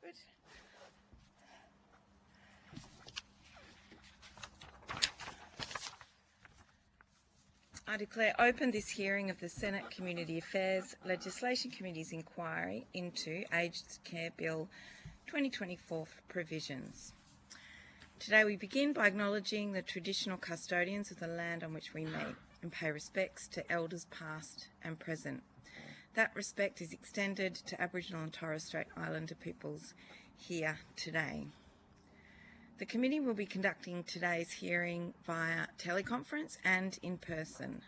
forward. I declare open this hearing of the Senate Community Affairs Legislation Committee's inquiry into Aged Care Bill 2024 provisions. Today we begin by acknowledging the traditional custodians of the land on which we meet and pay respects to elders past and present. That respect is extended to Aboriginal and Torres Strait Islander peoples here today. The committee will be conducting today's hearing via teleconference and in person.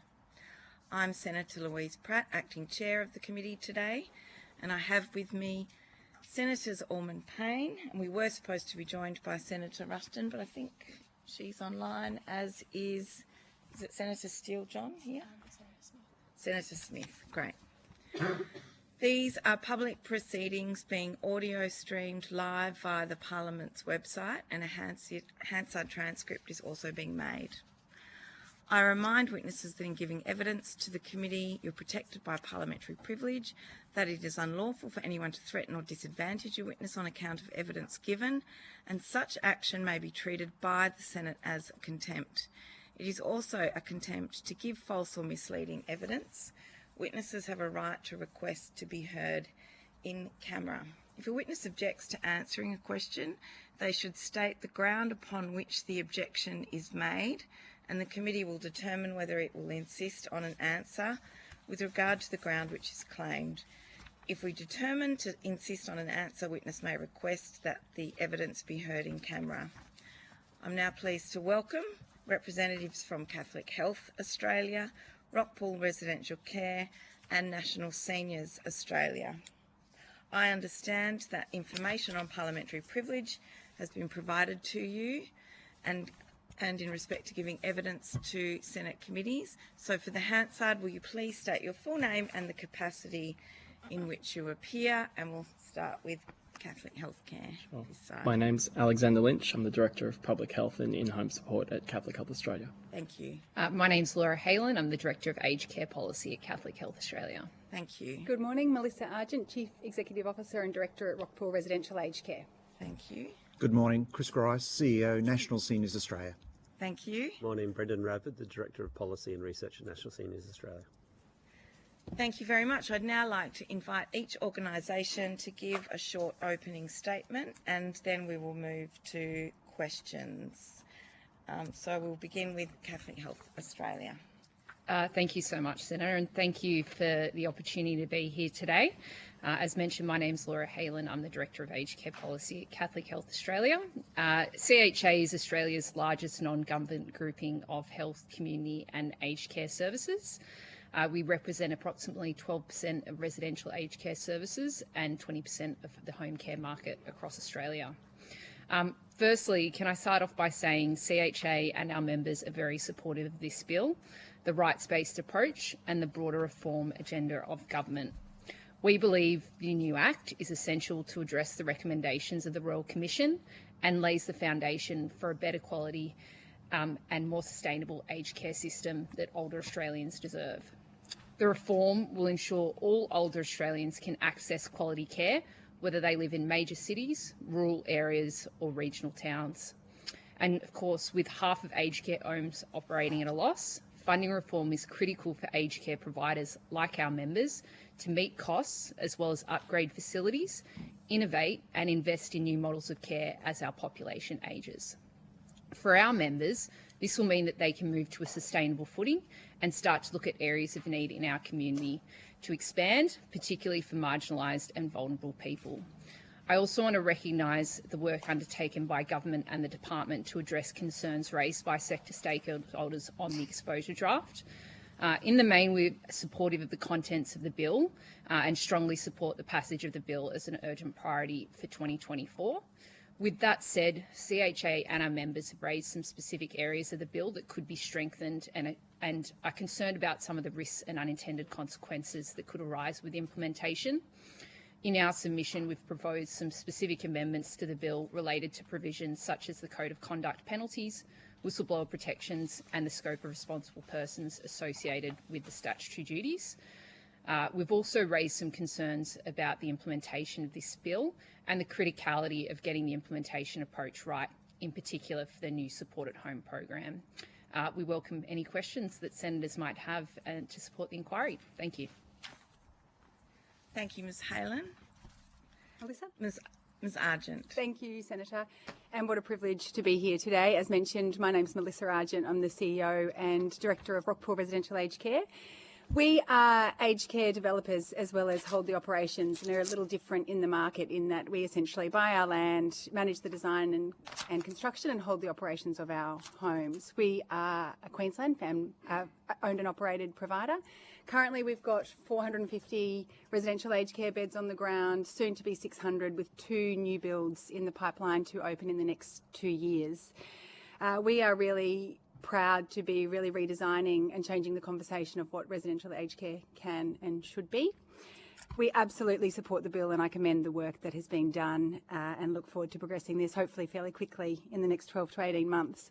I'm Senator Louise Pratt, Acting Chair of the committee today, and I have with me Senators Ormond Payne, and we were supposed to be joined by Senator Ruston, but I think she's online, as is it Senator Steele John here? Senator Smith, great. These are public proceedings being audio streamed live via the Parliament's website, and a Hansard transcript is also being made. I remind witnesses that in giving evidence to the committee, you're protected by parliamentary privilege, that it is unlawful for anyone to threaten or disadvantage a witness on account of evidence given, and such action may be treated by the Senate as contempt. It is also a contempt to give false or misleading evidence. Witnesses have a right to request to be heard in camera. If a witness objects to answering a question, they should state the ground upon which the objection is made, and the committee will determine whether it will insist on an answer with regard to the ground which is claimed. If we determine to insist on an answer, witness may request that the evidence be heard in camera. I'm now pleased to welcome representatives from Catholic Health Australia, Rockpool Residential Care and National Seniors Australia. I understand that information on parliamentary privilege has been provided to you and in respect to giving evidence to Senate committees. So for the Hansard, will you please state your full name and the capacity in which you appear, and we'll start with Catholic Healthcare. Sure. My name's Alexander Lynch. I'm the Director of Public Health and In-Home Support at Catholic Health Australia. Thank you. My name's Laura Halen. I'm the Director of Aged Care Policy at Catholic Health Australia. Thank you. Good morning, Melissa Argent, Chief Executive Officer and Director at Rockpool Residential Aged Care. Thank you. Good morning, Chris Grice, CEO, National Seniors Australia. Thank you. Morning, Brendan Ravid, the Director of Policy and Research at National Seniors Australia. Thank you very much. I'd now like to invite each organisation to give a short opening statement, and then we will move to questions. So we'll begin with Catholic Health Australia. Thank you so much, Senator, and thank you for the opportunity to be here today. As mentioned, my name's Laura Halen. I'm the Director of Aged Care Policy at Catholic Health Australia. CHA is Australia's largest non-government grouping of health, community and aged care services. We represent approximately 12% of residential aged care services and 20% of the home care market across Australia. Firstly, can I start off by saying CHA and our members are very supportive of this bill, the rights-based approach and the broader reform agenda of government. We believe the new Act is essential to address the recommendations of the Royal Commission and lays the foundation for a better quality and more sustainable aged care system that older Australians deserve. The reform will ensure all older Australians can access quality care, whether they live in major cities, rural areas or regional towns. And of course, with half of aged care homes operating at a loss, funding reform is critical for aged care providers like our members to meet costs as well as upgrade facilities, innovate and invest in new models of care as our population ages. For our members, this will mean that they can move to a sustainable footing and start to look at areas of need in our community to expand, particularly for marginalised and vulnerable people. I also want to recognise the work undertaken by government and the department to address concerns raised by sector stakeholders on the exposure draft. In the main, we're supportive of the contents of the bill and strongly support the passage of the bill as an urgent priority for 2024. With that said, CHA and our members have raised some specific areas of the bill that could be strengthened and are concerned about some of the risks and unintended consequences that could arise with implementation. In our submission, we've proposed some specific amendments to the bill related to provisions such as the Code of Conduct penalties, whistleblower protections and the scope of responsible persons associated with the statutory duties. We've also raised some concerns about the implementation of this bill and the criticality of getting the implementation approach right, in particular for the new Support at Home program. We welcome any questions that senators might have to support the inquiry. Thank you. Thank you, Ms Halen. Melissa? Ms Argent. Thank you, Senator. And what a privilege to be here today. As mentioned, my name's Melissa Argent. I'm the CEO and Director of Rockpool Residential Aged Care. We are aged care developers as well as hold the operations, and they're a little different in the market in that we essentially buy our land, manage the design and construction, and hold the operations of our homes. We are a Queensland owned and operated provider. Currently, we've got 450 residential aged care beds on the ground, soon to be 600, with 2 new builds in the pipeline to open in the next 2 years. We are really proud to be really redesigning and changing the conversation of what residential aged care can and should be. We absolutely support the bill, and I commend the work that has been done and look forward to progressing this hopefully fairly quickly in the next 12 to 18 months.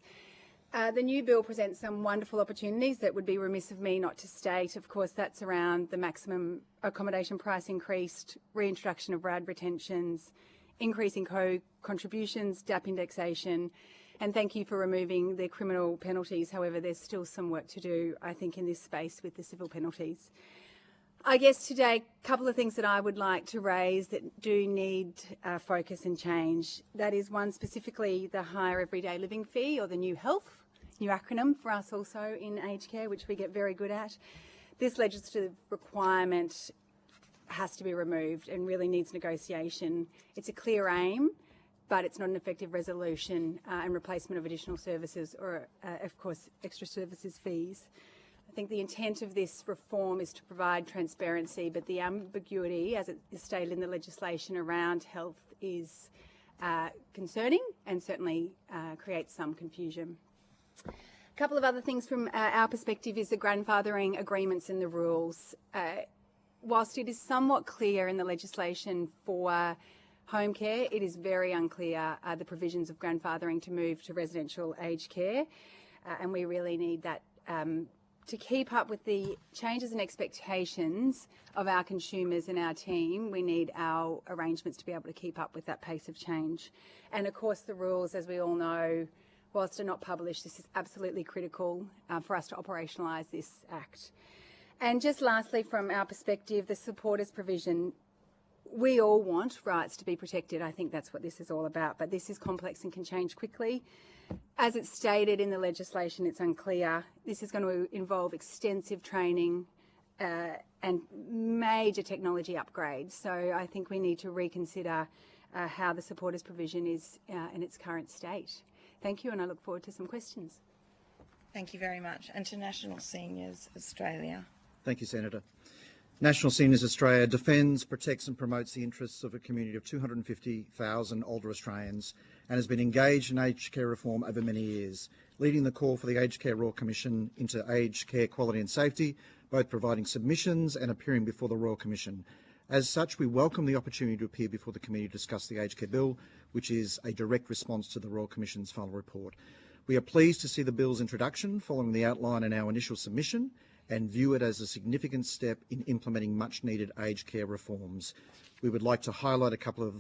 The new bill presents some wonderful opportunities that would be remiss of me not to state. Of course, that's around the maximum accommodation price increased, reintroduction of RAD retentions, increasing co-contributions, DAP indexation, and thank you for removing the criminal penalties. However, there's still some work to do, I think, in this space with the civil penalties. I guess today, a couple of things that I would like to raise that do need focus and change. That is one, specifically the higher everyday living fee, or the new HELF, new acronym for us also in aged care, which we get very good at. This legislative requirement has to be removed and really needs negotiation. It's a clear aim, but it's not an effective resolution and replacement of additional services or, of course, extra services fees. I think the intent of this reform is to provide transparency, but the ambiguity, as it is stated in the legislation around health, is concerning and certainly creates some confusion. A couple of other things from our perspective is the grandfathering agreements and the rules. Whilst it is somewhat clear in the legislation for home care, it is very unclear the provisions of grandfathering to move to residential aged care, and we really need that to keep up with the changes and expectations of our consumers and our team. We need our arrangements to be able to keep up with that pace of change. And of course the rules, as we all know, whilst they're not published, this is absolutely critical for us to operationalise this Act. And just lastly, from our perspective, the supporters provision, we all want rights to be protected. I think that's what this is all about, but this is complex and can change quickly. As it's stated in the legislation, it's unclear. This is going to involve extensive training and major technology upgrades. So I think we need to reconsider how the supporters provision is in its current state. Thank you, and I look forward to some questions. Thank you very much. And to National Seniors Australia. Thank you, Senator. National Seniors Australia defends, protects and promotes the interests of a community of 250,000 older Australians and has been engaged in aged care reform over many years, leading the call for the Aged Care Royal Commission into aged care quality and safety, both providing submissions and appearing before the Royal Commission. As such, we welcome the opportunity to appear before the committee to discuss the Aged Care Bill, which is a direct response to the Royal Commission's final report. We are pleased to see the bill's introduction following the outline in our initial submission and view it as a significant step in implementing much-needed aged care reforms. We would like to highlight a couple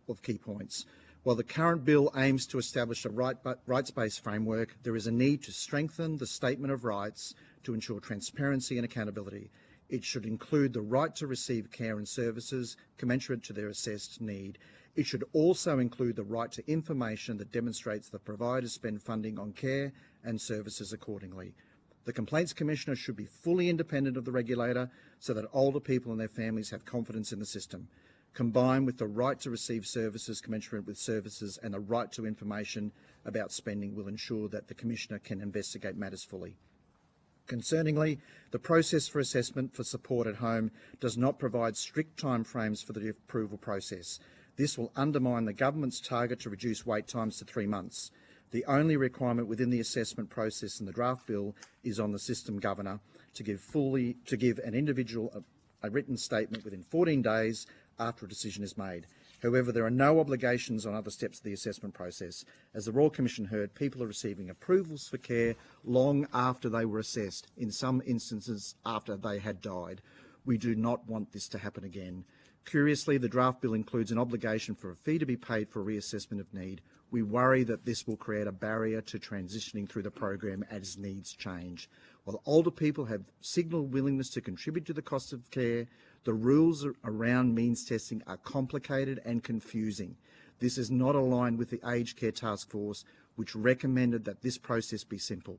of key points. While the current bill aims to establish a rights-based framework, there is a need to strengthen the statement of rights to ensure transparency and accountability. It should include the right to receive care and services commensurate to their assessed need. It should also include the right to information that demonstrates that providers spend funding on care and services accordingly. The Complaints Commissioner should be fully independent of the regulator so that older people and their families have confidence in the system. Combined with the right to receive services commensurate with services and the right to information about spending will ensure that the Commissioner can investigate matters fully. Concerningly, the process for assessment for support at home does not provide strict timeframes for the approval process. This will undermine the government's target to reduce wait times to 3 months. The only requirement within the assessment process in the draft bill is on the system governor to give an individual a written statement within 14 days after a decision is made. However, there are no obligations on other steps of the assessment process. As the Royal Commission heard, people are receiving approvals for care long after they were assessed, in some instances after they had died. We do not want this to happen again. Curiously, the draft bill includes an obligation for a fee to be paid for reassessment of need. We worry that this will create a barrier to transitioning through the program as needs change. While older people have signalled willingness to contribute to the cost of care, the rules around means testing are complicated and confusing. This is not aligned with the Aged Care Task Force, which recommended that this process be simple.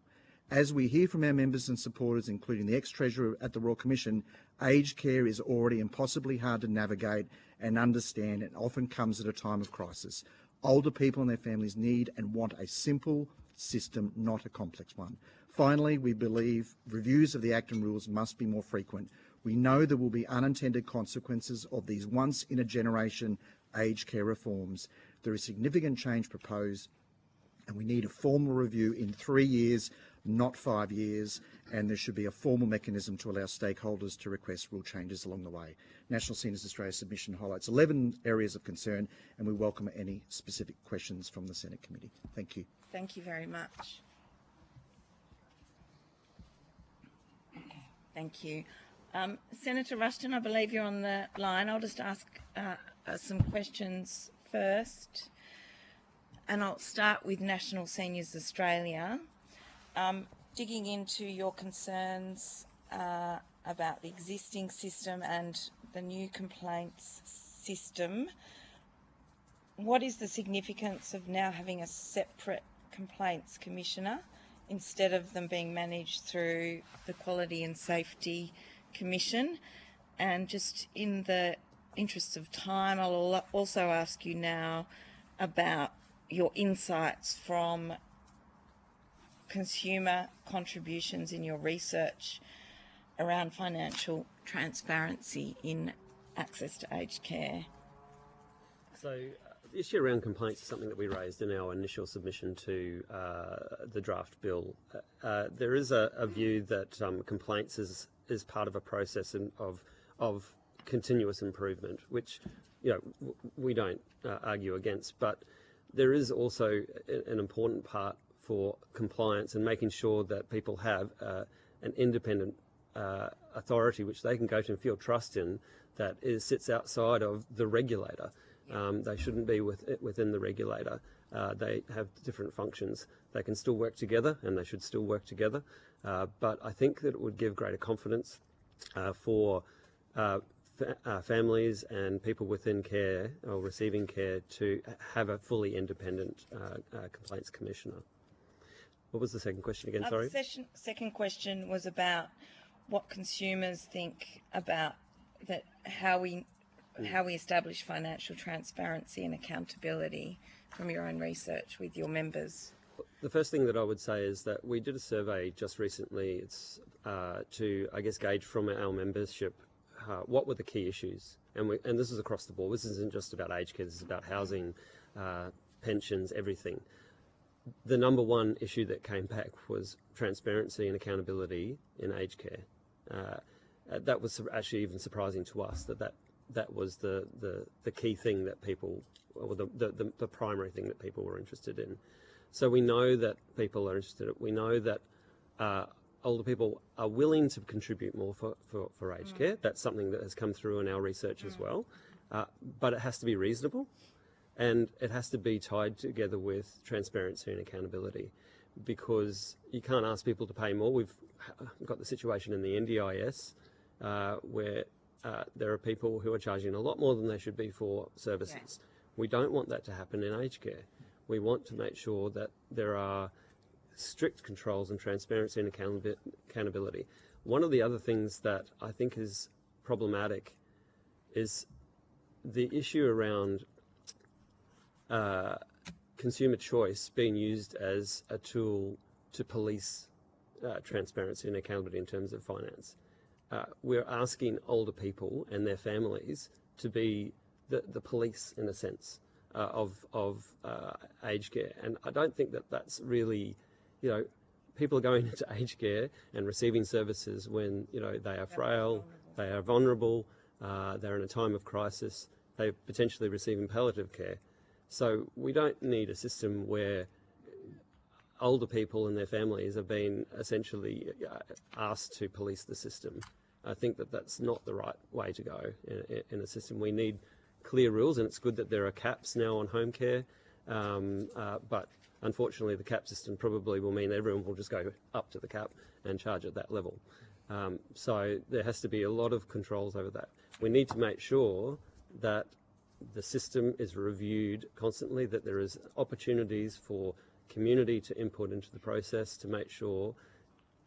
As we hear from our members and supporters, including the ex-Treasurer at the Royal Commission, aged care is already impossibly hard to navigate and understand, and often comes at a time of crisis. Older people and their families need and want a simple system, not a complex one. Finally, we believe reviews of the Act and rules must be more frequent. We know there will be unintended consequences of these once-in-a-generation aged care reforms. There is significant change proposed, and we need a formal review in 3 years, not 5 years, and there should be a formal mechanism to allow stakeholders to request rule changes along the way. National Seniors Australia submission highlights 11 areas of concern, and we welcome any specific questions from the Senate Committee. Thank you. Thank you very much. Thank you. Senator Rushton, I believe you're on the line. I'll just ask some questions first, and I'll start with National Seniors Australia. Digging into your concerns about the existing system and the new complaints system, what is the significance of now having a separate complaints commissioner instead of them being managed through the Quality and Safety Commission? And just in the interest of time, I'll also ask you now about your insights from consumer contributions in your research around financial transparency in access to aged care. So the issue around complaints is something that we raised in our initial submission to the draft bill. There is a view that complaints is part of a process of continuous improvement, which we don't argue against, but there is also an important part for compliance and making sure that people have an independent authority which they can go to and feel trust in that sits outside of the regulator. They shouldn't be within the regulator. They have different functions. They can still work together, and they should still work together. But I think that it would give greater confidence for families and people within care or receiving care to have a fully independent complaints commissioner. What was the second question again? Sorry. The second question was about what consumers think about that, how we establish financial transparency and accountability from your own research with your members. The first thing that I would say is that we did a survey just recently. It's to, I guess, gauge from our membership what were the key issues, and this is across the board. This isn't just about aged care. This is about housing, pensions, everything. The number one issue that came back was transparency and accountability in aged care. That was actually even surprising to us that was the key thing that people, or the primary thing that people were interested in. So we know that people are interested. We know that older people are willing to contribute more for aged care. That's something that has come through in our research as well. But it has to be reasonable, and it has to be tied together with transparency and accountability, because you can't ask people to pay more. We've got the situation in the NDIS where there are people who are charging a lot more than they should be for services. Yeah. We don't want that to happen in aged care. We want to make sure that there are strict controls and transparency and accountability. One of the other things that I think is problematic is the issue around consumer choice being used as a tool to police transparency and accountability in terms of finance. We're asking older people and their families to be the police, in a sense, of aged care. And I don't think that that's really, people are going into aged care and receiving services when, they are frail, they are vulnerable, they're in a time of crisis, they're potentially receiving palliative care. So we don't need a system where older people and their families are being essentially asked to police the system. I think that that's not the right way to go in a system. We need clear rules, and it's good that there are caps now on home care, but unfortunately the cap system probably will mean everyone will just go up to the cap and charge at that level. So there has to be a lot of controls over that. We need to make sure that the system is reviewed constantly, that there is opportunities for community to input into the process to make sure,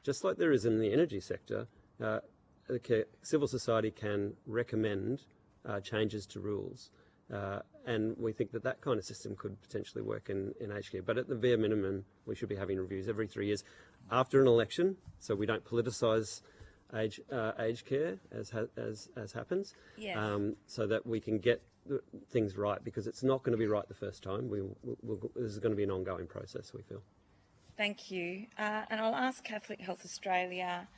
just like there is in the energy sector, civil society can recommend changes to rules. And we think that that kind of system could potentially work in aged care. But at the bare minimum, we should be having reviews every 3 years after an election, so we don't politicise aged care as happens, Yes. so that we can get things right, because it's not going to be right the first time. This is going to be an ongoing process, we feel. Thank you. And I'll ask Catholic Health Australia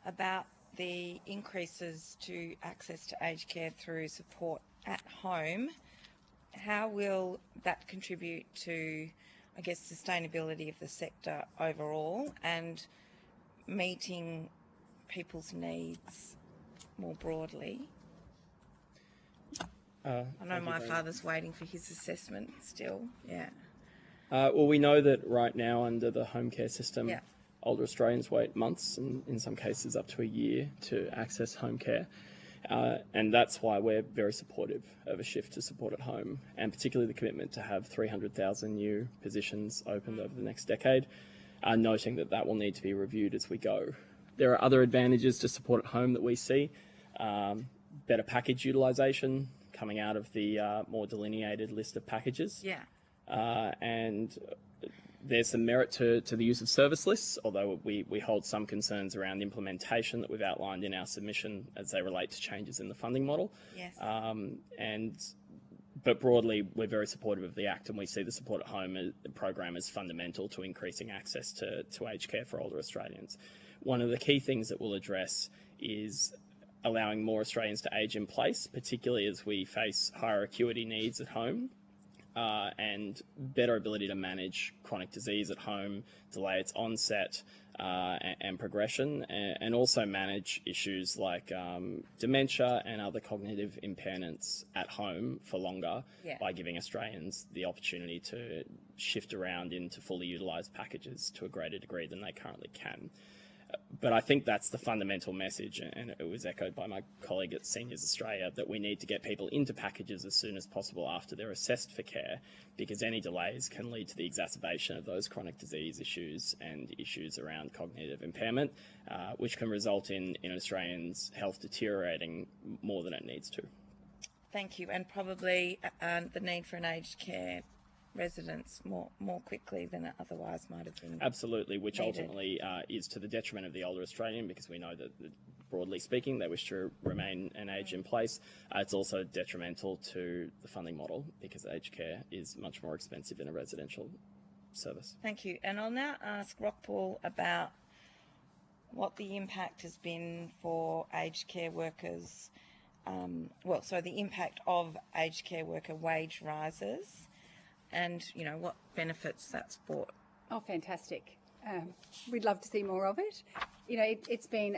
about the increases to access to aged care through support at home. How will that contribute to, I guess, sustainability of the sector overall and meeting people's needs more broadly? I know my father's waiting for his assessment still. Yeah. Well, we know that right now under the home care system, Yeah. older Australians wait months and in some cases up to a year to access home care. And that's why we're very supportive of a shift to support at home, and particularly the commitment to have 300,000 new positions opened over the next decade, noting that that will need to be reviewed as we go. There are other advantages to support at home that we see. Better package utilisation coming out of the more delineated list of packages. Yeah. And there's some merit to the use of service lists, although we hold some concerns around implementation that we've outlined in our submission as they relate to changes in the funding model. Yes. But broadly, we're very supportive of the Act, and we see the Support at Home program as fundamental to increasing access to aged care for older Australians. One of the key things that we'll address is allowing more Australians to age in place, particularly as we face higher acuity needs at home. And better ability to manage chronic disease at home, delay its onset and progression, and also manage issues like dementia and other cognitive impairments at home for longer, Yeah. by giving Australians the opportunity to shift around into fully utilised packages to a greater degree than they currently can. But I think that's the fundamental message, and it was echoed by my colleague at Seniors Australia, that we need to get people into packages as soon as possible after they're assessed for care, because any delays can lead to the exacerbation of those chronic disease issues and issues around cognitive impairment, which can result in Australians' health deteriorating more than it needs to. Thank you. And probably the need for an aged care residents more quickly than it otherwise might have been. Absolutely, which needed. ultimately is to the detriment of the older Australian, because we know that, broadly speaking, they wish to remain and age in place. It's also detrimental to the funding model, because aged care is much more expensive in a residential service. Thank you. And I'll now ask Rockpool about what the impact has been for aged care workers. The impact of aged care worker wage rises, and what benefits that's brought. Oh, fantastic. We'd love to see more of it. It's been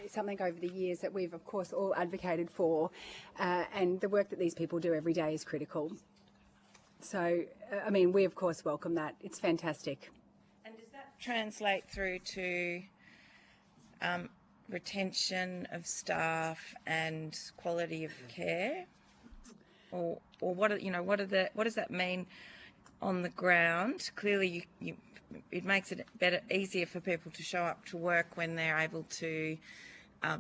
something over the years that we've, of course, all advocated for, and the work that these people do every day is critical. So, we, of course, welcome that. It's fantastic. And does that translate through to retention of staff and quality of care? Or what does that mean on the ground? Clearly, it makes it easier for people to show up to work when they're able to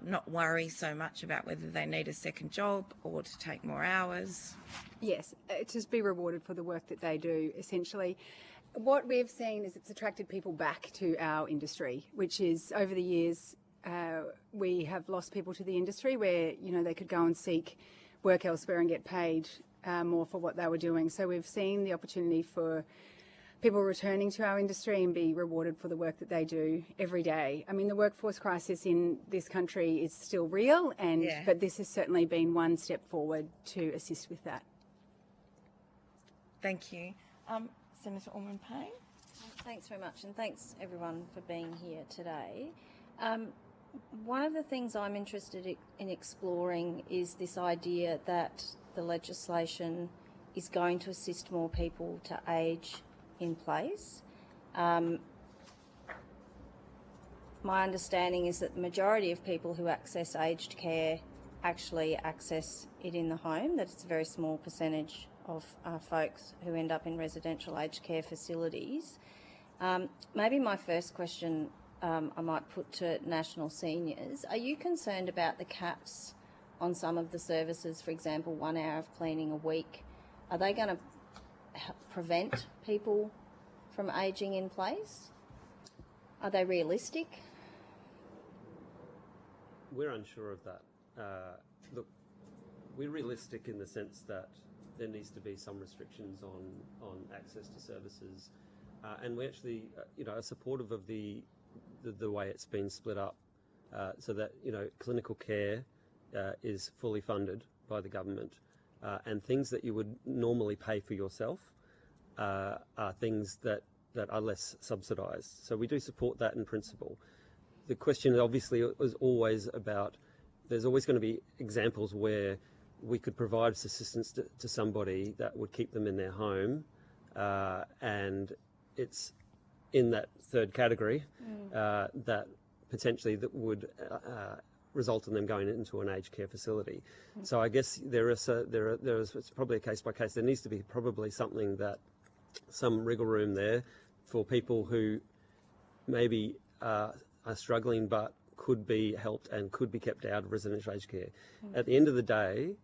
not worry so much about whether they need a second job or to take more hours. Yes, just be rewarded for the work that they do, essentially. What we've seen is it's attracted people back to our industry, which is, over the years, we have lost people to the industry where, they could go and seek work elsewhere and get paid more for what they were doing. So we've seen the opportunity for people returning to our industry and be rewarded for the work that they do every day. The workforce crisis in this country is still real, but this has certainly been one step forward to assist with that. Thank you. Senator Orman-Payne? Thanks very much, and thanks everyone for being here today. One of the things I'm interested in exploring is this idea that the legislation is going to assist more people to age in place. My understanding is that the majority of people who access aged care actually access it in the home, that it's a very small percentage of folks who end up in residential aged care facilities. Maybe my first question I might put to National Seniors. Are you concerned about the caps on some of the services, for example, 1 hour of cleaning a week? Are they going to prevent people from ageing in place? Are they realistic? We're unsure of that. Look, we're realistic in the sense that there needs to be some restrictions on access to services, and we actually, are supportive of the way it's been split up, so that clinical care is fully funded by the government, and things that you would normally pay for yourself are things that are less subsidised. So we do support that in principle. The question obviously is always about, there's always going to be examples where we could provide assistance to somebody that would keep them in their home, and it's in that third category that potentially that would result in them going into an aged care facility. So I guess there is it's probably a case by case. There needs to be probably some wriggle room there for people who maybe are struggling but could be helped and could be kept out of residential aged care. At the end of the day,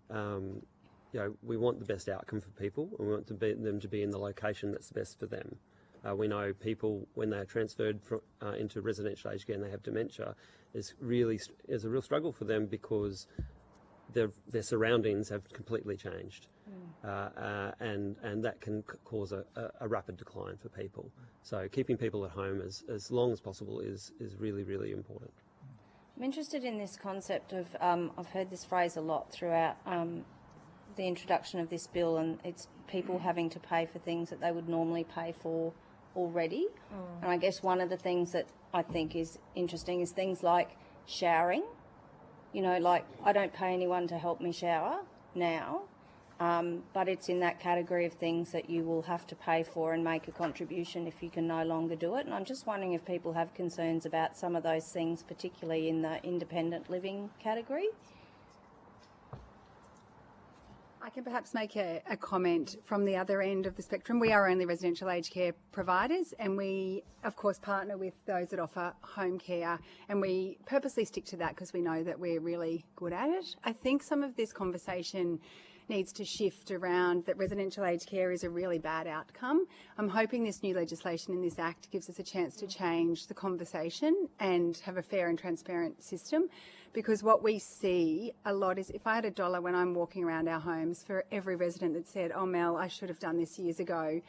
we want the best outcome for people, and we want them to be in the location that's best for them. We know people, when they're transferred into residential aged care and they have dementia, is a real struggle for them because their surroundings have completely changed, and that can cause a rapid decline for people. So keeping people at home as long as possible is really, really important. I'm interested in this concept of, I've heard this phrase a lot throughout the introduction of this bill, and it's people having to pay for things that they would normally pay for already. And I guess one of the things that I think is interesting is things like showering. Like I don't pay anyone to help me shower now, but it's in that category of things that you will have to pay for and make a contribution if you can no longer do it. And I'm just wondering if people have concerns about some of those things, particularly in the independent living category. I can perhaps make a comment from the other end of the spectrum. We are only residential aged care providers, and we, of course, partner with those that offer home care, and we purposely stick to that because we know that we're really good at it. I think some of this conversation needs to shift around that residential aged care is a really bad outcome. I'm hoping this new legislation in this Act gives us a chance to change the conversation and have a fair and transparent system, because what we see a lot is, if I had $1 when I'm walking around our homes for every resident that said, "Oh Mel, I should have done this years ago.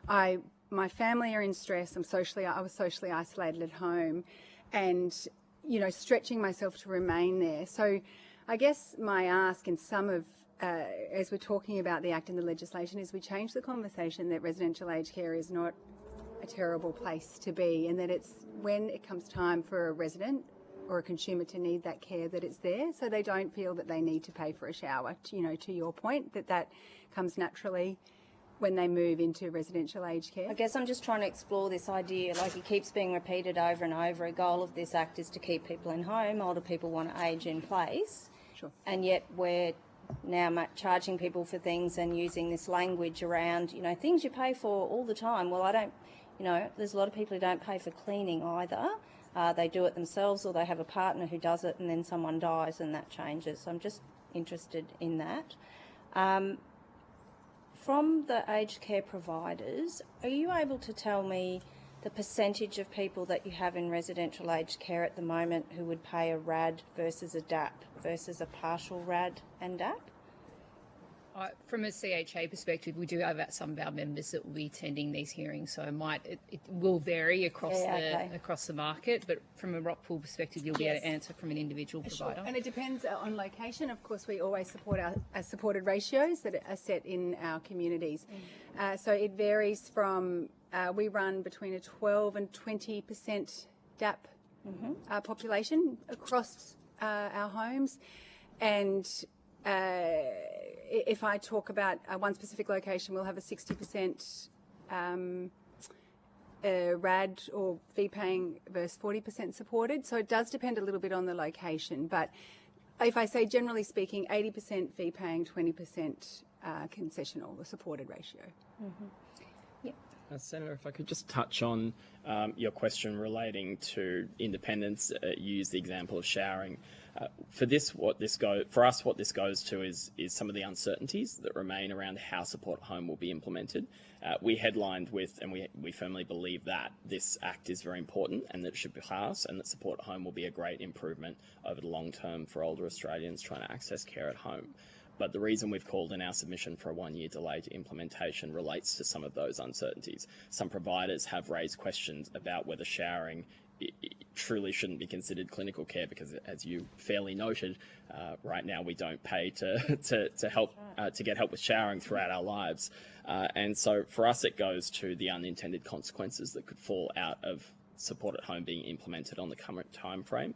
My family are in stress. I was socially isolated at home, and stretching myself to remain there." So I guess my ask in some of as we're talking about the Act and the legislation is we change the conversation that residential aged care is not a terrible place to be, and that it's when it comes time for a resident or a consumer to need that care that it's there, so they don't feel that they need to pay for a shower. To your point, that comes naturally when they move into residential aged care. I guess I'm just trying to explore this idea, like it keeps being repeated over and over. A goal of this Act is to keep people in home. Older people want to age in place. Sure. And yet we're now charging people for things and using this language around, things you pay for all the time. Well, I don't, there's a lot of people who don't pay for cleaning either. They do it themselves, or they have a partner who does it, and then someone dies and that changes. So I'm just interested in that. From the aged care providers, are you able to tell me the percentage of people that you have in residential aged care at the moment who would pay a RAD versus a DAP versus a partial RAD and DAP? From a CHA perspective, we do have some of our members that will be attending these hearings, so it will vary across the market. But from a Rockpool perspective, you'll be able to answer from an individual provider. And it depends on location. Of course, we always support our supported ratios that are set in our communities. So it varies from we run between a 12 and 20% DAP population across our homes. And if I talk about one specific location, we'll have a 60% RAD or fee paying versus 40% supported. So it does depend a little bit on the location. But if I say generally speaking, 80% fee paying, 20% concessional or supported ratio. Senator, if I could just touch on your question relating to independence, use the example of showering. For us, what this goes to is some of the uncertainties that remain around how support at home will be implemented. We headlined with, and we firmly believe that this Act is very important and that it should be passed, and that support at home will be a great improvement over the long term for older Australians trying to access care at home. But the reason we've called in our submission for a 1-year delay to implementation relates to some of those uncertainties. Some providers have raised questions about whether showering truly shouldn't be considered clinical care, because, as you fairly noted, right now we don't pay to help to get help with showering throughout our lives, and so for us it goes to the unintended consequences that could fall out of support at home being implemented on the current time frame.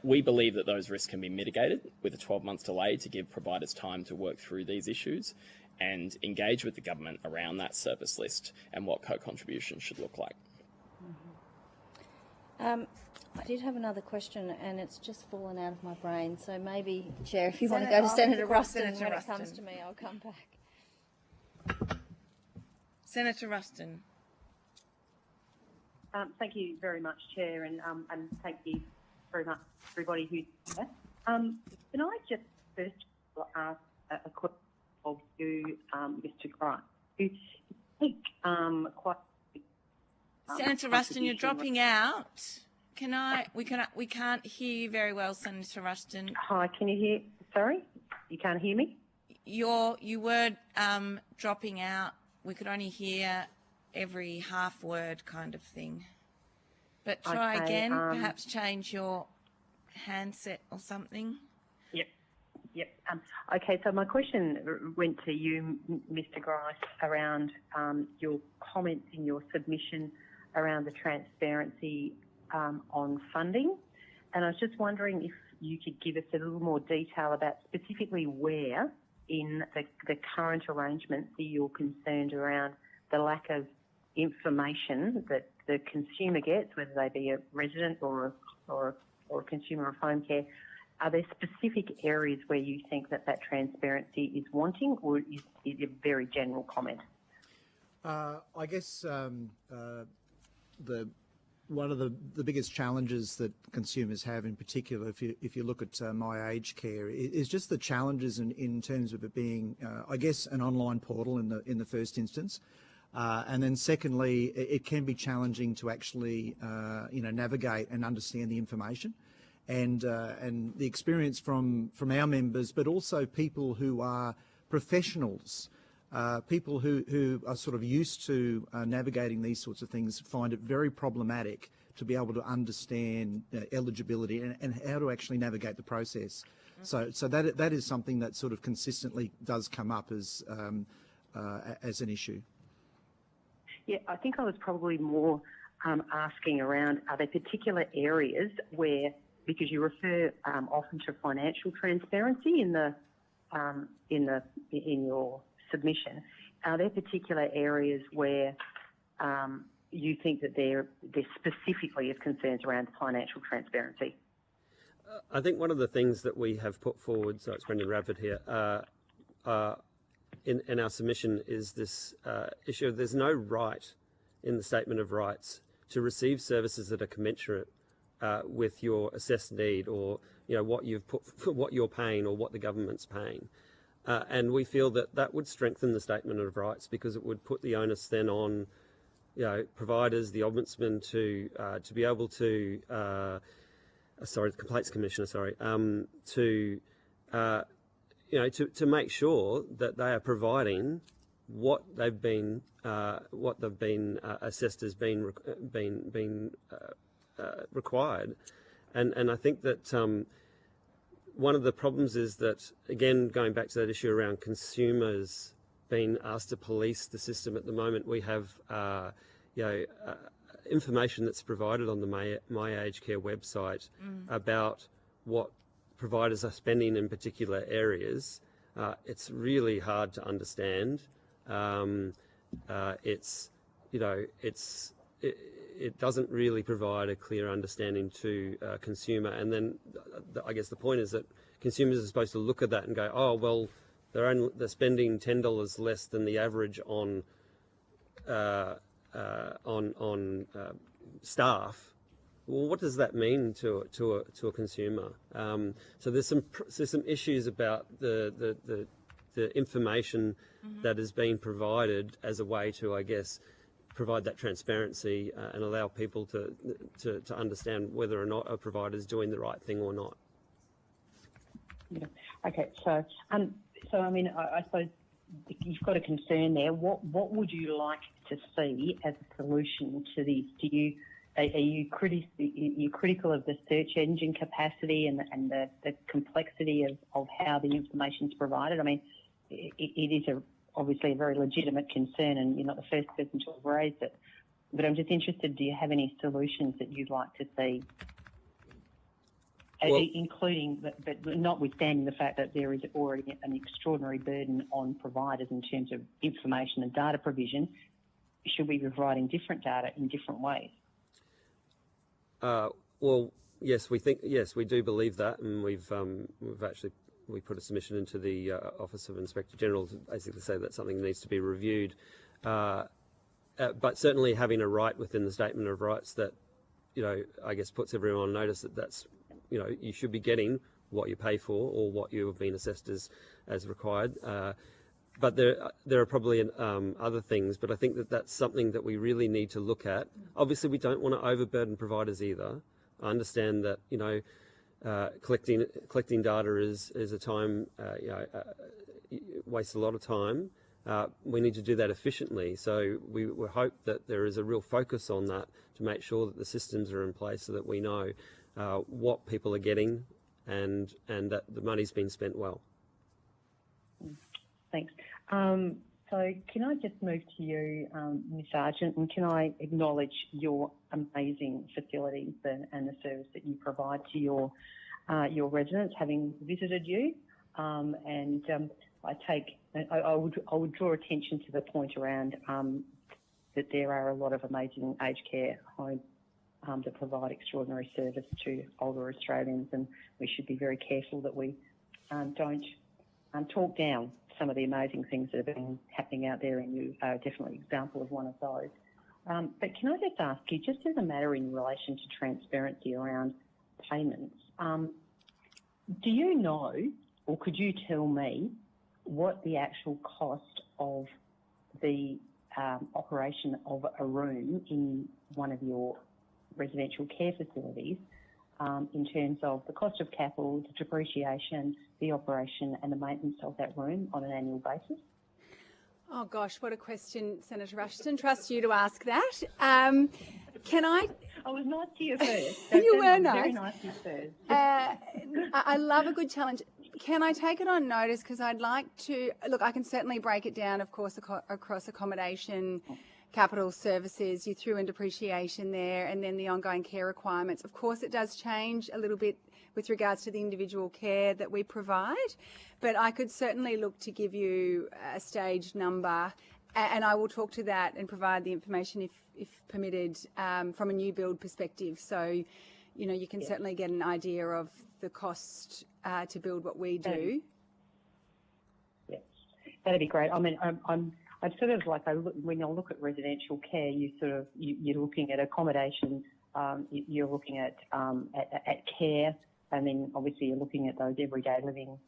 We believe that those risks can be mitigated with a 12-month delay to give providers time to work through these issues and engage with the government around that service list and what co-contribution should look like. I did have another question and it's just fallen out of my brain. So maybe, Chair, if you want to go to Senator Ruston, when it comes to me, I'll come back. Senator Ruston. Thank you very much, Chair, and thank you very much everybody who's here. Can I just first ask a question of you, Mr. Grice, who think quite. Senator Ruston, you're dropping out. We can't hear you very well, Senator Ruston. Hi, can you hear? Sorry, you can't hear me? You were dropping out. We could only hear every half word kind of thing. But try again, perhaps change your handset or something. Yep. Okay, so my question went to you, Mr. Grice, around your comments in your submission around the transparency on funding. And I was just wondering if you could give us a little more detail about specifically where in the current arrangements that you're concerned around the lack of information that the consumer gets, whether they be a resident or a consumer of home care. Are there specific areas where you think that transparency is wanting, or is it a very general comment? I guess one of the biggest challenges that consumers have, in particular, if you look at My Aged Care, is just the challenges in terms of it being, I guess, an online portal in the first instance. And then secondly, it can be challenging to actually, navigate and understand the information, and the experience from our members, but also people who are professionals, people who are sort of used to navigating these sorts of things, find it very problematic to be able to understand eligibility and how to actually navigate the process. So that is something that sort of consistently does come up as an issue. Yeah, I think I was probably more asking around, are there particular areas where, because you refer often to financial transparency in your submission, are there particular areas where you think that there specifically is concerns around financial transparency? I think one of the things that we have put forward, so it's Brendan Radford here, in our submission is this issue of there's no right in the Statement of Rights to receive services that are commensurate with your assessed need, or what you're paying or what the government's paying. And we feel that would strengthen the Statement of Rights, because it would put the onus then on providers, the Ombudsman, to be able to the Complaints Commissioner, to make sure that they are providing what they've been assessed as being required, and I think that one of the problems is that, again, going back to that issue around consumers being asked to police the system at the moment, we have information that's provided on the My Aged Care website about what providers are spending in particular areas, it's really hard to understand. It doesn't really provide a clear understanding to consumer. And then I guess the point is that consumers are supposed to look at that and go, oh well, they're spending $10 less than the average on staff. Well, what does that mean to a consumer? So there's some issues about the information that is being provided as a way to, I guess, provide that transparency and allow people to understand whether or not a provider is doing the right thing or not. Yeah. Okay. So I mean, I suppose you've got a concern there. What would you like to see as a solution to this? Are you critical of the search engine capacity and the complexity of how the information is provided? I mean, it is obviously a very legitimate concern, and you're not the first person to have raised it. But I'm just interested, do you have any solutions that you'd like to see? Well, including, but notwithstanding the fact that there is already an extraordinary burden on providers in terms of information and data provision, should we be providing different data in different ways? Well, yes, we do believe that, and we've actually put a submission into the Office of Inspector General to basically say that something needs to be reviewed. But certainly having a right within the Statement of Rights that, I guess puts everyone on notice that that's, you should be getting what you pay for or what you have been assessed as required. But there are probably other things, but I think that that's something that we really need to look at. Obviously, we don't want to overburden providers either. I understand that, collecting data is a time, wastes a lot of time. We need to do that efficiently. So we hope that there is a real focus on that to make sure that the systems are in place so that we know what people are getting and that the money's been spent well. Thanks. So can I just move to you, Ms. Sargent, and can I acknowledge your amazing facilities and the service that you provide to your residents, having visited you, and I would draw attention to the point around that there are a lot of amazing aged care homes that provide extraordinary service to older Australians, and we should be very careful that we don't talk down some of the amazing things that have been happening out there, and you are definitely an example of one of those. But can I just ask you, just as a matter in relation to transparency around payments, do you know, or could you tell me, what the actual cost of the operation of a room in one of your residential care facilities, in terms of the cost of capital, the depreciation, the operation and the maintenance of that room on an annual basis? Oh gosh, what a question, Senator Rushton. Trust you to ask that. Can I? I was nice to you first. You were nice. Very nice to you first. I love a good challenge. Can I take it on notice? Because I'd like to look. I can certainly break it down, of course, across accommodation, capital services. You threw in depreciation there, and then the ongoing care requirements. Of course, it does change a little bit with regards to the individual care that we provide, but I could certainly look to give you a stage number, and I will talk to that and provide the information if permitted from a new build perspective. So, you can certainly get an idea of the cost to build what we do. Yes, that'd be great. I mean, I'm sort of like, when I look at residential care, you're looking at accommodation, you're looking at care, and then obviously you're looking at those everyday living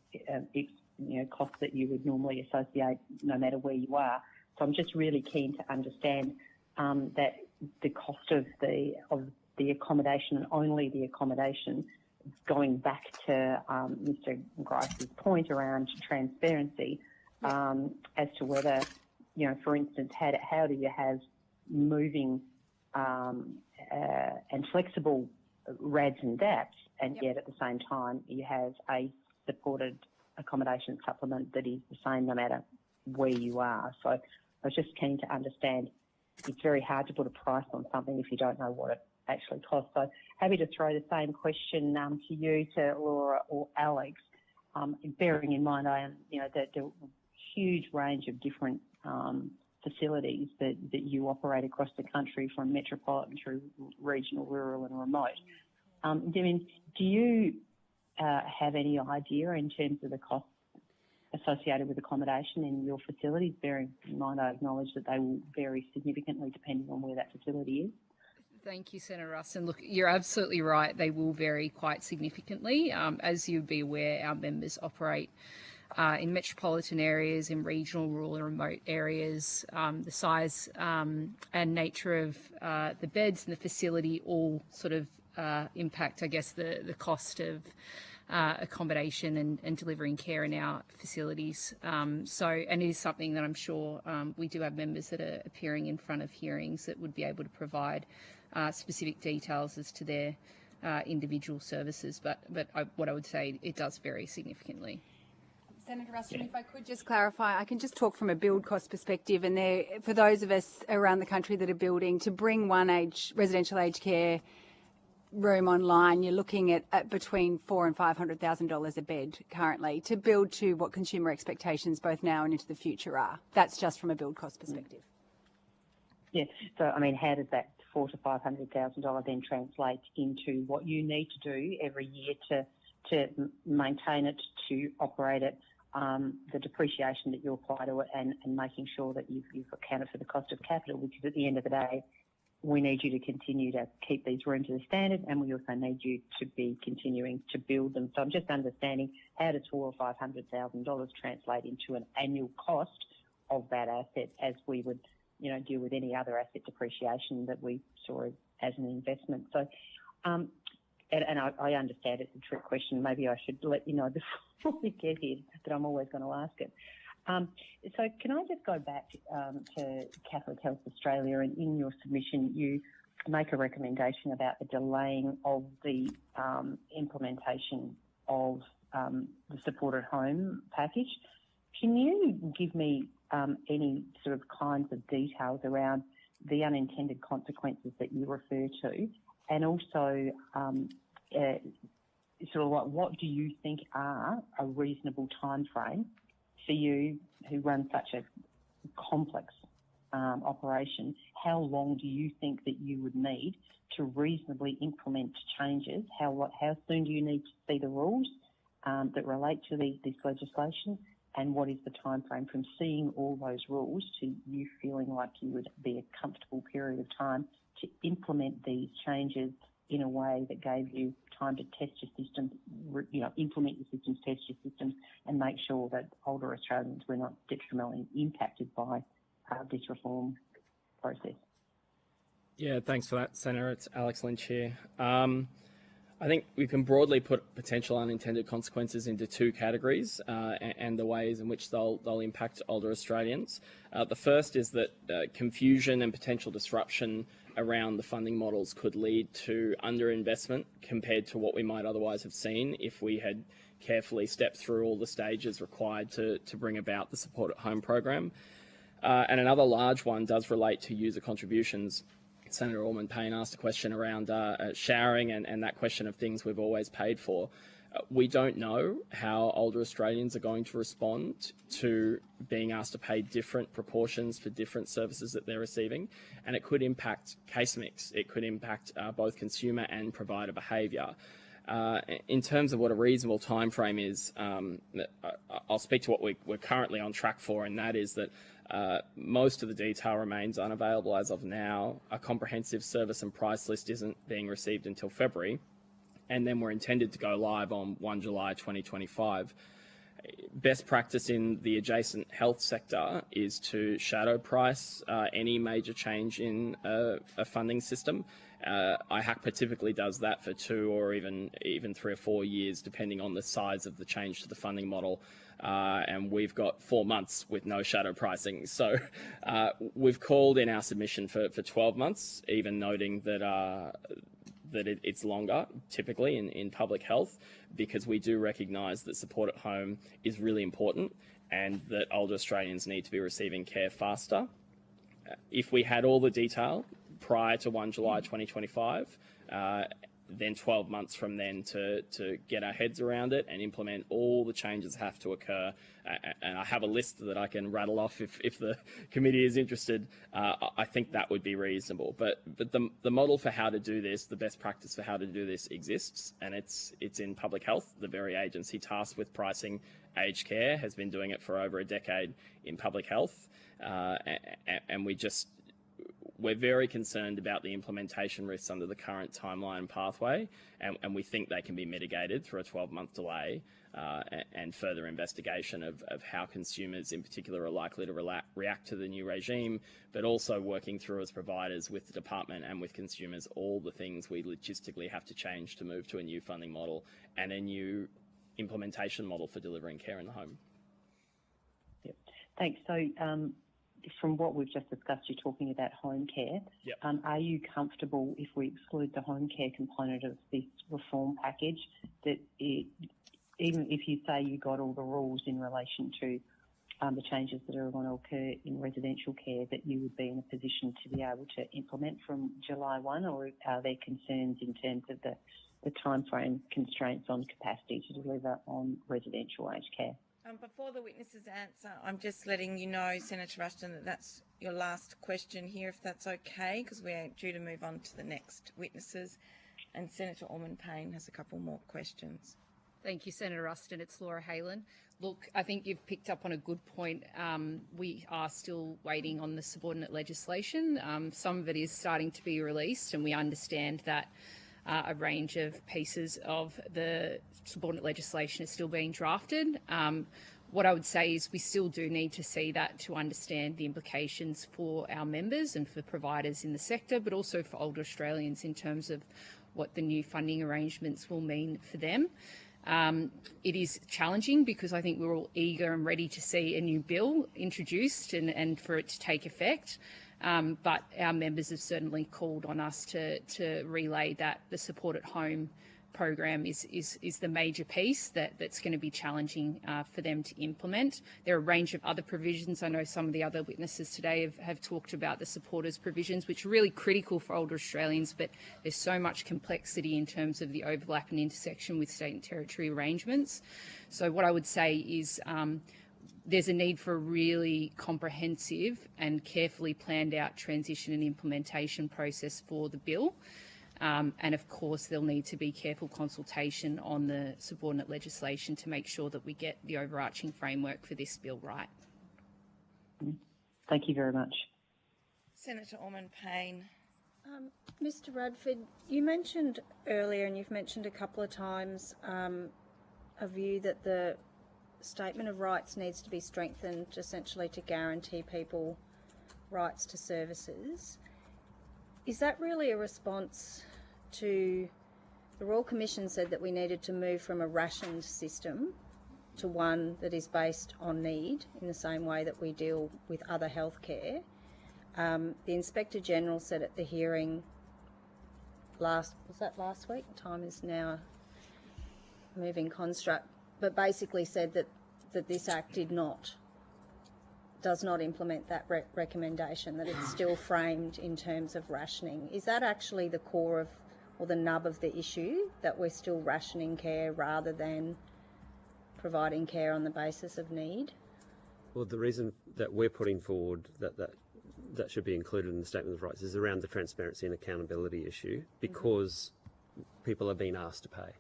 costs that you would normally associate no matter where you are. So I'm just really keen to understand that the cost of the accommodation, and only the accommodation, going back to Mr. Grice's point around transparency, as to whether, for instance, how do you have moving and flexible RADs and DAPs, and yet at the same time you have a supported accommodation supplement that is the same no matter where you are. So I was just keen to understand it's very hard to put a price on something if you don't know what it actually costs. So happy to throw the same question to you, to Laura or Alex, bearing in mind the huge range of different facilities that you operate across the country, from metropolitan through regional, rural and remote. Do you have any idea in terms of the costs associated with accommodation in your facilities? Bearing in mind, I acknowledge that they will vary significantly depending on where that facility is. Thank you, Senator Russ. And look, you're absolutely right. They will vary quite significantly. As you'd be aware, our members operate in metropolitan areas, in regional, rural and remote areas. The size and nature of the beds and the facility all sort of impact, I guess, the cost of accommodation and delivering care in our facilities. And it is something that I'm sure we do have members that are appearing in front of hearings that would be able to provide specific details as to their individual services. But what I would say, it does vary significantly. Senator Ruston, if I could just clarify, I can just talk from a build cost perspective, and there, for those of us around the country that are building, to bring one residential aged care room online, you're looking at between $400,000 and $500,000 a bed currently, to build to what consumer expectations both now and into the future are. That's just from a build cost perspective. Yeah. So, how does that $400,000 to $500,000 then translate into what you need to do every year to maintain it, to operate it, the depreciation that you apply to it, and making sure that you've accounted for the cost of capital, because at the end of the day, we need you to continue to keep these rooms as a standard, and we also need you to be continuing to build them. So I'm just understanding, how does $400,000 or $500,000 translate into an annual cost of that asset, as we would, deal with any other asset depreciation that we saw as an investment? So, and I understand it's a trick question. Maybe I should let you know before we get here that I'm always going to ask it. So can I just go back to Catholic Health Australia, and in your submission you make a recommendation about the delaying of the implementation of the supported home package. Can you give me any sort of kinds of details around the unintended consequences that you refer to, and also sort of like, what do you think are a reasonable time frame for you who run such a complex operation? How long do you think that you would need to reasonably implement changes? How soon do you need to see the rules that relate to this legislation? And what is the time frame from seeing all those rules to you feeling like you would be a comfortable period of time to implement these changes in a way that gave you time to test your systems, implement your systems, test your systems, and make sure that older Australians were not detrimentally impacted by this reform process? Yeah, thanks for that, Senator. It's Alex Lynch here. I think we can broadly put potential unintended consequences into two categories and the ways in which they'll impact older Australians. The first is that confusion and potential disruption around the funding models could lead to underinvestment compared to what we might otherwise have seen if we had carefully stepped through all the stages required to bring about the Support at Home program. And another large one does relate to user contributions. Senator Ormond-Payne asked a question around showering and that question of things we've always paid for. We don't know how older Australians are going to respond to being asked to pay different proportions for different services that they're receiving, and it could impact case mix. It could impact both consumer and provider behaviour. In terms of what a reasonable time frame is, I'll speak to what we're currently on track for, and that is that most of the detail remains unavailable as of now. A comprehensive service and price list isn't being received until February, and then we're intended to go live on 1 July 2025. Best practice in the adjacent health sector is to shadow price any major change in a funding system. IHACPA typically does that for 2 or even 3 or 4 years, depending on the size of the change to the funding model. And we've got 4 months with no shadow pricing. So we've called in our submission for 12 months, even noting that it's longer, typically, in public health, because we do recognise that support at home is really important and that older Australians need to be receiving care faster. if we had all the detail prior to 1 July 2025, then 12 months from then to get our heads around it and implement all the changes have to occur. And I have a list that I can rattle off if the committee is interested. I think that would be reasonable. But the model for how to do this, the best practice for how to do this exists, and it's in public health. The very agency tasked with pricing aged care has been doing it for over a decade in public health. And we're very concerned about the implementation risks under the current timeline pathway, and we think they can be mitigated through a 12-month delay and further investigation of how consumers in particular are likely to react to the new regime, but also working through as providers with the department and with consumers all the things we logistically have to change to move to a new funding model and a new implementation model for delivering care in the home. Yep. Thanks. So from what we've just discussed, you're talking about home care. Yep. Are you comfortable, if we exclude the home care component of this reform package, that even if you say you got all the rules in relation to the changes that are going to occur in residential care, that you would be in a position to be able to implement from July 1, or are there concerns in terms of the timeframe constraints on capacity to deliver on residential aged care? Before the witnesses answer, I'm just letting you know, Senator Rushton, that that's your last question here, if that's okay, because we're due to move on to the next witnesses. And Senator Orman-Payne has a couple more questions. Thank you, Senator Ruston. It's Laura Halen. Look, I think you've picked up on a good point. We are still waiting on the subordinate legislation. Some of it is starting to be released, and we understand that a range of pieces of the subordinate legislation is still being drafted. What I would say is we still do need to see that to understand the implications for our members and for providers in the sector, but also for older Australians in terms of what the new funding arrangements will mean for them. It is challenging because I think we're all eager and ready to see a new bill introduced and for it to take effect. But our members have certainly called on us to relay that the support at home program is the major piece that's going to be challenging for them to implement. There are a range of other provisions. I know some of the other witnesses today have talked about the supporters provisions, which are really critical for older Australians, but there's so much complexity in terms of the overlap and intersection with state and territory arrangements. So what I would say is there's a need for a really comprehensive and carefully planned out transition and implementation process for the bill. And of course, there'll need to be careful consultation on the subordinate legislation to make sure that we get the overarching framework for this bill right. Thank you very much. Senator Orman-Payne. Mr Radford, you mentioned earlier, and you've mentioned a couple of times, a view that the statement of rights needs to be strengthened essentially to guarantee people rights to services. Is that really a response to the Royal Commission said that we needed to move from a rationed system to one that is based on need in the same way that we deal with other healthcare? The Inspector General said at the hearing was that last week? Time is now a moving construct, but basically said that this Act does not implement that recommendation, that it's still framed in terms of rationing. Is that actually the core of, or the nub of the issue, that we're still rationing care rather than providing care on the basis of need? Well, the reason that we're putting forward that should be included in the Statement of Rights is around the transparency and accountability issue, because people are being asked to pay.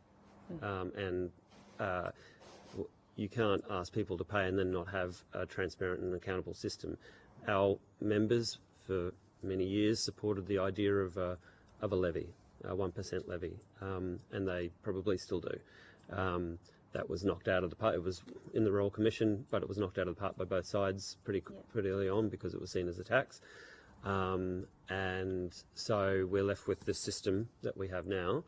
You can't ask people to pay and then not have a transparent and accountable system. Our members for many years supported the idea of a levy, a 1% levy, and they probably still do. That was knocked out of the park. It was in the Royal Commission, but it was knocked out of the park by both sides pretty early on because it was seen as a tax. And so we're left with the system that we have now.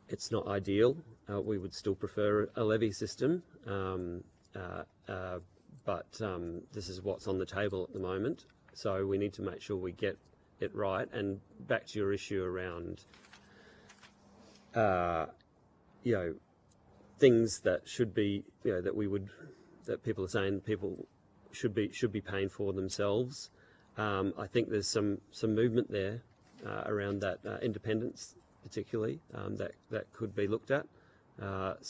It's not ideal. We would still prefer a levy system, but this is what's on the table at the moment. So we need to make sure we get it right. And back to your issue around, things that should be, that people are saying people should be paying for themselves. I think there's some movement there around that independence, particularly that could be looked at. But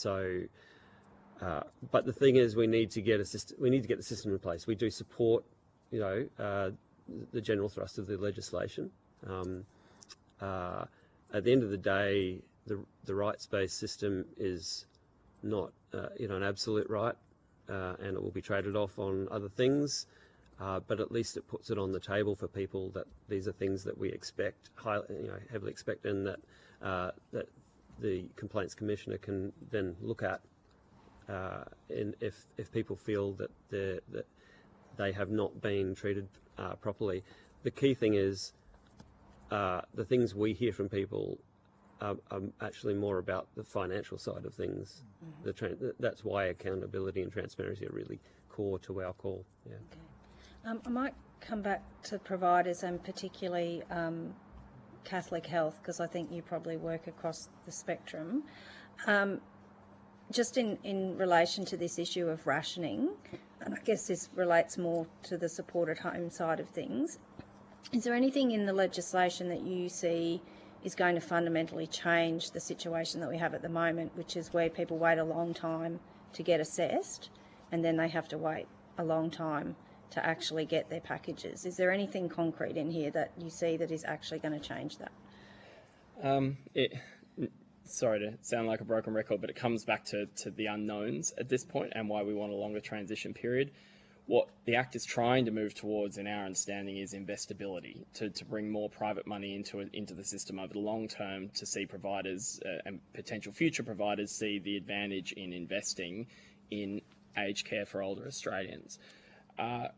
the thing is, we need to get the system in place. We do support, the general thrust of the legislation. At the end of the day, the rights-based system is not, an absolute right, and it will be traded off on other things. But at least it puts it on the table for people that these are things that we expect, heavily expect, and that that the Complaints Commissioner can then look at. If people feel that they have not been treated properly. The key thing is the things we hear from people are actually more about the financial side of things. That's why accountability and transparency are really core to our call. Yeah. Okay. I might come back to providers and particularly Catholic Health, because I think you probably work across the spectrum. Just in relation to this issue of rationing, and I guess this relates more to the support at home side of things, is there anything in the legislation that you see is going to fundamentally change the situation that we have at the moment, which is where people wait a long time to get assessed and then they have to wait a long time to actually get their packages? Is there anything concrete in here that you see that is actually going to change that? Sorry to sound like a broken record, but it comes back to the unknowns at this point and why we want a longer transition period. What the Act is trying to move towards, in our understanding, is investability, to bring more private money into the system over the long term, to see providers and potential future providers see the advantage in investing in aged care for older Australians.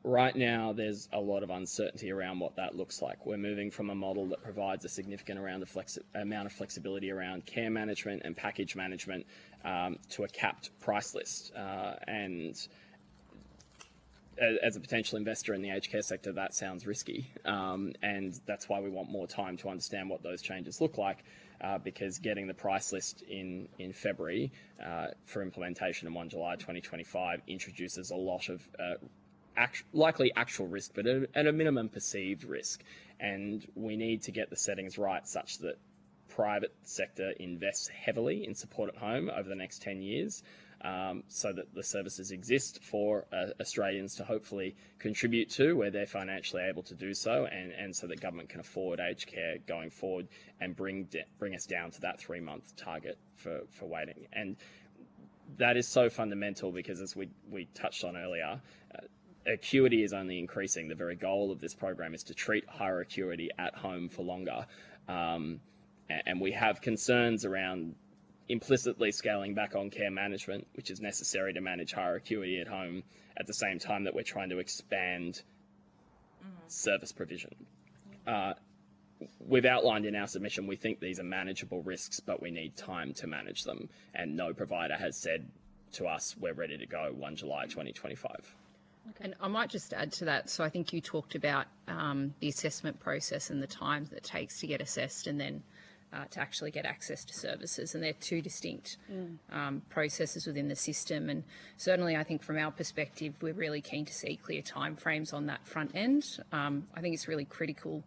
Right now, there's a lot of uncertainty around what that looks like. We're moving from a model that provides a significant amount of flexibility around care management and package management to a capped price list. And as a potential investor in the aged care sector, that sounds risky. And that's why we want more time to understand what those changes look like, because getting the price list in February for implementation on 1 July 2025 introduces a lot of likely actual risk, but at a minimum perceived risk. And we need to get the settings right such that private sector invests heavily in support at home over the next 10 years, so that the services exist for Australians to hopefully contribute to where they're financially able to do so, and so that government can afford aged care going forward and bring us down to that 3-month target for waiting. And that is so fundamental because, as we touched on earlier, acuity is only increasing. The very goal of this program is to treat higher acuity at home for longer. And we have concerns around implicitly scaling back on care management, which is necessary to manage higher acuity at home, at the same time that we're trying to expand service provision. We've outlined in our submission, we think these are manageable risks, but we need time to manage them. And no provider has said to us, we're ready to go 1 July 2025. Okay. And I might just add to that. So I think you talked about the assessment process and the time that it takes to get assessed and then to actually get access to services. And they're two distinct processes within the system. And certainly I think from our perspective, we're really keen to see clear timeframes on that front end. I think it's really critical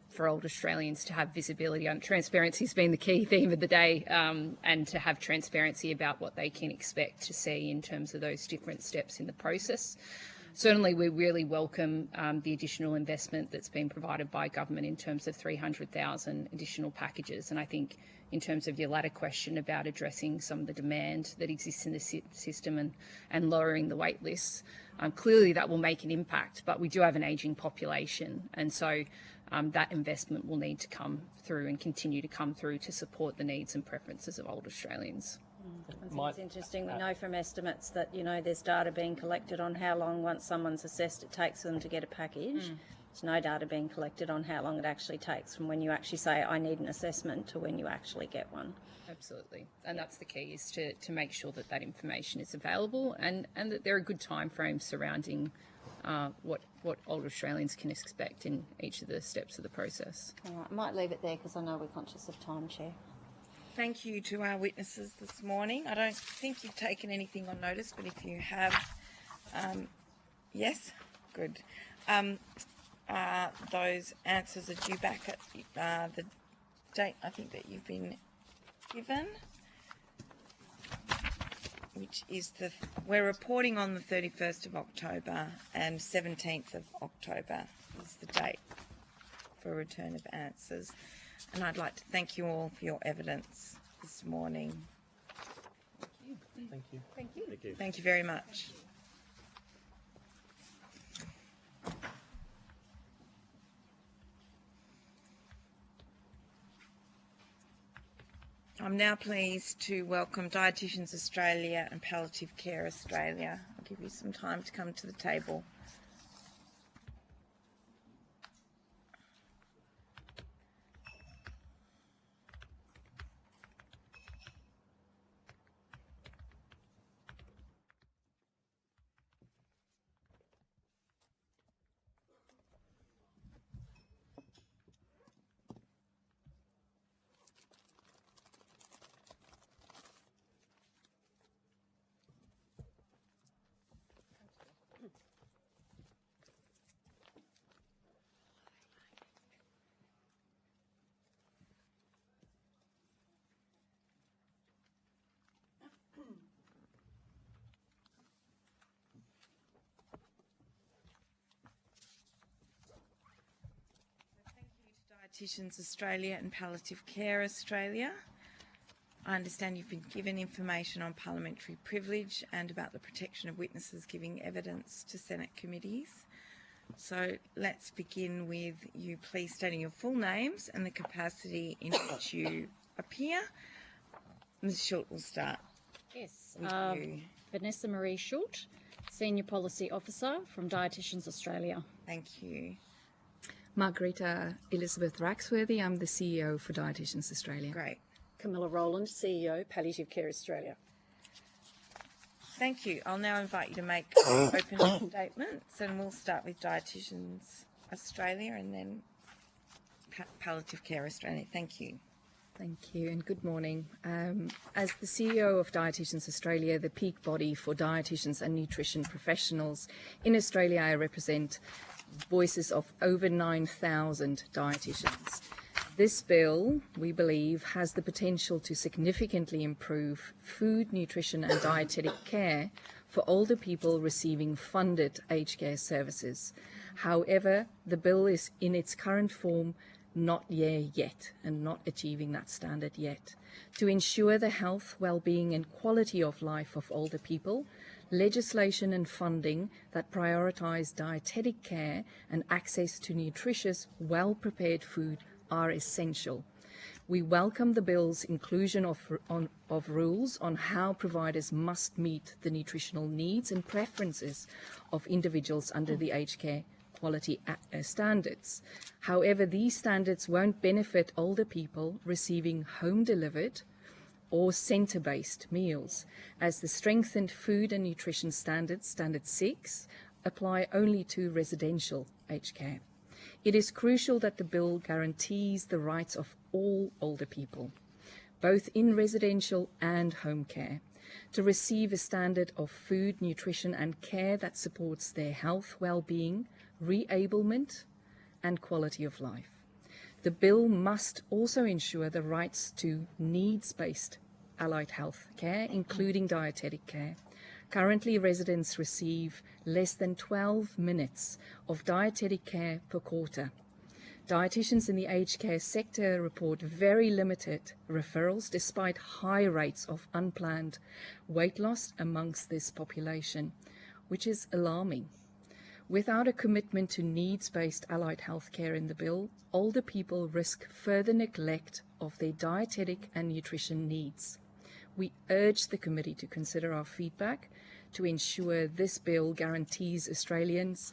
for older Australians to have visibility on transparency has been the key theme of the day, and to have transparency about what they can expect to see in terms of those different steps in the process. Certainly, we really welcome the additional investment that's been provided by government in terms of 300,000 additional packages. And I think in terms of your latter question about addressing some of the demand that exists in the system and lowering the wait lists, clearly that will make an impact, but we do have an ageing population. And so that investment will need to come through and continue to come through to support the needs and preferences of older Australians. I think it's interesting. We know from estimates that, there's data being collected on how long, once someone's assessed, it takes them to get a package. There's no data being collected on how long it actually takes from when you actually say, I need an assessment, to when you actually get one. Absolutely. And that's the key, is to make sure that that information is available and that there are good timeframes surrounding what older Australians can expect in each of the steps of the process. All right, I might leave it there because I know we're conscious of time, Chair. Thank you to our witnesses this morning. I don't think you've taken anything on notice, but if you have, Yes, good. Those answers are due back at the date I think that you've been given, which is we're reporting on the 31st of October, and 17th of October is the date for return of answers. And I'd like to thank you all for your evidence this morning. Thank you. Thank you. Thank you. Thank you very much. I'm now pleased to welcome Dietitians Australia and Palliative Care Australia. I'll give you some time to come to the table. Dietitians Australia and Palliative Care Australia. I understand you've been given information on parliamentary privilege and about the protection of witnesses giving evidence to Senate committees. So let's begin with you please stating your full names and the capacity in which you appear. Ms Schultz will start. Yes, with you. Vanessa Marie Schultz, Senior Policy Officer from Dietitians Australia. Thank you. Margarita Elizabeth Raxworthy, I'm the CEO for Dietitians Australia. Great. Camilla Rowland, CEO, Palliative Care Australia. Thank you. I'll now invite you to make opening statements, and we'll start with Dietitians Australia and then Palliative Care Australia. Thank you. Thank you and good morning. As the CEO of Dietitians Australia, the peak body for dietitians and nutrition professionals in Australia, I represent voices of over 9,000 dietitians. This bill, we believe, has the potential to significantly improve food, nutrition and dietetic care for older people receiving funded aged care services. However, the bill is in its current form not there yet and not achieving that standard yet. To ensure the health, well-being and quality of life of older people, legislation and funding that prioritise dietetic care and access to nutritious, well-prepared food are essential. We welcome the bill's inclusion of rules on how providers must meet the nutritional needs and preferences of individuals under the aged care quality standards. However, these standards won't benefit older people receiving home-delivered or centre-based meals, as the strengthened food and nutrition standards, Standard 6, apply only to residential aged care. It is crucial that the bill guarantees the rights of all older people, both in residential and home care, to receive a standard of food, nutrition and care that supports their health, well-being, re-ablement and quality of life. The bill must also ensure the rights to needs-based allied health care, including dietetic care. Currently, residents receive less than 12 minutes of dietetic care per quarter. Dietitians in the aged care sector report very limited referrals despite high rates of unplanned weight loss amongst this population, which is alarming. Without a commitment to needs-based allied health care in the bill, older people risk further neglect of their dietetic and nutrition needs. We urge the committee to consider our feedback to ensure this bill guarantees Australians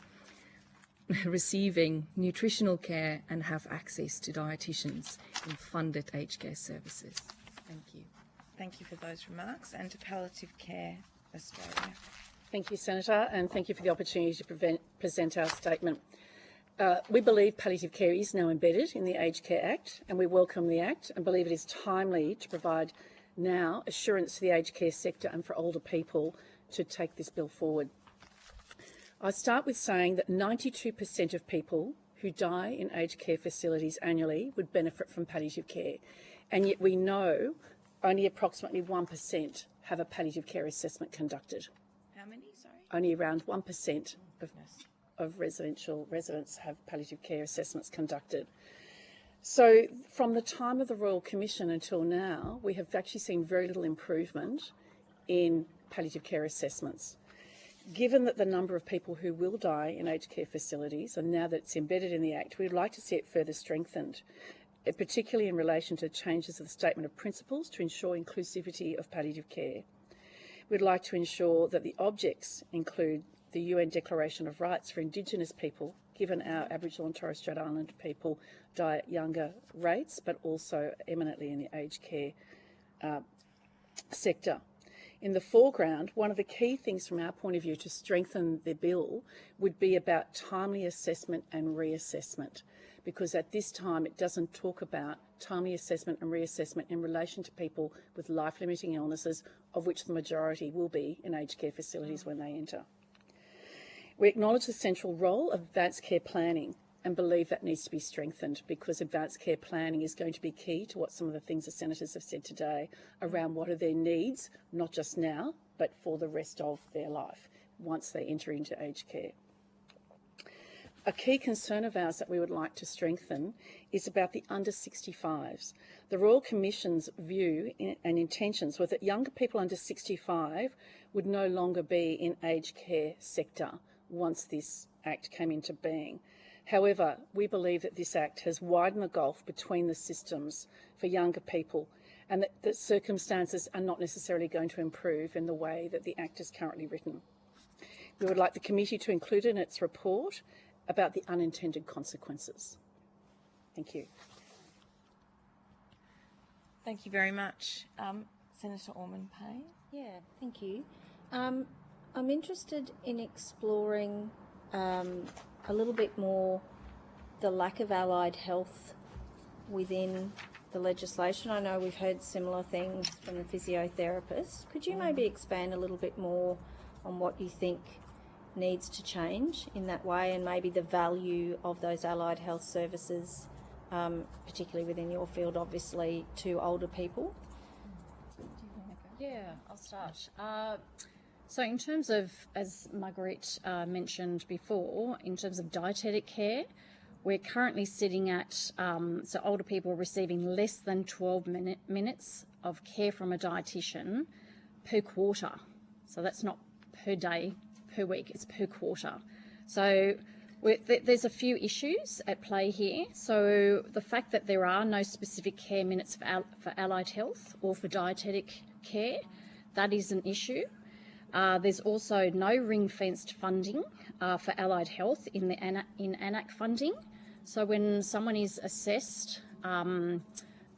receiving nutritional care and have access to dietitians in funded aged care services. Thank you. Thank you for those remarks. And to Palliative Care Australia. Thank you, Senator, and thank you for the opportunity to present our statement. We believe palliative care is now embedded in the Aged Care Act, and we welcome the Act and believe it is timely to provide now assurance to the aged care sector and for older people to take this bill forward. I start with saying that 92% of people who die in aged care facilities annually would benefit from palliative care, and yet we know only approximately 1% have a palliative care assessment conducted. How many, sorry? Only around 1% of residential residents have palliative care assessments conducted. So from the time of the Royal Commission until now, we have actually seen very little improvement in palliative care assessments. Given that the number of people who will die in aged care facilities, and now that it's embedded in the Act, we'd like to see it further strengthened, particularly in relation to changes of the Statement of Principles to ensure inclusivity of palliative care. We'd like to ensure that the objects include the UN Declaration of Rights for Indigenous people, given our Aboriginal and Torres Strait Islander people die at younger rates, but also eminently in the aged care sector. In the foreground, one of the key things from our point of view to strengthen the bill would be about timely assessment and reassessment, because at this time it doesn't talk about timely assessment and reassessment in relation to people with life-limiting illnesses, of which the majority will be in aged care facilities when they enter. We acknowledge the central role of advanced care planning and believe that needs to be strengthened, because advanced care planning is going to be key to what some of the things the senators have said today around what are their needs, not just now, but for the rest of their life once they enter into aged care. A key concern of ours that we would like to strengthen is about the under 65s. The Royal Commission's view and intentions were that younger people under 65 would no longer be in aged care sector once this Act came into being. However, we believe that this Act has widened the gulf between the systems for younger people, and that circumstances are not necessarily going to improve in the way that the Act is currently written. We would like the committee to include in its report about the unintended consequences. Thank you. Thank you very much. Senator Orman-Payne. Yeah, thank you. I'm interested in exploring a little bit more the lack of allied health within the legislation. I know we've heard similar things from the physiotherapists. Could you maybe expand a little bit more on what you think needs to change in that way, and maybe the value of those allied health services, particularly within your field, obviously, to older people? Yeah, I'll start. So in terms of, as Marguerite mentioned before, in terms of dietetic care, we're currently sitting at, so older people are receiving less than 12 minutes of care from a dietitian per quarter. So that's not per day, per week, it's per quarter. So there's a few issues at play here. So the fact that there are no specific care minutes for allied health or for dietetic care, that is an issue. There's also no ring-fenced funding for allied health in ANAC funding. So when someone is assessed for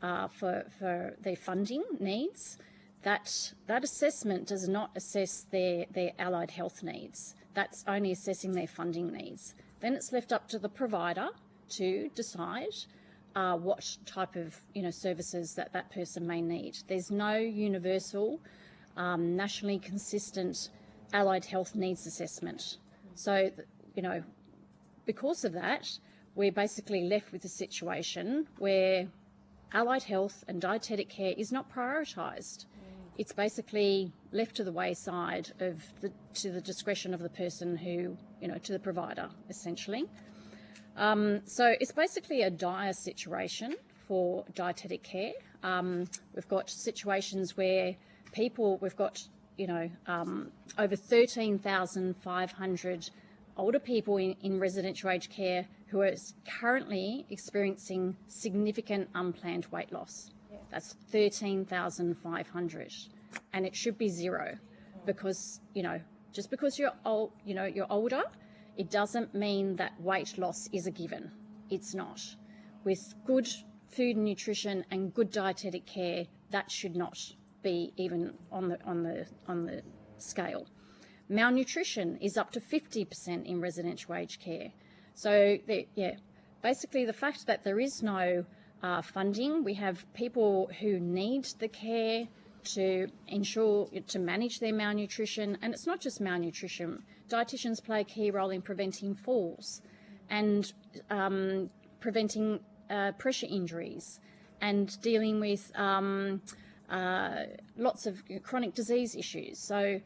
their funding needs, that assessment does not assess their allied health needs. That's only assessing their funding needs. Then it's left up to the provider to decide what type of services that person may need. There's no universal, nationally consistent allied health needs assessment. So, because of that, we're basically left with a situation where allied health and dietetic care is not prioritised. It's basically left to the wayside to the discretion of the person who, to the provider, essentially. So it's basically a dire situation for dietetic care. We've got situations where we've got, over 13,500 older people in residential aged care who are currently experiencing significant unplanned weight loss. Yeah. That's 13,500, and it should be zero, because just because you're old, you're older, it doesn't mean that weight loss is a given. It's not. With good food and nutrition and good dietetic care, that should not be even on the scale. Malnutrition is up to 50% in residential aged care. So, basically the fact that there is no funding, we have people who need the care to ensure, to manage their malnutrition. And it's not just malnutrition. Dietitians play a key role in preventing falls and preventing pressure injuries and dealing with lots of chronic disease issues. So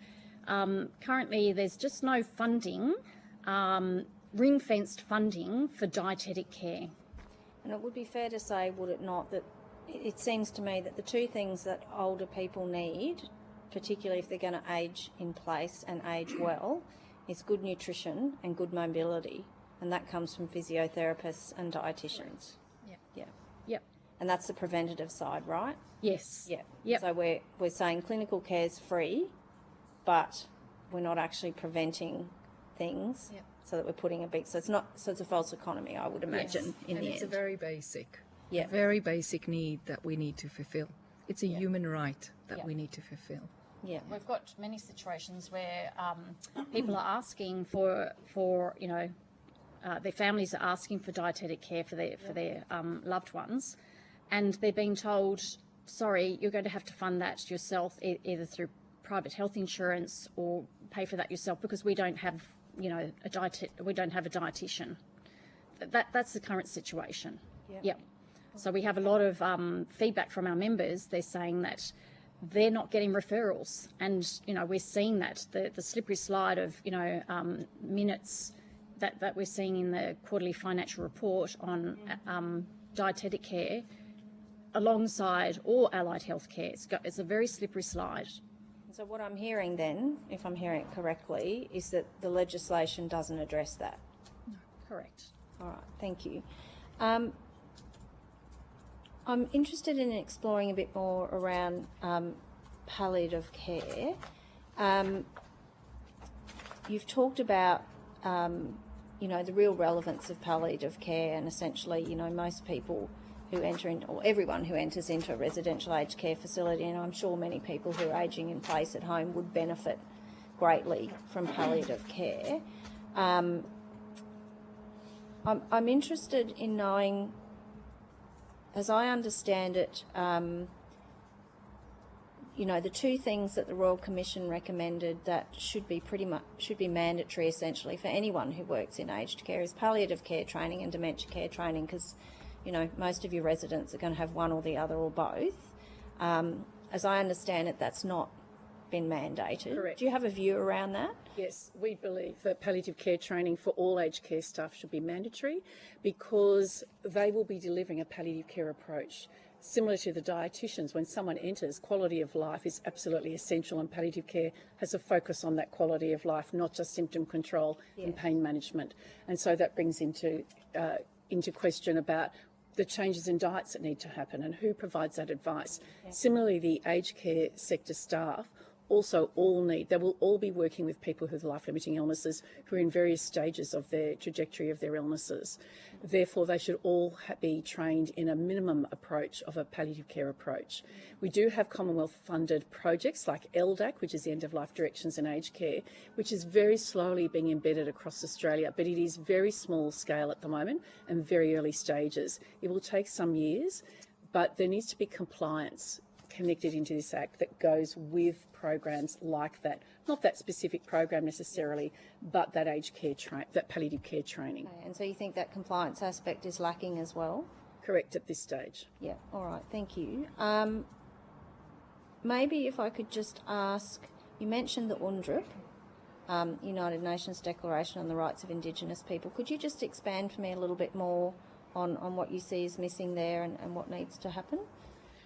currently there's just no funding, ring-fenced funding for dietetic care. And it would be fair to say, would it not, that it seems to me that the two things that older people need, particularly if they're going to age in place and age well, is good nutrition and good mobility. And that comes from physiotherapists and dietitians. Yep. Yeah. Yep. And that's the preventative side, right? Yes. Yeah. Yep. So we're saying clinical care's free, but we're not actually preventing things. Yep. So that we're putting a big, so it's a false economy, I would imagine, in and the it's end. a very basic, Yeah. very basic need that we need to fulfill. It's a human right that Yeah. we need to fulfill. Yeah. We've got many situations where people are asking for their families are asking for dietetic care for their loved ones, and they're being told, sorry, you're going to have to fund that yourself, either through private health insurance or pay for that yourself, because we don't have a dietitian. That's the current situation. Yep. So we have a lot of feedback from our members. They're saying that they're not getting referrals, and we're seeing that the slippery slide of minutes that we're seeing in the quarterly financial report on dietetic care, alongside all allied health care. It's a very slippery slide. So what I'm hearing then, if I'm hearing it correctly, is that the legislation doesn't address that. Correct. All right, thank you. I'm interested in exploring a bit more around palliative care. You've talked about, the real relevance of palliative care, and essentially, most people who enter in, or everyone who enters into a residential aged care facility, and I'm sure many people who are ageing in place at home would benefit greatly from palliative care. I'm interested in knowing, as I understand it, the two things that the Royal Commission recommended that should be mandatory essentially for anyone who works in aged care is palliative care training and dementia care training, because most of your residents are going to have one or the other or both. As I understand it, that's not been mandated. Correct. Do you have a view around that? Yes, we believe that palliative care training for all aged care staff should be mandatory, because they will be delivering a palliative care approach. Similar to the dietitians, when someone enters, quality of life is absolutely essential, and palliative care has a focus on that quality of life, not just symptom control and pain management. And so that brings into question about the changes in diets that need to happen and who provides that advice. Similarly, the aged care sector staff also they will all be working with people who have life-limiting illnesses who are in various stages of their trajectory of their illnesses. Therefore, they should all be trained in a minimum approach of a palliative care approach. We do have Commonwealth-funded projects like LDAC, which is the End of Life Directions in Aged Care, which is very slowly being embedded across Australia, but it is very small scale at the moment and very early stages. It will take some years, but there needs to be compliance connected into this Act that goes with programs like that. Not that specific program necessarily, but that aged care that palliative care training. Okay, and so you think that compliance aspect is lacking as well? Correct at this stage. Yeah, all right, thank you. Maybe if I could just ask, you mentioned the UNDRIP, United Nations Declaration on the Rights of Indigenous People. Could you just expand for me a little bit more on what you see is missing there and what needs to happen?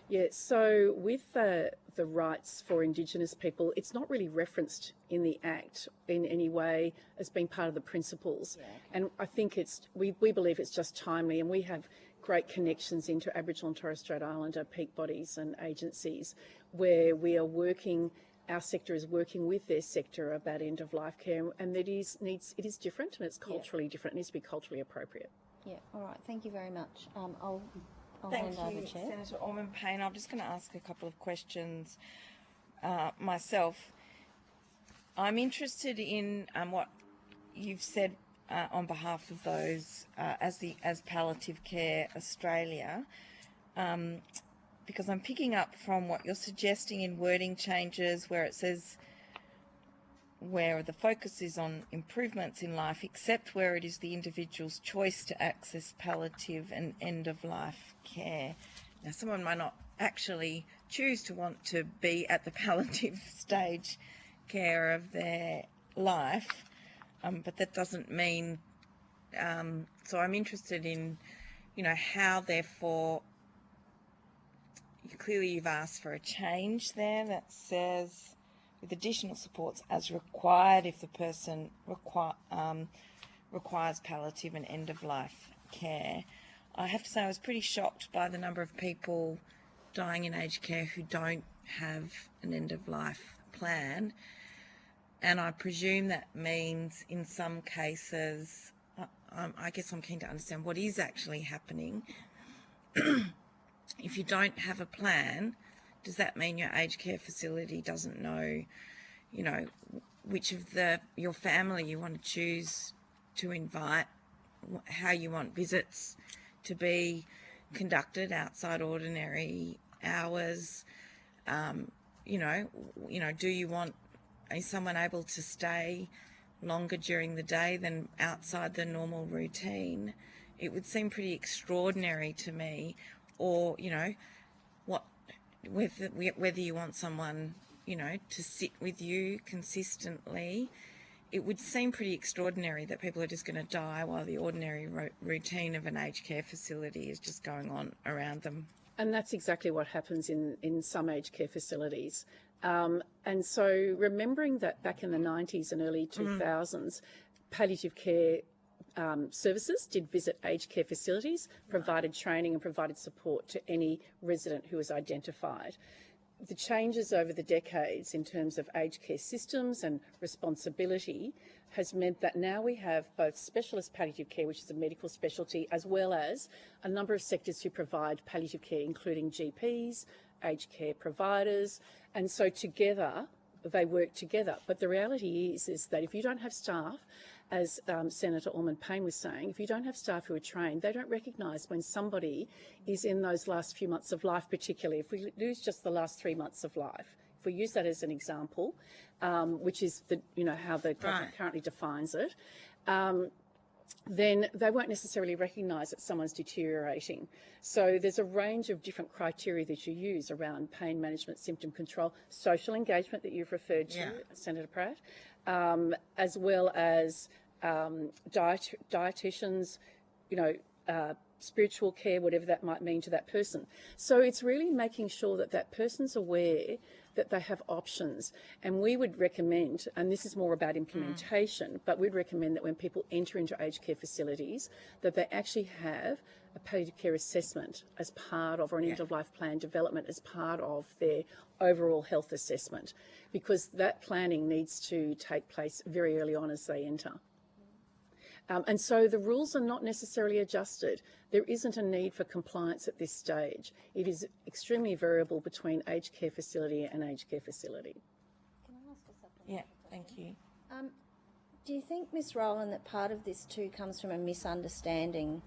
Yeah, so with the rights for Indigenous people, it's not really referenced in the Act in any way as being part of the principles. Yeah, okay. And I think we believe it's just timely, and we have great connections into Aboriginal and Torres Strait Islander peak bodies and agencies where we are working, our sector is working with their sector about end-of-life care, and it is different, and it's culturally different. It needs to be culturally appropriate. Yeah, all right, thank you very much. I'll Thank hand over, you, Chair. Senator Orman-Payne. I'm just going to ask a couple of questions myself. I'm interested in what you've said on behalf of those as Palliative Care Australia. because I'm picking up from what you're suggesting in wording changes where it says where the focus is on improvements in life, except where it is the individual's choice to access palliative and end-of-life care. Now, someone might not actually choose to want to be at the palliative stage care of their life, but that doesn't mean, so I'm interested in, how therefore, clearly you've asked for a change there that says, with additional supports as required if the person requires palliative and end-of-life care. I have to say I was pretty shocked by the number of people dying in aged care who don't have an end-of-life plan, and I presume that means in some cases, I guess I'm keen to understand what is actually happening. If you don't have a plan, does that mean your aged care facility doesn't know, which of your family you want to choose to invite, how you want visits to be conducted outside ordinary hours? Do you want, is someone able to stay longer during the day than outside the normal routine? It would seem pretty extraordinary to me, or, whether you want someone, to sit with you consistently. It would seem pretty extraordinary that people are just going to die while the ordinary routine of an aged care facility is just going on around them. And that's exactly what happens in some aged care facilities. And so remembering that back in the 90s and early 2000s, palliative care services did visit aged care facilities, provided training and provided support to any resident who was identified. The changes over the decades in terms of aged care systems and responsibility has meant that now we have both specialist palliative care, which is a medical specialty, as well as a number of sectors who provide palliative care, including GPs, aged care providers, and so together they work together. But the reality is that if you don't have staff, as Senator Ormond-Payne was saying, if you don't have staff who are trained, they don't recognise when somebody is in those last few months of life, particularly if we lose just the last 3 months of life. If we use that as an example, which is how the government currently defines it, then they won't necessarily recognise that someone's deteriorating. So there's a range of different criteria that you use around pain management, symptom control, social engagement that you've referred to, Senator Pratt, as well as dietitians, spiritual care, whatever that might mean to that person. So it's really making sure that that person's aware that they have options. And we would recommend, and this is more about implementation, but we'd recommend that when people enter into aged care facilities, that they actually have a palliative care assessment as part of, or an end-of-life plan development as part of their overall health assessment, because that planning needs to take place very early on as they enter. And so the rules are not necessarily adjusted. There isn't a need for compliance at this stage. It is extremely variable between aged care facility and aged care facility. Can I ask a supplementary? Yeah, thank you. Do you think, Ms. Rowland, that part of this too comes from a misunderstanding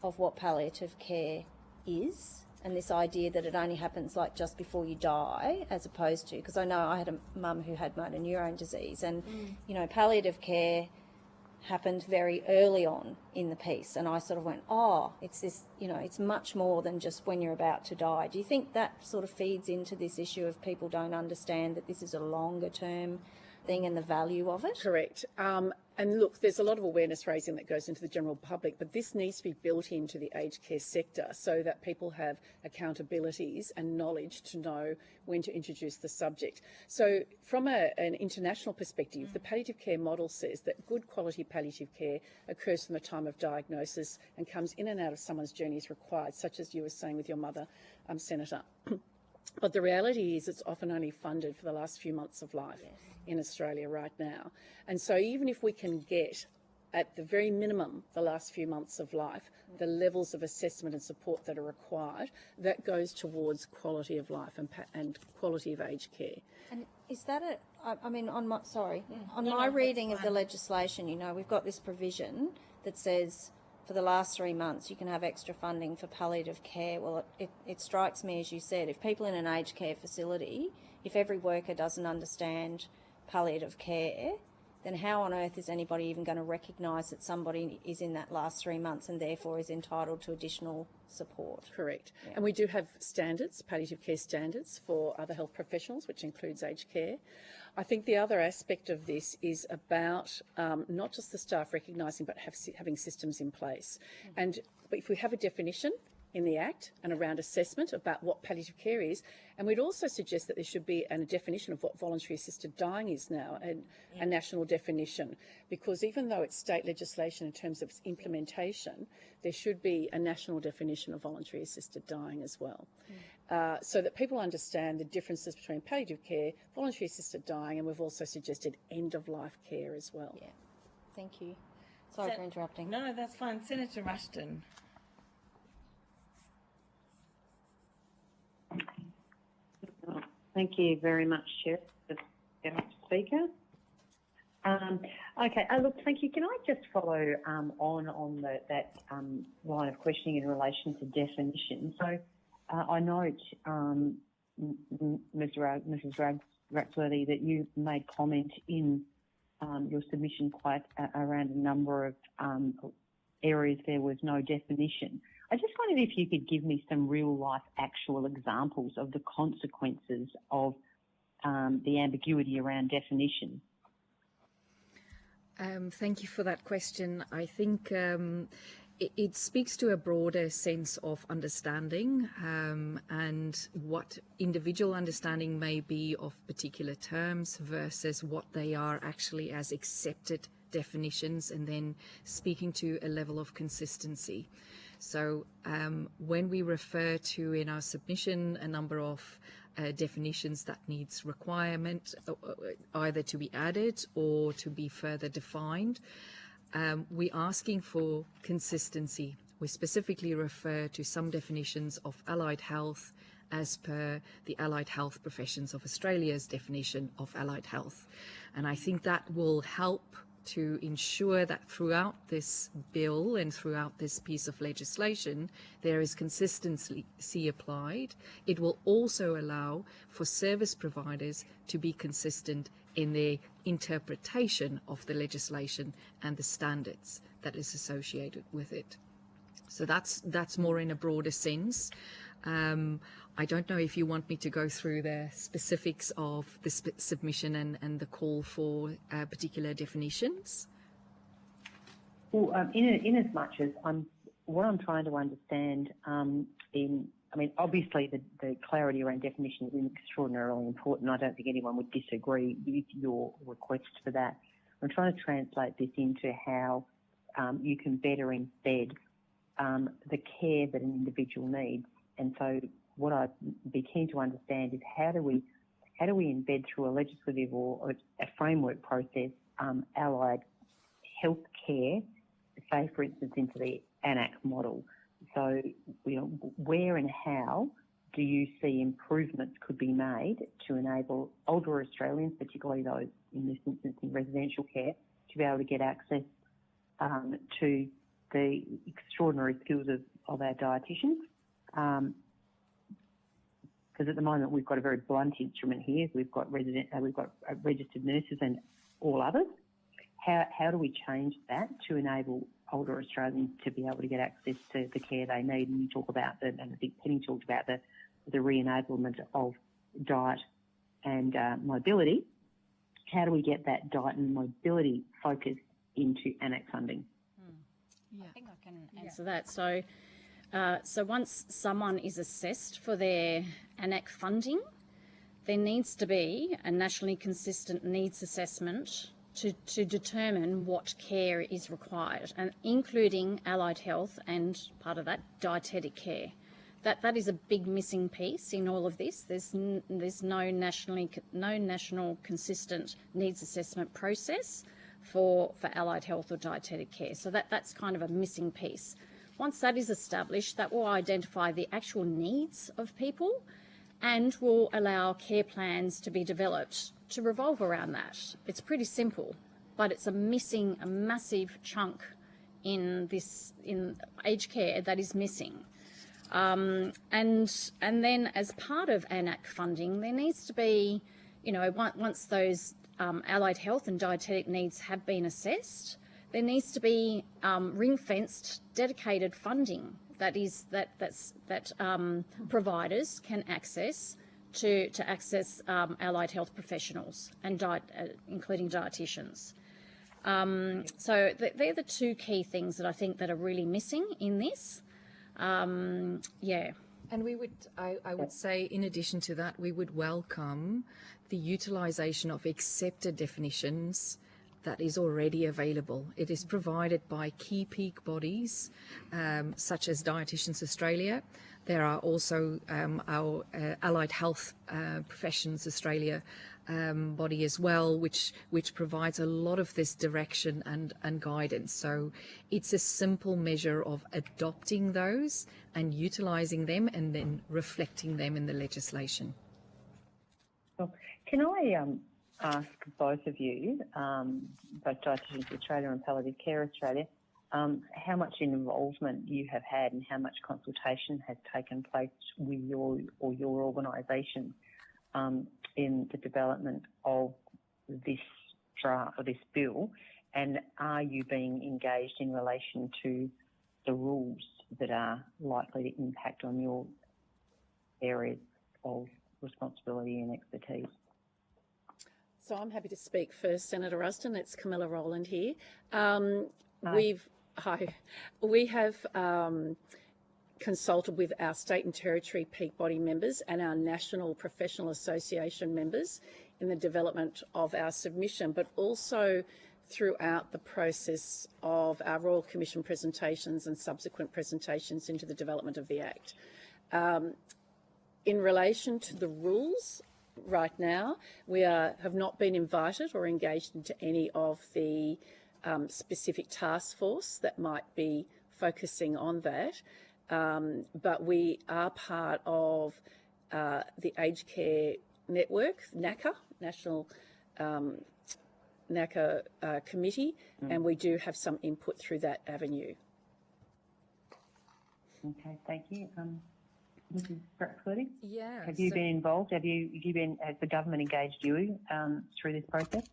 of what palliative care is, and this idea that it only happens like just before you die, as opposed to, because I know I had a mum who had motor neurone disease, and palliative care happened very early on in the piece, and I sort of went, it's this, it's much more than just when you're about to die. Do you think that sort of feeds into this issue of people don't understand that this is a longer term thing and the value of it? Correct. And look, there's a lot of awareness raising that goes into the general public, but this needs to be built into the aged care sector so that people have accountabilities and knowledge to know when to introduce the subject. So from an international perspective, the palliative care model says that good quality palliative care occurs from the time of diagnosis and comes in and out of someone's journey as required, such as you were saying with your mother, Senator. But the reality is it's often only funded for the last few months of life in Australia right now. And so even if we can get, at the very minimum, the last few months of life, the levels of assessment and support that are required, that goes towards quality of life and quality of aged care. And is that on my reading of the legislation, we've got this provision that says for the last 3 months you can have extra funding for palliative care. Well, it strikes me, as you said, if people in an aged care facility, if every worker doesn't understand palliative care, then how on earth is anybody even going to recognise that somebody is in that last 3 months and therefore is entitled to additional support? Correct. Yeah. And we do have standards, palliative care standards for other health professionals, which includes aged care. I think the other aspect of this is about not just the staff recognising, but having systems in place. And if we have a definition in the Act and around assessment about what palliative care is, and we'd also suggest that there should be a definition of what voluntary assisted dying is now, a national definition, because even though it's state legislation in terms of its implementation, there should be a national definition of voluntary assisted dying as well, so that people understand the differences between palliative care, voluntary assisted dying, and we've also suggested end-of-life care as well. Yeah, thank you. Sorry for interrupting. No, that's fine. Senator Rushton. Thank you very much, Chair, Speaker. Okay, look, thank you. Can I just follow on that line of questioning in relation to definition? So I note, Mrs. Raxworthy, that you made comment in your submission quite around a number of areas there was no definition. I just wondered if you could give me some real-life actual examples of the consequences of the ambiguity around definition. Thank you for that question. I think it speaks to a broader sense of understanding and what individual understanding may be of particular terms versus what they are actually as accepted definitions, and then speaking to a level of consistency. So when we refer to in our submission a number of definitions that needs requirement either to be added or to be further defined, we're asking for consistency. We specifically refer to some definitions of allied health as per the Allied Health Professions of Australia's definition of allied health. And I think that will help to ensure that throughout this bill and throughout this piece of legislation, there is consistency applied. It will also allow for service providers to be consistent in their interpretation of the legislation and the standards that is associated with it. So that's more in a broader sense. I don't know if you want me to go through the specifics of the submission and the call for particular definitions. Well, in as much as what I'm trying to understand, obviously the clarity around definition is extraordinarily important. I don't think anyone would disagree with your request for that. I'm trying to translate this into how you can better embed the care that an individual needs. And so what I'd be keen to understand is how do we embed through a legislative or a framework process allied health care, say for instance into the ANAC model. So where and how do you see improvements could be made to enable older Australians, particularly those in this instance in residential care, to be able to get access to the extraordinary skills of our dietitians? Because at the moment we've got a very blunt instrument here. We've got registered nurses and all others. How do we change that to enable older Australians to be able to get access to the care they need? And you talk about and I think Penny talked about the re-enablement of diet and mobility. How do we get that diet and mobility focus into ANAC funding? I think I can answer that. So once someone is assessed for their ANAC funding, there needs to be a nationally consistent needs assessment to determine what care is required, and including allied health and part of that dietetic care. That is a big missing piece in all of this. There's no national consistent needs assessment process for allied health or dietetic care. So that's kind of a missing piece. Once that is established, that will identify the actual needs of people and will allow care plans to be developed to revolve around that. It's pretty simple, but it's a massive chunk in aged care that is missing. And then as part of ANAC funding, there needs to be, once those allied health and dietetic needs have been assessed, there needs to be ring-fenced, dedicated funding that providers can access to access allied health professionals and including dietitians. So they're the two key things that I think that are really missing in this. Yeah. And I would say, in addition to that, we would welcome the utilisation of accepted definitions that is already available. It is provided by key peak bodies, such as Dietitians Australia. There are also our Allied Health Professions Australia body as well, which provides a lot of this direction and guidance. So it's a simple measure of adopting those and utilising them and then reflecting them in the legislation. Well, can I ask both of you, both Dietitians Australia and Palliative Care Australia, how much involvement you have had and how much consultation has taken place with your organisation in the development of this draft or this bill, and are you being engaged in relation to the rules that are likely to impact on your areas of responsibility and expertise? So I'm happy to speak first, Senator Ruston. It's Camilla Rowland here. We have consulted with our state and territory peak body members and our National Professional Association members in the development of our submission, but also throughout the process of our Royal Commission presentations and subsequent presentations into the development of the Act. In relation to the rules, right now, we have not been invited or engaged into any of the specific task force that might be focusing on that, but we are part of the Aged Care Network, NACA, National NACA Committee, and we do have some input through that avenue. Okay, thank you. Mrs. Braxworthy? Yeah. Have you been involved? Has the government engaged you through this process?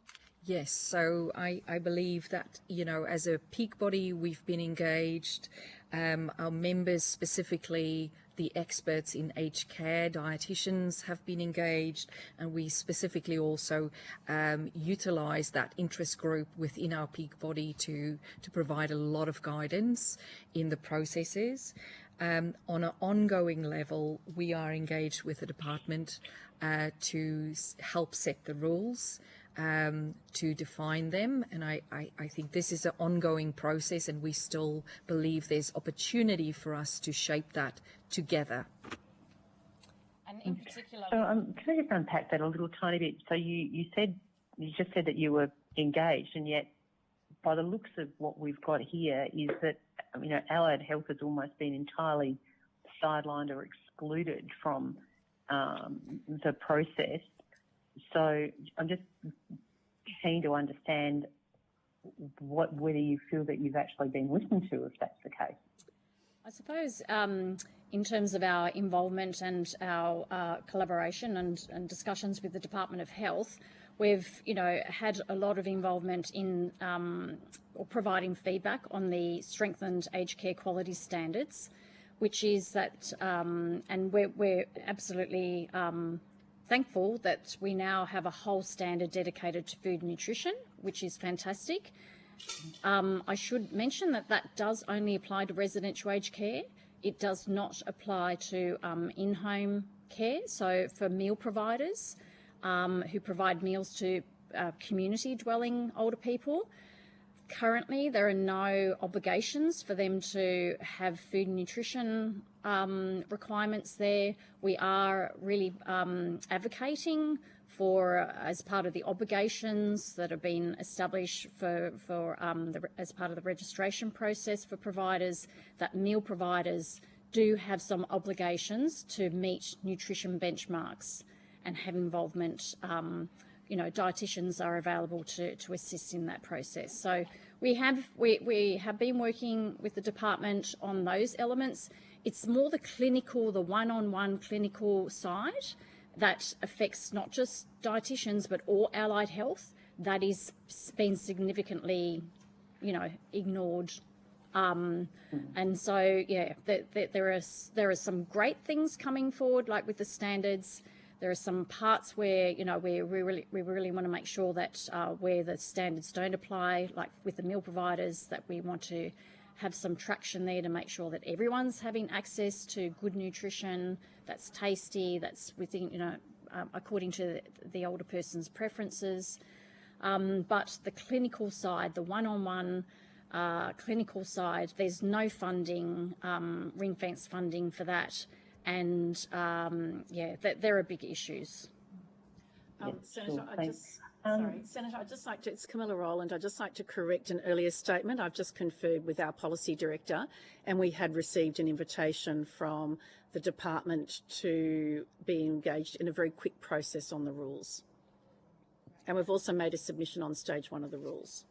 Yes, so I believe that, as a peak body, we've been engaged. Our members, specifically the experts in aged care, dietitians, have been engaged, and we specifically also utilise that interest group within our peak body to provide a lot of guidance in the processes. On an ongoing level, we are engaged with the department to help set the rules, to define them, and I think this is an ongoing process, and we still believe there's opportunity for us to shape that together. And in particular, so can I just unpack that a little tiny bit? So you just said that you were engaged, and yet by the looks of what we've got here is that allied health has almost been entirely sidelined or excluded from the process. So I'm just keen to understand whether you feel that you've actually been listened to, if that's the case. I suppose in terms of our involvement and our collaboration and discussions with the Department of Health, we've had a lot of involvement in or providing feedback on the strengthened aged care quality standards, which is that, and we're absolutely thankful that we now have a whole standard dedicated to food and nutrition, which is fantastic. I should mention that does only apply to residential aged care. It does not apply to in-home care. So for meal providers who provide meals to community dwelling older people, currently there are no obligations for them to have food and nutrition requirements there. We are really advocating for, as part of the obligations that have been established as part of the registration process for providers, that meal providers do have some obligations to meet nutrition benchmarks and have involvement. Dietitians are available to assist in that process. So We have been working with the department on those elements. It's more the clinical, the one-on-one clinical side that affects not just dietitians but all allied health. That is been significantly, ignored. And so, yeah, there are some great things coming forward, like with the standards. There are some parts where, we really want to make sure that where the standards don't apply, like with the meal providers, that we want to have some traction there to make sure that everyone's having access to good nutrition that's tasty, that's within, according to the older person's preferences. But the clinical side, the one-on-one clinical side, there's no funding, ring-fence funding for that. And, there are big issues. Senator, Senator, I'd just like to, it's Camilla Rowland, I'd just like to correct an earlier statement. I've just conferred with our policy director and we had received an invitation from the department to be engaged in a very quick process on the rules. And we've also made a submission on stage 1 of the rules.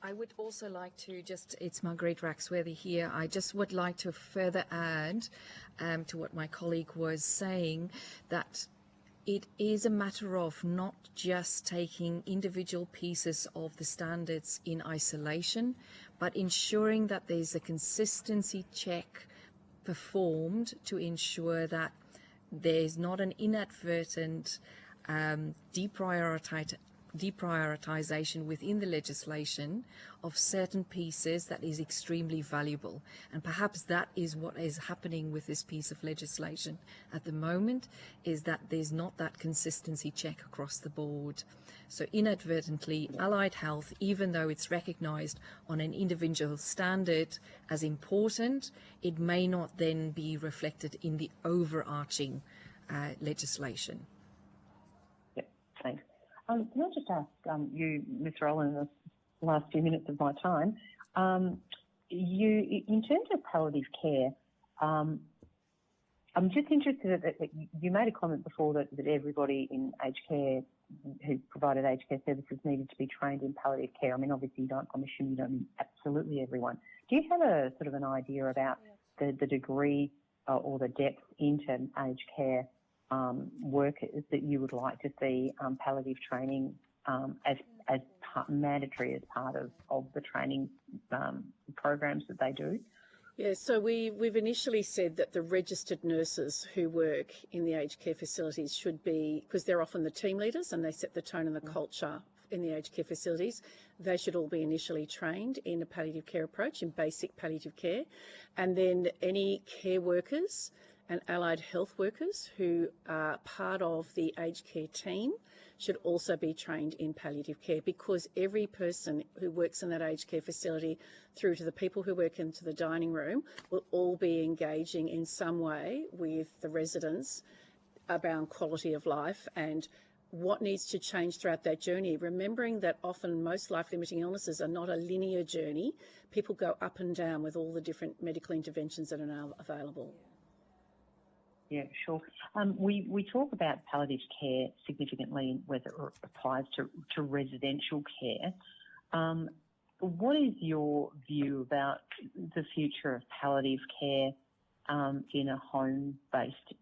I would also like to it's Margaret Raxworthy here. I just would like to further add to what my colleague was saying, that it is a matter of not just taking individual pieces of the standards in isolation, but ensuring that there's a consistency check performed to ensure that there's not an inadvertent deprioritization within the legislation of certain pieces that is extremely valuable. And perhaps that is what is happening with this piece of legislation at the moment, is that there's not that consistency check across the board. So inadvertently, allied health, even though it's recognised on an individual standard as important, it may not then be reflected in the overarching legislation. Yep, thanks. Can I just ask you, Ms. Rowland, in the last few minutes of my time, in terms of palliative care, I'm just interested that you made a comment before that everybody in aged care who provided aged care services needed to be trained in palliative care. I mean, obviously, I'm assuming you don't mean absolutely everyone. Do you have a sort of an idea about the degree or the depth into aged care workers that you would like to see palliative training as mandatory as part of the training programs that they do? Yeah, so we've initially said that the registered nurses who work in the aged care facilities should be, because they're often the team leaders and they set the tone and the culture in the aged care facilities, they should all be initially trained in a palliative care approach, in basic palliative care. And then any care workers and allied health workers who are part of the aged care team should also be trained in palliative care, because every person who works in that aged care facility through to the people who work into the dining room will all be engaging in some way with the residents around quality of life and what needs to change throughout that journey, remembering that often most life-limiting illnesses are not a linear journey. People go up and down with all the different medical interventions that are now available. Yeah, sure. We talk about palliative care significantly, whether it applies to residential care. What is your view about the future of palliative care in a home-based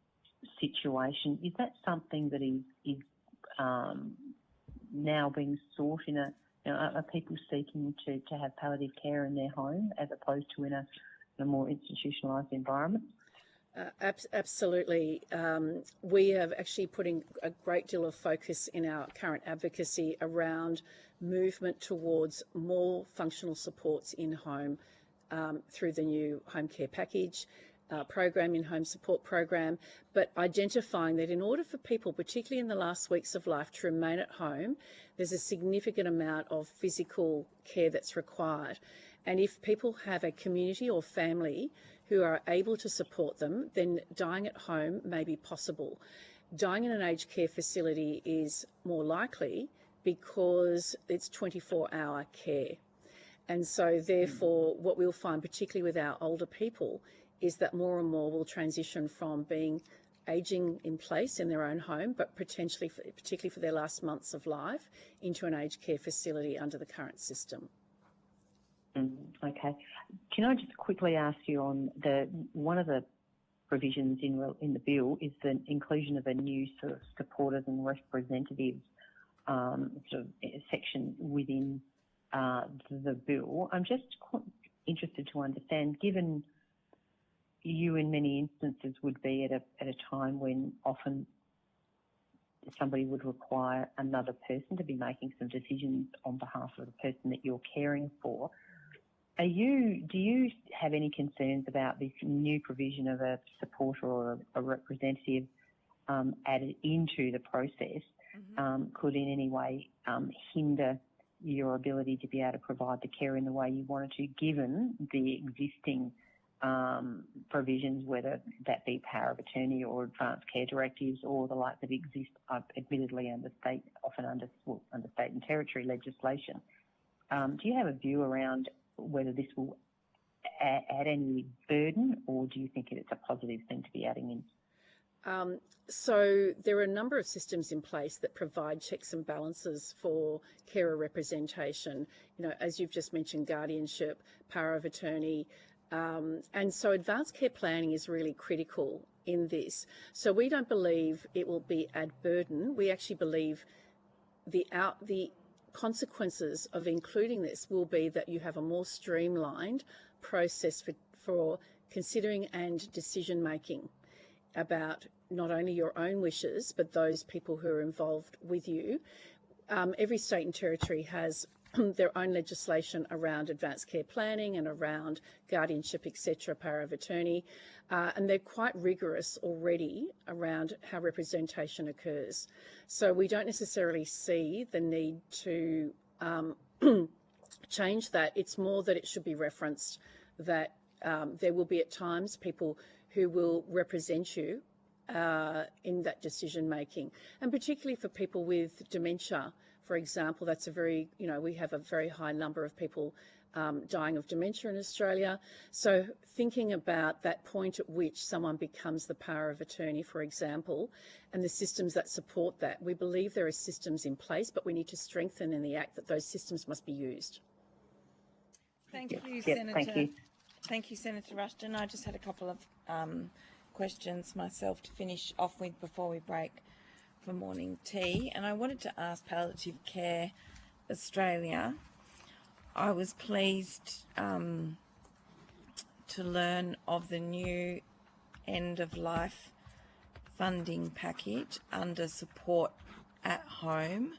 situation? Is that something that is now being sought in are people seeking to have palliative care in their home as opposed to in a more institutionalised environment? Absolutely. We have actually putting a great deal of focus in our current advocacy around movement towards more functional supports in home through the new home care package program, in-home support program, but identifying that in order for people, particularly in the last weeks of life, to remain at home, there's a significant amount of physical care that's required. And if people have a community or family who are able to support them, then dying at home may be possible. Dying in an aged care facility is more likely because it's 24-hour care. And so therefore, what we'll find, particularly with our older people, is that more and more will transition from being ageing in place in their own home, but potentially, particularly for their last months of life, into an aged care facility under the current system. Okay. Can I just quickly ask you on one of the provisions in the bill is the inclusion of a new sort of supporters and representatives sort of section within the bill. I'm just interested to understand, given you in many instances would be at a time when often somebody would require another person to be making some decisions on behalf of the person that you're caring for. Do you have any concerns about this new provision of a supporter or a representative added into the process could in any way hinder your ability to be able to provide the care in the way you wanted to, given the existing provisions, whether that be power of attorney or advanced care directives or the like that exist, admittedly often under state and territory legislation? Do you have a view around whether this will add any burden, or do you think it's a positive thing to be adding in? So there are a number of systems in place that provide checks and balances for carer representation. You know, as you've just mentioned, guardianship, power of attorney, and so advanced care planning is really critical in this. So we don't believe it will be add burden. We actually believe the consequences of including this will be that you have a more streamlined process for considering and decision making about not only your own wishes but those people who are involved with you. Every state and territory has their own legislation around advanced care planning and around guardianship, etc., power of attorney, and they're quite rigorous already around how representation occurs. So we don't necessarily see the need to change that. It's more that it should be referenced that there will be at times people who will represent you in that decision making, and particularly for people with dementia. For example, that's we have a very high number of people dying of dementia in Australia. So thinking about that point at which someone becomes the power of attorney, for example, and the systems that support that, we believe there are systems in place, but we need to strengthen in the Act that those systems must be used. Thank you, Yep, Senator. thank you. Thank you, Senator Rushton. I just had a couple of questions myself to finish off with before we break for morning tea, and I wanted to ask Palliative Care Australia. I was pleased to learn of the new end-of-life funding package under support at home.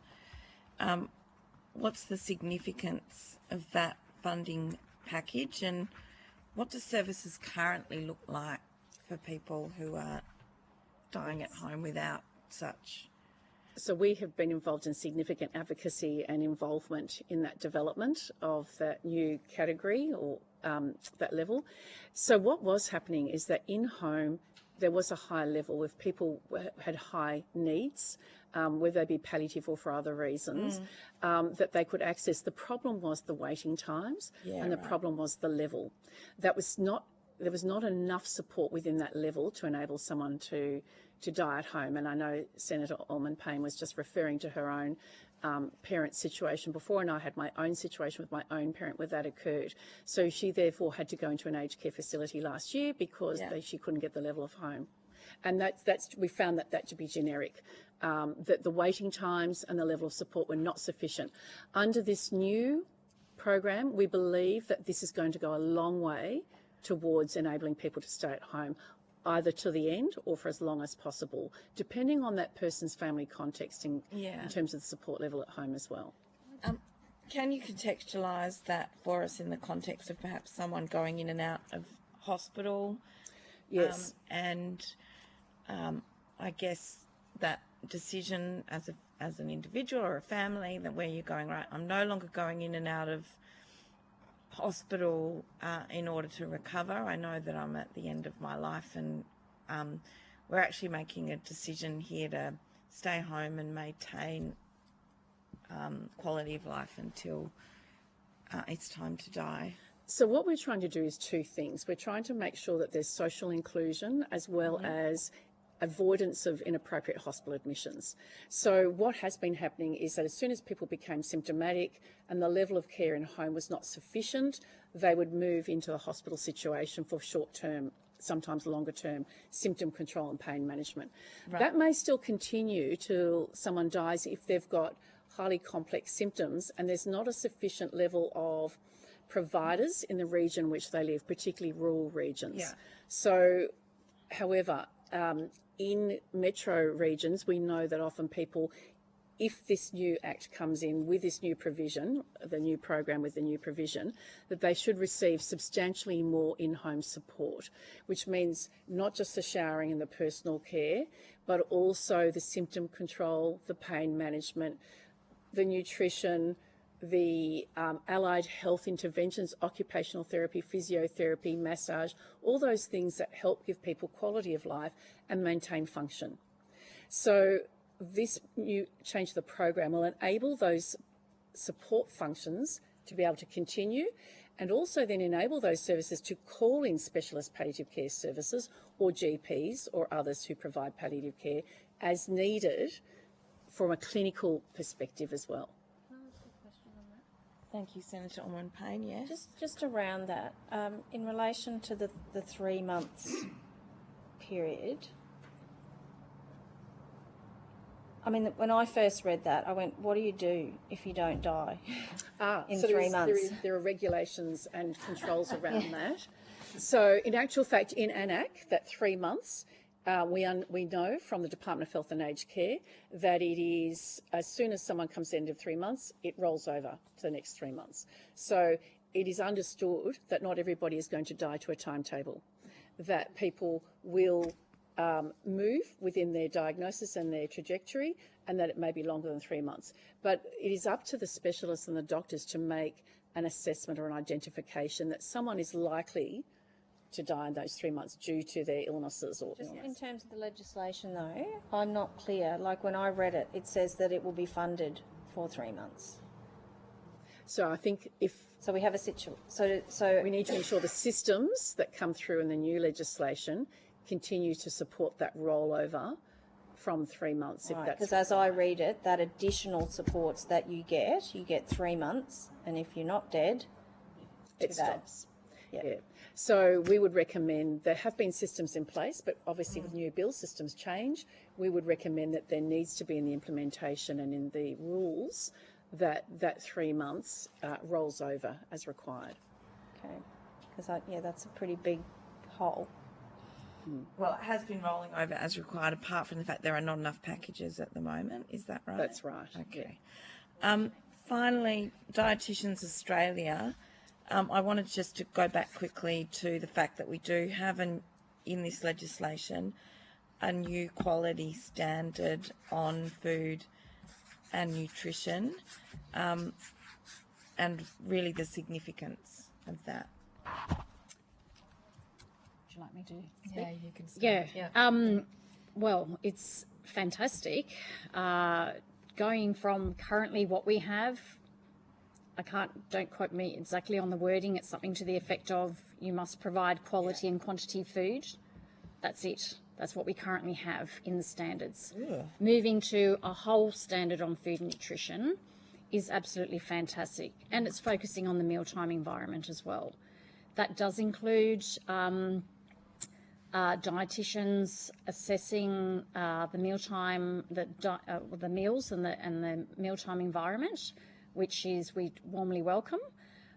What's the significance of that funding package, and what do services currently look like for people who are dying at home without such? So we have been involved in significant advocacy and involvement in that development of that new category or that level. So what was happening is that in home there was a high level if people had high needs, whether they be palliative or for other reasons, that they could access. The problem was the waiting times, and the problem was the level. There was not enough support within that level to enable someone to die at home. And I know Senator Allman-Payne was just referring to her own parent situation before, and I had my own situation with my own parent where that occurred. So she therefore had to go into an aged care facility last year because she couldn't get the level of home. And we found that to be generic, that the waiting times and the level of support were not sufficient. Under this new program, we believe that this is going to go a long way towards enabling people to stay at home, either to the end or for as long as possible, depending on that person's family context in terms of the support level at home as well. Can you contextualise that for us in the context of perhaps someone going in and out of hospital? Yes. I guess that decision as an individual or a family, that where you're going, right, I'm no longer going in and out of hospital in order to recover. I know that I'm at the end of my life, and we're actually making a decision here to stay home and maintain quality of life until it's time to die. So what we're trying to do is two things. We're trying to make sure that there's social inclusion as well as avoidance of inappropriate hospital admissions. So what has been happening is that as soon as people became symptomatic and the level of care in home was not sufficient, they would move into a hospital situation for short-term, sometimes longer-term symptom control and pain management. Right. That may still continue till someone dies if they've got highly complex symptoms and there's not a sufficient level of providers in the region which they live, particularly rural regions. Yeah. So, however, in metro regions, we know that often people, if this new act comes in with this new provision, the new program with the new provision, that they should receive substantially more in-home support, which means not just the showering and the personal care, but also the symptom control, the pain management, the nutrition, the allied health interventions, occupational therapy, physiotherapy, massage, all those things that help give people quality of life and maintain function. So this new change to the program will enable those support functions to be able to continue and also then enable those services to call in specialist palliative care services or GPs or others who provide palliative care as needed from a clinical perspective as well. Thank you, Senator Orman-Payne. Yes. Just around that, in relation to the 3 months period, I mean, when I first read that, I went, what do you do if you don't die in so 3 months? There are regulations and controls around that. So in actual fact, in ANAC, that 3 months, we know from the Department of Health and Aged Care that it is, as soon as someone comes to the end of 3 months, it rolls over to the next 3 months. So it is understood that not everybody is going to die to a timetable, that people will move within their diagnosis and their trajectory, and that it may be longer than 3 months. But it is up to the specialists and the doctors to make an assessment or an identification that someone is likely to die in those 3 months due to their illnesses or Just in terms of the legislation, though, I'm not clear. Like when I read it, it says that it will be funded for 3 months. So I think so we have a situation. So we need to ensure the systems that come through in the new legislation continue to support that rollover from 3 months. If that's because as I read it, that additional supports that you get 3 months, and if you're not dead, it that. stops. Yeah. So we would recommend, there have been systems in place, but obviously with new bill systems change, we would recommend that there needs to be in the implementation and in the rules that 3 months rolls over as required. Okay. Because, that's a pretty big hole. Well, it has been rolling over as required, apart from the fact there are not enough packages at the moment. Is that right? That's right. Okay. Finally, Dietitians Australia. I wanted just to go back quickly to the fact that we do have in this legislation a new quality standard on food and nutrition, and really the significance of that. Would you like me to speak? Yeah, you can start. Yeah. Well, it's fantastic. Going from currently what we have, don't quote me exactly on the wording, it's something to the effect of you must provide quality and quantity food. That's it. That's what we currently have in the standards. Yeah. Moving to a whole standard on food and nutrition is absolutely fantastic, and it's focusing on the mealtime environment as well. That does include dietitians assessing the mealtime, the meals and the mealtime environment, which is we warmly welcome.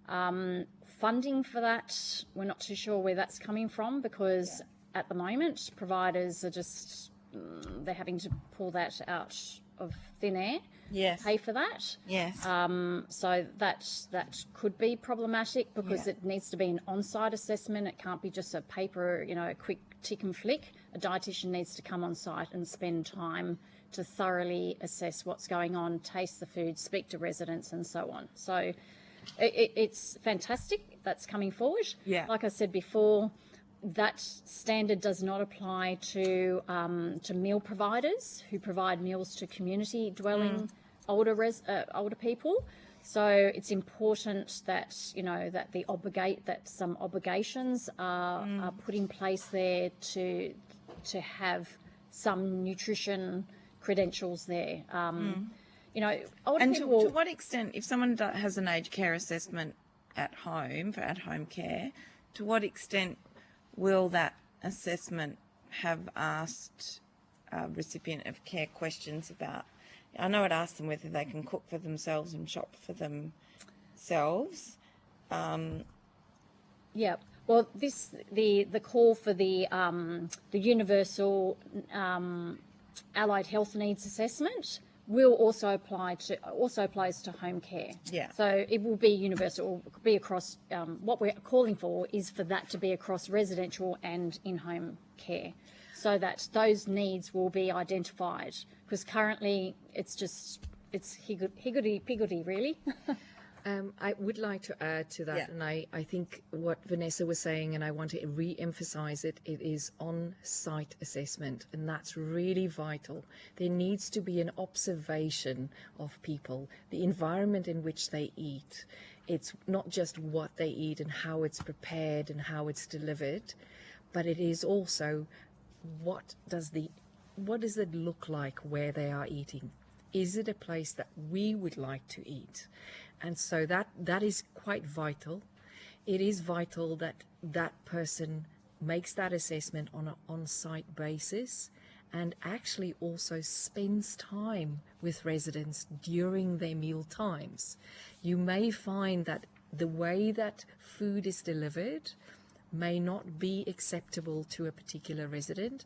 Funding for that, we're not too sure where that's coming from, because at the moment providers are just they're having to pull that out of thin air. Yes. Pay for that. Yes. So that could be problematic, because it needs to be an on-site assessment. It can't be just a paper, a quick tick and flick. A dietitian needs to come on site and spend time to thoroughly assess what's going on, taste the food, speak to residents and so on. So it's fantastic that's coming forward. Yeah. Like I said before, that standard does not apply to meal providers who provide meals to community dwelling older people. So it's important that that some obligations are put in place there to have some nutrition credentials there. You know, older And people. to what extent, if someone has an aged care assessment at home for at-home care, to what extent will that assessment have asked a recipient of care questions about? I know it asked them whether they can cook for themselves and shop for themselves. Yeah. Well, the call for the universal allied health needs assessment will also applies to home care. Yeah. So it will be universal, it will be across. What we're calling for is for that to be across residential and in-home care, so that those needs will be identified. Because currently it's higgledy-piggledy, really. I would like to add to that, Yeah. and I think what Vanessa was saying, and I want to re-emphasize it is on-site assessment, and that's really vital. There needs to be an observation of people, the environment in which they eat. It's not just what they eat and how it's prepared and how it's delivered, but it is also what does it look like where they are eating? Is it a place that we would like to eat? And so that is quite vital. It is vital that that person makes that assessment on an on-site basis and actually also spends time with residents during their meal times. You may find that the way that food is delivered may not be acceptable to a particular resident.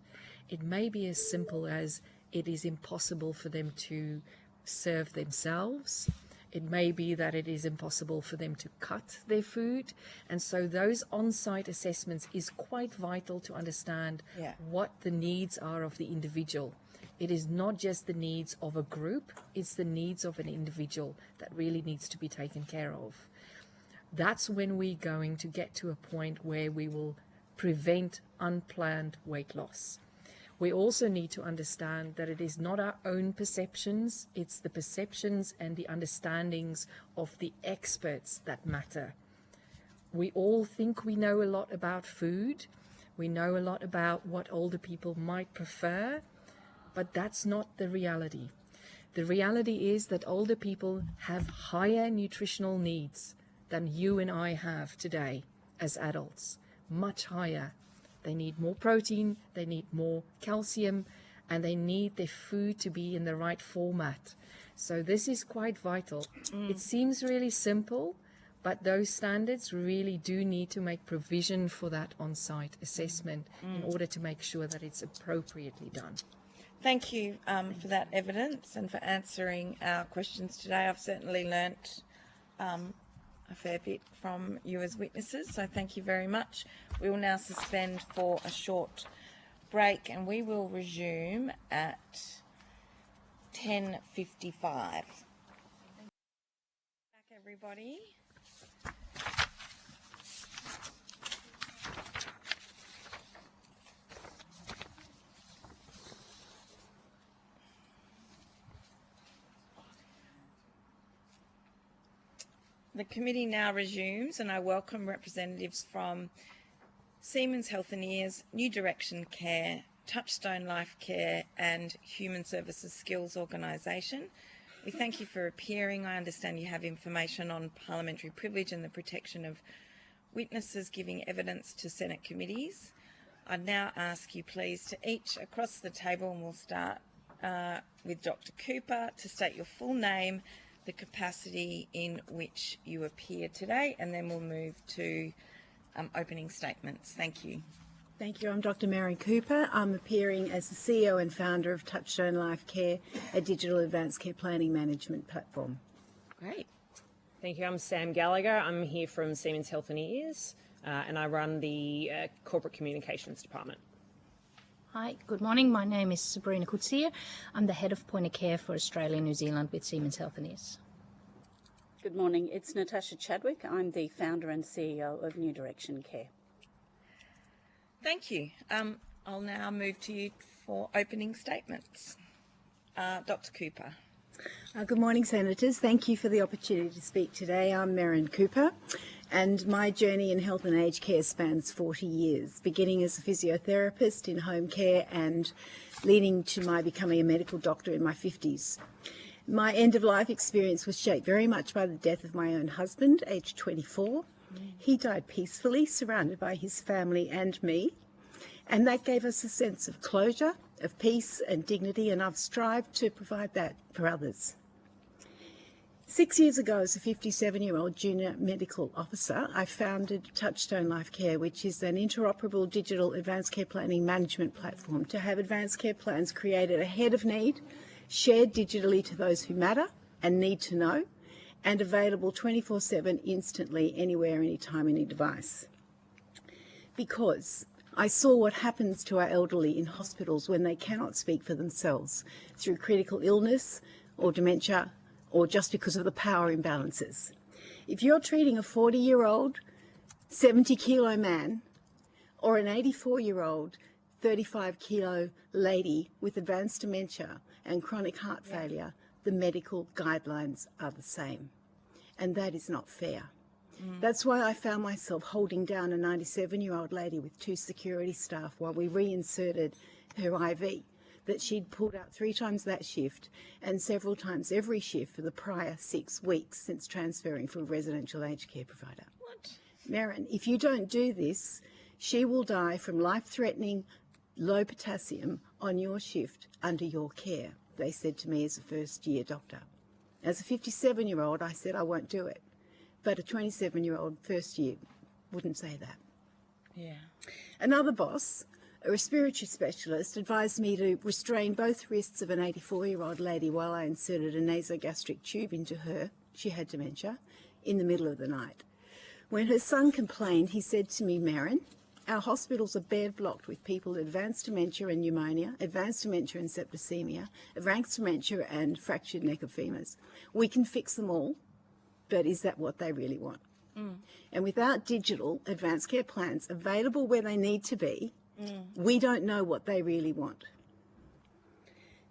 It may be as simple as it is impossible for them to serve themselves. It may be that it is impossible for them to cut their food. And so those on-site assessments is quite vital to understand what the needs are of the individual. It is not just the needs of a group, it's the needs of an individual that really needs to be taken care of. That's when we're going to get to a point where we will prevent unplanned weight loss. We also need to understand that it is not our own perceptions, it's the perceptions and the understandings of the experts that matter. We all think we know a lot about food, we know a lot about what older people might prefer, but that's not the reality. The reality is that older people have higher nutritional needs than you and I have today as adults, much higher. They need more protein, they need more calcium, and they need their food to be in the right format. So this is quite vital. It seems really simple, but those standards really do need to make provision for that on-site assessment in order to make sure that it's appropriately done. Thank you for that evidence and for answering our questions today. I've certainly learnt a fair bit from you as witnesses, so thank you very much. We will now suspend for a short break and we will resume at 10:55. Back, everybody. The committee now resumes, and I welcome representatives from Siemens Healthineers, New Direction Care, Touchstone Life Care and Human Services Skills Organisation. We thank you for appearing. I understand you have information on parliamentary privilege and the protection of witnesses giving evidence to Senate committees. I'd now ask you please to each across the table, and we'll start with Dr. Cooper, to state your full name, the capacity in which you appear today, and then we'll move to opening statements. Thank you. Thank you. I'm Dr. Mary Cooper. I'm appearing as the CEO and founder of Touchstone Life Care, a digital advanced care planning management platform. Great. Thank you. I'm Sam Gallagher. I'm here from Siemens Healthineers, and I run the Corporate Communications Department. Hi, good morning. My name is Sabrina Kutsia. I'm the Head of Point of Care for Australia and New Zealand with Siemens Healthineers. Good morning. It's Natasha Chadwick. I'm the founder and CEO of New Direction Care. Thank you. I'll now move to you for opening statements. Dr. Cooper. Good morning, Senators. Thank you for the opportunity to speak today. I'm Marion Cooper, And my journey in health and aged care spans 40 years, beginning as a physiotherapist in home care and leading to my becoming a medical doctor in my 50s. My end-of-life experience was shaped very much by the death of my own husband, aged 24. He died peacefully, surrounded by his family and me, and that gave us a sense of closure, of peace and dignity, and I've strived to provide that for others. 6 years ago, as a 57-year-old junior medical officer, I founded Touchstone Life Care, which is an interoperable digital advanced care planning management platform to have advanced care plans created ahead of need, shared digitally to those who matter and need to know, and available 24/7 instantly, anywhere, anytime, any device. Because I saw what happens to our elderly in hospitals when they cannot speak for themselves through critical illness or dementia, or just because of the power imbalances. If you're treating a 40-year-old, 70-kilo man or an 84-year-old, 35-kilo lady with advanced dementia and chronic heart failure, the medical guidelines are the same. And that is not fair. That's why I found myself holding down a 97-year-old lady with 2 security staff while we reinserted her IV that she'd pulled out 3 times that shift and several times every shift for the prior 6 weeks since transferring from a residential aged care provider. What? Marin, if you don't do this, she will die from life-threatening low potassium on your shift under your care, they said to me as a first-year doctor. As a 57-year-old, I said I won't do it, but a 27-year-old first year wouldn't say that. Yeah. Another boss, a respiratory specialist, advised me to restrain both wrists of an 84-year-old lady while I inserted a nasogastric tube into her, she had dementia, in the middle of the night. When her son complained, he said to me, Marin, our hospitals are bed-blocked with people with advanced dementia and pneumonia, advanced dementia and septicemia, advanced dementia and fractured neck of femurs. We can fix them all, but is that what they really want? And without digital advanced care plans available where they need to be, we don't know what they really want.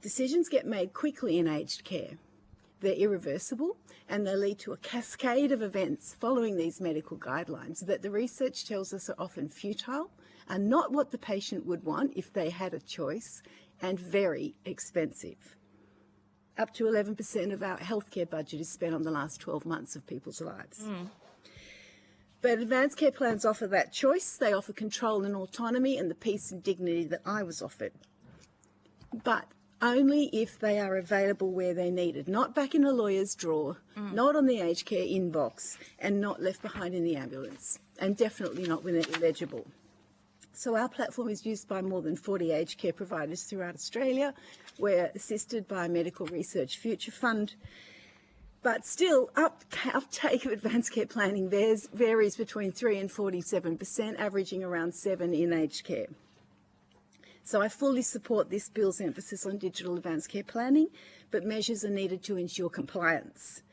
Decisions get made quickly in aged care. They're irreversible and they lead to a cascade of events following these medical guidelines that the research tells us are often futile, are not what the patient would want if they had a choice, and very expensive. Up to 11% of our healthcare budget is spent on the last 12 months of people's lives. But advanced care plans offer that choice. They offer control and autonomy and the peace and dignity that I was offered. But only if they are available where they're needed, not back in a lawyer's drawer, not on the aged care inbox, and not left behind in the ambulance, and definitely not when they're illegible. So our platform is used by more than 40 aged care providers throughout Australia. We're assisted by a Medical Research Future Fund. But still, uptake of advanced care planning varies between 3 and 47%, averaging around 7 in aged care. So I fully support this bill's emphasis on digital advanced care planning, but measures are needed to ensure compliance.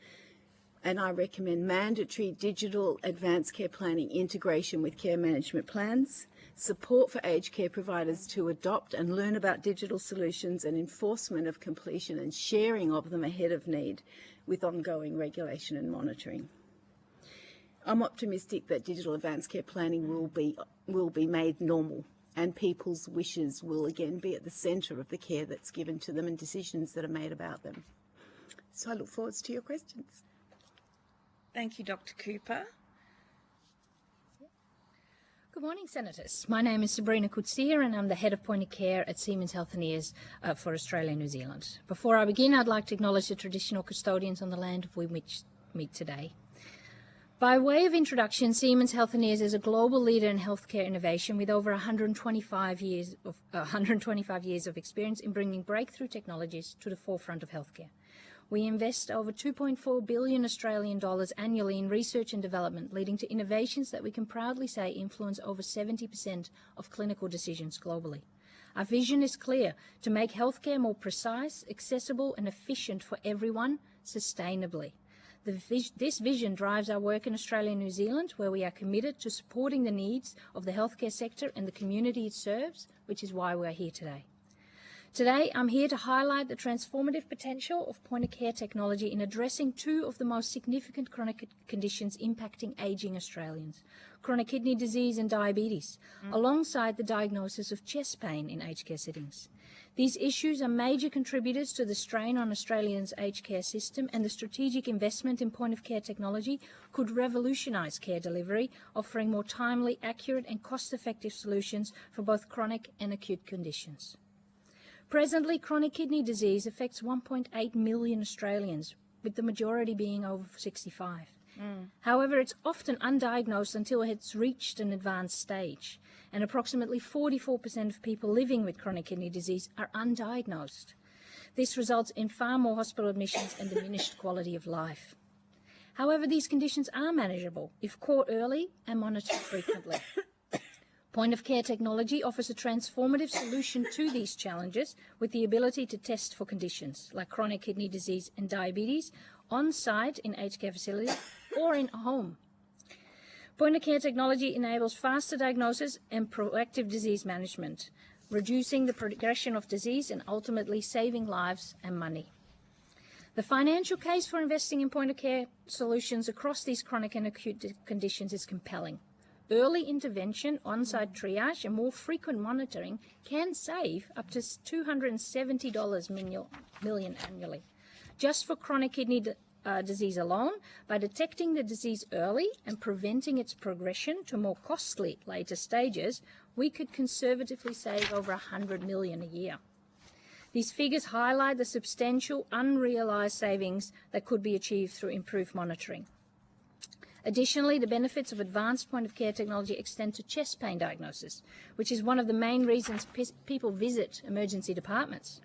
And I recommend mandatory digital advanced care planning integration with care management plans, support for aged care providers to adopt and learn about digital solutions, and enforcement of completion and sharing of them ahead of need with ongoing regulation and monitoring. I'm optimistic that digital advanced care planning will be made normal, and people's wishes will again be at the centre of the care that's given to them and decisions that are made about them. So I look forward to your questions. Thank you, Dr. Cooper. Good morning, Senators. My name is Sabrina Coetzee and I'm the Head of Point of Care at Siemens Healthineers for Australia and New Zealand. Before I begin, I'd like to acknowledge the traditional custodians on the land of which we meet today. By way of introduction, Siemens Healthineers is a global leader in healthcare innovation with over 125 years of experience in bringing breakthrough technologies to the forefront of healthcare. We invest over 2.4 billion Australian dollars annually in research and development, leading to innovations that we can proudly say influence over 70% of clinical decisions globally. Our vision is clear: to make healthcare more precise, accessible and efficient for everyone, sustainably. This vision drives our work in Australia and New Zealand, where we are committed to supporting the needs of the healthcare sector and the community it serves, which is why we are here today. Today, I'm here to highlight the transformative potential of point-of-care technology in addressing two of the most significant chronic conditions impacting ageing Australians, chronic kidney disease and diabetes, alongside the diagnosis of chest pain in aged care settings. These issues are major contributors to the strain on Australians' aged care system, and the strategic investment in point-of-care technology could revolutionise care delivery, offering more timely, accurate and cost-effective solutions for both chronic and acute conditions. Presently, chronic kidney disease affects 1.8 million Australians, with the majority being over 65. However, it's often undiagnosed until it's reached an advanced stage, and approximately 44% of people living with chronic kidney disease are undiagnosed. This results in far more hospital admissions and diminished quality of life. However, these conditions are manageable if caught early and monitored frequently. Point-of-care technology offers a transformative solution to these challenges with the ability to test for conditions like chronic kidney disease and diabetes on-site in aged care facilities or in a home. Point-of-care technology enables faster diagnosis and proactive disease management, reducing the progression of disease and ultimately saving lives and money. The financial case for investing in point-of-care solutions across these chronic and acute conditions is compelling. Early intervention, on-site triage and more frequent monitoring can save up to $270 million annually. Just for chronic kidney disease alone, by detecting the disease early and preventing its progression to more costly later stages, we could conservatively save over $100 million a year. These figures highlight the substantial unrealised savings that could be achieved through improved monitoring. Additionally, the benefits of advanced point-of-care technology extend to chest pain diagnosis, which is one of the main reasons people visit emergency departments.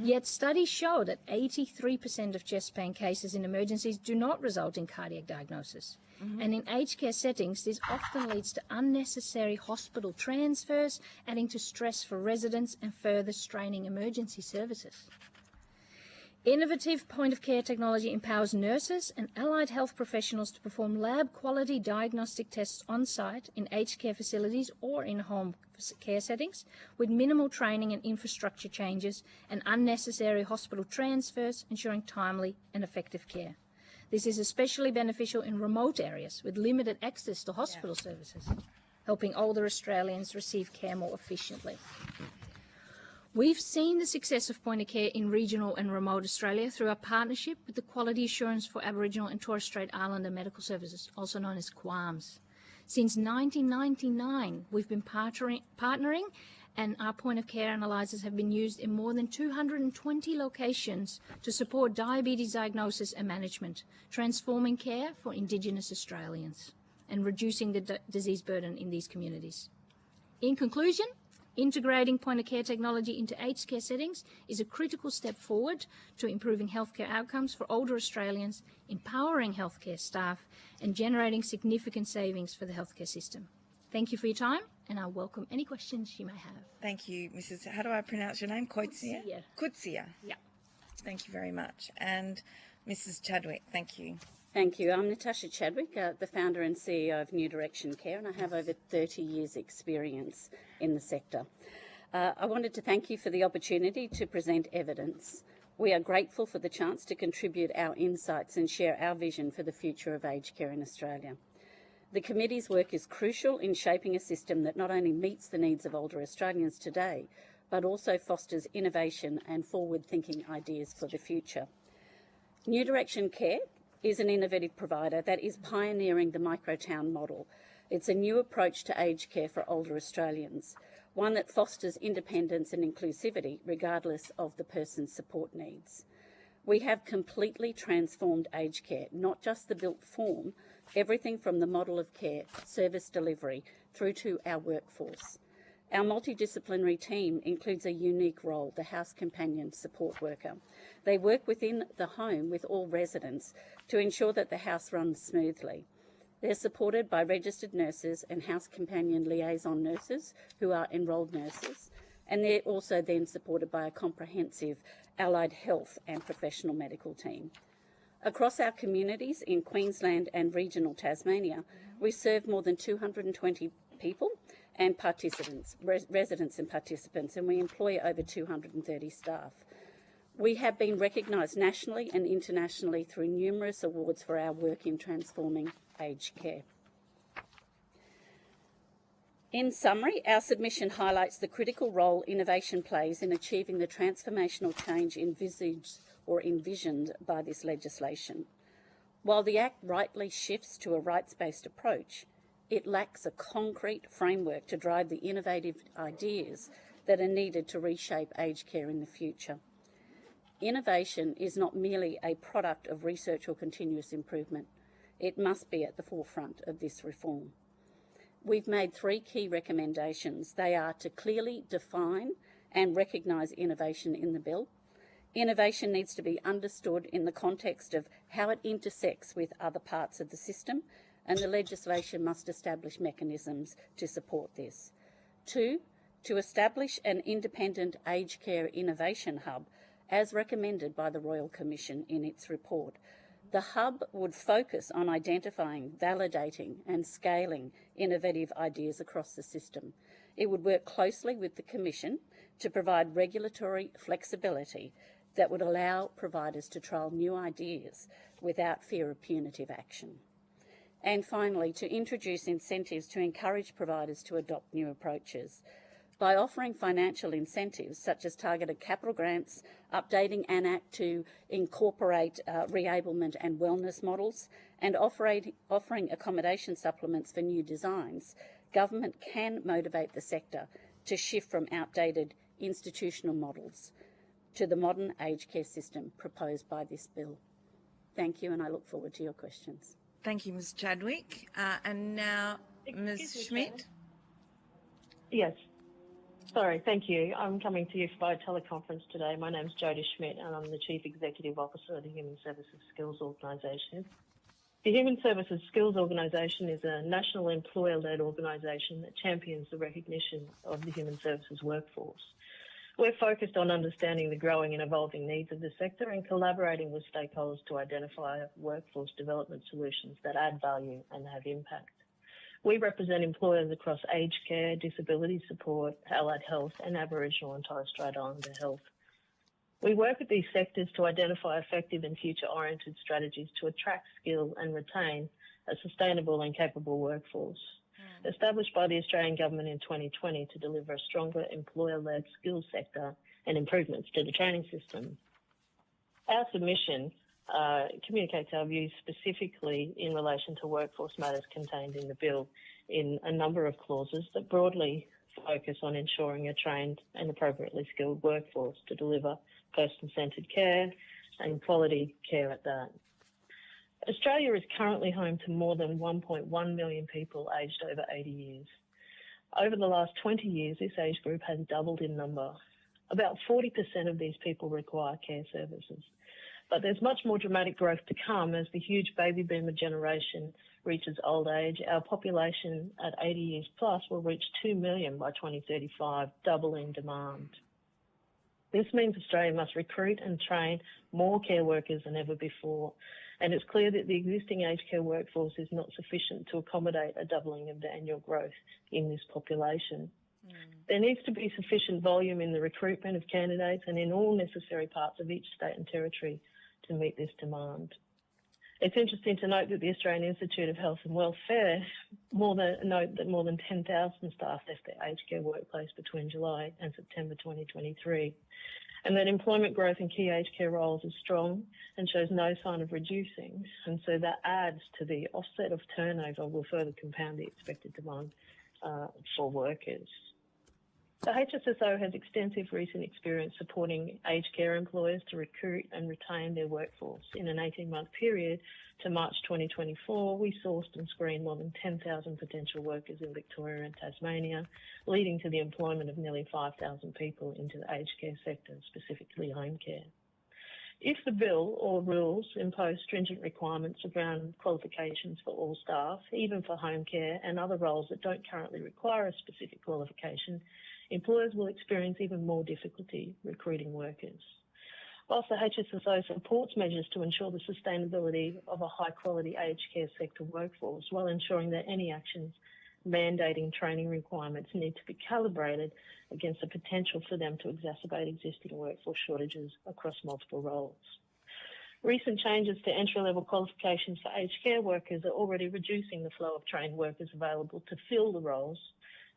Yet studies show that 83% of chest pain cases in emergencies do not result in cardiac diagnosis. And in aged care settings, this often leads to unnecessary hospital transfers, adding to stress for residents and further straining emergency services. Innovative point-of-care technology empowers nurses and allied health professionals to perform lab-quality diagnostic tests on-site in aged care facilities or in home care settings with minimal training and infrastructure changes and unnecessary hospital transfers, ensuring timely and effective care. This is especially beneficial in remote areas with limited access to hospital services, helping older Australians receive care more efficiently. We've seen the success of point-of-care in regional and remote Australia through our partnership with the Quality Assurance for Aboriginal and Torres Strait Islander Medical Services, also known as QAMS. Since 1999, we've been partnering, and our point-of-care analyzers have been used in more than 220 locations to support diabetes diagnosis and management, transforming care for Indigenous Australians and reducing the disease burden in these communities. In conclusion, integrating point-of-care technology into aged care settings is a critical step forward to improving healthcare outcomes for older Australians, empowering healthcare staff, and generating significant savings for the healthcare system. Thank you for your time, and I welcome any questions you may have. Thank you, Mrs. How do I pronounce your name? Coetzee? Coetzee. Yeah. Thank you very much. And Mrs. Chadwick, thank you. Thank you. I'm Natasha Chadwick, the founder and CEO of New Direction Care, and I have over 30 years' experience in the sector. I wanted to thank you for the opportunity to present evidence. We are grateful for the chance to contribute our insights and share our vision for the future of aged care in Australia. The committee's work is crucial in shaping a system that not only meets the needs of older Australians today, but also fosters innovation and forward-thinking ideas for the future. New Direction Care is an innovative provider that is pioneering the microtown model. It's a new approach to aged care for older Australians, one that fosters independence and inclusivity regardless of the person's support needs. We have completely transformed aged care, not just the built form, everything from the model of care, service delivery, through to our workforce. Our multidisciplinary team includes a unique role, the house companion support worker. They work within the home with all residents to ensure that the house runs smoothly. They're supported by registered nurses and house companion liaison nurses who are enrolled nurses, and they're also then supported by a comprehensive allied health and professional medical team. Across our communities in Queensland and regional Tasmania, we serve more than 220 people and participants, residents and participants, and we employ over 230 staff. We have been recognised nationally and internationally through numerous awards for our work in transforming aged care. In summary, our submission highlights the critical role innovation plays in achieving the transformational change envisaged or envisioned by this legislation. While the Act rightly shifts to a rights-based approach, it lacks a concrete framework to drive the innovative ideas that are needed to reshape aged care in the future. Innovation is not merely a product of research or continuous improvement. It must be at the forefront of this reform. We've made 3 key recommendations. They are to clearly define and recognise innovation in the bill. Innovation needs to be understood in the context of how it intersects with other parts of the system, and the legislation must establish mechanisms to support this. 2, to establish an independent aged care innovation hub, as recommended by the Royal Commission in its report. The hub would focus on identifying, validating and scaling innovative ideas across the system. It would work closely with the Commission to provide regulatory flexibility that would allow providers to trial new ideas without fear of punitive action. And finally, to introduce incentives to encourage providers to adopt new approaches. By offering financial incentives such as targeted capital grants, updating AN-ACT to incorporate reablement and wellness models, and offering accommodation supplements for new designs, government can motivate the sector to shift from outdated institutional models to the modern aged care system proposed by this bill. Thank you, and I look forward to your questions. Thank you, Ms Chadwick. And now, Ms Schmidt. Yes. Sorry, thank you. I'm coming to you via teleconference today. My name's Jodie Schmidt and I'm the Chief Executive Officer of the Human Services Skills Organisation. The Human Services Skills Organisation is a national employer-led organisation that champions the recognition of the human services workforce. We're focused on understanding the growing and evolving needs of the sector and collaborating with stakeholders to identify workforce development solutions that add value and have impact. We represent employers across aged care, disability support, allied health and Aboriginal and Torres Strait Islander health. We work with these sectors to identify effective and future-oriented strategies to attract, skill and retain a sustainable and capable workforce. Established by the Australian Government in 2020 to deliver a stronger employer-led skills sector and improvements to the training system. Our submission communicates our views specifically in relation to workforce matters contained in the bill in a number of clauses that broadly focus on ensuring a trained and appropriately skilled workforce to deliver person-centred care and quality care at that. Australia is currently home to more than 1.1 million people aged over 80 years. Over the last 20 years, this age group has doubled in number. About 40% of these people require care services. But there's much more dramatic growth to come as the huge baby boomer generation reaches old age. Our population at 80 years plus will reach 2 million by 2035, doubling demand. This means Australia must recruit and train more care workers than ever before. And it's clear that the existing aged care workforce is not sufficient to accommodate a doubling of the annual growth in this population. There needs to be sufficient volume in the recruitment of candidates and in all necessary parts of each state and territory to meet this demand. It's interesting to note that the Australian Institute of Health and Welfare note that more than 10,000 staff left their aged care workplace between July and September 2023, and that employment growth in key aged care roles is strong and shows no sign of reducing, and so that adds to the offset of turnover will further compound the expected demand for workers. The HSSO has extensive recent experience supporting aged care employers to recruit and retain their workforce. In an 18-month period to March 2024, we sourced and screened more than 10,000 potential workers in Victoria and Tasmania, leading to the employment of nearly 5,000 people into the aged care sector, specifically home care. If the bill or rules impose stringent requirements around qualifications for all staff, even for home care and other roles that don't currently require a specific qualification, employers will experience even more difficulty recruiting workers. Whilst the HSSO supports measures to ensure the sustainability of a high-quality aged care sector workforce while ensuring that any actions mandating training requirements need to be calibrated against the potential for them to exacerbate existing workforce shortages across multiple roles. Recent changes to entry-level qualifications for aged care workers are already reducing the flow of trained workers available to fill the roles,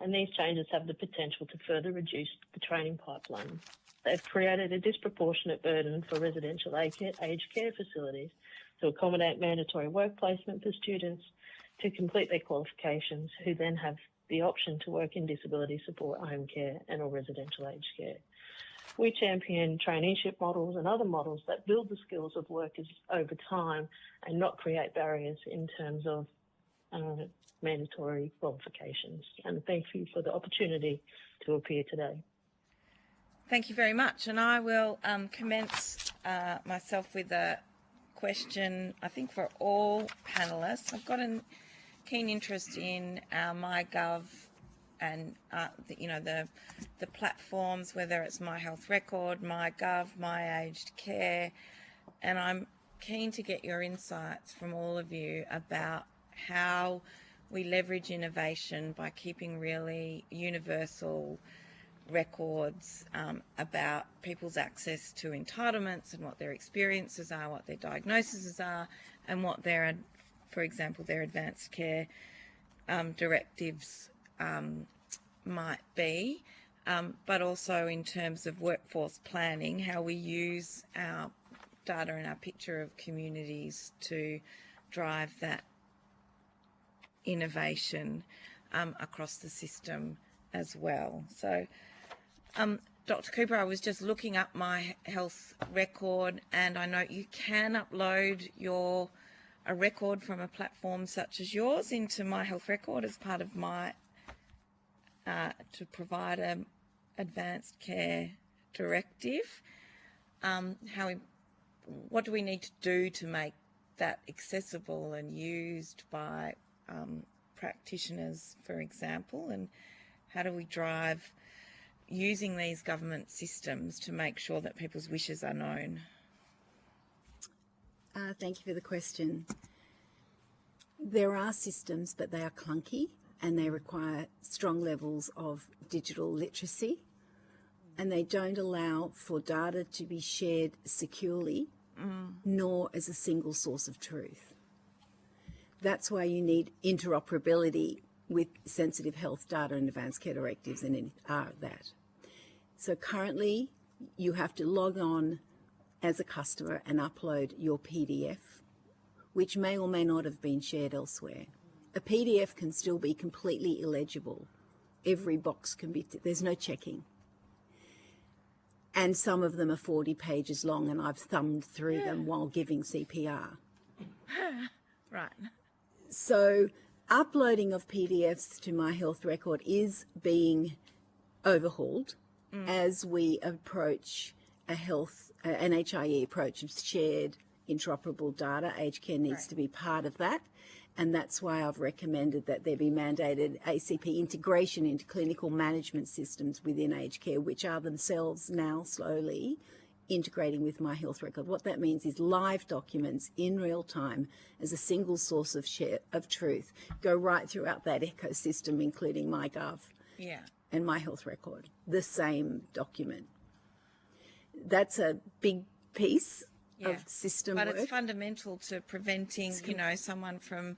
and these changes have the potential to further reduce the training pipeline. They've created a disproportionate burden for residential aged care facilities to accommodate mandatory work placement for students to complete their qualifications, who then have the option to work in disability support, home care and or residential aged care. We champion traineeship models and other models that build the skills of workers over time and not create barriers in terms of mandatory qualifications. And thank you for the opportunity to appear today. Thank you very much. And I will commence myself with a question, I think, for all panellists. I've got a keen interest in our MyGov and the platforms, whether it's My Health Record, MyGov, My Aged Care, and I'm keen to get your insights from all of you about how we leverage innovation by keeping really universal records about people's access to entitlements and what their experiences are, what their diagnoses are, and what their, for example, their advanced care directives might be, but also in terms of workforce planning, how we use our data and our picture of communities to drive that innovation across the system as well. So, Dr. Cooper, I was just looking up My Health Record, and I know you can upload a record from a platform such as yours into My Health Record as part of to provide an advanced care directive. What do we need to do to make that accessible and used by practitioners, for example, and how do we drive using these government systems to make sure that people's wishes are known? Thank you for the question. There are systems, but they are clunky and they require strong levels of digital literacy, and they don't allow for data to be shared securely, nor as a single source of truth. That's why you need interoperability with sensitive health data and advanced care directives and that. So currently, you have to log on as a customer and upload your PDF, which may or may not have been shared elsewhere. A PDF can still be completely illegible. Every box can be, there's no checking. And some of them are 40 pages long, and I've thumbed through them while giving CPR. Right. So uploading of PDFs to My Health Record is being overhauled as we approach an HIE approach of shared interoperable data. Aged care needs to be part of that, and that's why I've recommended that there be mandated ACP integration into clinical management systems within aged care, which are themselves now slowly integrating with My Health Record. What that means is live documents in real time as a single source of truth go right throughout that ecosystem, including MyGov and My Health Record, the same document. That's a big piece of system work. But it's fundamental to preventing, someone from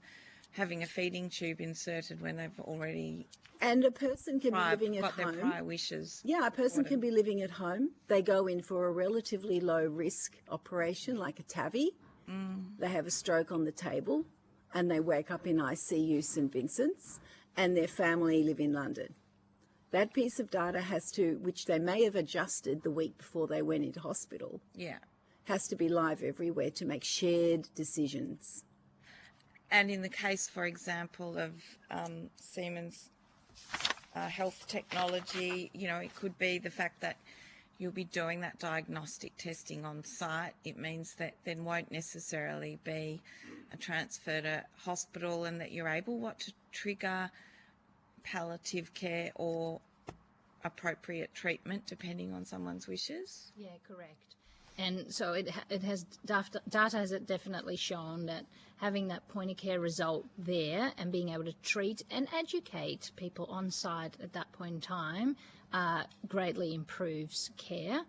having a feeding tube inserted when they've already and a person can be living at got home. Their prior wishes. Yeah, a person can be living at home. They go in for a relatively low risk operation like a TAVI. They have a stroke on the table and they wake up in ICU St Vincent's, and their family live in London. That piece of data has to, which they may have adjusted the week before they went into hospital, has to be live everywhere to make shared decisions. And in the case, for example, of Siemens health technology, it could be the fact that you'll be doing that diagnostic testing on site. It means that there won't necessarily be a transfer to hospital, and that you're able to trigger palliative care or appropriate treatment depending on someone's wishes. Yeah, correct. And so data has definitely shown that having that point of care result there and being able to treat and educate people on site at that point in time greatly improves care.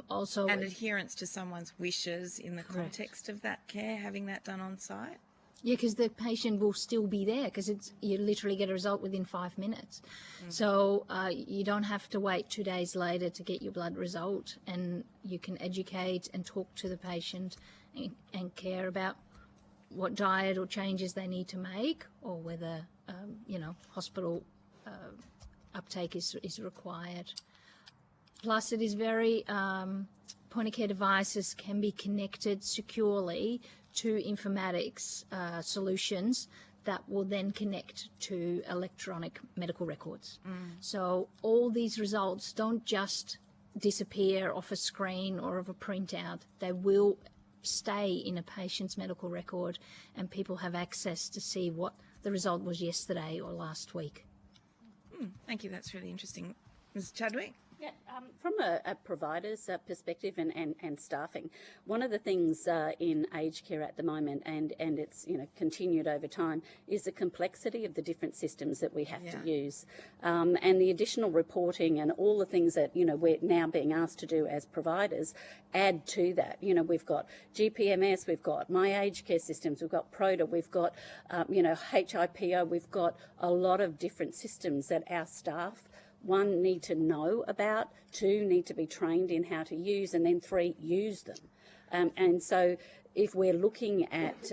Also, and adherence to someone's wishes in the context of that care, having that done on site. Yeah, because the patient will still be there because you literally get a result within 5 minutes. So you don't have to wait 2 days later to get your blood result, and you can educate and talk to the patient and care about what diet or changes they need to make, or whether hospital uptake is required. Plus, it is very point-of-care devices can be connected securely to informatics solutions that will then connect to electronic medical records. So all these results don't just disappear off a screen or of a printout. They will stay in a patient's medical record, and people have access to see what the result was yesterday or last week. Thank you. That's really interesting. Ms. Chadwick? Yeah, from a provider's perspective and staffing, one of the things in aged care at the moment, and it's continued over time, is the complexity of the different systems that we have to use, and the additional reporting and all the things that we're now being asked to do as providers add to that. We've got GPMS, we've got My Aged Care Systems, we've got PROTA, we've got HIPO, we've got a lot of different systems that our staff, one, need to know about, two, need to be trained in how to use, and then three, use them. And so if we're looking at,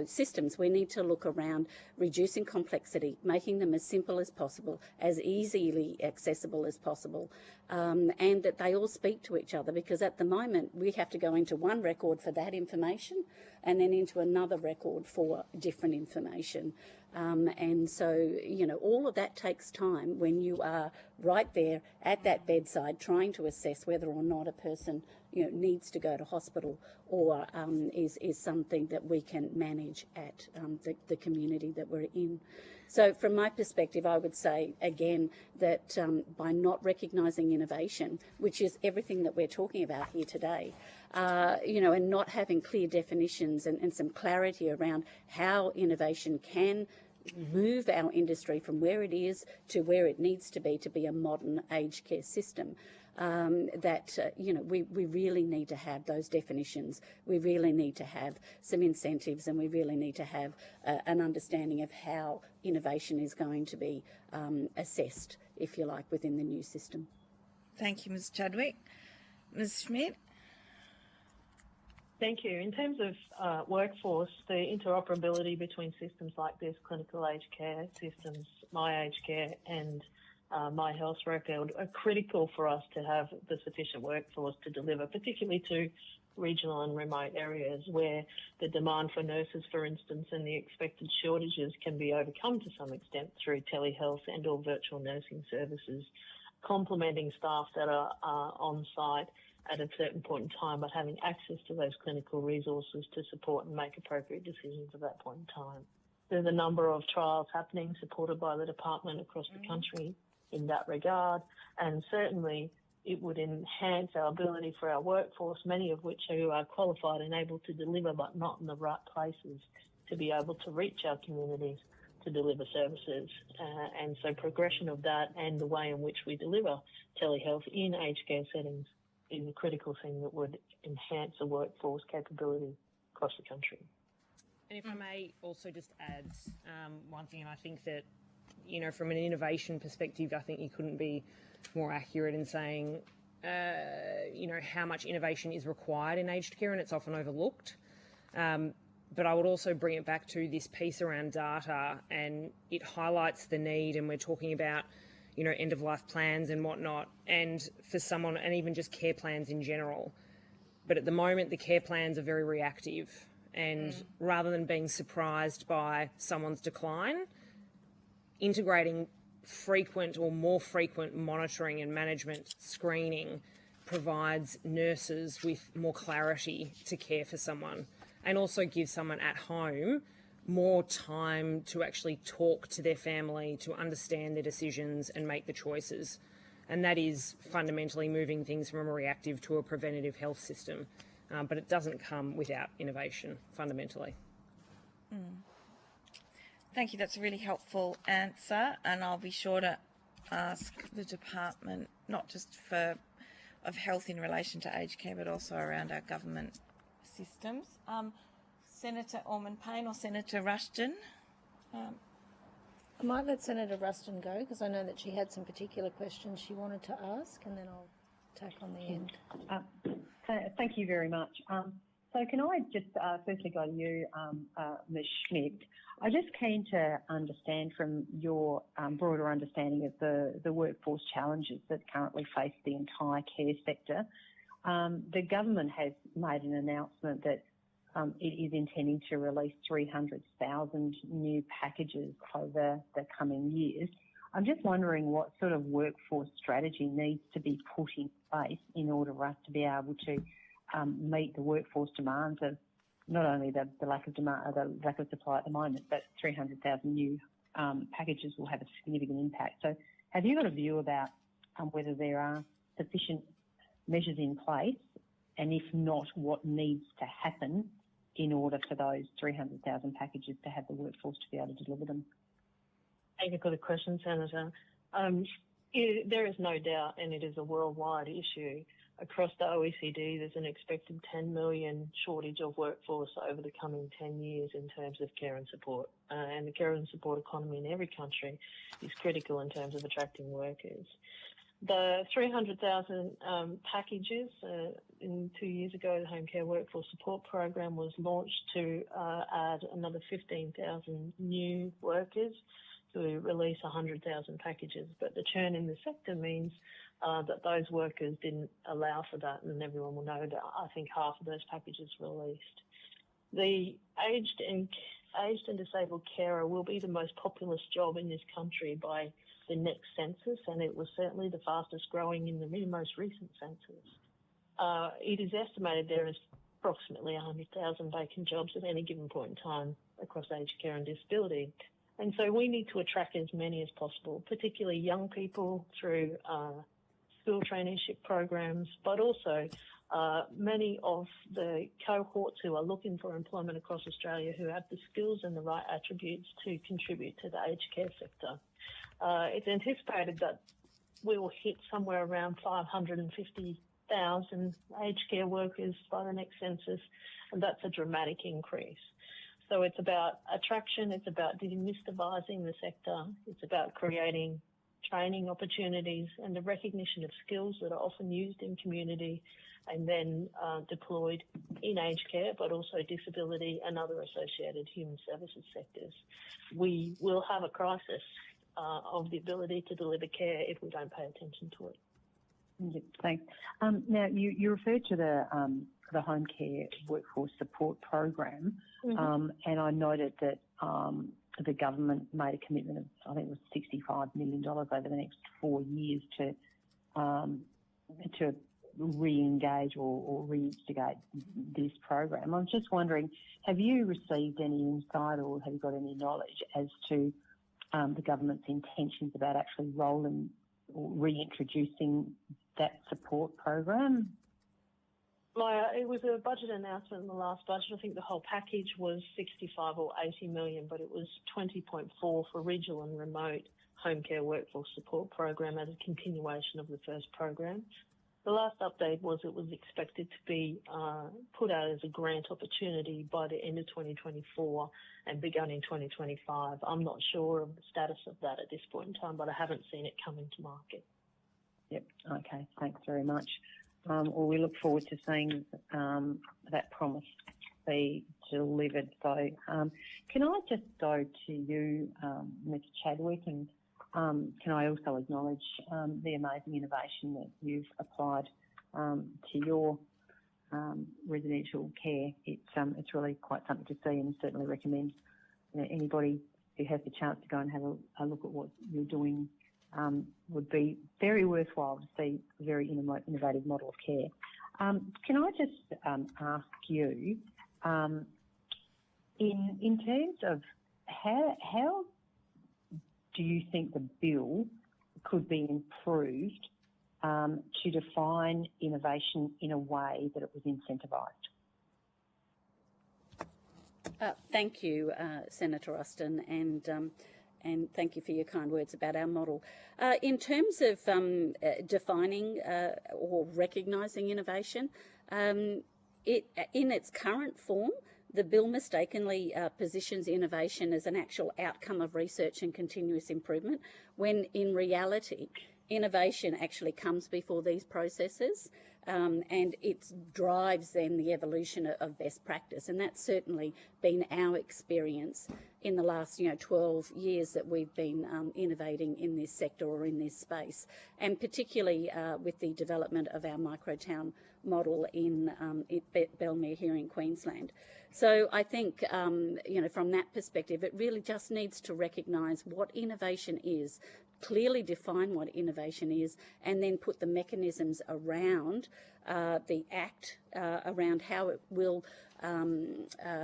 systems, we need to look around reducing complexity, making them as simple as possible, as easily accessible as possible, and that they all speak to each other, because at the moment we have to go into one record for that information and then into another record for different information. And so, all of that takes time when you are right there at that bedside trying to assess whether or not a person, needs to go to hospital or is something that we can manage at the community that we're in. So from my perspective, I would say, again, that by not recognising innovation, which is everything that we're talking about here today, and not having clear definitions and some clarity around how innovation can move our industry from where it is to where it needs to be a modern aged care system, we really need to have those definitions. We really need to have some incentives, and we really need to have an understanding of how innovation is going to be assessed, if you like, within the new system. Thank you, Ms. Chadwick. Ms. Schmidt? Thank you. In terms of workforce, the interoperability between systems like this, clinical aged care systems, My Aged Care and My Health Record, are critical for us to have the sufficient workforce to deliver, particularly to regional and remote areas where the demand for nurses, for instance, and the expected shortages can be overcome to some extent through telehealth and or virtual nursing services, complementing staff that are on site at a certain point in time, but having access to those clinical resources to support and make appropriate decisions at that point in time. There's a number of trials happening supported by the department across the country in that regard, and certainly it would enhance our ability for our workforce, many of which who are qualified and able to deliver but not in the right places, to be able to reach our communities to deliver services. And so progression of that and the way in which we deliver telehealth in aged care settings is a critical thing that would enhance the workforce capability across the country. And if I may also just add one thing, and I think that, from an innovation perspective, I think you couldn't be more accurate in saying, how much innovation is required in aged care, and it's often overlooked. But I would also bring it back to this piece around data, and it highlights the need, and we're talking about end-of-life plans and whatnot, and for someone, and even just care plans in general. But at the moment, the care plans are very reactive, and rather than being surprised by someone's decline, integrating frequent or more frequent monitoring and management screening provides nurses with more clarity to care for someone, and also gives someone at home more time to actually talk to their family, to understand their decisions and make the choices. and that is fundamentally moving things from a reactive to a preventative health system. But it doesn't come without innovation, fundamentally. Thank you. That's a really helpful answer, and I'll be sure to ask the department not just of health in relation to aged care, but also around our government systems. Senator Orman-Payne or Senator Rushton? I might let Senator Ruston go because I know that she had some particular questions she wanted to ask, and then I'll tack on the end. Thank you very much. So can I just firstly go to you, Ms. Schmidt? I'm just keen to understand from your broader understanding of the workforce challenges that currently face the entire care sector. The government has made an announcement that it is intending to release 300,000 new packages over the coming years. I'm just wondering what sort of workforce strategy needs to be put in place in order for us to be able to meet the workforce demands of not only the lack of demand, the lack of supply at the moment, but 300,000 new packages will have a significant impact. So, have you got a view about whether there are sufficient measures in place, and if not, what needs to happen in order for those 300,000 packages to have the workforce to be able to deliver them? Thank you for the question, Senator. There is no doubt, and it is a worldwide issue. Across the OECD, there's an expected 10 million shortage of workforce over the coming 10 years in terms of care and support. And the care and support economy in every country is critical in terms of attracting workers. The 300,000 packages in 2 years ago, the Home Care Workforce Support Program was launched to add another 15,000 new workers to release 100,000 packages. But the churn in the sector means that those workers didn't allow for that, and everyone will know that I think half of those packages were released. The aged and disabled carer will be the most populous job in this country by the next census, and it was certainly the fastest growing in the most recent census. It is estimated there is approximately 100,000 vacant jobs at any given point in time across aged care and disability. And so we need to attract as many as possible, particularly young people through school traineeship programs, but also many of the cohorts who are looking for employment across Australia who have the skills and the right attributes to contribute to the aged care sector. It's anticipated that we will hit somewhere around 550,000 aged care workers by the next census, and that's a dramatic increase. So it's about attraction, it's about demystifying the sector, it's about creating training opportunities and the recognition of skills that are often used in community and then deployed in aged care, but also disability and other associated human services sectors. We will have a crisis of the ability to deliver care if we don't pay attention to it. Yeah, thanks. Now, you referred to the Home Care Workforce Support Program, and I noted that the government made a commitment of, I think it was $65 million over the next 4 years to re-engage or reinstigate this program. I'm just wondering, have you received any insight or have you got any knowledge as to the government's intentions about actually rolling or reintroducing that support program? It was a budget announcement in the last budget. I think the whole package was 65 or 80 million, but it was 20.4 for regional and remote home care workforce support program as a continuation of the first program. The last update was it was expected to be put out as a grant opportunity by the end of 2024 and begun in 2025. I'm not sure of the status of that at this point in time, but I haven't seen it come into market. Yep. Okay. Thanks very much. Well, we look forward to seeing that promise be delivered. So, can I just go to you, Ms. Chadwick, and can I also acknowledge the amazing innovation that you've applied to your residential care? It's really quite something to see, and certainly recommend anybody who has the chance to go and have a look at what you're doing. Would be very worthwhile to see a very innovative model of care. Can I just ask you, in terms of how do you think the bill could be improved to define innovation in a way that it was incentivised? Thank you, Senator Austin, and thank you for your kind words about our model. In terms of defining or recognising innovation, in its current form, the bill mistakenly positions innovation as an actual outcome of research and continuous improvement, when in reality, innovation actually comes before these processes, and it drives then the evolution of best practice. And that's certainly been our experience in the last 12 years that we've been innovating in this sector or in this space, and particularly with the development of our microtown model in Belmere here in Queensland. So I think, from that perspective, it really just needs to recognise what innovation is, clearly define what innovation is, and then put the mechanisms around the Act, around how it will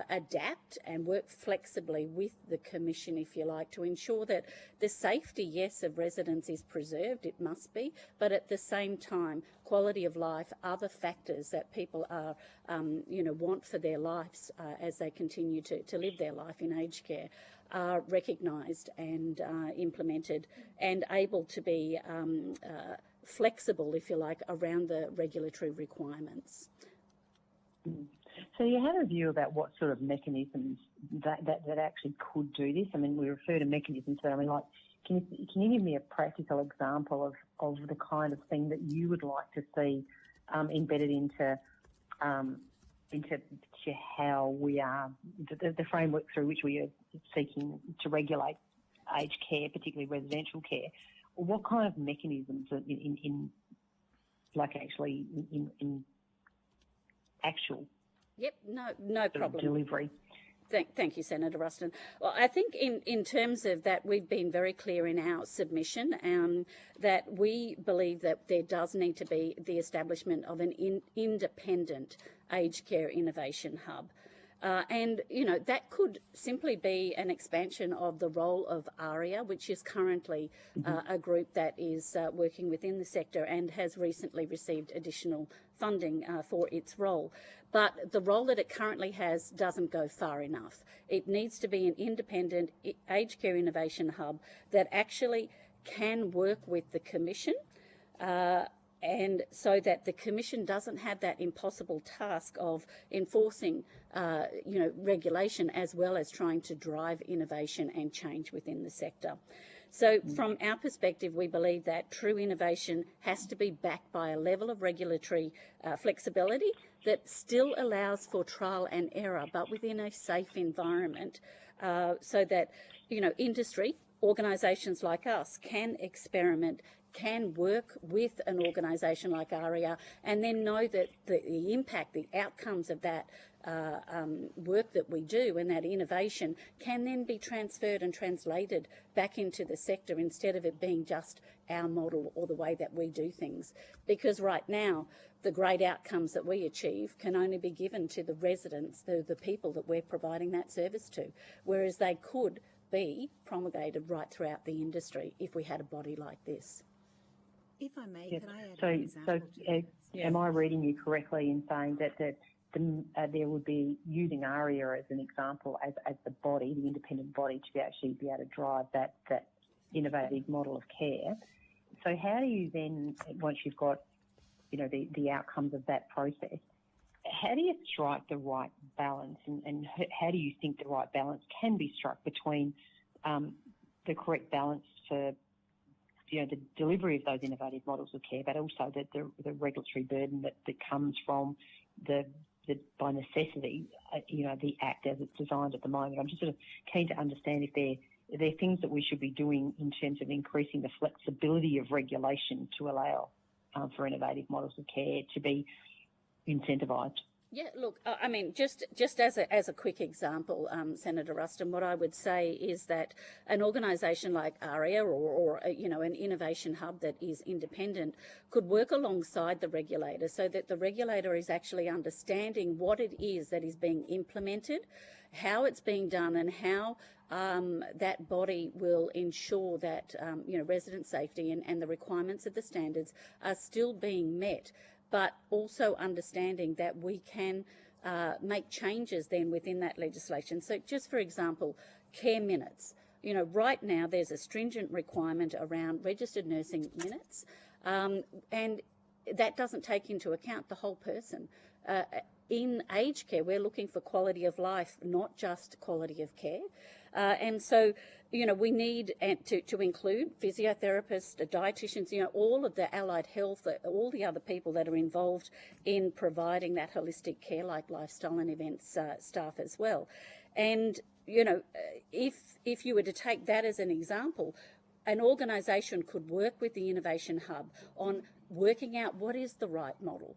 adapt and work flexibly with the Commission, if you like, to ensure that the safety, yes, of residents is preserved, it must be, but at the same time, quality of life, other factors that people are, want for their lives as they continue to live their life in aged care are recognised and implemented and able to be flexible, if you like, around the regulatory requirements. So you have a view about what sort of mechanisms that actually could do this? I mean, we refer to mechanisms, but I mean, like, can you give me a practical example of the kind of thing that you would like to see embedded into how we are, the framework through which we are seeking to regulate aged care, particularly residential care? What kind of mechanisms in actual Yep, no problem. Delivery. Thank you, Senator Ruston. Well, I think in terms of that, we've been very clear in our submission that we believe that there does need to be the establishment of an independent aged care innovation hub. And, that could simply be an expansion of the role of ARIA, which is currently a group that is working within the sector and has recently received additional funding for its role. But the role that it currently has doesn't go far enough. It needs to be an independent aged care innovation hub that actually can work with the Commission, and so that the Commission doesn't have that impossible task of enforcing, regulation as well as trying to drive innovation and change within the sector. So from our perspective, we believe that true innovation has to be backed by a level of regulatory flexibility that still allows for trial and error, but within a safe environment, so that, industry, organisations like us can experiment, can work with an organisation like ARIA, and then know that the impact, the outcomes of that work that we do and that innovation can then be transferred and translated back into the sector, instead of it being just our model or the way that we do things. Because right now, the great outcomes that we achieve can only be given to the residents, the people that we're providing that service to, whereas they could be promulgated right throughout the industry if we had a body like this. If I may, Yes. can I add So, an example to that? am I reading you correctly in saying that there would be, using ARIA as an example, as the body, the independent body, to actually be able to drive that innovative model of care? So how do you then, once you've got, the outcomes of that process, how do you strike the right balance, and how do you think the right balance can be struck between the correct balance for the delivery of those innovative models of care, but also the regulatory burden that comes from by necessity, the Act as it's designed at the moment? I'm just sort of keen to understand if there are things that we should be doing in terms of increasing the flexibility of regulation to allow for innovative models of care to be incentivised. Yeah, look, I mean, just as a quick example, Senator Ruston, what I would say is that an organisation like ARIA or an innovation hub that is independent could work alongside the regulator so that the regulator is actually understanding what it is that is being implemented, how it's being done, and how that body will ensure that resident safety and the requirements of the standards are still being met, but also understanding that we can make changes then within that legislation. So just for example, care minutes. Right now there's a stringent requirement around registered nursing minutes, and that doesn't take into account the whole person. In aged care, we're looking for quality of life, not just quality of care. And so, we need to include physiotherapists, dietitians, all of the allied health, all the other people that are involved in providing that holistic care, like lifestyle and events staff as well. And, if you were to take that as an example, an organisation could work with the Innovation Hub on working out what is the right model.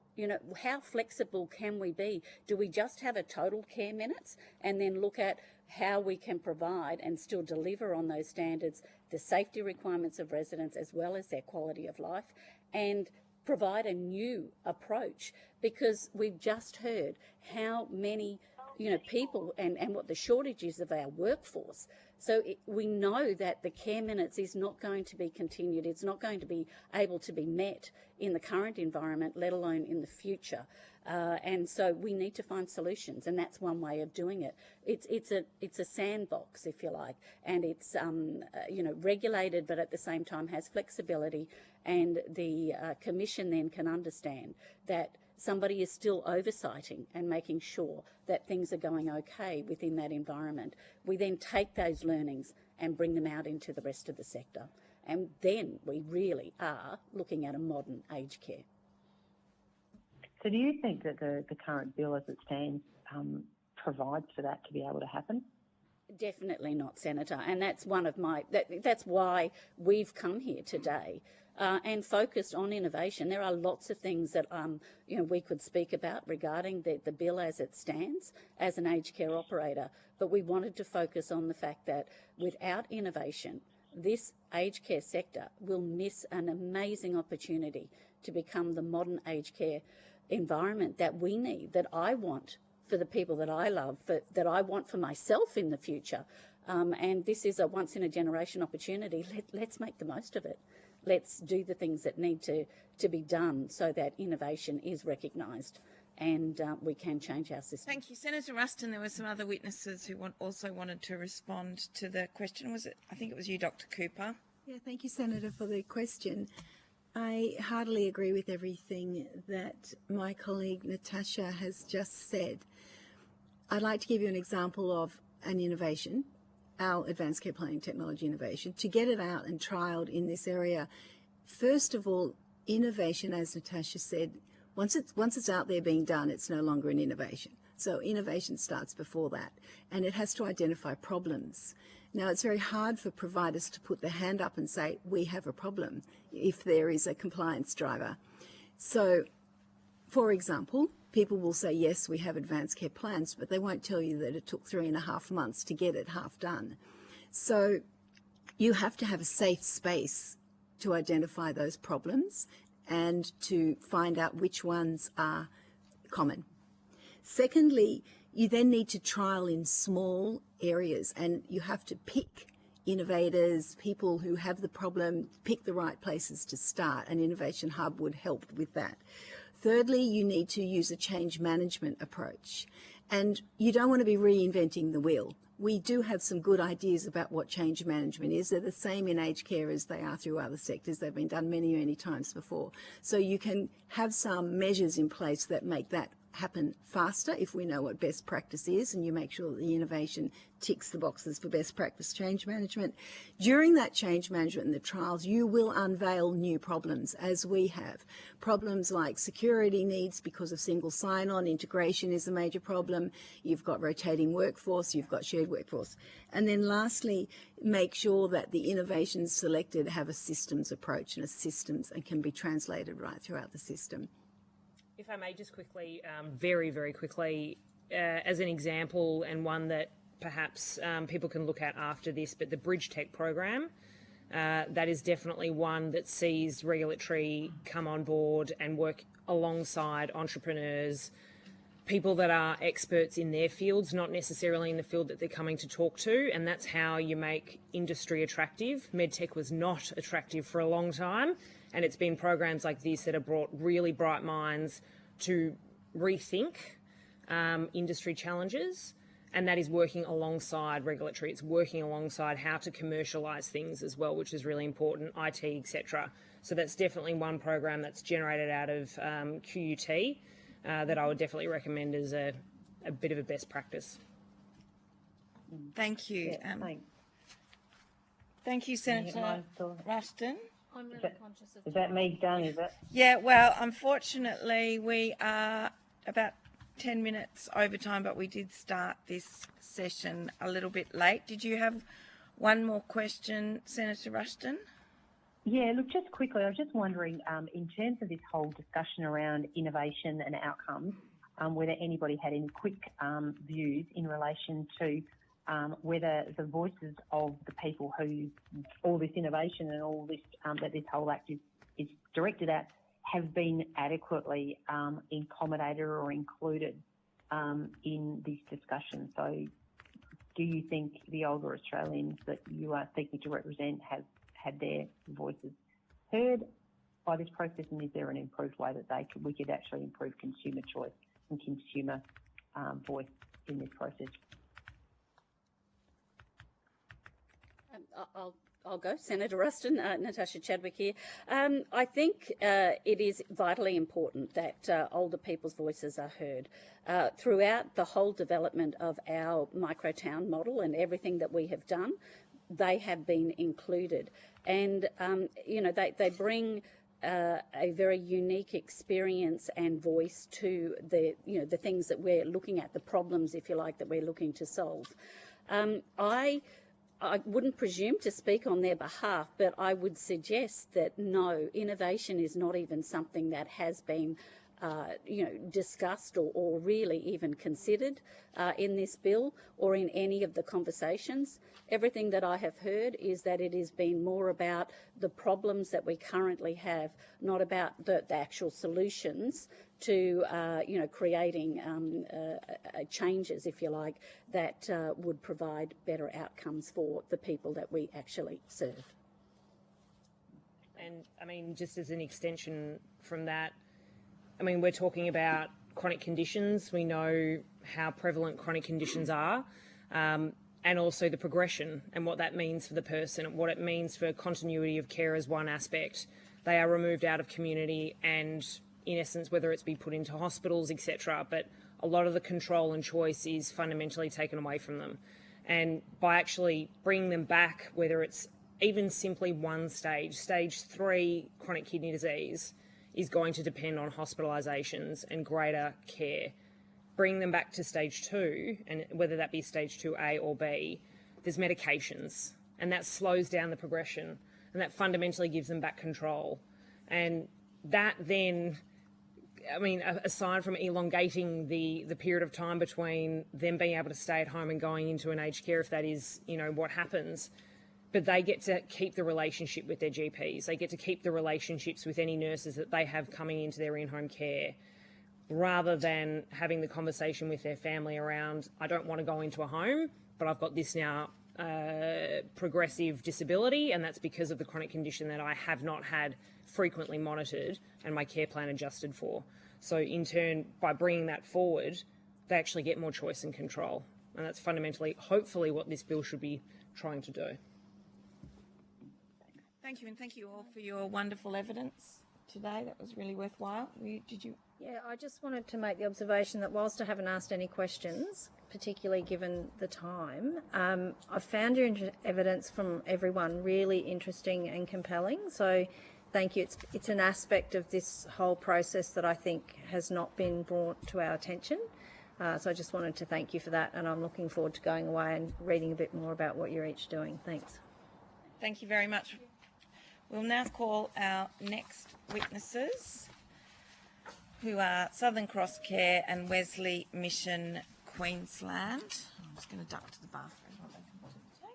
How flexible can we be? Do we just have a total care minutes and then look at how we can provide and still deliver on those standards, the safety requirements of residents as well as their quality of life, and provide a new approach? Because we've just heard how many people and what the shortage is of our workforce. So we know that the care minutes is not going to be continued. It's not going to be able to be met in the current environment, let alone in the future. And so we need to find solutions, and that's one way of doing it. It's a sandbox, if you like, and it's regulated, but at the same time has flexibility, and the Commission then can understand that somebody is still oversighting and making sure that things are going okay within that environment. We then take those learnings and bring them out into the rest of the sector. And then we really are looking at a modern aged care. So do you think that the current bill as it stands provides for that to be able to happen? Definitely not, Senator. And that's one of that's why we've come here today. And focused on innovation. There are lots of things that we could speak about regarding the bill as it stands as an aged care operator, but we wanted to focus on the fact that without innovation, this aged care sector will miss an amazing opportunity to become the modern aged care environment that we need, that I want for the people that I love, that I want for myself in the future. And this is a once-in-a-generation opportunity. Let's make the most of it. Let's do the things that need to be done so that innovation is recognised and we can change our system. Thank you. Senator Ruston, there were some other witnesses who also wanted to respond to the question. I think it was you, Dr. Cooper. Yeah, thank you, Senator, for the question. I heartily agree with everything that my colleague Natasha has just said. I'd like to give you an example of an innovation, our advanced care planning technology innovation, to get it out and trialled in this area. First of all, innovation, as Natasha said, once it's out there being done, it's no longer an innovation. So innovation starts before that, and it has to identify problems. Now, it's very hard for providers to put their hand up and say, we have a problem, if there is a compliance driver. So, for example, people will say, yes, we have advanced care plans, but they won't tell you that it took 3.5 months to get it half done. So you have to have a safe space to identify those problems and to find out which ones are common. Secondly, you then need to trial in small areas, and you have to pick innovators, people who have the problem, pick the right places to start. An innovation hub would help with that. Thirdly, you need to use a change management approach, and you don't want to be reinventing the wheel. We do have some good ideas about what change management is. They're the same in aged care as they are through other sectors. They've been done many, many times before. So you can have some measures in place that make that happen faster if we know what best practice is, and you make sure that the innovation ticks the boxes for best practice change management. During that change management and the trials, you will unveil new problems, as we have. Problems like security needs because of single sign-on, integration is a major problem, you've got rotating workforce, you've got shared workforce. And then lastly, make sure that the innovations selected have a systems approach and can be translated right throughout the system. If I may just quickly, very, very quickly, as an example and one that perhaps people can look at after this, but the Bridge Tech program, that is definitely one that sees regulatory come on board and work alongside entrepreneurs, people that are experts in their fields, not necessarily in the field that they're coming to talk to, and that's how you make industry attractive. MedTech was not attractive for a long time, and it's been programs like this that have brought really bright minds to rethink industry challenges, and that is working alongside regulatory. It's working alongside how to commercialise things as well, which is really important, IT, etc. So that's definitely one program that's generated out of QUT that I would definitely recommend as a bit of a best practice. Thank you. Yeah, thanks. Thank you, Senator Rushton. I'm really conscious of Is that me done, is it? Yeah, well, unfortunately, we are about 10 minutes over time, but we did start this session a little bit late. Did you have one more question, Senator Rushton? Yeah, look, just quickly, I was just wondering, in terms of this whole discussion around innovation and outcomes, whether anybody had any quick views in relation to whether the voices of the people who all this innovation and all this that this whole act is directed at have been adequately accommodated or included in this discussion. So do you think the older Australians that you are seeking to represent have had their voices heard by this process, and is there an improved way that we could actually improve consumer choice and consumer voice in this process? I'll go, Senator Ruston. Natasha Chadwick here. I think it is vitally important that older people's voices are heard. Throughout the whole development of our microtown model and everything that we have done, they have been included. And, you know, they bring a very unique experience and voice to the, you know, the things that we're looking at, the problems, if you like, that we're looking to solve. I wouldn't presume to speak on their behalf, but I would suggest that no, innovation is not even something that has been you know, discussed or really even considered in this bill or in any of the conversations. Everything that I have heard is that it has been more about the problems that we currently have, not about the actual solutions to, you know, creating changes, if you like, that would provide better outcomes for the people that we actually serve. And, I mean, just as an extension from that, I mean, we're talking about chronic conditions. We know how prevalent chronic conditions are, and also the progression and what that means for the person and what it means for continuity of care as one aspect. They are removed out of community and, in essence, whether it's be put into hospitals, etc. But a lot of the control and choice is fundamentally taken away from them. And by actually bringing them back, whether it's even simply one stage, stage 3 chronic kidney disease, is going to depend on hospitalisations and greater care. Bring them back to stage 2, and whether that be stage 2A or B, there's medications, and that slows down the progression, and that fundamentally gives them back control. And that then, I mean, aside from elongating the period of time between them being able to stay at home and going into an aged care, if that is, you know, what happens, but they get to keep the relationship with their GPs. They get to keep the relationships with any nurses that they have coming into their in-home care, rather than having the conversation with their family around, I don't want to go into a home, but I've got this now progressive disability, and that's because of the chronic condition that I have not had frequently monitored and my care plan adjusted for. So in turn, by bringing that forward, they actually get more choice and control. And that's fundamentally, hopefully, what this bill should be trying to do. Thank you, and thank you all for your wonderful evidence today. That was really worthwhile. Did you? Yeah, I just wanted to make the observation that whilst I haven't asked any questions, particularly given the time, I found your evidence from everyone really interesting and compelling. So thank you. It's an aspect of this whole process that I think has not been brought to our attention. So I just wanted to thank you for that, and I'm looking forward to going away and reading a bit more about what you're each doing. Thanks. Thank you very much. We'll now call our next witnesses. who are Southern Cross Care and Wesley Mission Queensland. I'm just going to duck to the bathroom while they come to the table.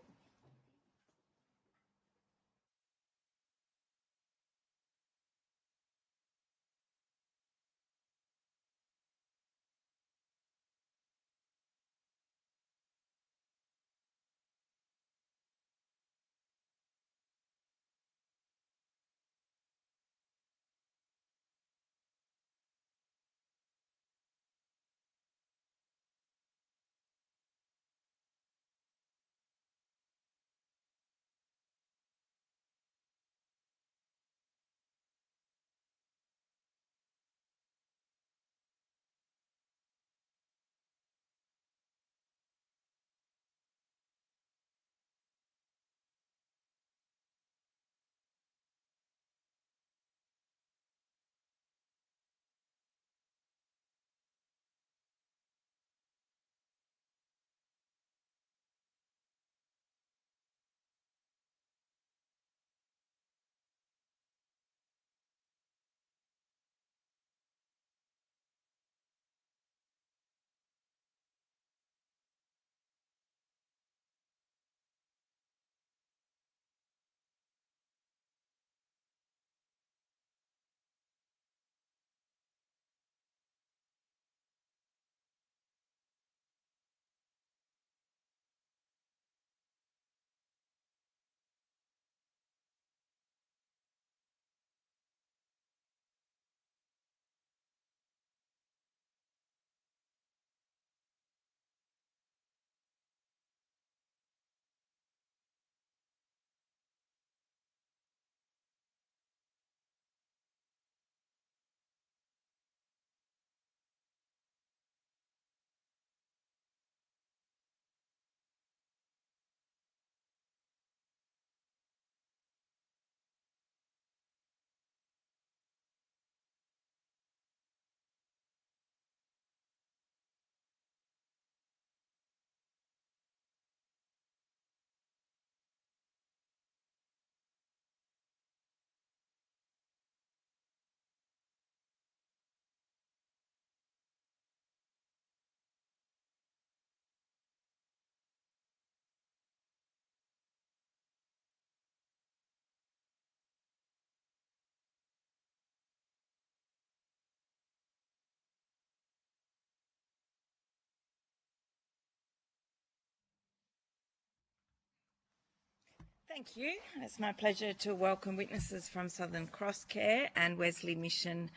Thank you. It's my pleasure to welcome witnesses from Southern Cross Care and Wesley Mission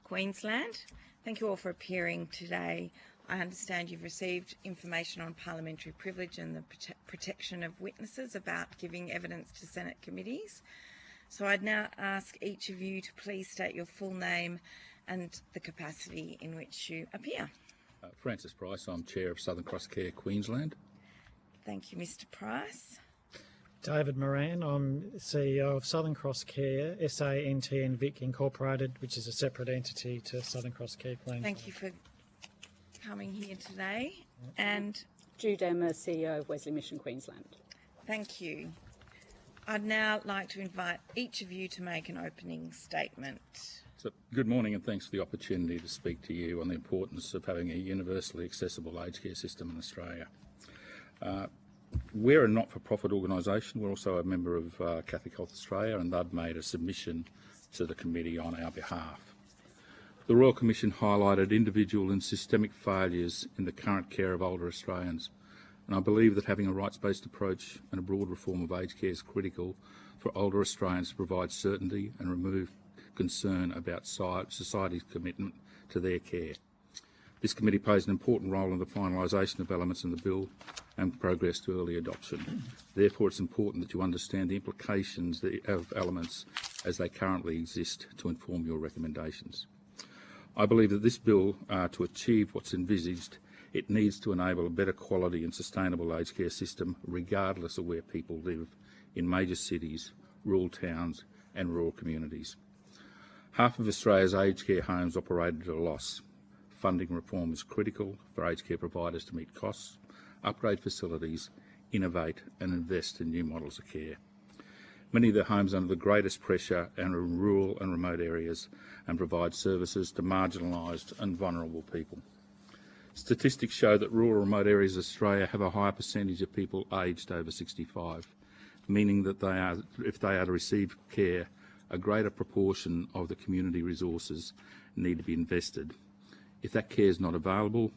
Queensland. Thank you all for appearing today. I understand you've received information on parliamentary privilege and the protection of witnesses about giving evidence to Senate committees. So I'd now ask each of you to please state your full name and the capacity in which you appear. Francis Price, I'm Chair of Southern Cross Care Queensland. Thank you, Mr. Price. David Moran, I'm CEO of Southern Cross Care, SANTN Vic Incorporated, which is a separate entity to Southern Cross Care Queensland. Thank you for coming here today. And Jude Emmer, CEO of Wesley Mission Queensland. Thank you. I'd now like to invite each of you to make an opening statement. So, good morning and thanks for the opportunity to speak to you on the importance of having a universally accessible aged care system in Australia. We're a not-for-profit organisation. We're also a member of Catholic Health Australia, and they've made a submission to the committee on our behalf. The Royal Commission highlighted individual and systemic failures in the current care of older Australians, and I believe that having a rights-based approach and a broad reform of aged care is critical for older Australians to provide certainty and remove concern about society's commitment to their care. This committee plays an important role in the finalisation of elements in the bill and progress to early adoption. Therefore, it's important that you understand the implications of elements as they currently exist to inform your recommendations. I believe that this bill, to achieve what's envisaged, it needs to enable a better quality and sustainable aged care system regardless of where people live, in major cities, rural towns and rural communities. Half of Australia's aged care homes operated at a loss. Funding reform is critical for aged care providers to meet costs, upgrade facilities, innovate and invest in new models of care. Many of their homes are under the greatest pressure and are in rural and remote areas and provide services to marginalised and vulnerable people. Statistics show that rural and remote areas of Australia have a higher percentage of people aged over 65, meaning that if they are to receive care, a greater proportion of the community resources need to be invested. If that care is not available,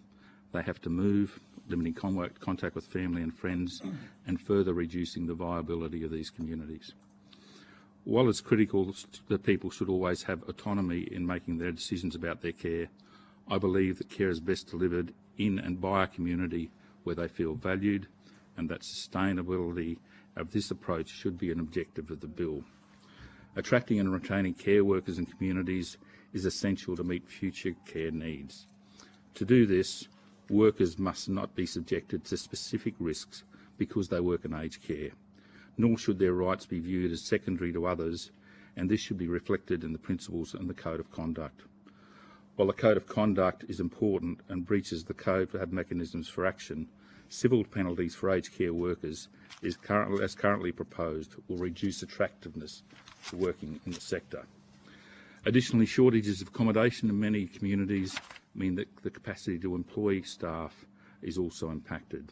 they have to move, limiting contact with family and friends and further reducing the viability of these communities. While it's critical that people should always have autonomy in making their decisions about their care, I believe that care is best delivered in and by a community where they feel valued, and that sustainability of this approach should be an objective of the bill. Attracting and retaining care workers in communities is essential to meet future care needs. To do this, workers must not be subjected to specific risks because they work in aged care, nor should their rights be viewed as secondary to others, and this should be reflected in the principles and the Code of Conduct. While the Code of Conduct is important and breaches the Code to have mechanisms for action, civil penalties for aged care workers, as currently proposed, will reduce attractiveness to working in the sector. Additionally, shortages of accommodation in many communities mean that the capacity to employ staff is also impacted.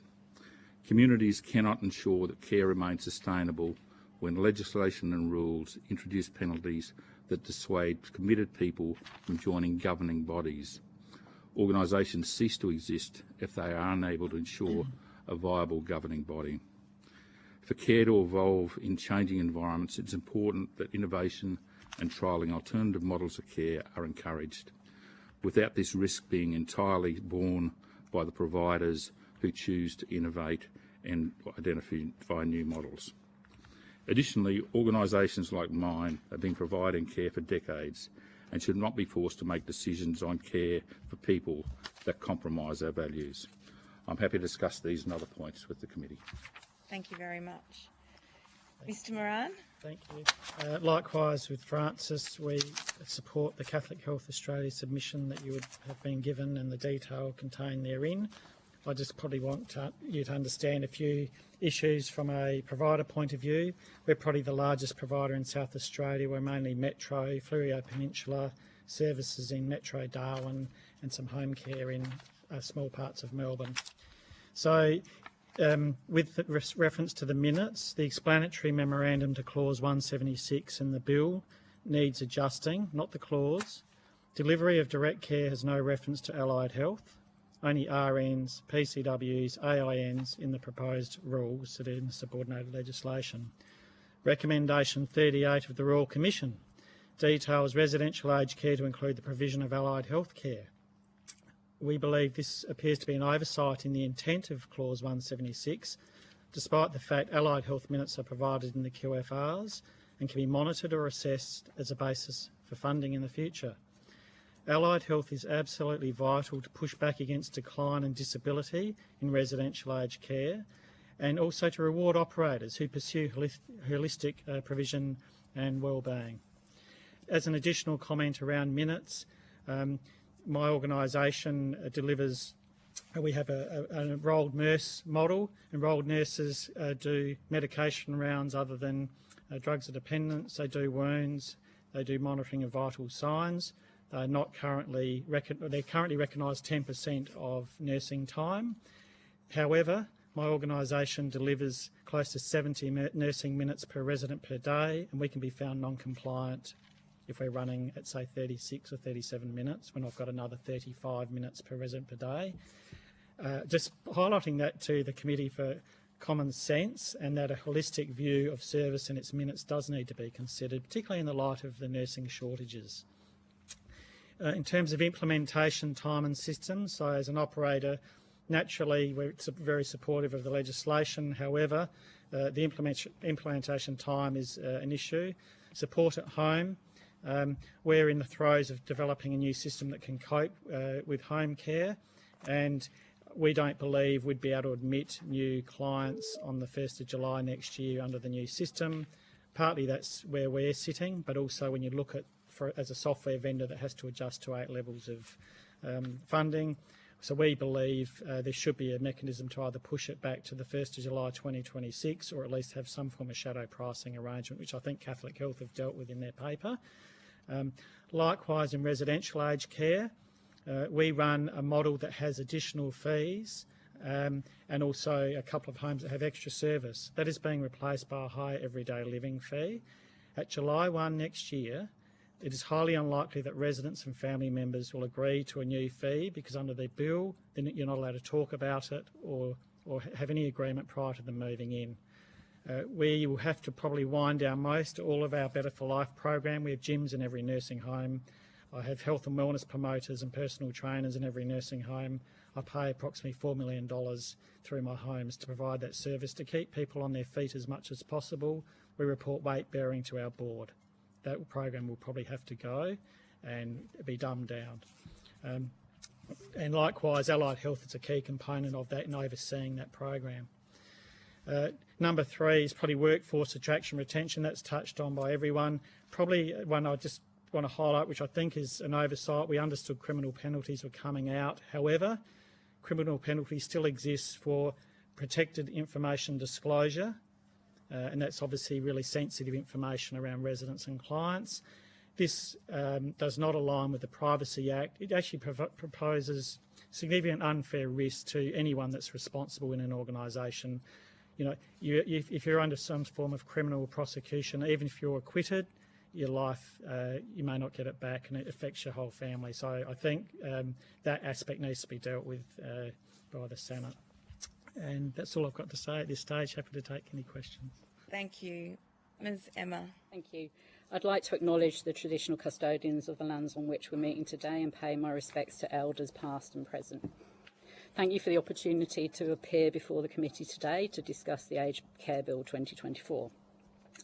Communities cannot ensure that care remains sustainable when legislation and rules introduce penalties that dissuade committed people from joining governing bodies. Organisations cease to exist if they are unable to ensure a viable governing body. For care to evolve in changing environments, it's important that innovation and trialling alternative models of care are encouraged, without this risk being entirely borne by the providers who choose to innovate and identify new models. Additionally, organisations like mine have been providing care for decades and should not be forced to make decisions on care for people that compromise our values. I'm happy to discuss these and other points with the committee. Thank you very much. Mr Moran? Thank you. Likewise with Francis, we support the Catholic Health Australia submission that you would have been given and the detail contained therein. I just probably want you to understand a few issues from a provider point of view. We're probably the largest provider in South Australia. We're mainly Metro, Fleurieu Peninsula, services in Metro Darwin and some home care in small parts of Melbourne. So with reference to the minutes, the explanatory memorandum to clause 176 in the bill needs adjusting, not the clause. Delivery of direct care has no reference to allied health. Only RNs, PCWs, AINs in the proposed rules that are in the subordinated legislation. Recommendation 38 of the Royal Commission details residential aged care to include the provision of allied health care. We believe this appears to be an oversight in the intent of clause 176, despite the fact allied health minutes are provided in the QFRs and can be monitored or assessed as a basis for funding in the future. Allied health is absolutely vital to push back against decline and disability in residential aged care, and also to reward operators who pursue holistic provision and wellbeing. As an additional comment around minutes, my organisation delivers, we have an enrolled nurse model. Enrolled nurses do medication rounds other than drugs of dependence. They do wounds, they do monitoring of vital signs. They're currently recognised 10% of nursing time. However, my organisation delivers close to 70 nursing minutes per resident per day, and we can be found non-compliant if we're running at, say, 36 or 37 minutes, when I've got another 35 minutes per resident per day. Just highlighting that to the committee for common sense, and that a holistic view of service and its minutes does need to be considered, particularly in the light of the nursing shortages. In terms of implementation time and systems, so as an operator, naturally we're very supportive of the legislation. However, the implementation time is an issue. Support at home. We're in the throes of developing a new system that can cope with home care, and we don't believe we'd be able to admit new clients on the 1st of July next year under the new system. Partly that's where we're sitting, but also when you look at, as a software vendor that has to adjust to 8 levels of funding. So we believe there should be a mechanism to either push it back to the 1st of July 2026 or at least have some form of shadow pricing arrangement, which I think Catholic Health have dealt with in their paper. Likewise, in residential aged care, we run a model that has additional fees and also a couple of homes that have extra service. That is being replaced by a higher everyday living fee. At July 1 next year, it is highly unlikely that residents and family members will agree to a new fee because under their bill, then you're not allowed to talk about it or have any agreement prior to them moving in. We will have to probably wind down most all of our Better for Life program. We have gyms in every nursing home. I have health and wellness promoters and personal trainers in every nursing home. I pay approximately $4 million through my homes to provide that service to keep people on their feet as much as possible. We report weight bearing to our board. That program will probably have to go and be dumbed down. And likewise, allied health is a key component of that in overseeing that program. Number 3 is probably workforce attraction retention. That's touched on by everyone. Probably one I just want to highlight, which I think is an oversight. We understood criminal penalties were coming out. However, criminal penalties still exist for protected information disclosure. And that's obviously really sensitive information around residents and clients. This does not align with the Privacy Act. It actually proposes significant unfair risk to anyone that's responsible in an organisation. You know, if you're under some form of criminal prosecution, even if you're acquitted, your life, you may not get it back, and it affects your whole family. So I think that aspect needs to be dealt with by the Senate. And that's all I've got to say at this stage. Happy to take any questions. Thank you. Ms Emma. Thank you. I'd like to acknowledge the traditional custodians of the lands on which we're meeting today and pay my respects to elders past and present. Thank you for the opportunity to appear before the committee today to discuss the Aged Care Bill 2024.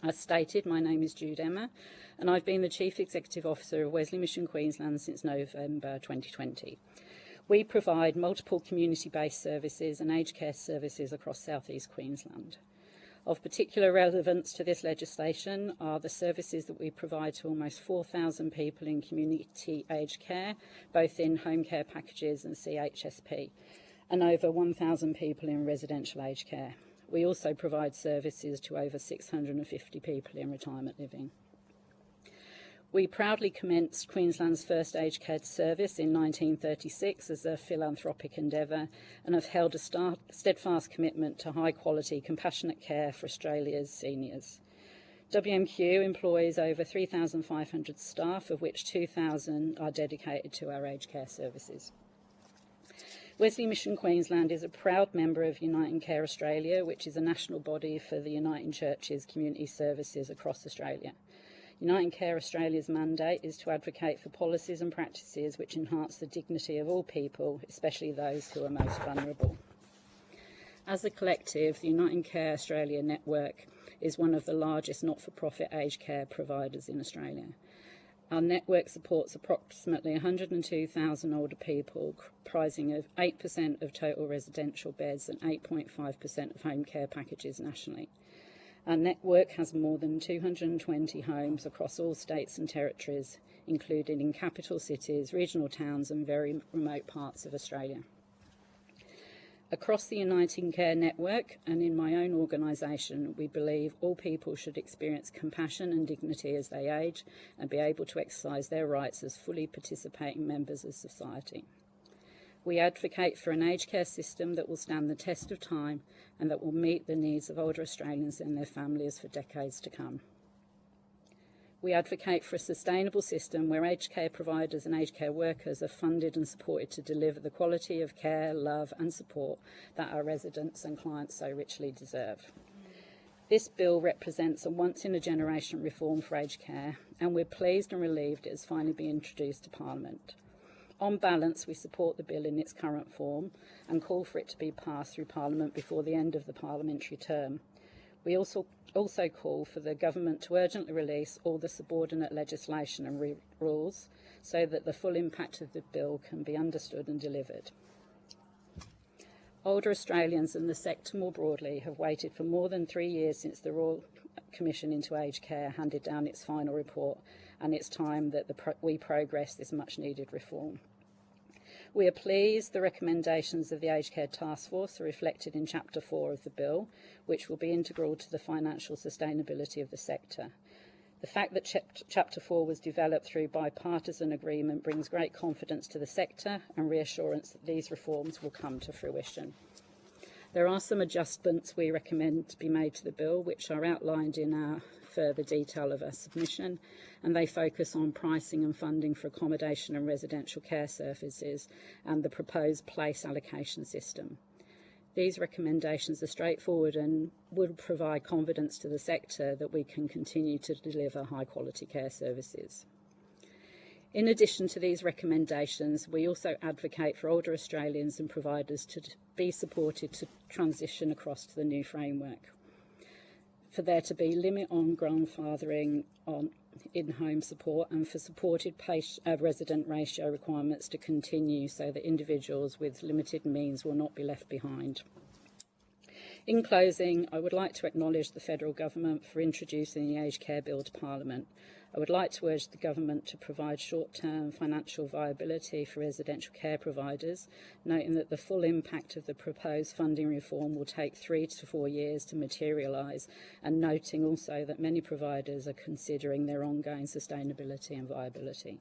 As stated, my name is Jude Emma and I've been the Chief Executive Officer of Wesley Mission Queensland since November 2020. We provide multiple community-based services and aged care services across South East Queensland. Of particular relevance to this legislation are the services that we provide to almost 4,000 people in community aged care, both in home care packages and CHSP, and over 1,000 people in residential aged care. We also provide services to over 650 people in retirement living. We proudly commenced Queensland's first aged care service in 1936 as a philanthropic endeavour and have held a steadfast commitment to high quality, compassionate care for Australia's seniors. WMQ employs over 3,500 staff, of which 2,000 are dedicated to our aged care services. Wesley Mission Queensland is a proud member of Uniting Care Australia, which is a national body for the Uniting Churches community services across Australia. Uniting Care Australia's mandate is to advocate for policies and practices which enhance the dignity of all people, especially those who are most vulnerable. As a collective, the Uniting Care Australia network is one of the largest not-for-profit aged care providers in Australia. Our network supports approximately 102,000 older people, comprising of 8% of total residential beds and 8.5% of home care packages nationally. Our network has more than 220 homes across all states and territories, including in capital cities, regional towns and very remote parts of Australia. Across the Uniting Care network and in my own organisation, we believe all people should experience compassion and dignity as they age and be able to exercise their rights as fully participating members of society. We advocate for an aged care system that will stand the test of time and that will meet the needs of older Australians and their families for decades to come. We advocate for a sustainable system where aged care providers and aged care workers are funded and supported to deliver the quality of care, love and support that our residents and clients so richly deserve. This bill represents a once-in-a-generation reform for aged care, and we're pleased and relieved it has finally been introduced to Parliament. On balance, we support the bill in its current form and call for it to be passed through Parliament before the end of the parliamentary term. We also call for the government to urgently release all the subordinate legislation and rules so that the full impact of the bill can be understood and delivered. Older Australians and the sector more broadly have waited for more than 3 years since the Royal Commission into Aged Care handed down its final report, and it's time that we progress this much needed reform. We are pleased the recommendations of the Aged Care Task Force are reflected in Chapter 4 of the bill, which will be integral to the financial sustainability of the sector. The fact that Chapter 4 was developed through bipartisan agreement brings great confidence to the sector and reassurance that these reforms will come to fruition. There are some adjustments we recommend to be made to the bill, which are outlined in our further detail of our submission, and they focus on pricing and funding for accommodation and residential care services and the proposed place allocation system. These recommendations are straightforward and would provide confidence to the sector that we can continue to deliver high quality care services. In addition to these recommendations, we also advocate for older Australians and providers to be supported to transition across to the new framework, for there to be limit on grandfathering on in-home support and for supported resident ratio requirements to continue so that individuals with limited means will not be left behind. In closing, I would like to acknowledge the Federal Government for introducing the Aged Care Bill to Parliament. I would like to urge the Government to provide short-term financial viability for residential care providers, noting that the full impact of the proposed funding reform will take 3 to 4 years to materialise, and noting also that many providers are considering their ongoing sustainability and viability.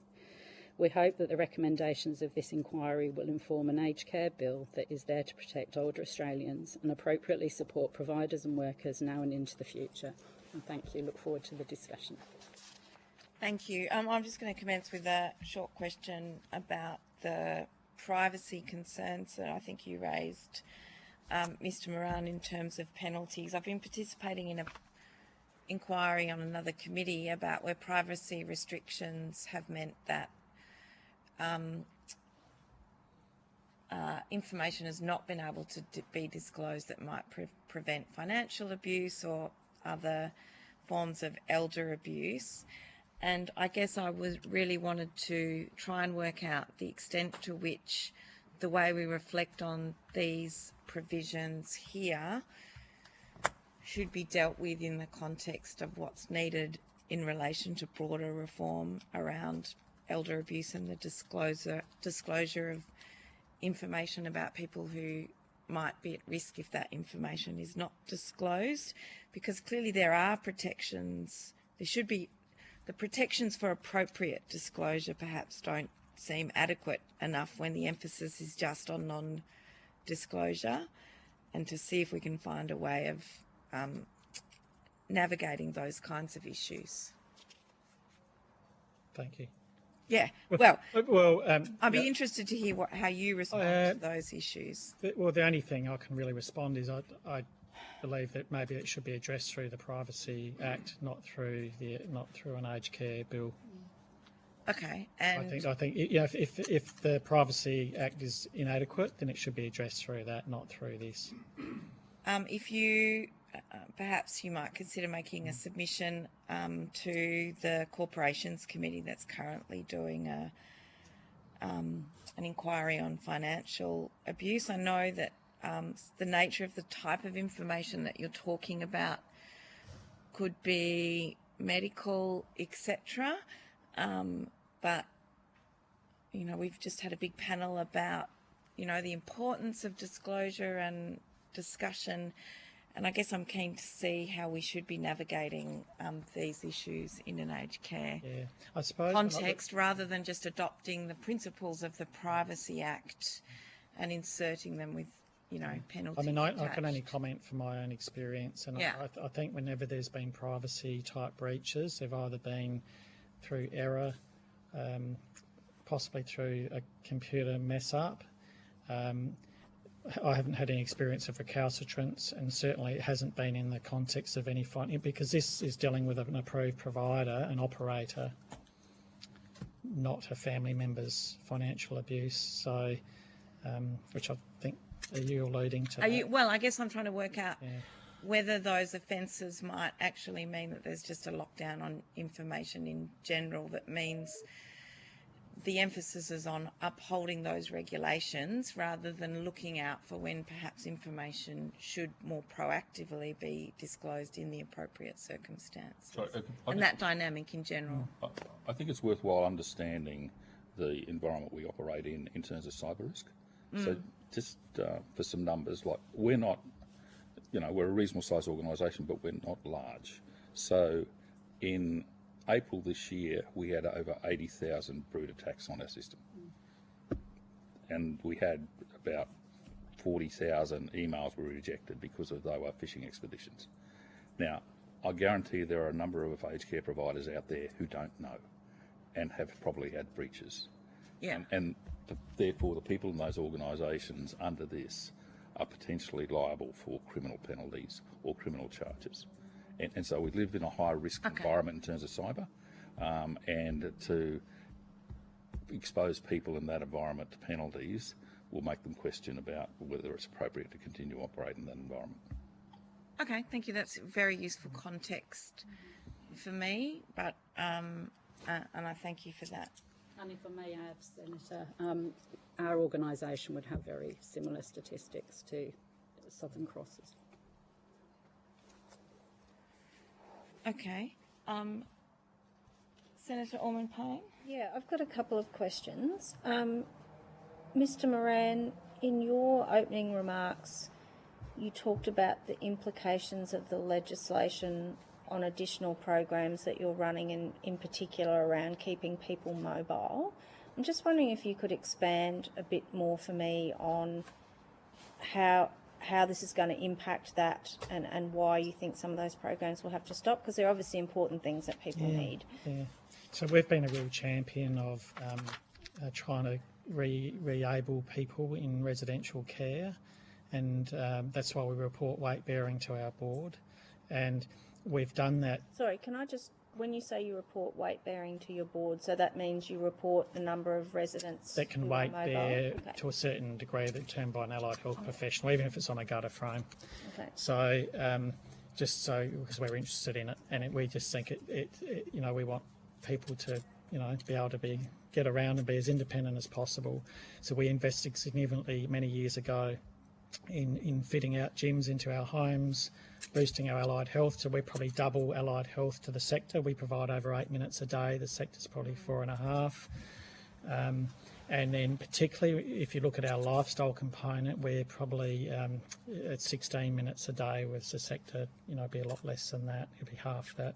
We hope that the recommendations of this inquiry will inform an aged care bill that is there to protect older Australians and appropriately support providers and workers now and into the future. And thank you. Look forward to the discussion. Thank you. I'm just going to commence with a short question about the privacy concerns that I think you raised, Mr. Moran, in terms of penalties. I've been participating in an inquiry on another committee about where privacy restrictions have meant that information has not been able to be disclosed that might prevent financial abuse or other forms of elder abuse. And I guess I really wanted to try and work out the extent to which the way we reflect on these provisions here should be dealt with in the context of what's needed in relation to broader reform around elder abuse and the disclosure of information about people who might be at risk if that information is not disclosed, because clearly there are protections. There should be. The protections for appropriate disclosure perhaps don't seem adequate enough when the emphasis is just on non-disclosure, and to see if we can find a way of navigating those kinds of issues. Thank you. Yeah, I'd be interested to hear how you respond to those issues. Well, the only thing I can really respond is I believe that maybe it should be addressed through the Privacy Act, not through an aged care bill. Okay, and I think if the Privacy Act is inadequate, then it should be addressed through that, not through this. If you perhaps you might consider making a submission to the Corporations Committee that's currently doing an inquiry on financial abuse. I know that the nature of the type of information that you're talking about could be medical, etc. But, you know, we've just had a big panel about, you know, the importance of disclosure and discussion. And I guess I'm keen to see how we should be navigating these issues in an aged care I suppose context, rather than just adopting the principles of the Privacy Act and inserting them with, you know, penalties. I mean, I can only comment from my own experience, and I think whenever there's been privacy type breaches, they've either been through error, possibly through a computer mess up. I haven't had any experience of recalcitrance, and certainly it hasn't been in the context of any funding, because this is dealing with an approved provider, an operator, not a family member's financial abuse. So, which I think, are you alluding to? Well, I guess I'm trying to work out whether those offences might actually mean that there's just a lockdown on information in general that means the emphasis is on upholding those regulations rather than looking out for when perhaps information should more proactively be disclosed in the appropriate circumstance. And that dynamic in general. I think it's worthwhile understanding the environment we operate in terms of cyber risk. So just for some numbers, like we're not, we're a reasonable sized organisation, but we're not large. So in April this year, we had over 80,000 brood attacks on our system. And we had about 40,000 emails were rejected because they were phishing expeditions. Now, I guarantee there are a number of aged care providers out there who don't know and have probably had breaches. Yeah. And therefore, the people in those organisations under this are potentially liable for criminal penalties or criminal charges. And so we live in a high-risk environment in terms of cyber, and to expose people in that environment to penalties will make them question about whether it's appropriate to continue to operate in that environment. Okay, thank you. That's very useful context for me, but and I thank you for that. And if I may add, Senator, our organisation would have very similar statistics to Southern Cross's. Okay. Senator Orman-Payne? Yeah, I've got a couple of questions. Mr. Moran, in your opening remarks, you talked about the implications of the legislation on additional programs that you're running, and in particular around keeping people mobile. I'm just wondering if you could expand a bit more for me on how this is going to impact that, and why you think some of those programs will have to stop, because they're obviously important things that people need. Yeah. So we've been a real champion of trying to re-able people in residential care, and that's why we report weight bearing to our board, and we've done that. Sorry, can I just, when you say you report weight bearing to your board, so that means you report the number of residents that can who weight are mobile? bear to a certain degree determined by an allied health professional, even if it's on a gutter frame. Okay. So just so, because we're interested in it, and we just think it we want people to be able to get around and be as independent as possible. So we invested significantly many years ago in fitting out gyms into our homes, boosting our allied health. So we're probably double allied health to the sector. We provide over 8 minutes a day. The sector's probably 4.5. And then particularly if you look at our lifestyle component, we're probably at 16 minutes a day, with the sector, be a lot less than that. It'd be half that.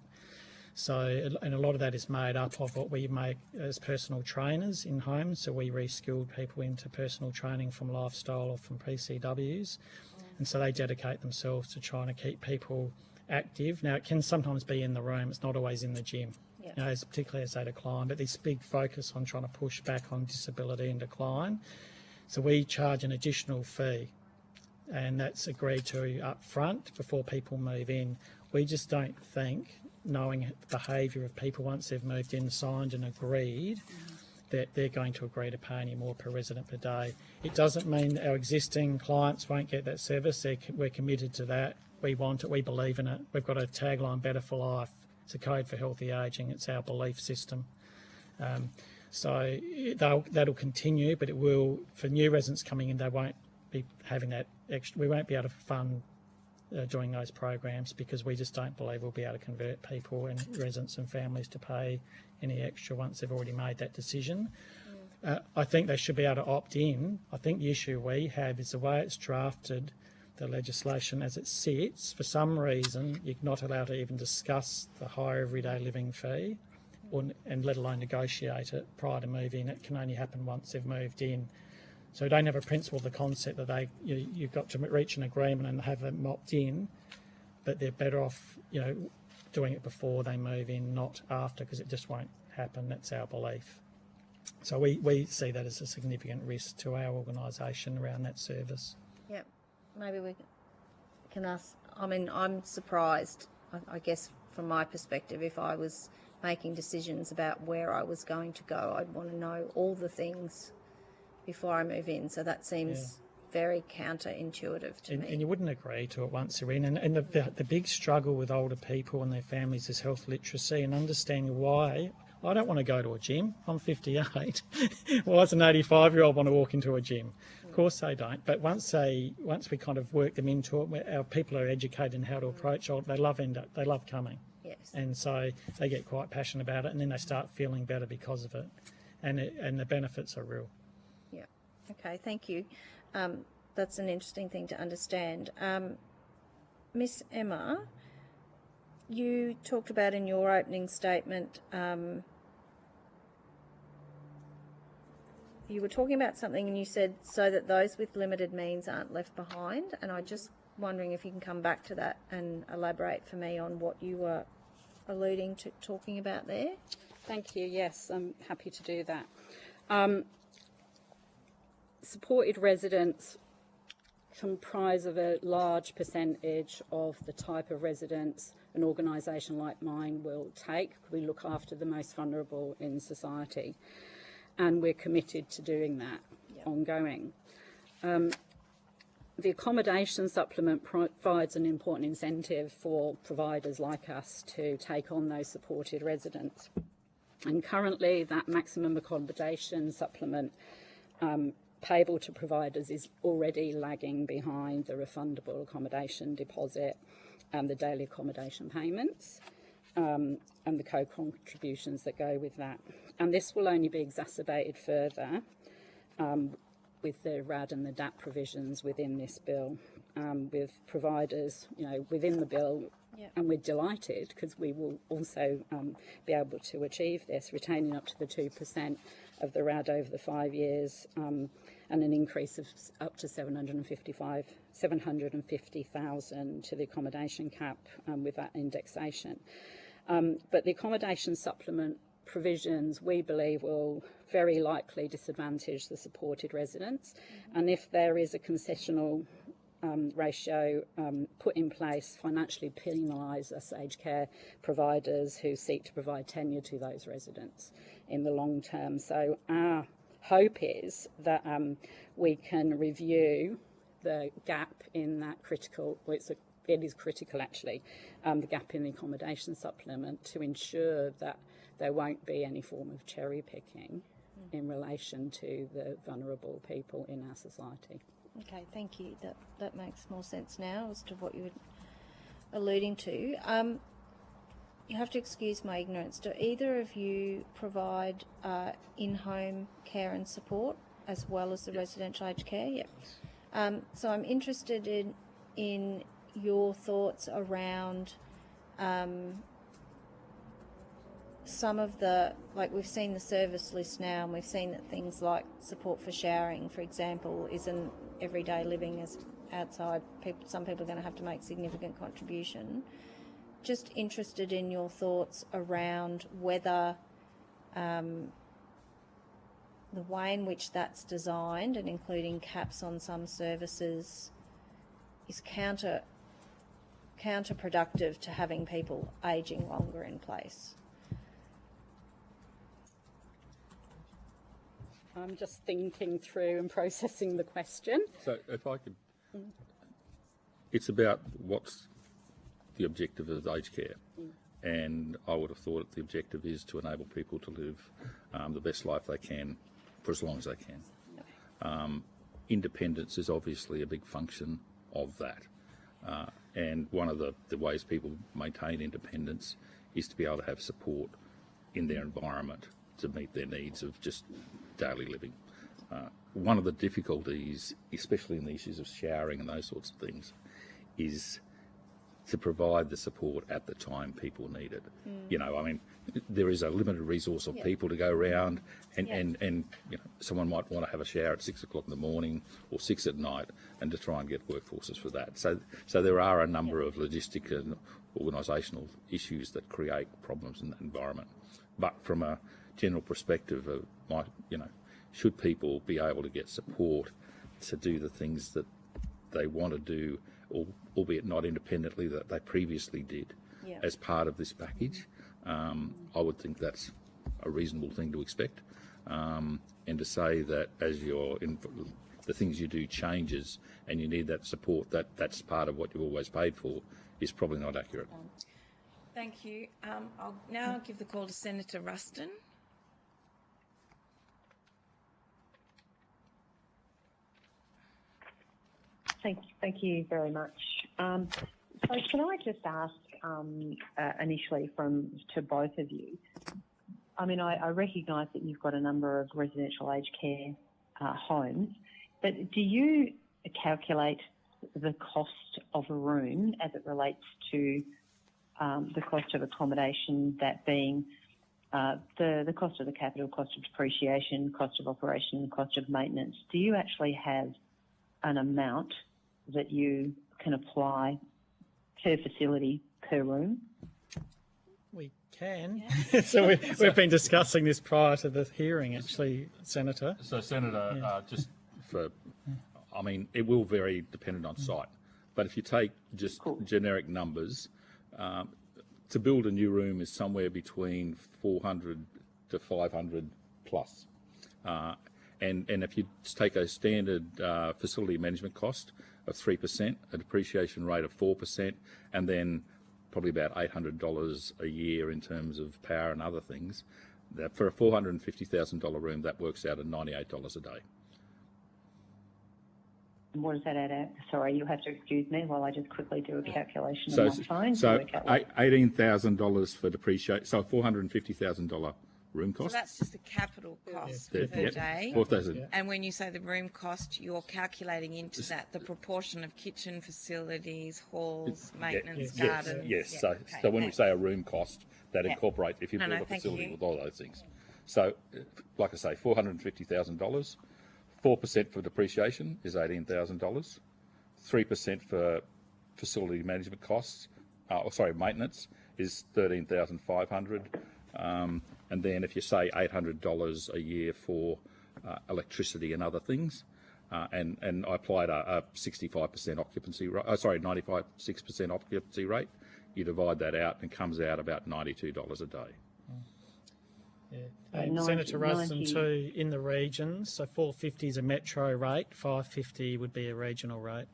So, and a lot of that is made up of what we make as personal trainers in homes. So we re-skilled people into personal training from lifestyle or from PCWs. And so they dedicate themselves to trying to keep people active. Now, it can sometimes be in the room. It's not always in the gym, particularly as they decline. But this big focus on trying to push back on disability and decline. So we charge an additional fee, and that's agreed to up front before people move in. We just don't think, knowing the behaviour of people once they've moved in, signed and agreed, that they're going to agree to pay any more per resident per day. It doesn't mean our existing clients won't get that service. We're committed to that. We want it. We believe in it. We've got a tagline, Better for Life. It's a code for healthy ageing. It's our belief system. So that'll continue, but it will, for new residents coming in, they won't be having that extra. We won't be able to fund doing those programs, because we just don't believe we'll be able to convert people and residents and families to pay any extra once they've already made that decision. I think they should be able to opt in. I think the issue we have is the way it's drafted, the legislation as it sits. For some reason, you're not allowed to even discuss the higher everyday living fee, and let alone negotiate it prior to moving. It can only happen once they've moved in. So we don't have a principle of the concept that you've got to reach an agreement and have them opt in, but they're better off, doing it before they move in, not after, because it just won't happen. That's our belief. So we see that as a significant risk to our organisation around that service. Yep. Maybe we can ask. I mean, I'm surprised, I guess, from my perspective, if I was making decisions about where I was going to go, I'd want to know all the things before I move in. So that seems very counterintuitive to me. And you wouldn't agree to it once you're in. And the big struggle with older people and their families is health literacy and understanding why. I don't want to go to a gym. I'm 58. Why does an 85-year-old want to walk into a gym? Of course they don't. But once we kind of work them into it, our people are educated in how to approach it. They love coming. Yes. And so they get quite passionate about it, and then they start feeling better because of it. and the benefits are real. Yeah. Okay. Thank you. That's an interesting thing to understand. Miss Emma, you talked about in your opening statement. You were talking about something and you said so that those with limited means aren't left behind, and I'm just wondering if you can come back to that and elaborate for me on what you were alluding to, talking about there. Thank you. Yes, I'm happy to do that. Supported residents comprise of a large percentage of the type of residents an organisation like mine will take. We look after the most vulnerable in society, and we're committed to doing that ongoing. The accommodation supplement provides an important incentive for providers like us to take on those supported residents. And currently that maximum accommodation supplement payable to providers is already lagging behind the refundable accommodation deposit and the daily accommodation payments and the co-contributions that go with that. And this will only be exacerbated further with the RAD and the DAP provisions within this bill, with providers, within the bill. Yep. And we're delighted because we will also be able to achieve this, retaining up to the 2% of the RAD over the 5 years, and an increase of up to 750,000 to the accommodation cap with that indexation. But the accommodation supplement provisions, we believe, will very likely disadvantage the supported residents. Mm-hmm. And if there is a concessional ratio put in place, financially penalise us aged care providers who seek to provide tenure to those residents in the long term. So our hope is that we can review the gap in that critical, it is critical actually, the gap in the accommodation supplement to ensure that there won't be any form of cherry picking in relation to the vulnerable people in our society. Okay, thank you. That makes more sense now as to what you were alluding to. You have to excuse my ignorance. Do either of you provide in-home care and support as well as the residential aged care? Yep. So I'm interested in your thoughts around some of the, like we've seen the service list now, and we've seen that things like support for showering, for example, isn't everyday living as outside. Some people are going to have to make significant contribution. Just interested in your thoughts around whether the way in which that's designed and including caps on some services is counterproductive to having people ageing longer in place. I'm just thinking through and processing the question. So if I could, it's about what's the objective of aged care. And I would have thought the objective is to enable people to live the best life they can for as long as they can. Independence is obviously a big function of that. And one of the ways people maintain independence is to be able to have support in their environment to meet their needs of just daily living. One of the difficulties, especially in the issues of showering and those sorts of things, is to provide the support at the time people need it. You know, I mean, there is a limited resource of people to go around, and you know, someone might want to have a shower at 6 o'clock in the morning or 6 at night, and to try and get workforces for that. So there are a number of logistic and organisational issues that create problems in that environment. But from a general perspective of, you know, should people be able to get support to do the things that they want to do, albeit not independently, that they previously did as part of this package, I would think that's a reasonable thing to expect. And to say that as the things you do changes and you need that support, that's part of what you've always paid for, is probably not accurate. Thank you. I'll now give the call to Senator Ruston. Thank you very much. So can I just ask initially to both of you, I mean, I recognise that you've got a number of residential aged care homes, but do you calculate the cost of a room as it relates to the cost of accommodation, that being the cost of the capital, cost of depreciation, cost of operation, cost of maintenance? Do you actually have an amount that you can apply per facility, per room? We can. So we've been discussing this prior to the hearing, actually, Senator. So, Senator, just for, I mean, it will vary dependent on site, but if you take just generic numbers, to build a new room is somewhere between 400 to 500 plus. And if you take a standard facility management cost of 3%, a depreciation rate of 4%, and then probably about $800 a year in terms of power and other things, that for a $450,000 room, that works out at $98 a day. And what does that add out? Sorry, you'll have to excuse me while I just quickly do a calculation So, on my phone. so $18,000 for depreciation, so $450,000 room cost. So that's just the capital cost Yeah. per Yep. day. 4,000. And when you say the room cost, you're calculating into that the proportion of kitchen facilities, halls, maintenance, gardens. Yes. Yeah, So, okay. so when we say a room cost, that Yeah. incorporates if you No, build no, a thank facility you. with all those things. So, like I say, $450,000, 4% for depreciation is $18,000, 3% for facility management costs, maintenance is $13,500, and then if you say $800 a year for electricity and other things, and I applied a 65% occupancy rate, 96% occupancy rate, you divide that out and it comes out about $92 a day. Yeah. And Senator Ruston too, in the regions, so 450 is a metro rate, 550 would be a regional rate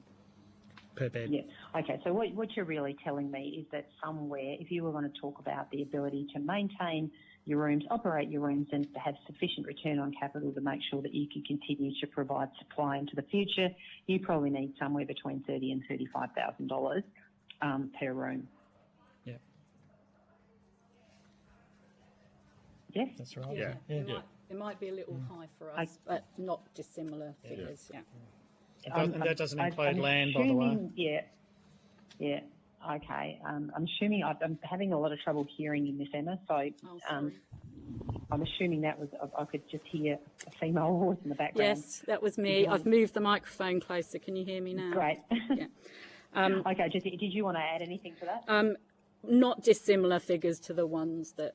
per bed. Yeah. Okay. So what you're really telling me is that somewhere, if you were going to talk about the ability to maintain your rooms, operate your rooms, and to have sufficient return on capital to make sure that you can continue to provide supply into the future, you probably need somewhere between $30,000 and $35,000 per room. Yeah. Yes, that's right. Yeah. It might be a little high for us, but not dissimilar figures. Yeah. And that doesn't include land, by the way. Yeah. Okay. I'm assuming I'm having a lot of trouble hearing in this, Emma. So I'm assuming that was I could just hear a female voice in the background. Yes, that was me. I've moved the microphone closer. Can you hear me now? Great. Yeah. Okay. Did you want to add anything to that? Not dissimilar figures to the ones that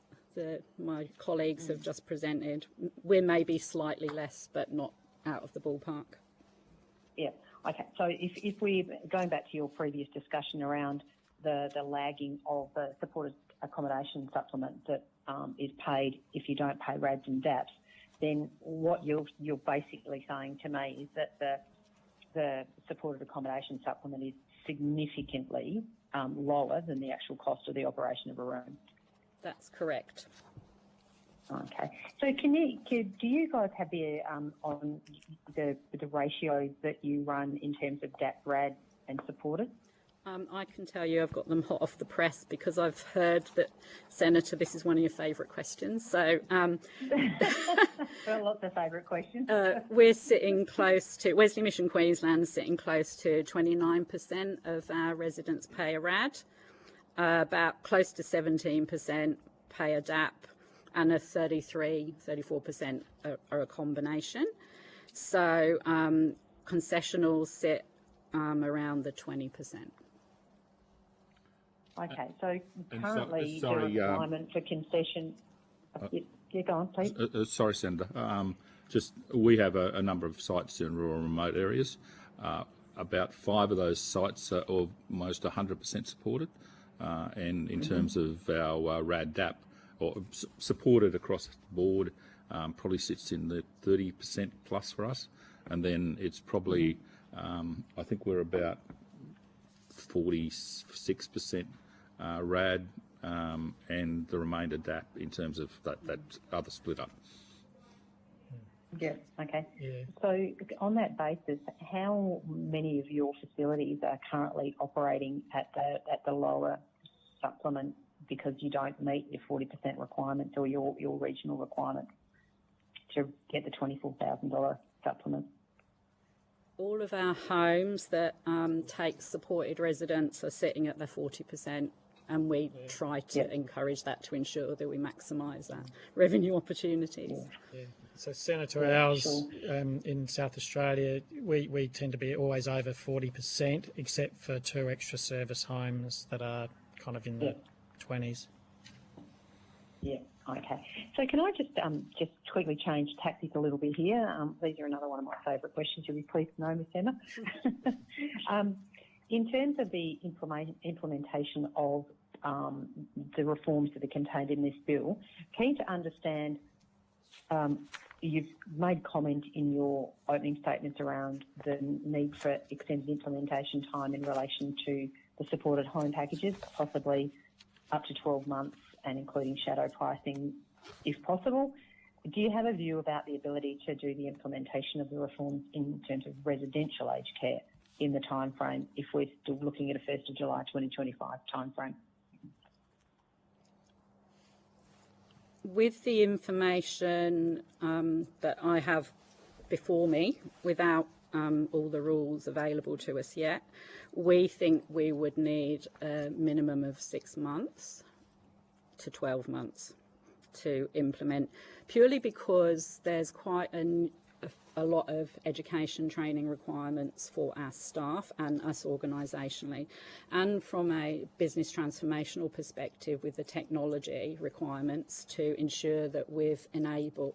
my colleagues have just presented. We're maybe slightly less, but not out of the ballpark. Yeah. Okay. So if we're going back to your previous discussion around the lagging of the supported accommodation supplement that is paid if you don't pay RADs and DAPs, then what you're basically saying to me is that the supported accommodation supplement is significantly lower than the actual cost of the operation of a room. That's correct. Okay. So do you guys have on the ratios that you run in terms of DAP, RAD and supported? I can tell you I've got them hot off the press because I've heard that, Senator, this is one of your favourite questions. So lots of favourite questions. We're sitting close to, Wesley Mission Queensland is sitting close to 29% of our residents pay a RAD, about close to 17% pay a DAP, and a 34% are a combination. So concessionals sit around the 20%. Okay, so currently the requirement for concession... Yeah, go on, please. Sorry, Senator. We have a number of sites in rural and remote areas. About 5 of those sites are almost 100% supported. And in terms of our RAD DAP, or supported across the board, probably sits in the 30% plus for us. And then it's probably, I think we're about 46% RAD and the remainder DAP in terms of that other split up. Yeah, okay. Yeah. So on that basis, how many of your facilities are currently operating at the lower supplement because you don't meet your 40% requirements or your regional requirements to get the $24,000 supplement? All of our homes that take supported residents are sitting at the 40%, and we try to encourage that to ensure that we maximise our revenue opportunities. Yeah. So, Senator, ours in South Australia, we tend to be always over 40%, except for 2 extra service homes that are kind of in the 20s. Yeah. Okay. So can I just quickly change tactics a little bit here? These are another one of my favourite questions. You'll be pleased to know, Ms. Emma. In terms of the implementation of the reforms that are contained in this bill, keen to understand, you've made comment in your opening statements around the need for extended implementation time in relation to the supported home packages, possibly up to 12 months and including shadow pricing if possible. Do you have a view about the ability to do the implementation of the reforms in terms of residential aged care in the time frame if we're still looking at a 1st of July 2025 time frame? With the information that I have before me, without all the rules available to us yet, we think we would need a minimum of 6 months to 12 months to implement, purely because there's quite a lot of education training requirements for our staff and us organisationally, and from a business transformational perspective with the technology requirements to ensure that we've enabled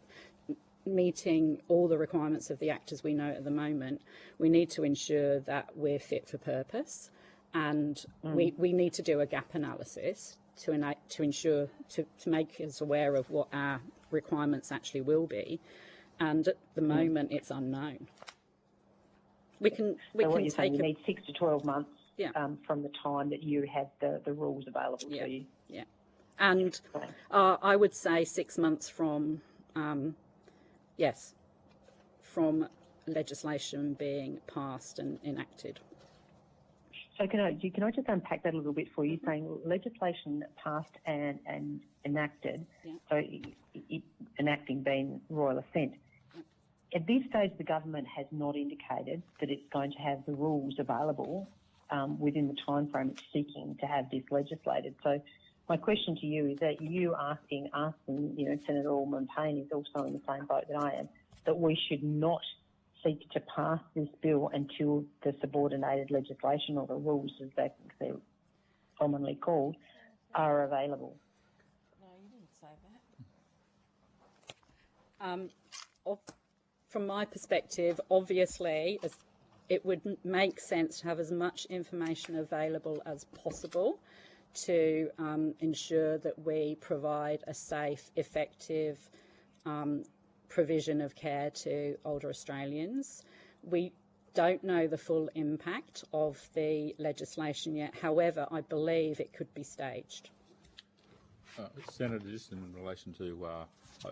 meeting all the requirements of the Act as we know at the moment. We need to ensure that we're fit for purpose, and we need to do a gap analysis to ensure to make us aware of what our requirements actually will be, and at the moment it's unknown. We can what you're take saying, you need 6 to 12 months from the time that you have the rules available to you. Yeah, and I would say 6 months from from legislation being passed and enacted. So can I just unpack that a little bit for you, saying legislation passed and enacted, so enacting being royal assent. At this stage, the government has not indicated that it's going to have the rules available within the timeframe it's seeking to have this legislated. So my question to you is that you asking us, and Senator Allman-Payne is also in the same boat that I am, that we should not seek to pass this bill until the subordinated legislation, or the rules as they're commonly called, are available. No, you didn't say that. From my perspective, obviously, it would make sense to have as much information available as possible to ensure that we provide a safe, effective provision of care to older Australians. We don't know the full impact of the legislation yet. However, I believe it could be staged. Senator, just in relation to,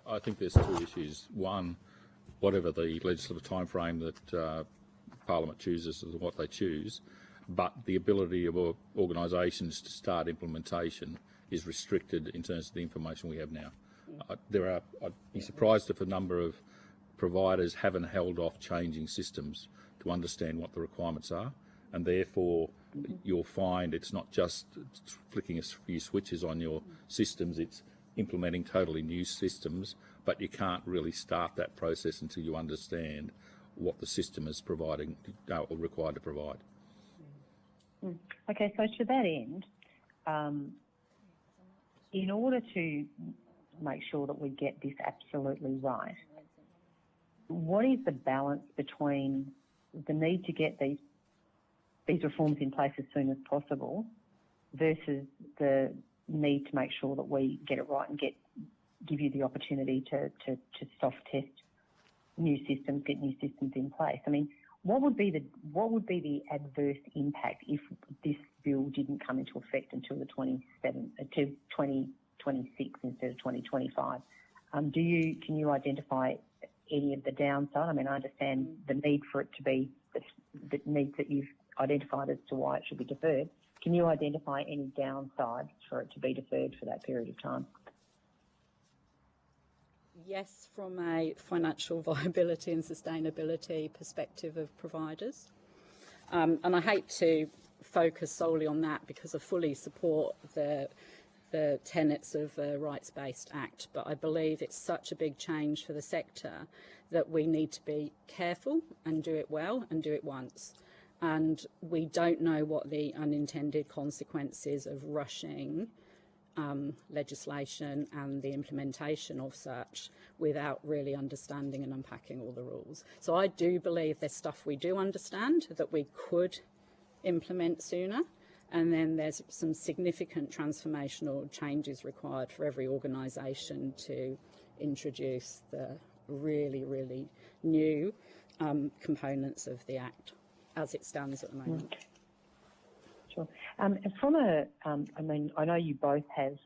I think there's 2 issues. One, whatever the legislative timeframe that Parliament chooses is what they choose, but the ability of organisations to start implementation is restricted in terms of the information we have now. I'd be surprised if a number of providers haven't held off changing systems to understand what the requirements are, and therefore you'll find it's not just flicking a few switches on your systems, it's implementing totally new systems, but you can't really start that process until you understand what the system is providing or required to provide. Okay, so to that end, in order to make sure that we get this absolutely right, what is the balance between the need to get these reforms in place as soon as possible versus the need to make sure that we get it right and give you the opportunity to soft test new systems, get new systems in place? I mean, what would be the adverse impact if this bill didn't come into effect until the 2026 instead of 2025? Can you identify any of the downside? I mean, I understand the need for it to be the needs that you've identified as to why it should be deferred. Can you identify any downsides for it to be deferred for that period of time? Yes, from a financial viability and sustainability perspective of providers. And I hate to focus solely on that because I fully support the tenets of a rights-based act, but I believe it's such a big change for the sector that we need to be careful and do it well and do it once. And we don't know what the unintended consequences of rushing legislation and the implementation of such without really understanding and unpacking all the rules. So I do believe there's stuff we do understand that we could implement sooner, and then there's some significant transformational changes required for every organisation to introduce the really, really new components of the Act as it stands at the moment. Sure. I mean, I know you both have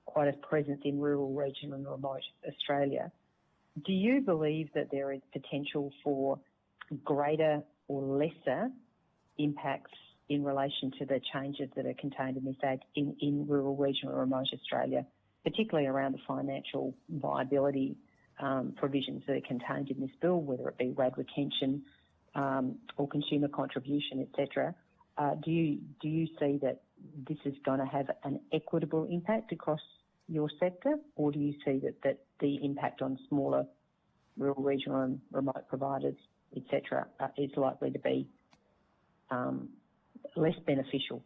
quite a presence in rural, regional and remote Australia. Do you believe that there is potential for greater or lesser impacts in relation to the changes that are contained in this Act in rural, regional and remote Australia, particularly around the financial viability provisions that are contained in this bill, whether it be RAD retention or consumer contribution, etc.? Do you see that this is going to have an equitable impact across your sector, or do you see that the impact on smaller rural, regional and remote providers, etc., is likely to be less beneficial?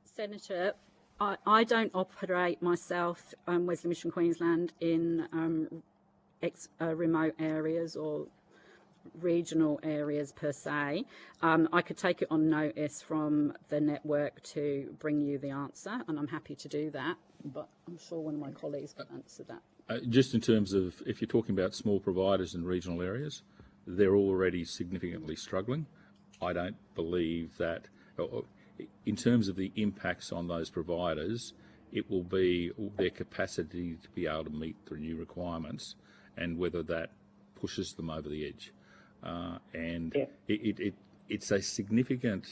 Senator, I don't operate myself, Wesley Mission Queensland, in remote areas or regional areas per se. I could take it on notice from the network to bring you the answer, and I'm happy to do that, but I'm sure one of my colleagues could answer that. Just in terms of, if you're talking about small providers in regional areas, they're already significantly struggling. I don't believe that, in terms of the impacts on those providers, it will be their capacity to be able to meet the new requirements and whether that pushes them over the edge. It's a significant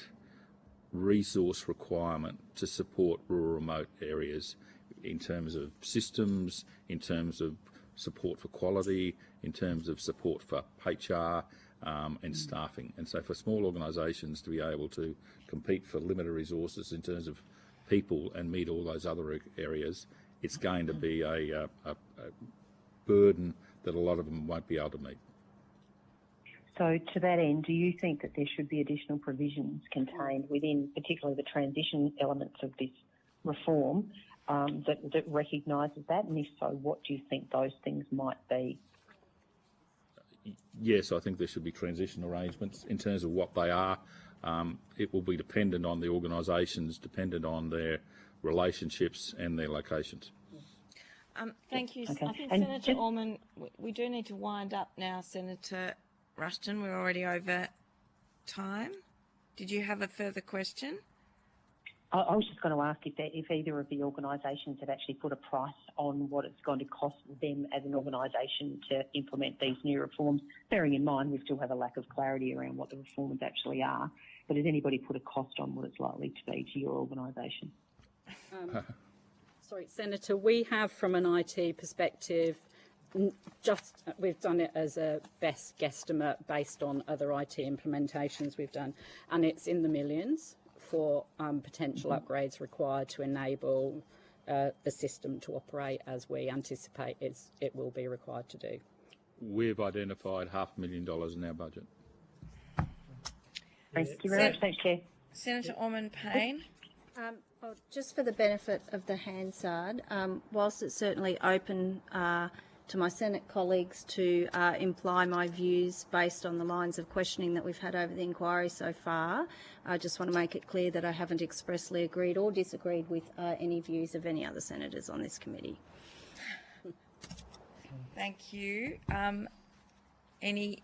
resource requirement to support rural remote areas in terms of systems, in terms of support for quality, in terms of support for HR and staffing. And so for small organisations to be able to compete for limited resources in terms of people and meet all those other areas, it's going to be a burden that a lot of them won't be able to meet. So to that end, do you think that there should be additional provisions contained within particularly the transition elements of this reform that recognises that? And if so, what do you think those things might be? Yes, I think there should be transition arrangements. In terms of what they are, it will be dependent on the organisations, dependent on their relationships and their locations. Thank you. Okay. I think Senator Orman, we do need to wind up now. Senator Rushton, we're already over time. Did you have a further question? I was just going to ask if either of the organisations have actually put a price on what it's going to cost them as an organisation to implement these new reforms, bearing in mind we still have a lack of clarity around what the reforms actually are. But has anybody put a cost on what it's likely to be to your organisation? Sorry, Senator, we have, from an IT perspective, we've done it as a best guesstimate based on other IT implementations we've done, and it's in the millions for potential upgrades required to enable the system to operate as we anticipate it will be required to do. We've identified $500,000 in our budget. Thank you very much. Thanks, Chair. Senator Orman Payne. Well, just for the benefit of the Hansard, whilst it's certainly open to my Senate colleagues to imply my views based on the lines of questioning that we've had over the inquiry so far, I just want to make it clear that I haven't expressly agreed or disagreed with any views of any other senators on this committee. Thank you. Any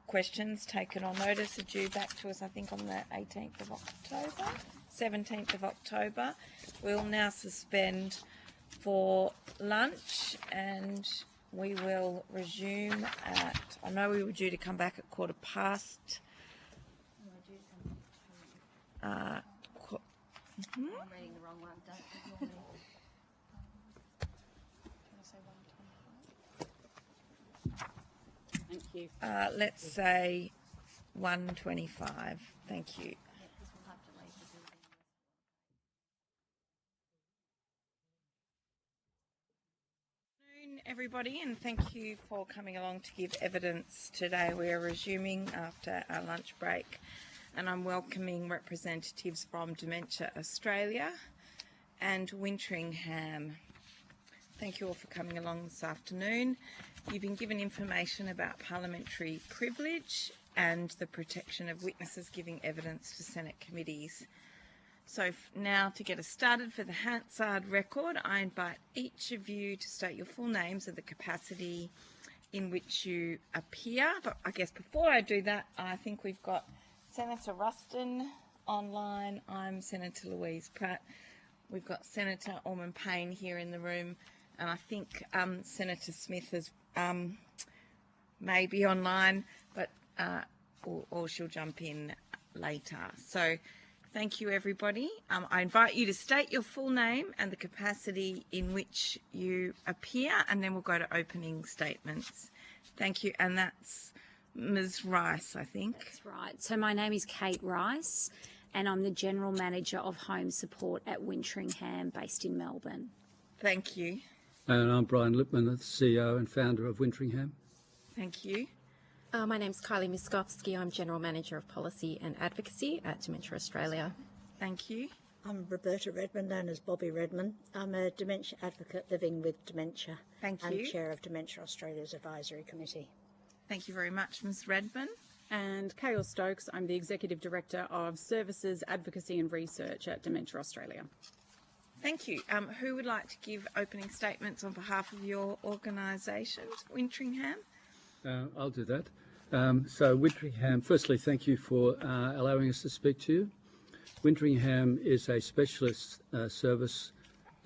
questions taken on notice are due back to us, I think, on the 18th of October, 17th of October. We'll now suspend for lunch and we will resume at, I know we were due to come back at 15:15, mhm. I'm reading the wrong one. Don't ignore me. Thank you. Let's say 125. Thank you. Everybody, and thank you for coming along to give evidence today. We are resuming after our lunch break, and I'm welcoming representatives from Dementia Australia and Winteringham. Thank you all for coming along this afternoon. You've been given information about parliamentary privilege and the protection of witnesses giving evidence to Senate committees. So now to get us started for the Hansard record, I invite each of you to state your full names and the capacity in which you appear. But I guess before I do that, I think we've got Senator Ruston online. I'm Senator Louise Pratt. We've got Senator Orman Payne here in the room, and I think Senator Smith is maybe online, but or she'll jump in later. So thank you, everybody. I invite you to state your full name and the capacity in which you appear, and then we'll go to opening statements. Thank you, and that's Ms. Rice, I think. That's right. So my name is Kate Rice, and I'm the General Manager of Home Support at Winteringham, based in Melbourne. Thank you. And I'm Brian Lipman, the CEO and founder of Winteringham. Thank you. My name's Kylie Miskovsky. I'm General Manager of Policy and Advocacy at Dementia Australia. Thank you. I'm Roberta Redmond, known as Bobby Redmond. I'm a dementia advocate living with dementia. Thank and you. Chair of Dementia Australia's Advisory Committee. Thank you very much, Ms. Redmond. And Kayla Stokes, I'm the Executive Director of Services, Advocacy and Research at Dementia Australia. Thank you. Who would like to give opening statements on behalf of your organisations, Winteringham? I'll do that. So Winteringham, firstly, thank you for allowing us to speak to you. Winteringham is a specialist service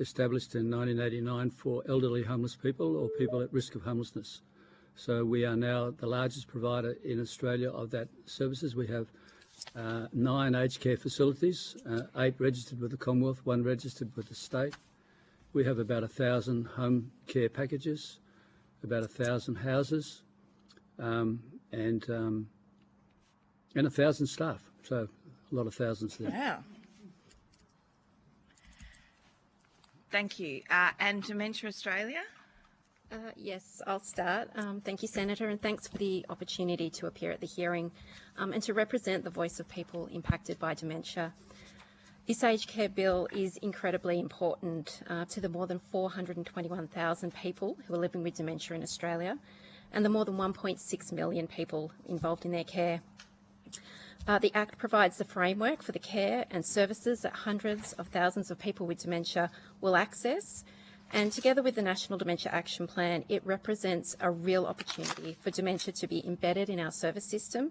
established in 1989 for elderly homeless people or people at risk of homelessness. So we are now the largest provider in Australia of that services. We have 9 aged care facilities, 8 registered with the Commonwealth, 1 registered with the state. We have about 1,000 home care packages, about 1,000 houses, and 1,000 staff. So a lot of thousands there. Wow. Thank you. And Dementia Australia? Yes, I'll start. Thank you, Senator, and thanks for the opportunity to appear at the hearing and to represent the voice of people impacted by dementia. This aged care bill is incredibly important to the more than 421,000 people who are living with dementia in Australia and the more than 1.6 million people involved in their care. The Act provides the framework for the care and services that hundreds of thousands of people with dementia will access, and together with the National Dementia Action Plan, it represents a real opportunity for dementia to be embedded in our service system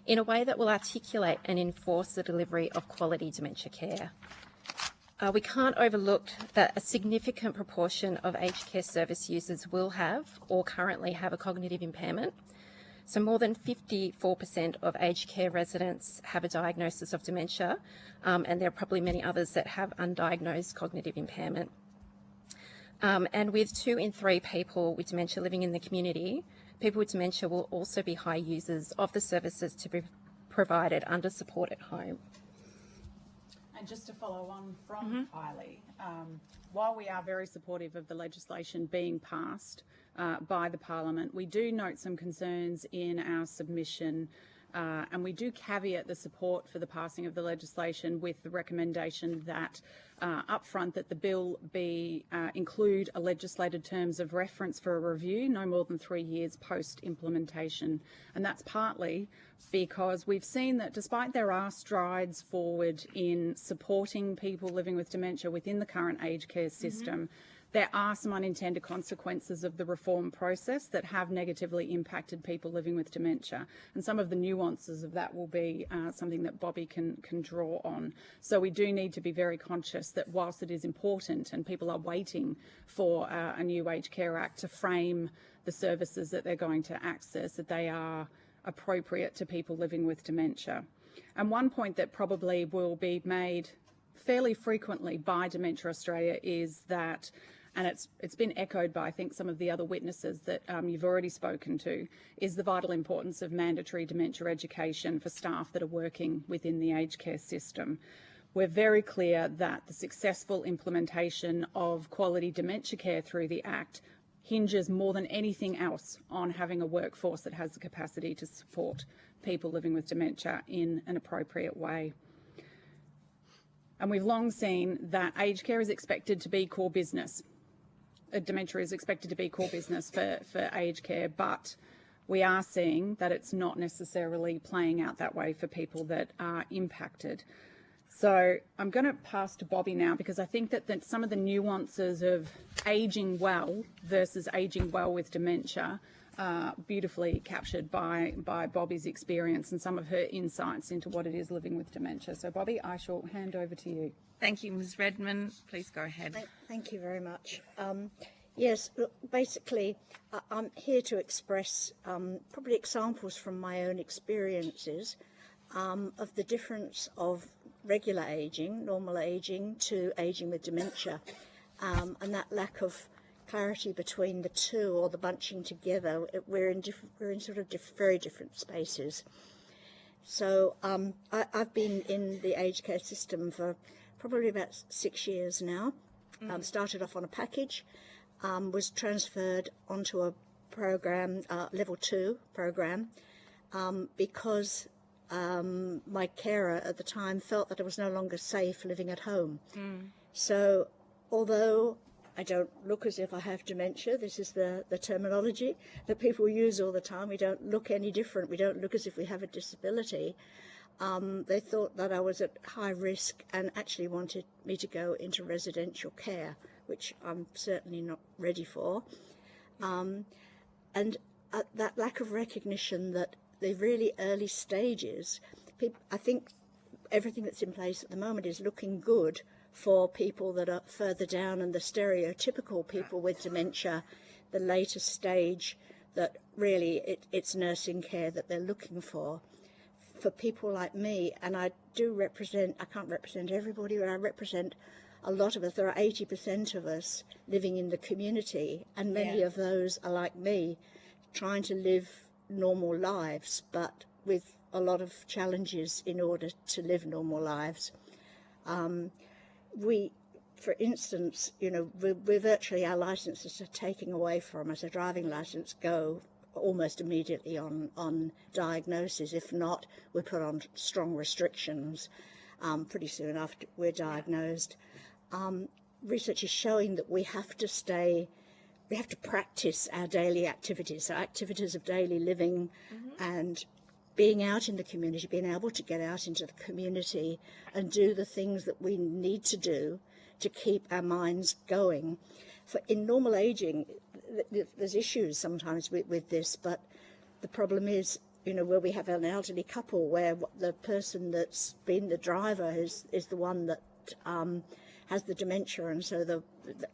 in a way that will articulate and enforce the delivery of quality dementia care. We can't overlook that a significant proportion of aged care service users will have or currently have a cognitive impairment. So more than 54% of aged care residents have a diagnosis of dementia, and there are probably many others that have undiagnosed cognitive impairment. And with 2 in 3 people with dementia living in the community, people with dementia will also be high users of the services to be provided under support at home. And just to follow on from Kylie, while we are very supportive of the legislation being passed by the Parliament, we do note some concerns in our submission, and we do caveat the support for the passing of the legislation with the recommendation that upfront that the bill include a legislated terms of reference for a review no more than 3 years post-implementation. And that's partly because we've seen that despite there are strides forward in supporting people living with dementia within the current aged care system, there are some unintended consequences of the reform process that have negatively impacted people living with dementia. And some of the nuances of that will be something that Bobby can draw on. So we do need to be very conscious that whilst it is important and people are waiting for a new Aged Care Act to frame the services that they're going to access, that they are appropriate to people living with dementia. And one point that probably will be made fairly frequently by Dementia Australia is that, and it's been echoed by I think some of the other witnesses that you've already spoken to, is the vital importance of mandatory dementia education for staff that are working within the aged care system. We're very clear that the successful implementation of quality dementia care through the Act hinges more than anything else on having a workforce that has the capacity to support people living with dementia in an appropriate way. And we've long seen that aged care is expected to be core business. Dementia is expected to be core business for aged care, but we are seeing that it's not necessarily playing out that way for people that are impacted. So I'm going to pass to Bobby now, because I think that some of the nuances of ageing well versus ageing well with dementia are beautifully captured by Bobby's experience and some of her insights into what it is living with dementia. So Bobby, I shall hand over to you. Thank you, Ms. Redmond. Please go ahead. Thank you very much. Yes, look, basically, I'm here to express probably examples from my own experiences of the difference of regular ageing, normal ageing, to ageing with dementia, and that lack of clarity between the two, or the bunching together. We're in sort of very different spaces. So I've been in the aged care system for probably about 6 years now. Started off on a package, was transferred onto a program, level 2 program, because my carer at the time felt that I was no longer safe living at home. So although I don't look as if I have dementia, this is the terminology that people use all the time, we don't look any different, we don't look as if we have a disability, they thought that I was at high risk and actually wanted me to go into residential care, which I'm certainly not ready for. And that lack of recognition that the really early stages, I think everything that's in place at the moment is looking good for people that are further down, and the stereotypical people with dementia, the later stage, that really it's nursing care that they're looking for. For people like me, and I do represent, I can't represent everybody, but I represent a lot of us. There are 80% of us living in the community, and many of those are like me, trying to live normal lives, but with a lot of challenges in order to live normal lives. For instance, we're virtually, our licenses are taken away from us. A driving license go almost immediately on diagnosis. If not, we're put on strong restrictions pretty soon after we're diagnosed. Research is showing that we have to practice our daily activities, so activities of daily living and being out in the community, being able to get out into the community and do the things that we need to do to keep our minds going. In normal ageing, there's issues sometimes with this, but the problem is, where we have an elderly couple where the person that's been the driver is the one that has the dementia, and so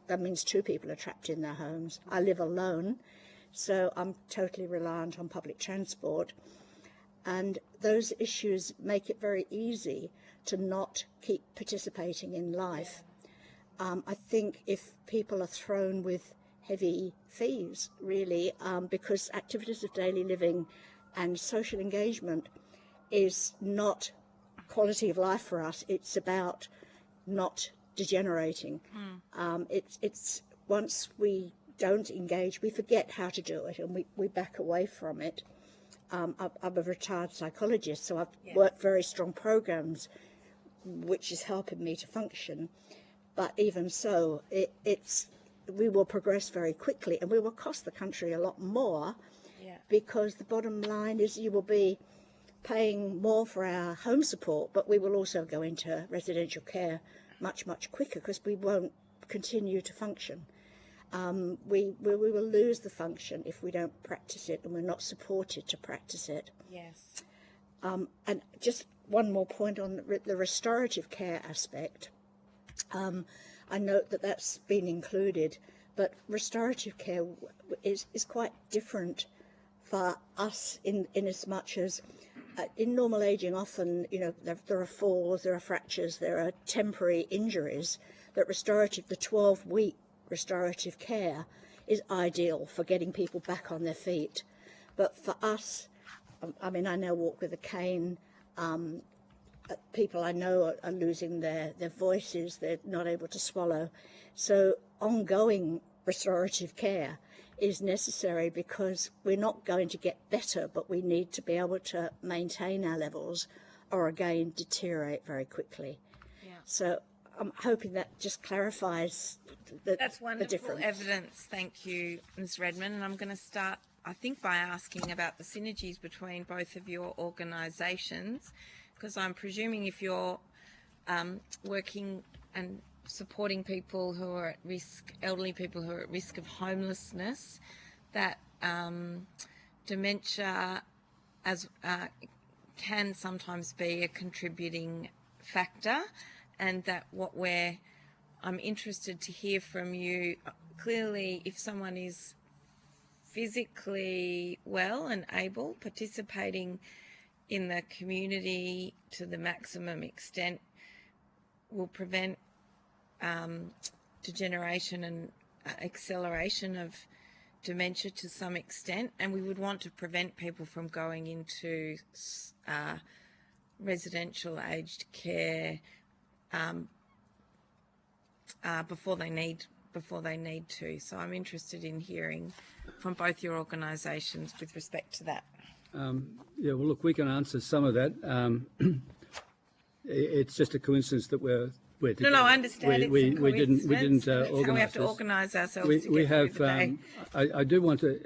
that means two people are trapped in their homes. I live alone, so I'm totally reliant on public transport, and those issues make it very easy to not keep participating in life. I think if people are thrown with heavy fees, really, because activities of daily living and social engagement is not quality of life for us, it's about not degenerating. It's once we don't engage, we forget how to do it, and we back away from it. I'm a retired psychologist, so I've worked very strong programs, which is helping me to function. But even so, we will progress very quickly, and we will cost the country a lot more, because the bottom line is you will be paying more for our home support, but we will also go into residential care much, much quicker, because we won't continue to function. We will lose the function if we don't practice it, and we're not supported to practice it. Yes. And just one more point on the restorative care aspect. I note that that's been included, but restorative care is quite different for us in as much as in normal ageing, often, there are falls, there are fractures, there are temporary injuries. That the 12-week restorative care is ideal for getting people back on their feet. But for us, I now walk with a cane. People I know are losing their voices, they're not able to swallow. So ongoing restorative care is necessary because we're not going to get better, but we need to be able to maintain our levels or again deteriorate very quickly. Yeah. So I'm hoping that just clarifies That's wonderful the difference. evidence. Thank you, Ms. Redmond. And I'm going to start, I think, by asking about the synergies between both of your organisations, because I'm presuming if you're working and supporting people who are at risk, elderly people who are at risk of homelessness, that dementia can sometimes be a contributing factor, and that I'm interested to hear from you. Clearly, if someone is physically well and able, participating in the community to the maximum extent will prevent degeneration and acceleration of dementia to some extent, and we would want to prevent people from going into residential aged care before they need to. So I'm interested in hearing from both your organisations with respect to that. Yeah, well, look, we can answer some of that. It's just a coincidence that we're together. No, I understand. We didn't organise how we have to this. organise ourselves to We get have. through the day. I do want to,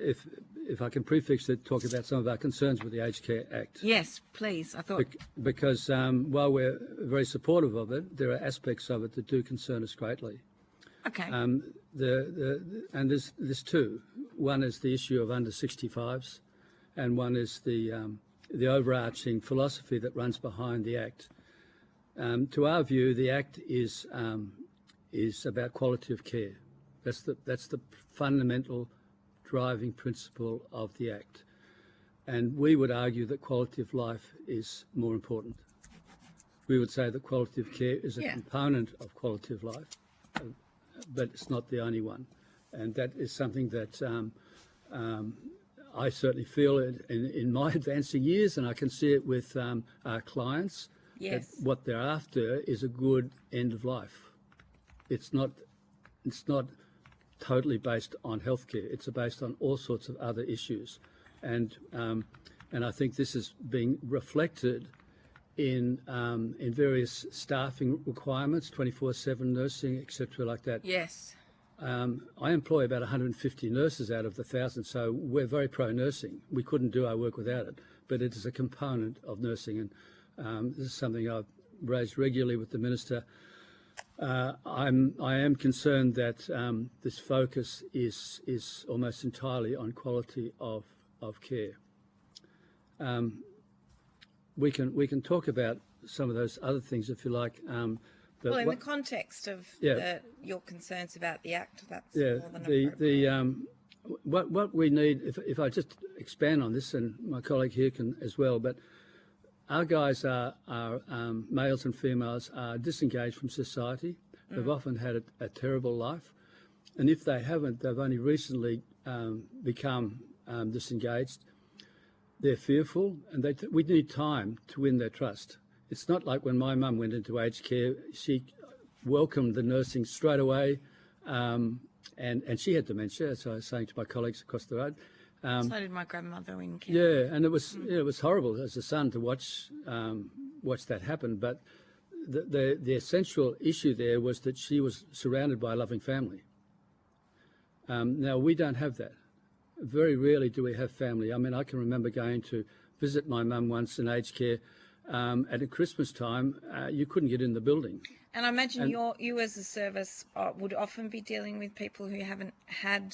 if I can prefix it, talk about some of our concerns with the Aged Care Act. Yes, please. I thought Because while we're very supportive of it, there are aspects of it that do concern us greatly. Okay. And there's two. One is the issue of under 65s, and one is the overarching philosophy that runs behind the Act. To our view, the Act is about quality of care. That's the fundamental driving principle of the Act. And we would argue that quality of life is more important. We would say that quality of care is a component of quality of life, but it's not the only one. And that is something that I certainly feel in my advancing years, and I can see it with our clients. Yes. That what they're after is a good end of life. It's not totally based on healthcare. It's based on all sorts of other issues, and I think this is being reflected in various staffing requirements, 24/7 nursing, etc., like that. Yes. I employ about 150 nurses out of the 1,000, so we're very pro-nursing. We couldn't do our work without it, but it is a component of nursing, and this is something I've raised regularly with the Minister. I am concerned that this focus is almost entirely on quality of care. We can talk about some of those other things if you like. Well, in the context of your concerns about the Act, that's more than appropriate. What we need, if I just expand on this, and my colleague here can as well, but our guys are males and females are disengaged from society. They've often had a terrible life, and if they haven't, they've only recently become disengaged. They're fearful, and we need time to win their trust. It's not like when my mum went into aged care, she welcomed the nursing straight away, and she had dementia, as I was saying to my colleagues across the road. So did my grandmother in care. Yeah, and it was horrible as a son to watch that happen. But the essential issue there was that she was surrounded by a loving family. Now we don't have that. Very rarely do we have family. I mean, I can remember going to visit my mum once in aged care. At Christmas time, you couldn't get in the building. And I imagine you as a service would often be dealing with people who haven't had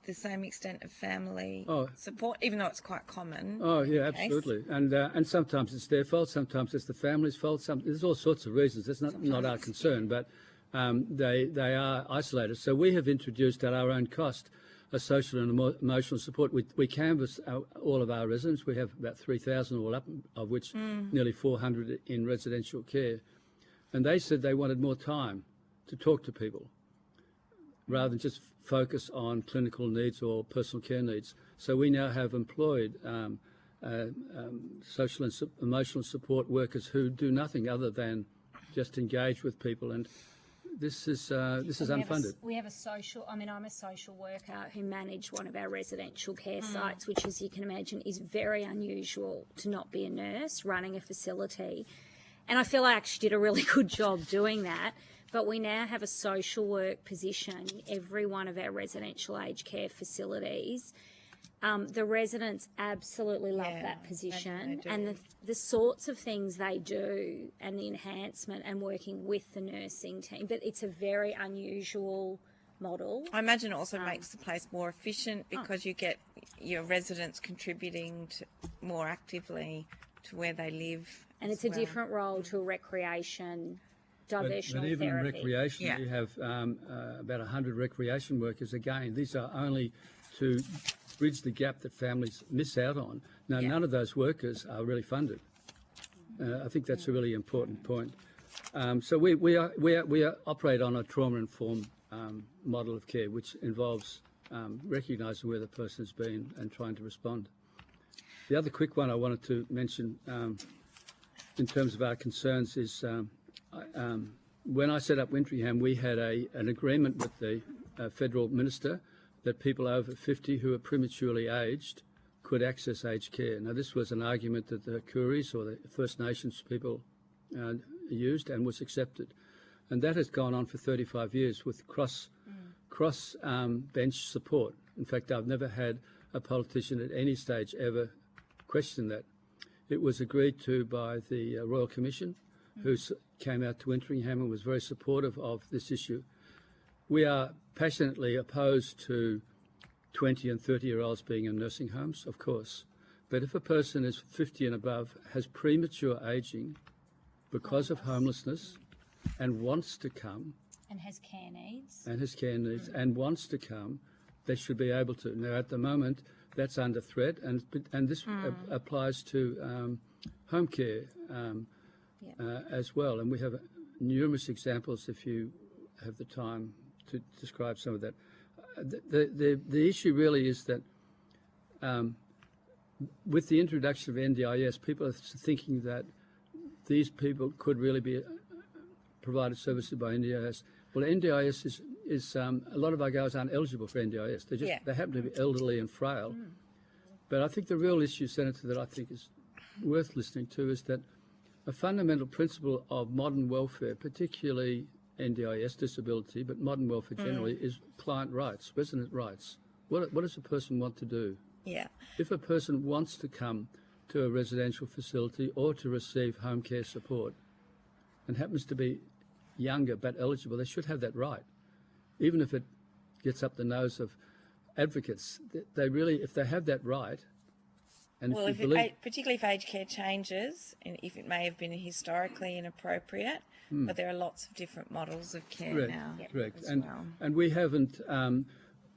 the same extent of family support, even though it's quite common. Oh yeah, absolutely. And sometimes it's their fault, sometimes it's the family's fault. There's all sorts of reasons. That's not our concern, but they are isolated. So we have introduced at our own cost social and emotional support. We canvass all of our residents. We have about 3,000 all up, of which nearly 400 in residential care. And they said they wanted more time to talk to people rather than just focus on clinical needs or personal care needs. So we now have employed social and emotional support workers who do nothing other than just engage with people, and this is unfunded. We have a social. I mean, I'm a social worker who managed one of our residential care sites, which, as you can imagine, is very unusual to not be a nurse running a facility. And I feel I actually did a really good job doing that. But we now have a social work position in every one of our residential aged care facilities. The residents absolutely love that position, and the sorts of things they do and the enhancement and working with the nursing team. But it's a very unusual model. I imagine it also makes the place more efficient because you get your residents contributing more actively to where they live. And it's a different role to a recreation, diversional but even therapy. in recreation, we have about 100 recreation workers. Again, these are only to bridge the gap that families miss out on. Now, none of those workers are really funded. I think that's a really important point. So we operate on a trauma-informed model of care, which involves recognising where the person has been and trying to respond. The other quick one I wanted to mention in terms of our concerns is when I set up Wintringham, we had an agreement with the federal minister that people over 50 who are prematurely aged could access aged care. Now, this was an argument that the Kuris or the First Nations people used and was accepted. And that has gone on for 35 years with cross bench support. In fact, I've never had a politician at any stage ever question that. It was agreed to by the Royal Commission, who came out to Wintringham and was very supportive of this issue. We are passionately opposed to 20 and 30-year-olds being in nursing homes, of course. But if a person is 50 and above, has premature ageing because of homelessness and wants to come, and has care needs, and wants to come, they should be able to. Now, at the moment, that's under threat, and this applies to home care as well. And we have numerous examples, if you have the time to describe some of that. The issue really is that with the introduction of NDIS, people are thinking that these people could really be provided services by NDIS. Well, NDIS is a lot of our guys aren't eligible for NDIS. They happen to be elderly and frail. But I think the real issue, Senator, that I think is worth listening to is that a fundamental principle of modern welfare, particularly NDIS disability, but modern welfare generally, is client rights, resident rights. What does a person want to do? Yeah. If a person wants to come to a residential facility or to receive home care support and happens to be younger but eligible, they should have that right. Even if it gets up the nose of advocates, they really, if they have that right, and well, if you believe, particularly if aged care changes, and if it may have been historically inappropriate, but there are lots of different models of care now. Correct. As well. And we haven't.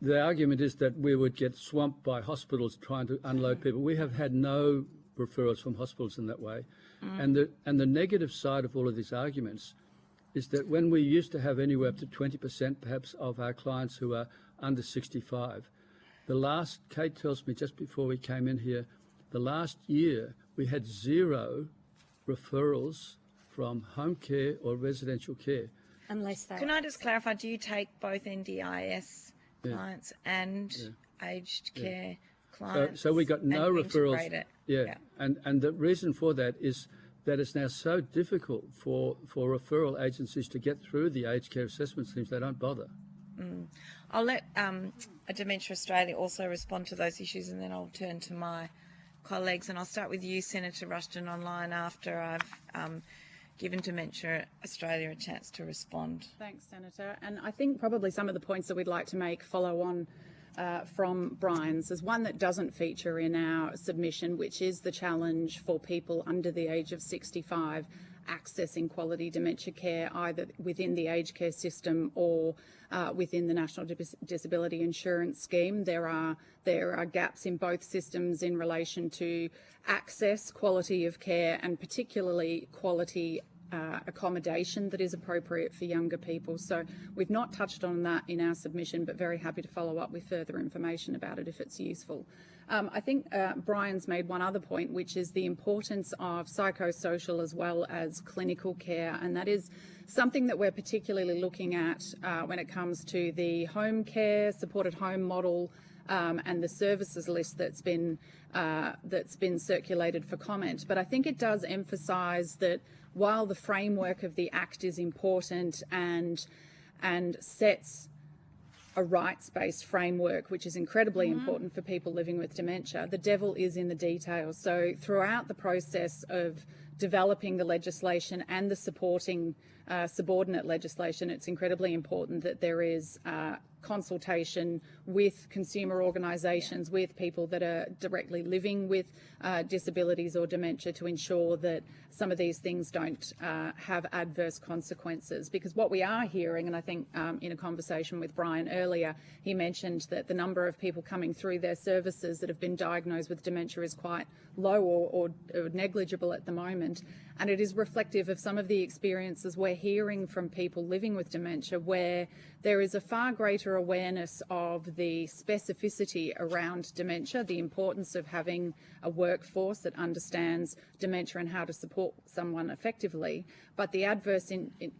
The argument is that we would get swamped by hospitals trying to unload people. We have had no referrals from hospitals in that way, and the negative side of all of these arguments is that when we used to have anywhere up to 20% perhaps of our clients who are under 65, the last, Kate tells me just before we came in here, the last year we had 0 referrals from home care or residential care. Unless they... Can I just clarify, do you take both NDIS clients and aged care clients? So we got no referrals. It? And the reason for that is that it's now so difficult for referral agencies to get through the aged care assessment schemes, they don't bother. I'll let Dementia Australia also respond to those issues, and then I'll turn to my colleagues. And I'll start with you, Senator Rushton, online after I've given Dementia Australia a chance to respond. Thanks, Senator. And I think probably some of the points that we'd like to make follow on from Brian's. There's one that doesn't feature in our submission, which is the challenge for people under the age of 65 accessing quality dementia care either within the aged care system or within the National Disability Insurance Scheme. There are gaps in both systems in relation to access, quality of care, and particularly quality accommodation that is appropriate for younger people. So we've not touched on that in our submission, but very happy to follow up with further information about it if it's useful. I think Brian's made one other point, which is the importance of psychosocial as well as clinical care, and that is something that we're particularly looking at when it comes to the home care, supported home model, and the services list that's been circulated for comment. But I think it does emphasise that while the framework of the Act is important and sets a rights-based framework, which is incredibly important for people living with dementia, the devil is in the details. So throughout the process of developing the legislation and the supporting subordinate legislation, it's incredibly important that there is consultation with consumer organisations, with people that are directly living with disabilities or dementia to ensure that some of these things don't have adverse consequences. Because what we are hearing, and I think in a conversation with Brian earlier, he mentioned that the number of people coming through their services that have been diagnosed with dementia is quite low or negligible at the moment. And it is reflective of some of the experiences we're hearing from people living with dementia, where there is a far greater awareness of the specificity around dementia, the importance of having a workforce that understands dementia and how to support someone effectively. But the adverse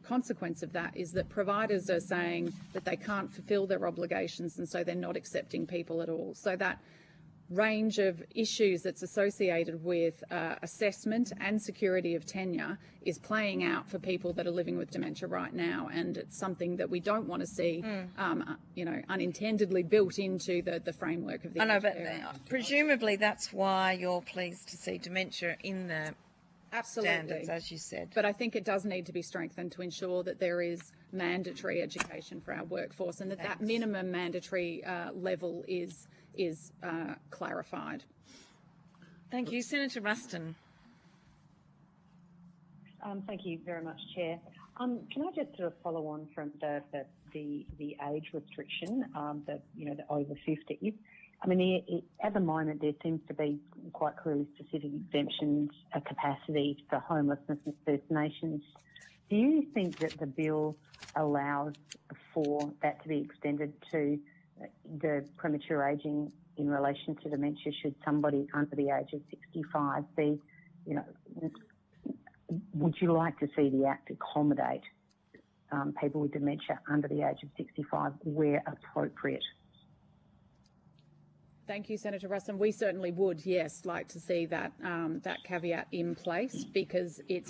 consequence of that is that providers are saying that they can't fulfil their obligations, and so they're not accepting people at all. So that range of issues that's associated with assessment and security of tenure is playing out for people that are living with dementia right now, and it's something that we don't want to see, unintendedly built into the framework of the. I know, but presumably that's why you're pleased to see dementia in the standards, as you said. But I think it does need to be strengthened to ensure that there is mandatory education for our workforce, and that minimum mandatory level is clarified. Thank you. Senator Ruston. Thank you very much, Chair. Can I just sort of follow on from the age restriction, the over 50? I mean, at the moment there seems to be quite clearly specific exemptions, a capacity for homelessness and First Nations. Do you think that the bill allows for that to be extended to the premature ageing in relation to dementia? Should somebody under the age of 65 be, would you like to see the Act accommodate people with dementia under the age of 65 where appropriate? Thank you, Senator Ruston. We certainly would, yes, like to see that that caveat in place, because it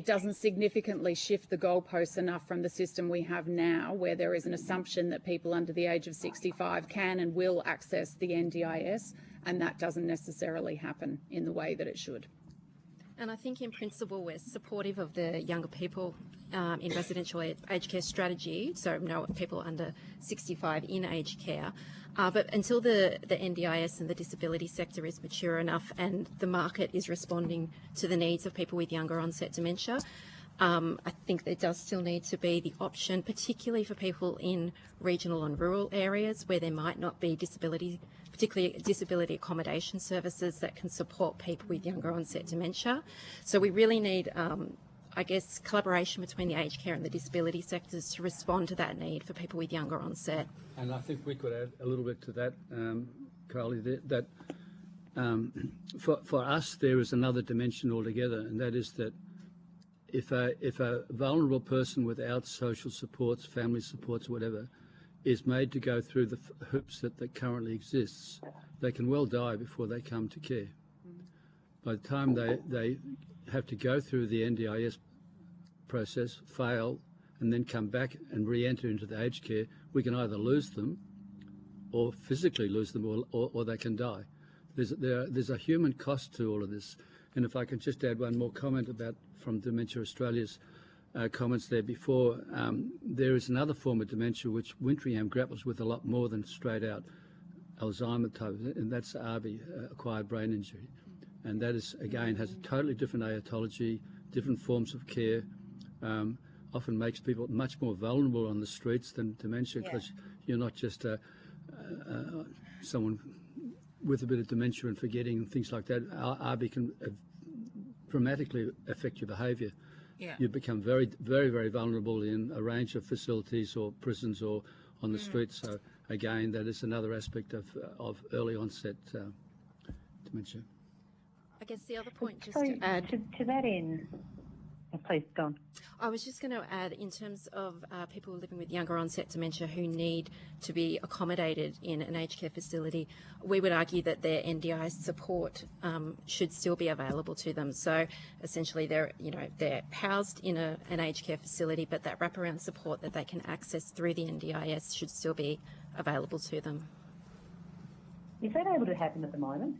doesn't significantly shift the goalposts enough from the system we have now, where there is an assumption that people under the age of 65 can and will access the NDIS, and that doesn't necessarily happen in the way that it should. And I think in principle we're supportive of the younger people in residential aged care strategy, so no people under 65 in aged care. But until the NDIS and the disability sector is mature enough and the market is responding to the needs of people with younger onset dementia, I think there does still need to be the option, particularly for people in regional and rural areas where there might not be particularly disability accommodation services that can support people with younger onset dementia. So we really need, collaboration between the aged care and the disability sectors to respond to that need for people with younger onset. And I think we could add a little bit to that, Carly, that for us there is another dimension altogether, and that is that if a vulnerable person without social supports, family supports, whatever, is made to go through the hoops that currently exists, they can well die before they come to care. By the time they have to go through the NDIS process, fail, and then come back and re-enter into the aged care, we can either lose them or physically lose them, or they can die. There's a human cost to all of this. And if I can just add one more comment from Dementia Australia's comments there before, there is another form of dementia which Wintringham grapples with a lot more than straight out Alzheimer type, and that's ABI, acquired brain injury. And that is, again, has a totally different aetology, different forms of care often makes people much more vulnerable on the streets than dementia, because you're not just someone with a bit of dementia and forgetting and things like that. RB can dramatically affect your behaviour. Yeah. You become very, very, very vulnerable in a range of facilities or prisons or on the streets. So again, that is another aspect of early onset dementia. I guess the other point, just So to add, to that end, please go on. I was just going to add, in terms of people living with younger onset dementia who need to be accommodated in an aged care facility, we would argue that their NDIS support should still be available to them. So essentially, they're housed in an aged care facility, but that wraparound support that they can access through the NDIS should still be available to them. Is that able to happen at the moment?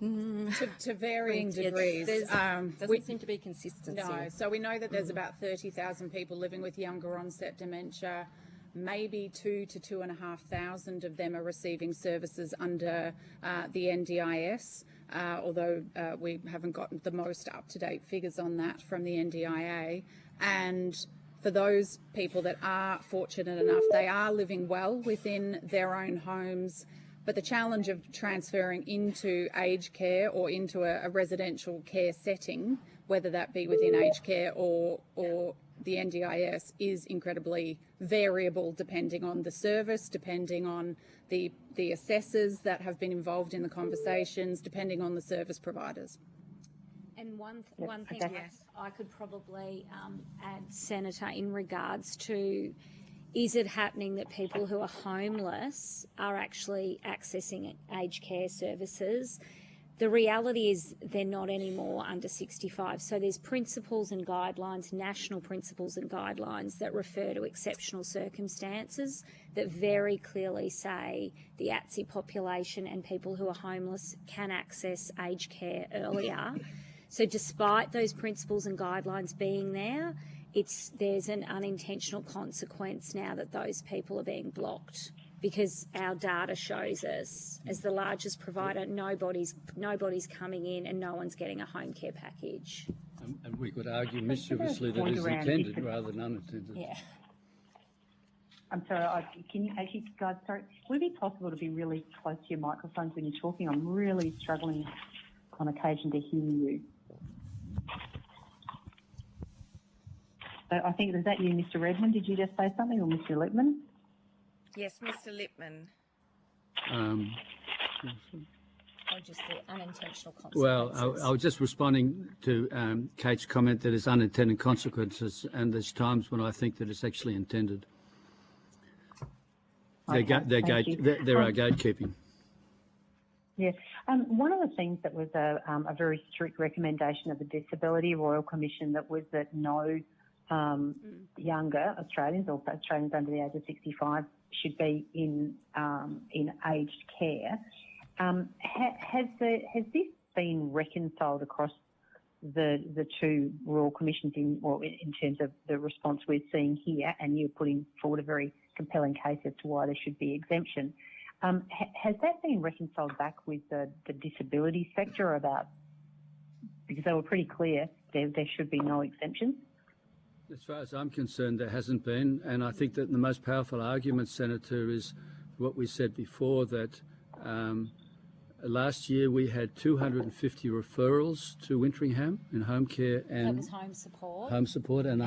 To varying degrees. Doesn't seem to be consistency. No, so we know that there's about 30,000 people living with younger onset dementia. Maybe 2,000 to 2,500 of them are receiving services under the NDIS, although we haven't got the most up-to-date figures on that from the NDIA. And for those people that are fortunate enough, they are living well within their own homes. But the challenge of transferring into aged care or into a residential care setting, whether that be within aged care or the NDIS, is incredibly variable depending on the service, depending on the assessors that have been involved in the conversations, depending on the service providers. And one thing I could probably add, Senator, in regards to, is it happening that people who are homeless are actually accessing aged care services? The reality is they're not anymore under 65. So there's principles and guidelines, national principles and guidelines that refer to exceptional circumstances that very clearly say the ATSI population and people who are homeless can access aged care earlier. So despite those principles and guidelines being there, there's an unintentional consequence now that those people are being blocked, because our data shows us, as the largest provider, nobody's coming in and no one's getting a home care package. And we could argue mischievously that it's intended rather than unintended. Yeah. I'm sorry, can you actually, guys, sorry, would it be possible to be really close to your microphones when you're talking? I'm really struggling on occasion to hear you. So I think, was that you, Mr. Redmond? Did you just say something, or Mr. Lippman? Yes, Mr. Lippman. Or just the unintentional consequences? Well, I was just responding to Kate's comment that it's unintended consequences, and there's times when I think that it's actually intended. They're our gatekeeping. Yeah. One of the things that was a very strict recommendation of the Disability Royal Commission that was that no younger Australians or Australians under the age of 65 should be in aged care. Has this been reconciled across the two Royal Commissions in terms of the response we're seeing here, and you're putting forward a very compelling case as to why there should be exemption? Has that been reconciled back with the disability sector about, because they were pretty clear there should be no exemptions? As far as I'm concerned, there hasn't been, and I think that the most powerful argument, Senator, is what we said before, that last year we had 250 referrals to Winteringham in home care and that was home support. Home support and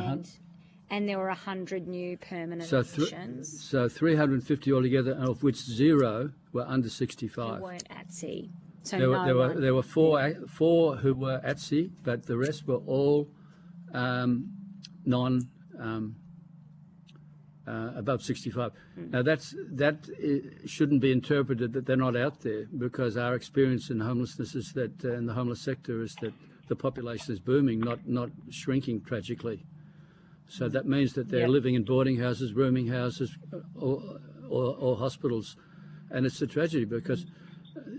there were 100 new permanent admissions. So 350 altogether, of which 0 were under 65. Who weren't ATSI. So there were four who were ATSI, but the rest were all above 65. Now that shouldn't be interpreted that they're not out there, because our experience in homelessness is that in the homeless sector is that the population is booming, not shrinking tragically. So that means that they're living in boarding houses, rooming houses, or hospitals, and it's a tragedy because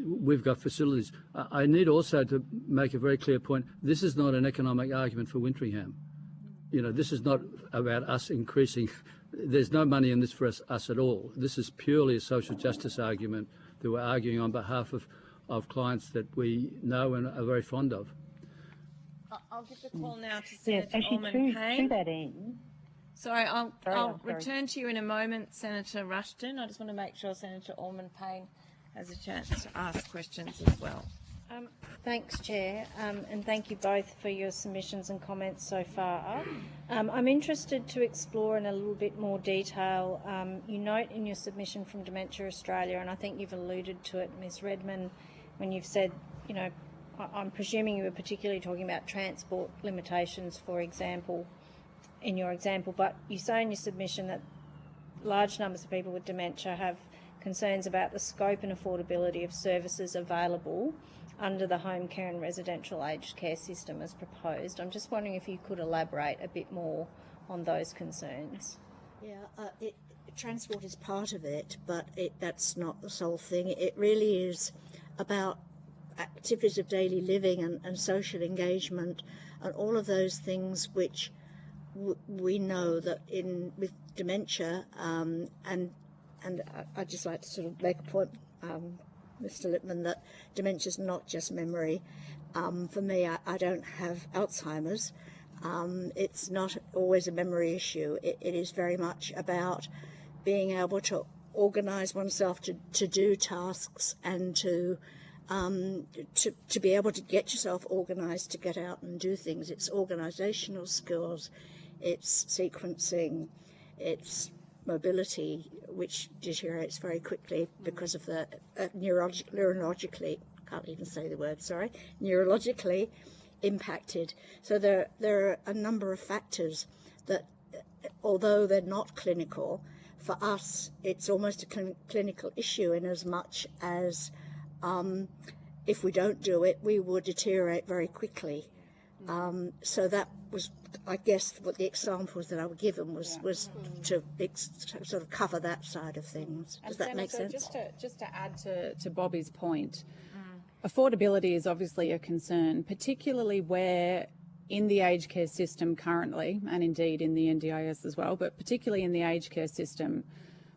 we've got facilities. I need also to make a very clear point. This is not an economic argument for Winteringham. You know, this is not about us increasing. There's no money in this for us at all. This is purely a social justice argument that we're arguing on behalf of clients that we know and are very fond of. I'll give the call now to Yes, Senator actually, Orman to Payne. that end. Sorry, I'll Sorry. return to you in a moment, Senator Rushton. I just want to make sure Senator Orman Payne has a chance to ask questions as well. Thanks, Chair, and thank you both for your submissions and comments so far. I'm interested to explore in a little bit more detail. You note in your submission from Dementia Australia, and I think you've alluded to it, Ms Redman, when you've said, you know, I'm presuming you were particularly talking about transport limitations, for example, in your example, but you say in your submission that large numbers of people with dementia have concerns about the scope and affordability of services available under the home care and residential aged care system as proposed. I'm just wondering if you could elaborate a bit more on those concerns. Yeah, transport is part of it, but that's not the sole thing. It really is about activities of daily living and social engagement and all of those things which we know that with dementia, and I'd just like to sort of make a point, Mr Lippman, that dementia is not just memory. For me, I don't have Alzheimer's. It's not always a memory issue. It is very much about being able to organise oneself to do tasks and to be able to get yourself organised to get out and do things. It's organisational skills, it's sequencing, it's mobility, which deteriorates very quickly because of the neurologically, can't even say the word, sorry, neurologically impacted. So there are a number of factors that, although they're not clinical, for us it's almost a clinical issue in as much as if we don't do it, we will deteriorate very quickly. So that was, I guess, what the examples that I were given was to sort of cover that side of things. Does that make sense? Just to add to Bobby's point, affordability is obviously a concern, particularly where in the aged care system currently, and indeed in the NDIS as well, but particularly in the aged care system,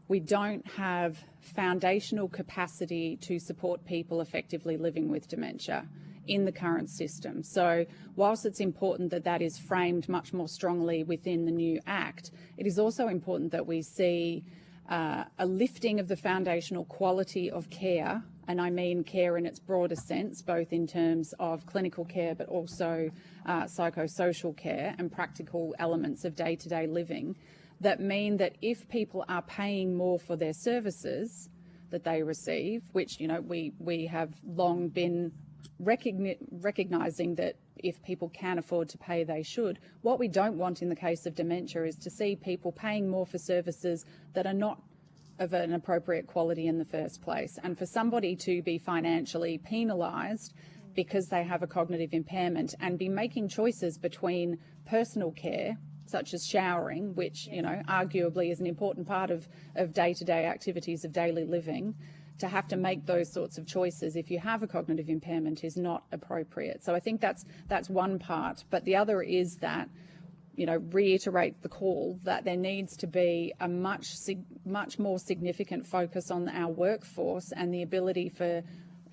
we don't have foundational capacity to support people effectively living with dementia in the current system. So whilst it's important that that is framed much more strongly within the new Act, it is also important that we see a lifting of the foundational quality of care, and I mean care in its broader sense, both in terms of clinical care but also psychosocial care and practical elements of day-to-day living, that mean that if people are paying more for their services that they receive, which, you know, we have long been recognising that if people can afford to pay, they should. What we don't want in the case of dementia is to see people paying more for services that are not of an appropriate quality in the first place. And for somebody to be financially penalised because they have a cognitive impairment and be making choices between personal care, such as showering, which, you know, arguably is an important part of day-to-day activities of daily living, to have to make those sorts of choices if you have a cognitive impairment is not appropriate. So I think that's one part. But the other is that, you know, reiterate the call that there needs to be a much more significant focus on our workforce and the ability for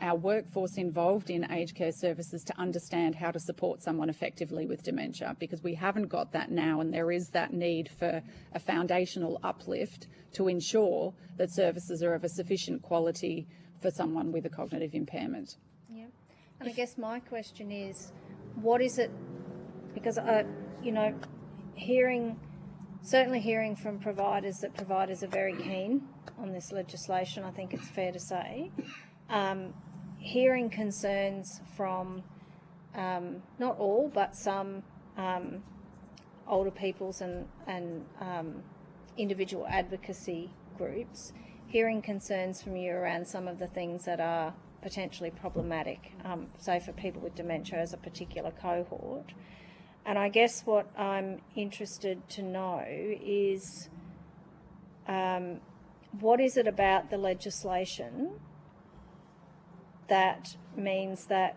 our workforce involved in aged care services to understand how to support someone effectively with dementia, because we haven't got that now, and there is that need for a foundational uplift to ensure that services are of a sufficient quality for someone with a cognitive impairment. Yeah, and I guess my question is, what is it? Because you know, certainly hearing from providers that providers are very keen on this legislation, I think it's fair to say. Hearing concerns from not all, but some older people's and individual advocacy groups, hearing concerns from you around some of the things that are potentially problematic, say for people with dementia as a particular cohort. And I guess what I'm interested to know is what is it about the legislation that means that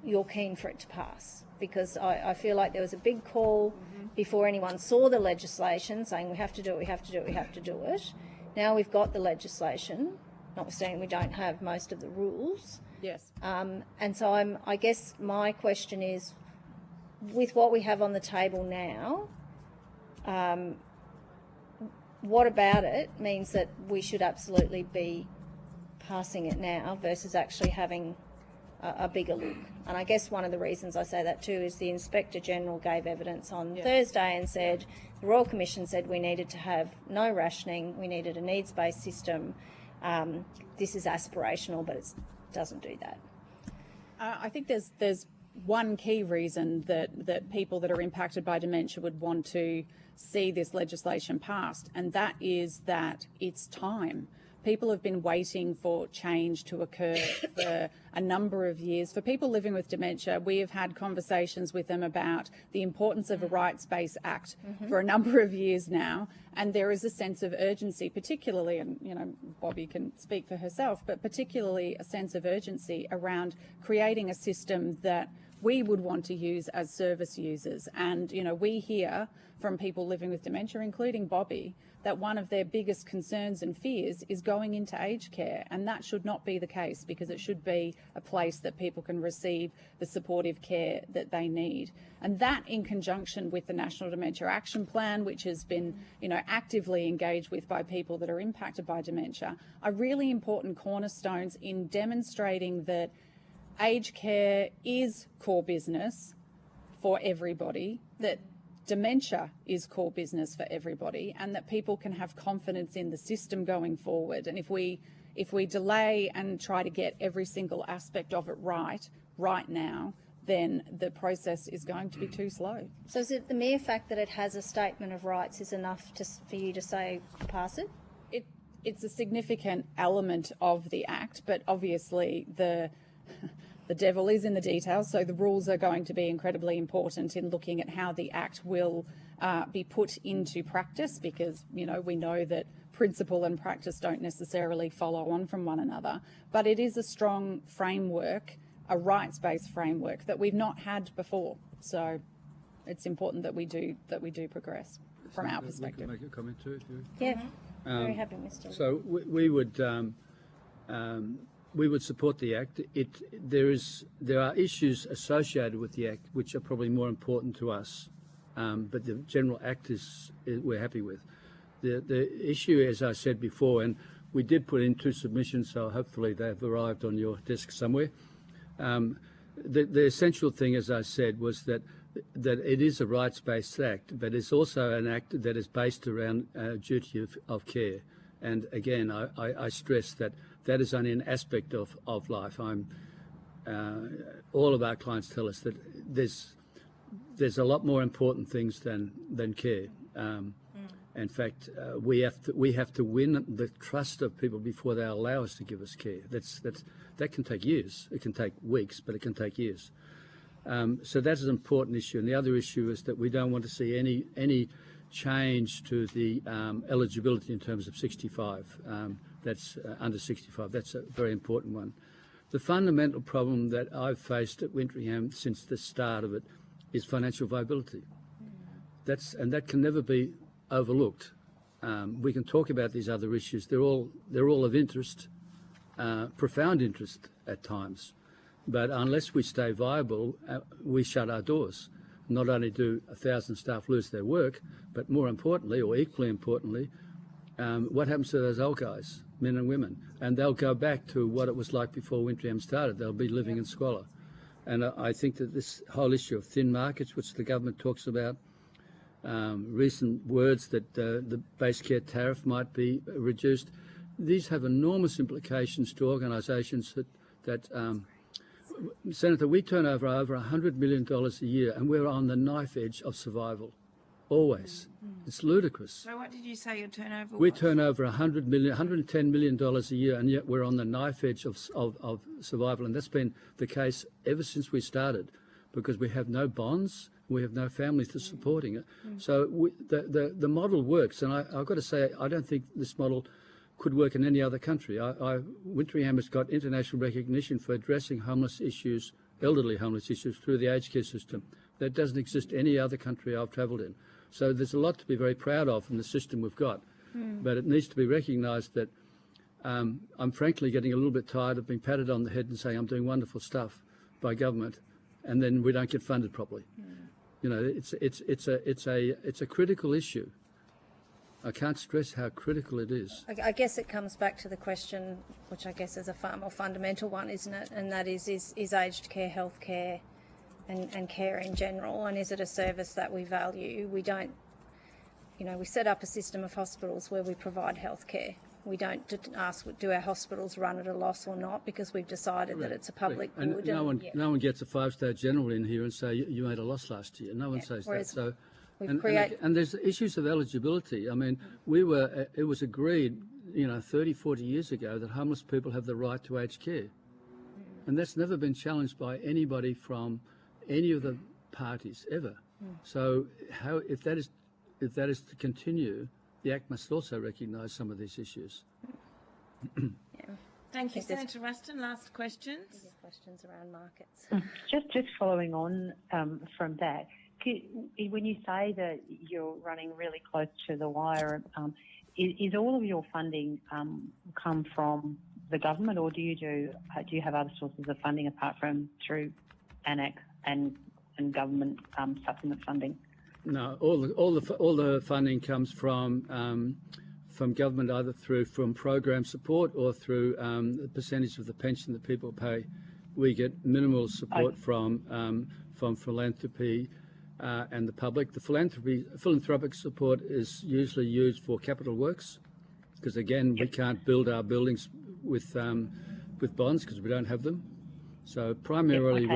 you're keen for it to pass? Because I feel like there was a big call before anyone saw the legislation saying we have to do it, we have to do it, we have to do it. Now we've got the legislation, notwithstanding we don't have most of the rules. Yes. And so I guess my question is, with what we have on the table now, what about it means that we should absolutely be passing it now versus actually having a bigger look? And I guess one of the reasons I say that too is the Inspector General gave evidence on Thursday and said, the Royal Commission said we needed to have no rationing, we needed a needs-based system. This is aspirational, but it doesn't do that. I think there's one key reason that people that are impacted by dementia would want to see this legislation passed, and that is that it's time. People have been waiting for change to occur for a number of years. For people living with dementia, we have had conversations with them about the importance of a Rights-Based Act for a number of years now, and there is a sense of urgency, particularly, and Bobby can speak for herself, but particularly a sense of urgency around creating a system that we would want to use as service users. And, we hear from people living with dementia, including Bobby, that one of their biggest concerns and fears is going into aged care. And that should not be the case, because it should be a place that people can receive the supportive care that they need. And that, in conjunction with the National Dementia Action Plan, which has been, actively engaged with by people that are impacted by dementia, are really important cornerstones in demonstrating that aged care is core business for everybody, that dementia is core business for everybody, and that people can have confidence in the system going forward. And if we delay and try to get every single aspect of it right now, then the process is going to be too slow. So is it the mere fact that it has a statement of rights is enough for you to say pass it? It's a significant element of the Act, but obviously the devil is in the details, so the rules are going to be incredibly important in looking at how the Act will be put into practice, because, we know that principle and practice don't necessarily follow on from one another. But it is a strong framework, a rights-based framework that we've not had before. So it's important that we do progress from our perspective. Make a comment too, if you... Yeah, very happy, Mr. So we would support the Act. There are issues associated with the Act which are probably more important to us, but the general Act we're happy with. The issue, as I said before, and we did put in 2 submissions, so hopefully they've arrived on your desk somewhere. The essential thing, as I said, was that it is a rights-based Act, but it's also an Act that is based around duty of care. And again, I stress that is only an aspect of life. All of our clients tell us that there's a lot more important things than care. In fact, we have to win the trust of people before they allow us to give us care. That can take years. It can take weeks, but it can take years. So that's an important issue. And the other issue is that we don't want to see any change to the eligibility in terms of 65. That's under 65. That's a very important one. The fundamental problem that I've faced at Wintringham since the start of it is financial viability. That can never be overlooked. We can talk about these other issues. They're all of interest, profound interest at times. But unless we stay viable, we shut our doors. Not only do 1,000 staff lose their work, but more importantly, or equally importantly, what happens to those old guys, men and women? And they'll go back to what it was like before Wintringham started. They'll be living in squalor. And I think that this whole issue of thin markets, which the government talks about, recent words that the base care tariff might be reduced, these have enormous implications to organisations that Senator, we turn over $100 million a year, and we're on the knife edge of survival, always. It's ludicrous. So what did you say your turnover was? We turn over $110 million a year, and yet we're on the knife edge of survival, and that's been the case ever since we started, because we have no bonds, we have no families to supporting it. So the model works, and I've got to say, I don't think this model could work in any other country. Wintringham has got international recognition for addressing homeless issues, elderly homeless issues, through the aged care system. That doesn't exist in any other country I've travelled in. So there's a lot to be very proud of in the system we've got. But it needs to be recognised that I'm frankly getting a little bit tired of being patted on the head and saying I'm doing wonderful stuff by government, and then we don't get funded properly. You know, it's a critical issue. I can't stress how critical it is. I guess it comes back to the question, which I guess is a far more fundamental one, isn't it? And that is aged care healthcare and care in general, and is it a service that we value? We don't, we set up a system of hospitals where we provide healthcare. We don't ask, do our hospitals run at a loss or not, because we've decided that it's a public good. And no one gets a 5-star general in here and say, you made a loss last year. No one says that. So, and there's issues of eligibility. I mean, it was agreed, 30, 40 years ago that homeless people have the right to aged care. And that's never been challenged by anybody from any of the parties ever. So if that is to continue, the Act must also recognise some of these issues. Thank you, Senator Ruston. Last questions? Questions around markets. Just following on from that, when you say that you're running really close to the wire, is all of your funding come from the government, or do you have other sources of funding apart from through ANAC and government supplement funding? No, all the funding comes from government, either from program support or through the percentage of the pension that people pay. We get minimal support from philanthropy and the public. The philanthropic support is usually used for capital works, because again we can't build our buildings with bonds because we don't have them. So primarily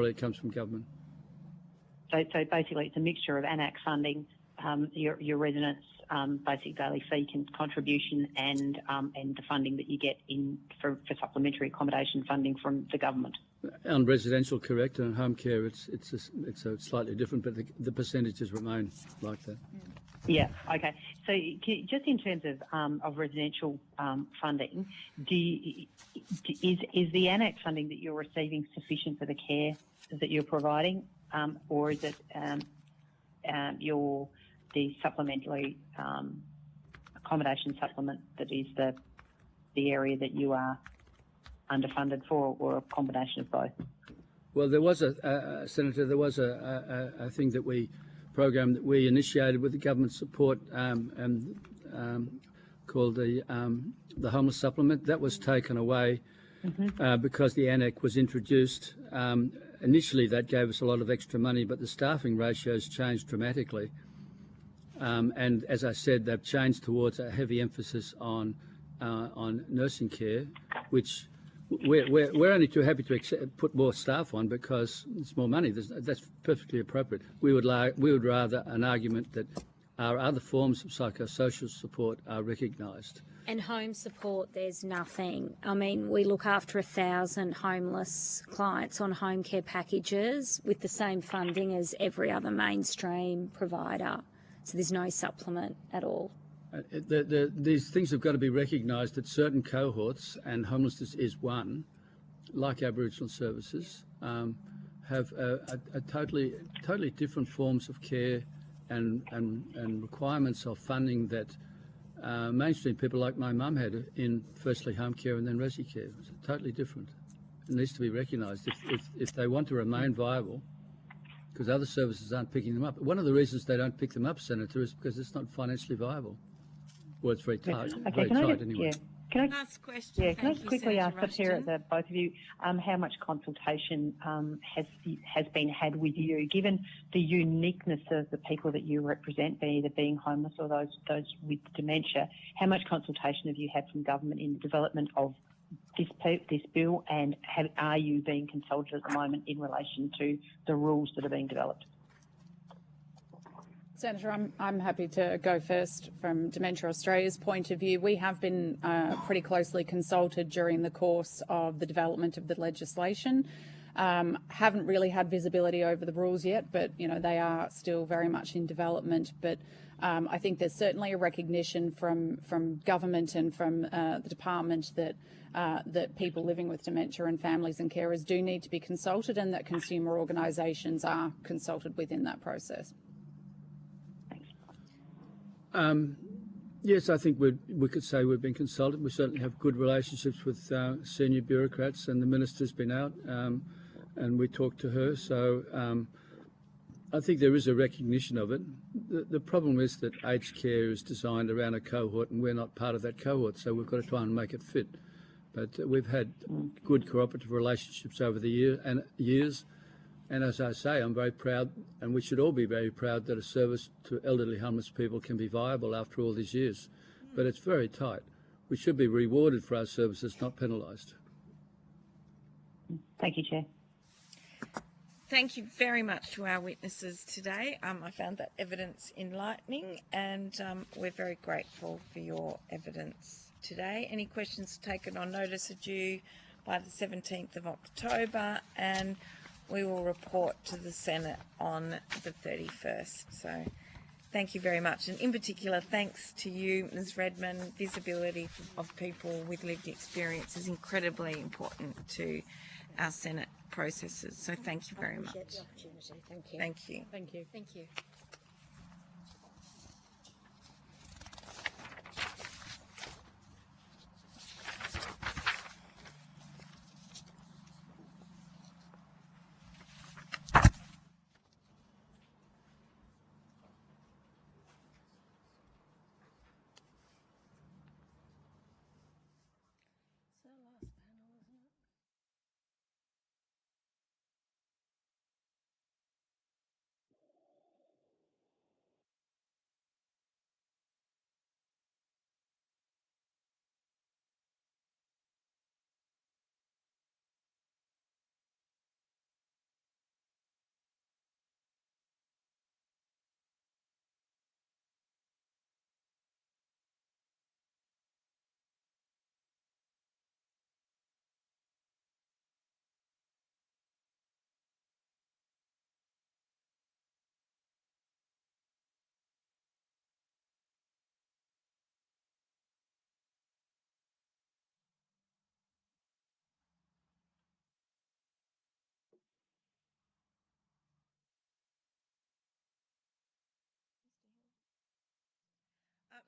it comes from government. So basically, it's a mixture of ANAC funding, your residents' basic daily fee contribution, and the funding that you get for supplementary accommodation funding from the government. On residential, correct, and home care, it's slightly different, but the percentages remain like that. Yeah. Okay. So just in terms of residential funding, is the ANAC funding that you're receiving sufficient for the care that you're providing? Or is it the supplementary accommodation supplement that is the area that you are underfunded for, or a combination of both? Well, there was Senator, there was a thing that program that we initiated with the government support and called the homeless supplement. That was taken away because the ANAC was introduced. Initially, that gave us a lot of extra money, but the staffing ratios changed dramatically. And as I said, they've changed towards a heavy emphasis on nursing care, which we're only too happy to put more staff on because it's more money. That's perfectly appropriate. We would rather an argument that our other forms of psychosocial support are recognised. And home support, there's nothing. I mean, we look after 1,000 homeless clients on home care packages with the same funding as every other mainstream provider. So there's no supplement at all. These things have got to be recognised that certain cohorts, and homelessness is one, like Aboriginal services, have a totally different forms of care and requirements of funding that mainstream people like my mum had in firstly home care and then resi care. It's totally different. It needs to be recognised if they want to remain viable, because other services aren't picking them up. One of the reasons they don't pick them up, Senator, is because it's not financially viable. Well, it's very tight. Okay, Anyway. Last question. Yeah, can I quickly ask up here at both of you how much consultation has been had with you, given the uniqueness of the people that you represent, either being homeless or those with dementia? How much consultation have you had from government in the development of this bill, and are you being consulted at the moment in relation to the rules that are being developed? Senator, I'm happy to go first. From Dementia Australia's point of view, we have been pretty closely consulted during the course of the development of the legislation. Haven't really had visibility over the rules yet, but they are still very much in development. But I think there's certainly a recognition from government and from the department that people living with dementia and families and carers do need to be consulted, and that consumer organisations are consulted within that process. Yes, I think we could say we've been consulted. We certainly have good relationships with senior bureaucrats, and the minister's been out and we talked to her. So I think there is a recognition of it. The problem is that aged care is designed around a cohort, and we're not part of that cohort, so we've got to try and make it fit. But we've had good cooperative relationships over the years, and as I say, I'm very proud, and we should all be very proud, that a service to elderly homeless people can be viable after all these years. But it's very tight. We should be rewarded for our services, not penalised. Thank you, Chair. Thank you very much to our witnesses today. I found that evidence enlightening, and we're very grateful for your evidence today. Any questions taken on notice are due by the 17th of October, and we will report to the Senate on the 31st. So thank you very much. And in particular, thanks to you, Ms. Redman. Visibility of people with lived experience is incredibly important to our Senate processes. So thank you very much. I appreciate the opportunity. Thank you. Thank you. Thank you. Thank you.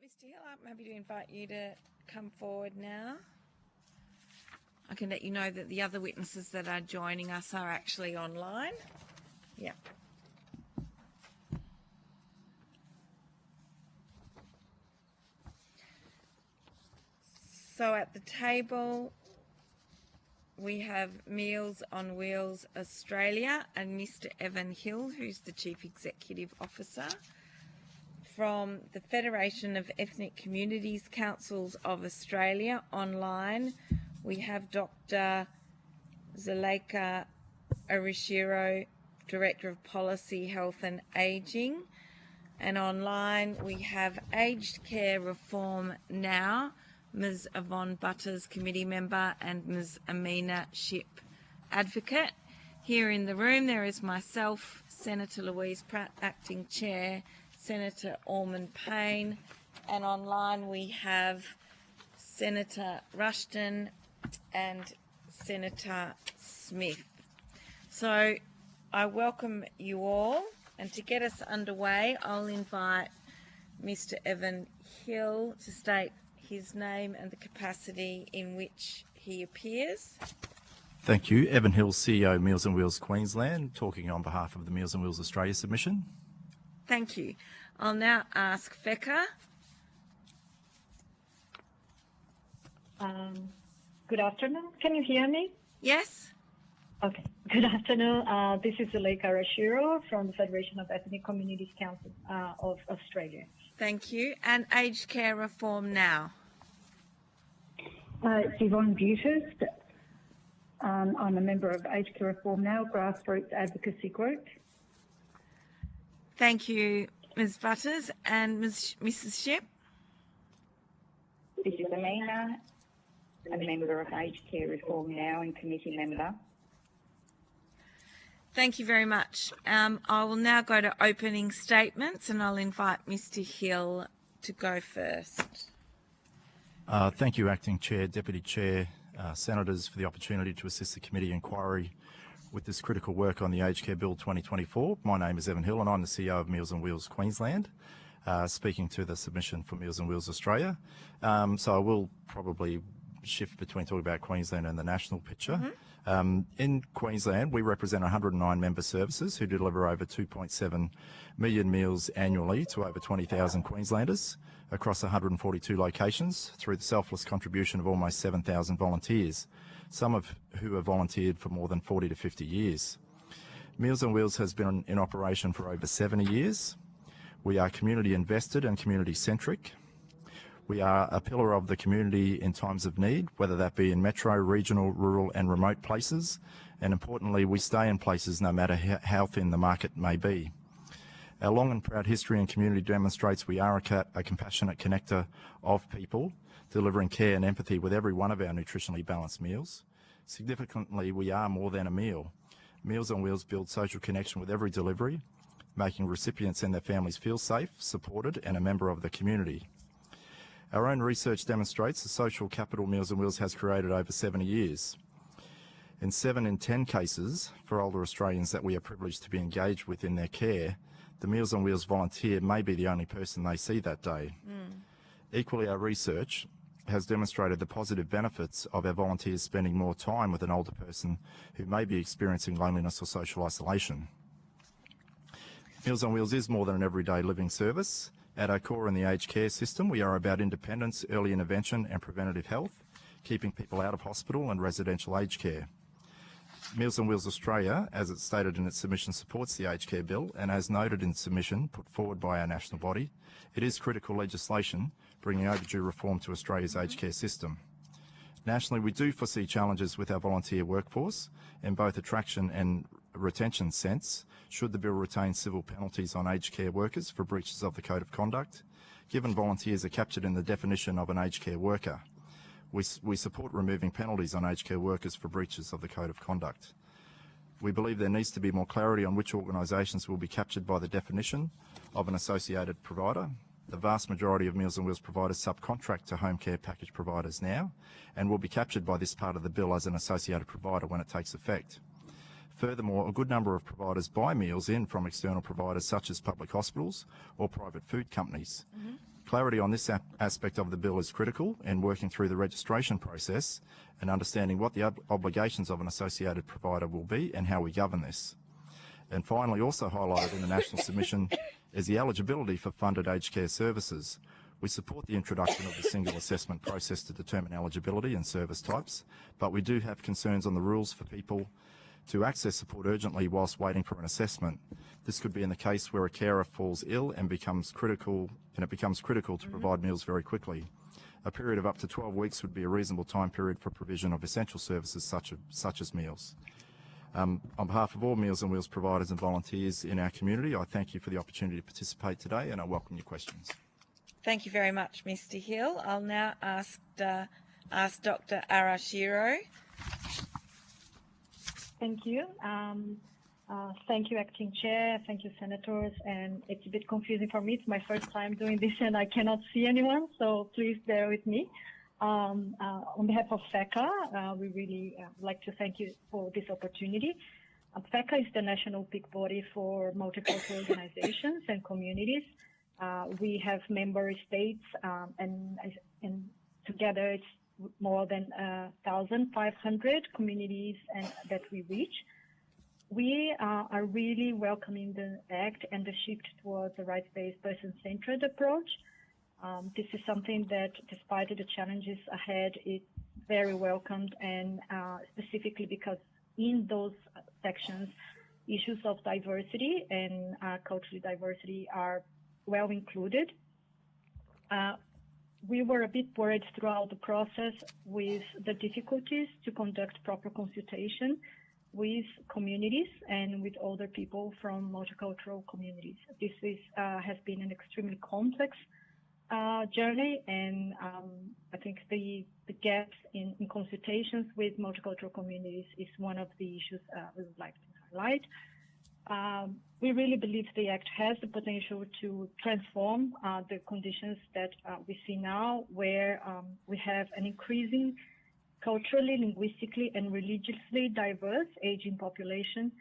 Mr. Hill, I'm happy to invite you to come forward now. I can let you know that the other witnesses that are joining us are actually online. Yeah. So at the table, we have Meals on Wheels Australia and Mr. Evan Hill, who's the Chief Executive Officer. From the Federation of Ethnic Communities Councils of Australia online, we have Dr. Zuleika Arishiro, Director of Policy, Health and Ageing. And online we have Aged Care Reform Now, Ms. Yvonne Butters, Committee Member, and Ms. Amina Ship, Advocate. Here in the room there is myself, Senator Louise Pratt, Acting Chair, Senator Ormond Payne, and online we have Senator Rushton and Senator Smith. So I welcome you all, and to get us underway, I'll invite Mr. Evan Hill to state his name and the capacity in which he appears. Thank you. Evan Hill, CEO, Meals on Wheels Queensland, talking on behalf of the Meals on Wheels Australia submission. Thank you. I'll now ask Feka. Good afternoon. Can you hear me? Yes. Okay. Good afternoon. This is Zuleika Arishiro from the Federation of Ethnic Communities Council of Australia. Thank you. And Aged Care Reform Now. It's Yvonne Butters. I'm a member of Aged Care Reform Now, grassroots advocacy group. Thank you, Ms. Butters. And Mrs. Ship? This is Amina, a member of Aged Care Reform Now and committee member. Thank you very much. I will now go to opening statements, and I'll invite Mr. Hill to go first. Thank you, Acting Chair, Deputy Chair, Senators, for the opportunity to assist the committee inquiry with this critical work on the Aged Care Bill 2024. My name is Evan Hill and I'm the CEO of Meals on Wheels Queensland, speaking to the submission for Meals on Wheels Australia. So I will probably shift between talking about Queensland and the national picture. In Queensland, we represent 109 member services who deliver over 2.7 million meals annually to over 20,000 Queenslanders across 142 locations through the selfless contribution of almost 7,000 volunteers, some of who have volunteered for more than 40 to 50 years. Meals on Wheels has been in operation for over 70 years. We are community invested and community centric. We are a pillar of the community in times of need, whether that be in metro, regional, rural and remote places. And importantly, we stay in places no matter how thin the market may be. Our long and proud history and community demonstrates we are a compassionate connector of people, delivering care and empathy with every one of our nutritionally balanced meals. Significantly, we are more than a meal. Meals on Wheels build social connection with every delivery, making recipients and their families feel safe, supported and a member of the community. Our own research demonstrates the social capital Meals on Wheels has created over 70 years. In 7 in 10 cases for older Australians that we are privileged to be engaged with in their care, the Meals on Wheels volunteer may be the only person they see that day. Equally, our research has demonstrated the positive benefits of our volunteers spending more time with an older person who may be experiencing loneliness or social isolation. Meals on Wheels is more than an everyday living service. At our core in the aged care system, we are about independence, early intervention and preventative health, keeping people out of hospital and residential aged care. Meals on Wheels Australia, as it's stated in its submission, supports the Aged Care Bill, and as noted in submission put forward by our national body, it is critical legislation bringing overdue reform to Australia's aged care system. Nationally, we do foresee challenges with our volunteer workforce in both attraction and retention sense, should the bill retain civil penalties on aged care workers for breaches of the Code of Conduct, given volunteers are captured in the definition of an aged care worker. We support removing penalties on aged care workers for breaches of the Code of Conduct. We believe there needs to be more clarity on which organisations will be captured by the definition of an associated provider. The vast majority of Meals on Wheels providers subcontract to home care package providers now and will be captured by this part of the bill as an associated provider when it takes effect. Furthermore, a good number of providers buy meals in from external providers such as public hospitals or private food companies. Clarity on this aspect of the bill is critical in working through the registration process and understanding what the obligations of an associated provider will be and how we govern this. And finally, also highlighted in the national submission is the eligibility for funded aged care services. We support the introduction of the single assessment process to determine eligibility and service types, but we do have concerns on the rules for people to access support urgently whilst waiting for an assessment. This could be in the case where a carer falls ill and it becomes critical to provide meals very quickly. A period of up to 12 weeks would be a reasonable time period for provision of essential services such as meals. On behalf of all Meals on Wheels providers and volunteers in our community, I thank you for the opportunity to participate today and I welcome your questions. Thank you very much, Mr. Hill. I'll now ask Dr. Arashiro. Thank you. Thank you, Acting Chair. Thank you, Senators. And it's a bit confusing for me. It's my first time doing this and I cannot see anyone, so please bear with me. On behalf of FECA, we really like to thank you for this opportunity. FECA is the national peak body for multicultural organizations and communities. We have member states and together it's more than 1,500 communities that we reach. We are really welcoming the Act and the shift towards a rights-based, person-centered approach. This is something that, despite the challenges ahead, is very welcomed, and specifically because in those sections, issues of diversity and cultural diversity are well included. We were a bit worried throughout the process with the difficulties to conduct proper consultation with communities and with older people from multicultural communities. This has been an extremely complex journey, and I think the gaps in consultations with multicultural communities is one of the issues we would like to highlight. We really believe the Act has the potential to transform the conditions that we see now, where we have an increasing culturally, linguistically, and religiously diverse aging population.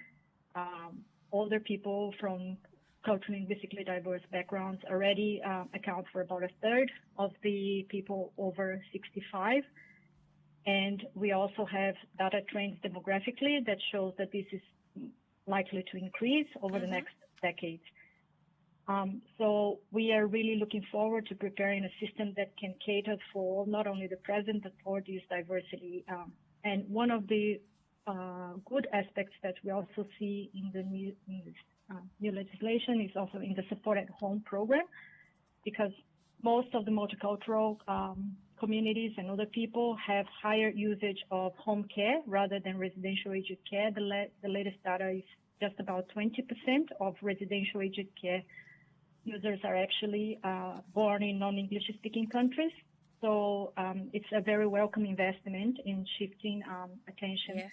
Older people from culturally, linguistically diverse backgrounds already account for about a third of the people over 65. And we also have data trends demographically that shows that this is likely to increase over the next decade. So we are really looking forward to preparing a system that can cater for not only the present, but for this diversity. And one of the good aspects that we also see in the new legislation is also in the support at home program, because most of the multicultural communities and other people have higher usage of home care rather than residential aged care. The latest data is just about 20% of residential aged care users are actually born in non-English speaking countries. So it's a very welcome investment in shifting attention,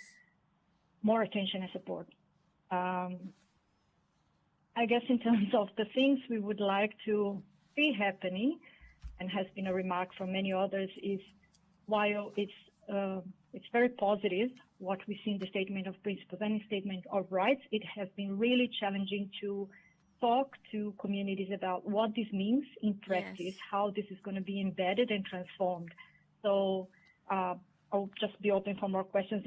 more attention and support. I guess in terms of the things we would like to see happening, and has been a remark from many others, is while it's very positive what we see in the Statement of Principles and Statement of Rights, it has been really challenging to talk to communities about what this means in practice, how this is going to be embedded and transformed. So I'll just be open for more questions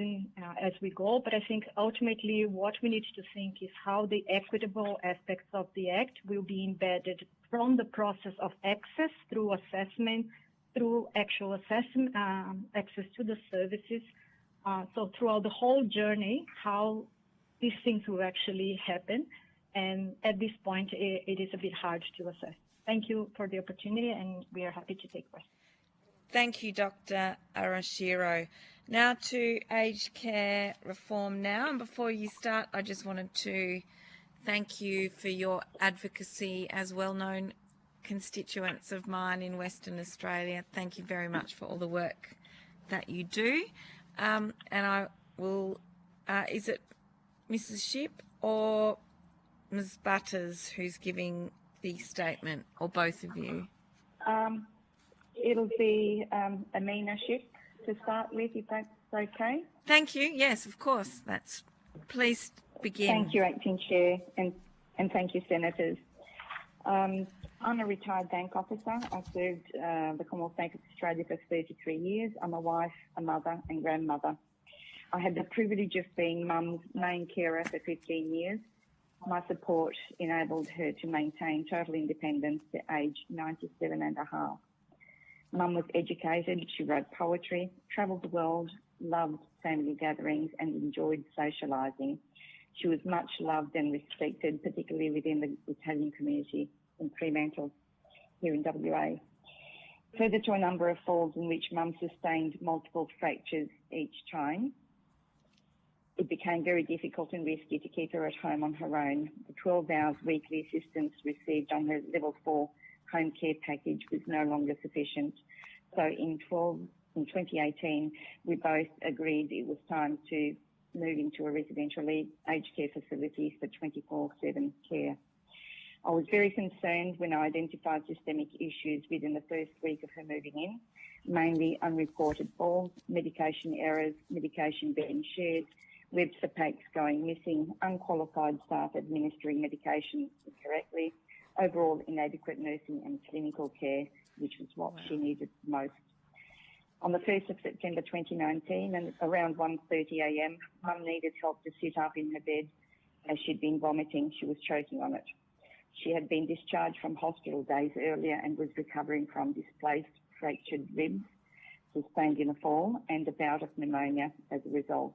as we go, but I think ultimately what we need to think is how the equitable aspects of the Act will be embedded from the process of access through assessment, through actual assessment, access to the services. So throughout the whole journey, how these things will actually happen. And at this point, it is a bit hard to assess. Thank you for the opportunity, and we are happy to take questions. Thank you, Dr. Arashiro. Now to aged care reform now. And before you start, I just wanted to thank you for your advocacy as well-known constituents of mine in Western Australia. Thank you very much for all the work that you do. And I will, is it Mrs. Shipp or Ms. Butters who's giving the statement, or both of you? It'll be Amina Shipp to start with, if that's okay. Thank you. Yes, of course. Please begin. Thank you, Acting Chair, and thank you, Senators. I'm a retired bank officer. I served the Commonwealth Bank of Australia for 33 years. I'm a wife, a mother and grandmother. I had the privilege of being Mum's main carer for 15 years. My support enabled her to maintain total independence to age 97 and a half. Mum was educated, she wrote poetry, travelled the world, loved family gatherings and enjoyed socialising. She was much loved and respected, particularly within the Italian community in Fremantle, here in WA. Further to a number of falls in which Mum sustained multiple fractures each time, it became very difficult and risky to keep her at home on her own. The 12 hours weekly assistance received on her level 4 home care package was no longer sufficient. So in 2018, we both agreed it was time to move into a residential aged care facility for 24/7 care. I was very concerned when I identified systemic issues within the first week of her moving in, mainly unreported falls, medication errors, medication being shared, webster packs going missing, unqualified staff administering medication incorrectly, overall inadequate nursing and clinical care, which was what she needed most. On the 1st of September 2019, and around 1:30 a.m, Mum needed help to sit up in her bed as she'd been vomiting. She was choking on it. She had been discharged from hospital days earlier and was recovering from displaced, fractured ribs, sustained in a fall, and a bout of pneumonia as a result.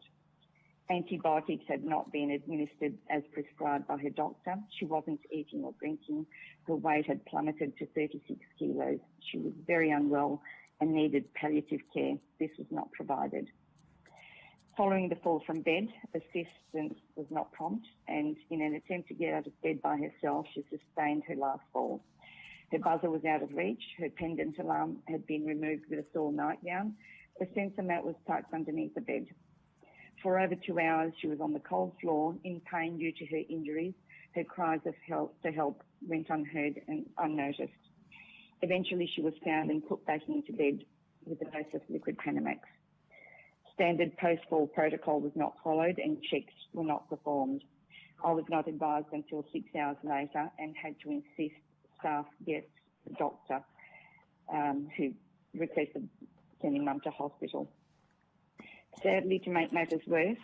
Antibiotics had not been administered as prescribed by her doctor. She wasn't eating or drinking. Her weight had plummeted to 36 kilos. She was very unwell and needed palliative care. This was not provided. Following the fall from bed, assistance was not prompt, and in an attempt to get out of bed by herself, she sustained her last fall. Her buzzer was out of reach. Her pendant alarm had been removed with a sore nightgown. The sensor mat was tucked underneath the bed. For over 2 hours, she was on the cold floor in pain due to her injuries. Her cries of help went unheard and unnoticed. Eventually, she was found and put back into bed with a dose of liquid Panamax. Standard post-fall protocol was not followed and checks were not performed. I was not advised until 6 hours later and had to insist staff get the doctor who requested sending Mum to hospital. Sadly, to make matters worse,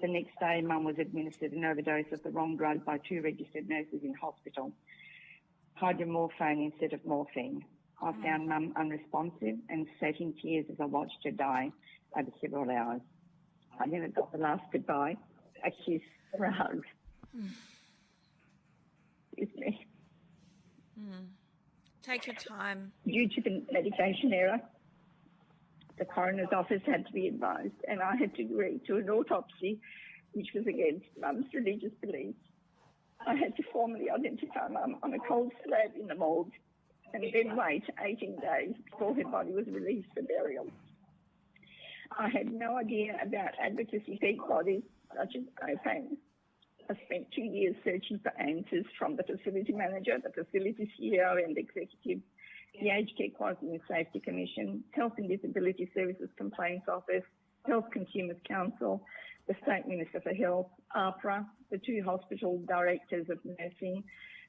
the next day Mum was administered an overdose of the wrong drug by 2 registered nurses in hospital, hydromorphone instead of morphine. I found Mum unresponsive and sat in tears as I watched her die over several hours. I never got the last goodbye, a kiss or a hug. Excuse me. Take your time. Due to the medication error, the coroner's office had to be advised, and I had to agree to an autopsy which was against Mum's religious beliefs. I had to formally identify Mum on a cold slab in the morgue and then wait 18 days before her body was released for burial. I had no idea about advocacy peak bodies such as OPAN. I spent 2 years searching for answers from the facility manager, the facility CEO and executive, the Aged Care Quality and Safety Commission, Health and Disability Services Complaints Office, Health Consumers Council, the State Minister for Health, APRA, the 2 hospital directors of nursing,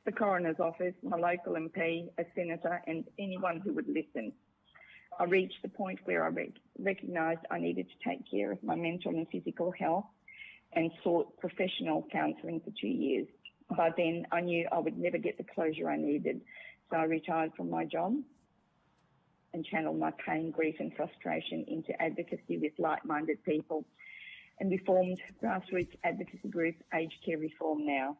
the Coroner's Office, my local MP, a senator, and anyone who would listen. I reached the point where I recognised I needed to take care of my mental and physical health and sought professional counselling for 2 years. By then, I knew I would never get the closure I needed, so I retired from my job and channeled my pain, grief and frustration into advocacy with like-minded people, and we formed grassroots advocacy group Aged Care Reform Now.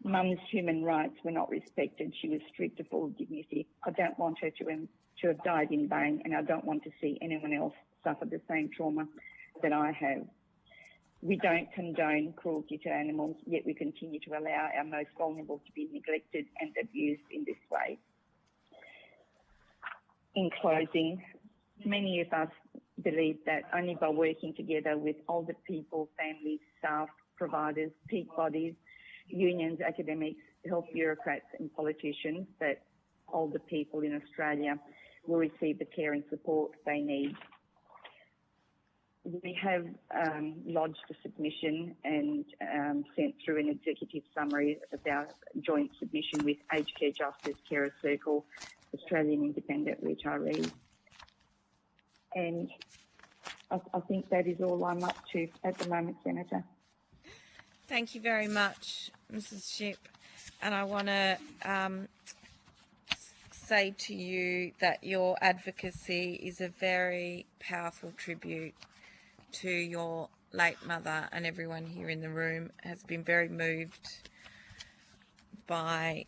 Mum's human rights were not respected. She was stripped of all dignity. I don't want her to have died in vain, and I don't want to see anyone else suffer the same trauma that I have. We don't condone cruelty to animals, yet we continue to allow our most vulnerable to be neglected and abused in this way. In closing, many of us believe that only by working together with older people, families, staff, providers, peak bodies, unions, academics, health bureaucrats and politicians, that older people in Australia will receive the care and support they need. We have lodged a submission and sent through an executive summary of our joint submission with Aged Care Justice, Carer Circle, Australian Independent Retirees. And I think that is all I'm up to at the moment, Senator. Thank you very much, Mrs. Shipp. And I want to say to you that your advocacy is a very powerful tribute to your late mother, and everyone here in the room has been very moved by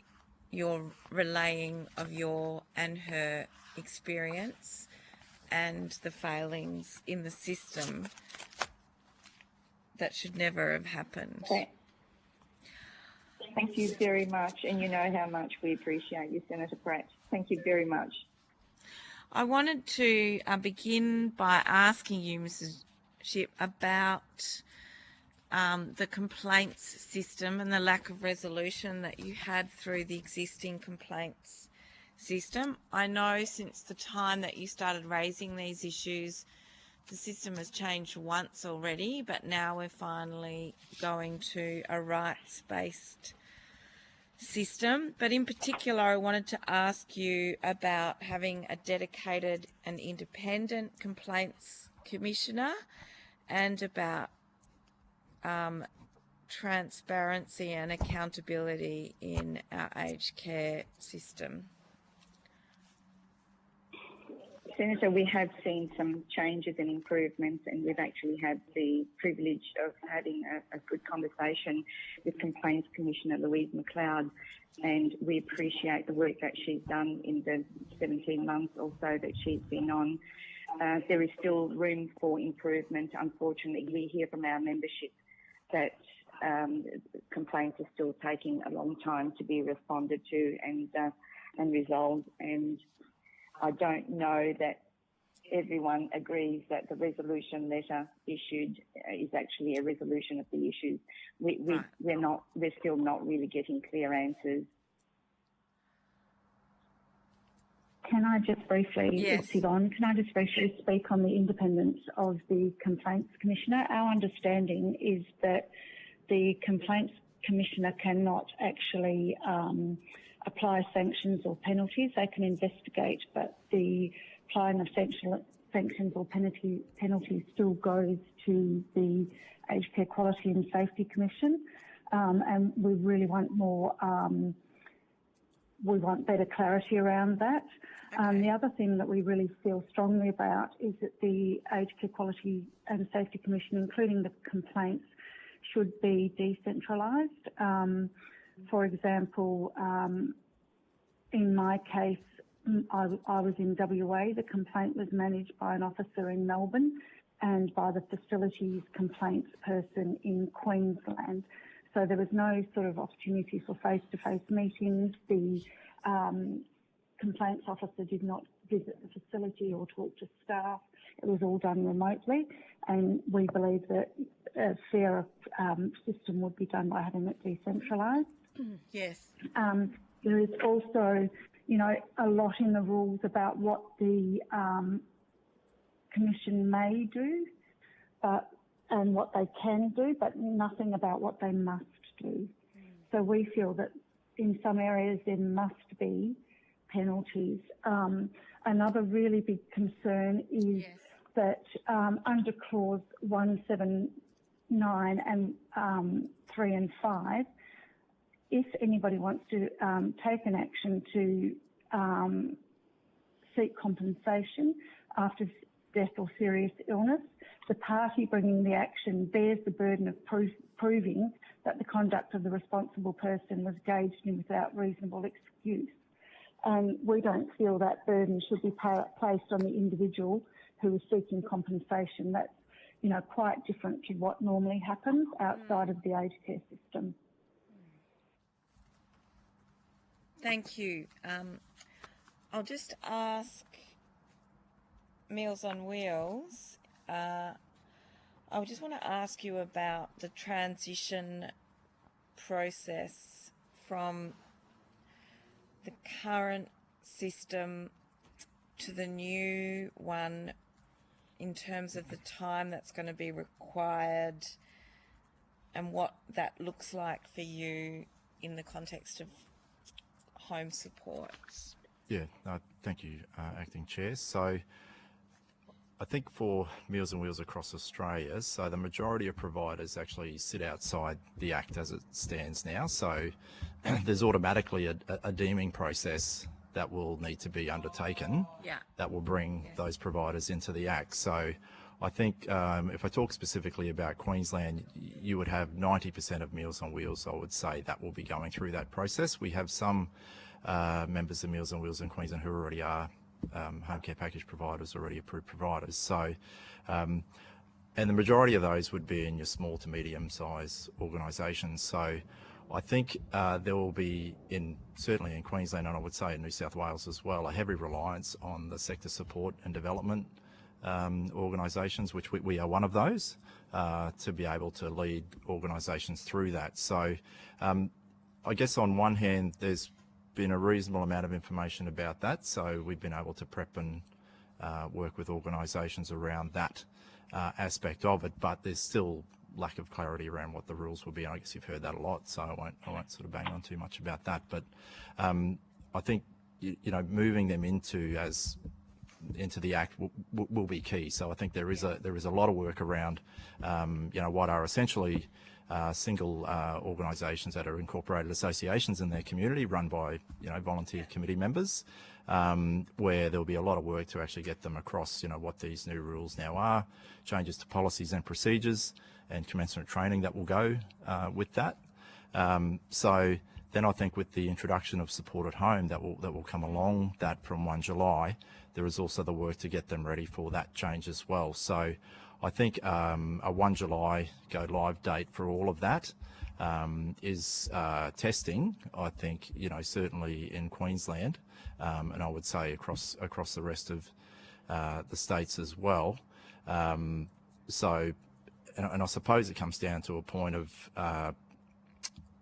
your relaying of your and her experience and the failings in the system that should never have happened. Thank you very much, and you know how much we appreciate you, Senator Pratt. Thank you very much. I wanted to begin by asking you, Mrs. Shipp, about the complaints system and the lack of resolution that you had through the existing complaints system. I know since the time that you started raising these issues, the system has changed once already, but now we're finally going to a rights-based system. But in particular, I wanted to ask you about having a dedicated and independent complaints commissioner and about transparency and accountability in our aged care system. Senator, we have seen some changes and improvements, and we've actually had the privilege of having a good conversation with Complaints Commissioner Louise McLeod, and we appreciate the work that she's done in the 17 months or so that she's been on. There is still room for improvement. Unfortunately, we hear from our membership that complaints are still taking a long time to be responded to and resolved, and I don't know that everyone agrees that the resolution letter issued is actually a resolution of the issues. We're still not really getting clear answers. Can I just briefly, yes. it's Yvonne, can I just briefly speak on the independence of the Complaints Commissioner? Our understanding is that the Complaints Commissioner cannot actually apply sanctions or penalties. They can investigate, but the applying of sanctions or penalties still goes to the Aged Care Quality and Safety Commission, and we really want more. We want better clarity around that. The other thing that we really feel strongly about is that the Aged Care Quality and Safety Commission, including the complaints, should be decentralised. For example, in my case, I was in WA. The complaint was managed by an officer in Melbourne and by the facilities complaints person in Queensland. So there was no sort of opportunity for face-to-face meetings. The complaints officer did not visit the facility or talk to staff. It was all done remotely, and we believe that a fairer system would be done by having it decentralised. Yes. There is also, you know, a lot in the rules about what the Commission may do, and what they can do, but nothing about what they must do. So we feel that in some areas there must be penalties. Another really big concern is that under clause 179 and 3 and 5, if anybody wants to take an action to seek compensation after death or serious illness, the party bringing the action bears the burden of proving that the conduct of the responsible person was gauged in without reasonable excuse. And we don't feel that burden should be placed on the individual who is seeking compensation. That's, you know, quite different to what normally happens outside of the aged care system. Thank you. I'll just ask Meals on Wheels. I just want to ask you about the transition process from the current system to the new one in terms of the time that's going to be required and what that looks like for you in the context of home support. Yeah, thank you, Acting Chair. So I think for Meals on Wheels across Australia, so the majority of providers actually sit outside the Act as it stands now. So there's automatically a deeming process that will need to be undertaken that will bring those providers into the Act. So I think if I talk specifically about Queensland, you would have 90% of Meals on Wheels, I would say, that will be going through that process. We have some members of Meals on Wheels in Queensland who already are home care package providers, already approved providers. So, and the majority of those would be in your small to medium size organisations. So I think there will be, certainly in Queensland, and I would say in New South Wales as well, a heavy reliance on the sector support and development organisations, which we are one of those, to be able to lead organisations through that. So I guess on one hand, there's been a reasonable amount of information about that, so we've been able to prep and work with organisations around that aspect of it, but there's still lack of clarity around what the rules will be, and I guess you've heard that a lot, so I won't sort of bang on too much about that. But I think, you know, moving them into the Act will be key. So I think there is a lot of work around you know, what are essentially single organisations that are incorporated associations in their community, run by, you know, volunteer committee members, where there'll be a lot of work to actually get them across, you know, what these new rules now are, changes to policies and procedures, and commensurate training that will go with that. So then I think with the introduction of support at home that will come along that from 1 July, there is also the work to get them ready for that change as well. So I think a 1 July go live date for all of that is testing. I think, you know, certainly in Queensland, and I would say across the rest of the states as well. So, and I suppose it comes down to a point of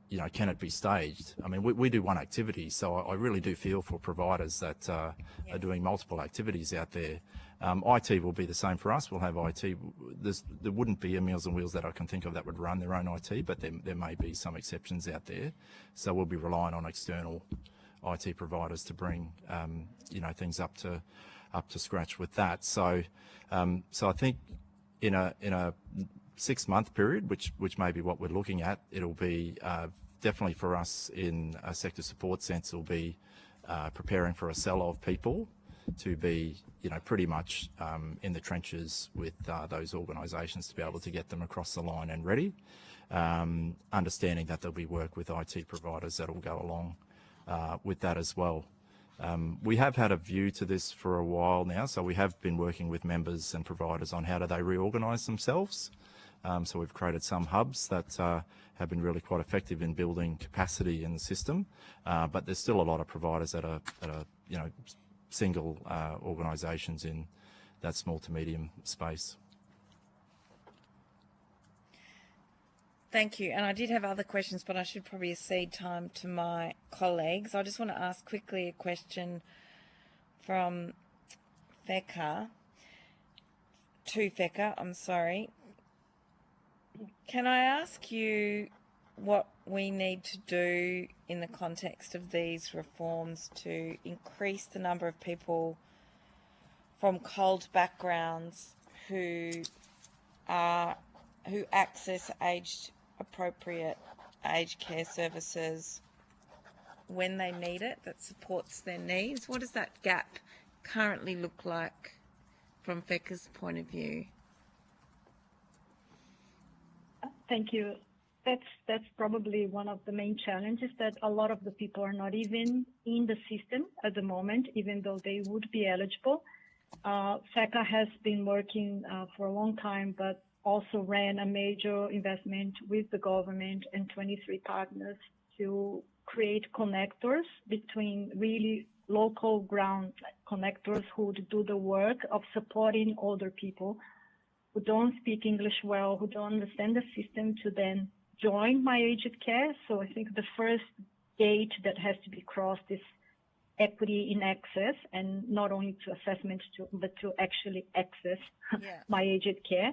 you know, can it be staged? I mean, we do one activity, so I really do feel for providers that are doing multiple activities out there. IT will be the same for us. We'll have IT. There wouldn't be a Meals on Wheels that I can think of that would run their own IT, but there may be some exceptions out there. So we'll be relying on external IT providers to bring, you know, things up to up to scratch with that. So so I think in a 6-month period, which may be what we're looking at, it'll be definitely for us in a sector support sense, it'll be preparing for a cell of people to be, pretty much in the trenches with those organisations to be able to get them across the line and ready. Understanding that there'll be work with IT providers that will go along with that as well. We have had a view to this for a while now, so we have been working with members and providers on how do they reorganise themselves. So we've created some hubs that have been really quite effective in building capacity in the system, but there's still a lot of providers that are single organisations in that small to medium space. Thank you. And I did have other questions, but I should probably cede time to my colleagues. I just want to ask quickly a question from Feka. To Feka, I'm sorry. Can I ask you what we need to do in the context of these reforms to increase the number of people from cold backgrounds who access appropriate aged care services when they need it, that supports their needs? What does that gap currently look like from Feka's point of view? Thank you. That's probably one of the main challenges, that a lot of the people are not even in the system at the moment, even though they would be eligible. FECA has been working for a long time, but also ran a major investment with the government and 23 partners to create connectors between really local ground connectors who would do the work of supporting older people who don't speak English well, who don't understand the system, to then join My Aged Care. So I think the first gate that has to be crossed is equity in access, and not only to assessment, but to actually access My Aged Care.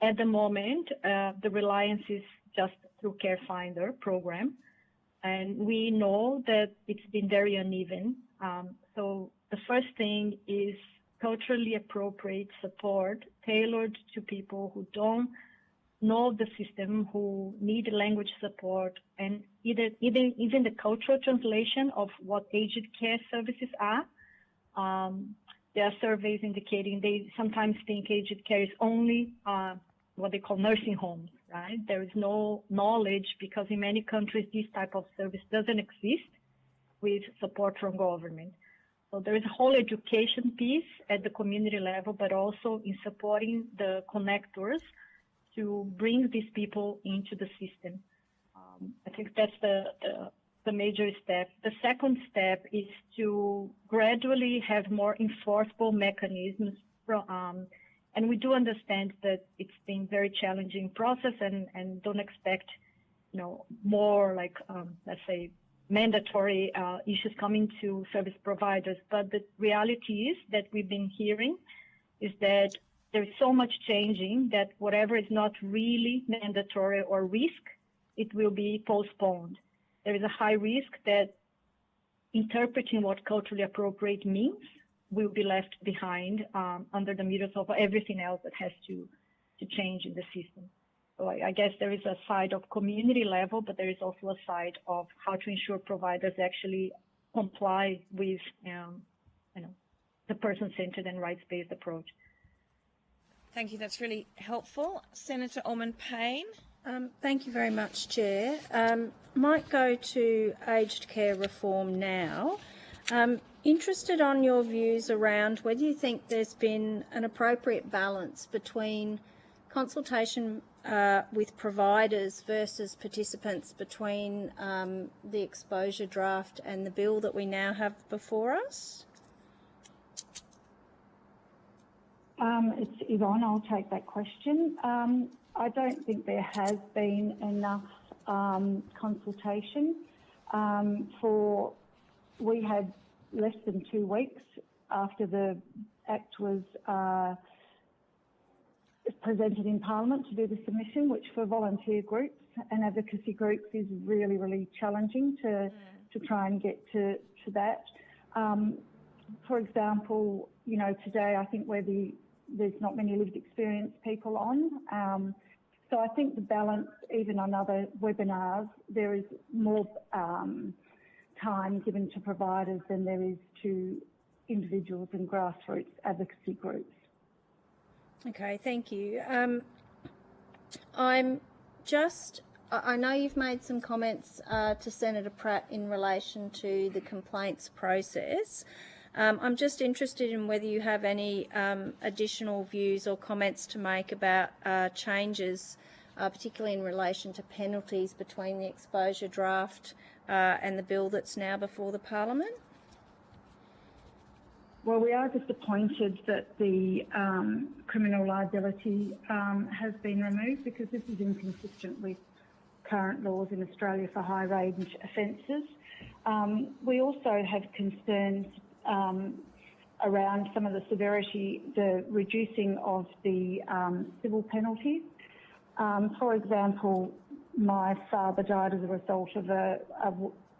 At the moment, the reliance is just through Care Finder program, and we know that it's been very uneven. So the first thing is culturally appropriate support tailored to people who don't know the system, who need language support, and even the cultural translation of what aged care services are. There are surveys indicating they sometimes think aged care is only what they call nursing homes, right? There is no knowledge, because in many countries this type of service doesn't exist with support from government. So there is a whole education piece at the community level, but also in supporting the connectors to bring these people into the system. I think that's the major step. The second step is to gradually have more enforceable mechanisms. And we do understand that it's been a very challenging process, and don't expect, more like, let's say, mandatory issues coming to service providers. But the reality is that we've been hearing is that there's so much changing that whatever is not really mandatory or risk, it will be postponed. There is a high risk that interpreting what culturally appropriate means will be left behind under the meters of everything else that has to change in the system. So I guess there is a side of community level, but there is also a side of how to ensure providers actually comply with the person-centered and rights-based approach. Thank you. That's really helpful. Senator Allman-Payne. Thank you very much, Chair. Might go to aged care reform now. Interested on your views around whether you think there's been an appropriate balance between consultation with providers versus participants between the exposure draft and the bill that we now have before us? It's Yvonne. I'll take that question. I don't think there has been enough consultation. We had less than 2 weeks after the Act was presented in Parliament to do the submission, which for volunteer groups and advocacy groups is really, really challenging to try and get to that. For example, you know, today I think there's not many lived experience people on. So I think the balance, even on other webinars, there is more time given to providers than there is to individuals and grassroots advocacy groups. Okay, thank you. I know you've made some comments to Senator Pratt in relation to the complaints process. I'm just interested in whether you have any additional views or comments to make about changes, particularly in relation to penalties between the exposure draft and the bill that's now before the Parliament. Well, we are disappointed that the criminal liability has been removed, because this is inconsistent with current laws in Australia for high-range offences. We also have concerns around some of the severity, the reducing of the civil penalties. For example, my father died as a result of a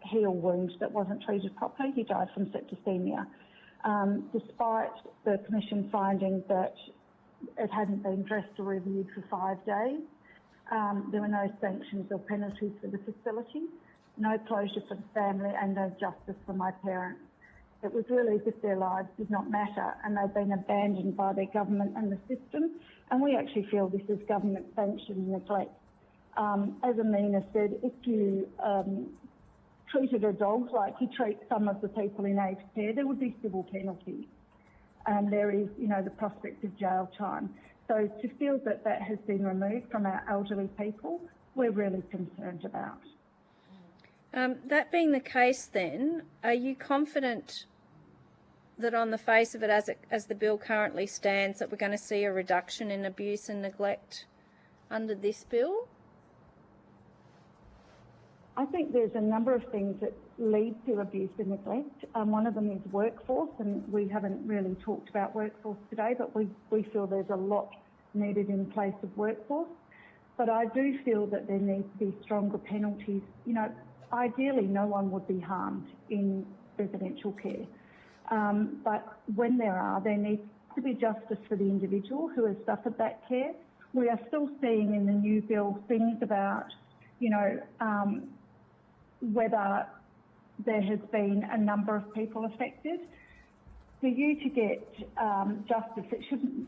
heel wound that wasn't treated properly. He died from septicemia. Despite the Commission finding that it hadn't been dressed or reviewed for 5 days, there were no sanctions or penalties for the facility, no closure for the family, and no justice for my parents. It was really as if their lives did not matter and they'd been abandoned by their government and the system. And we actually feel this is government sanctioned neglect. As Amina said, if you treated a dog like you treat some of the people in aged care, there would be civil penalties. And there is, you know, the prospect of jail time. So to feel that that has been removed from our elderly people, we're really concerned about. That being the case then, are you confident that on the face of it, as the bill currently stands, that we're going to see a reduction in abuse and neglect under this bill? I think there's a number of things that lead to abuse and neglect. One of them is workforce, and we haven't really talked about workforce today, but we feel there's a lot needed in place of workforce. But I do feel that there needs to be stronger penalties. You know, ideally no one would be harmed in residential care. But when there needs to be justice for the individual who has suffered that care. We are still seeing in the new bill things about, you know, whether there has been a number of people affected. For you to get justice, it shouldn't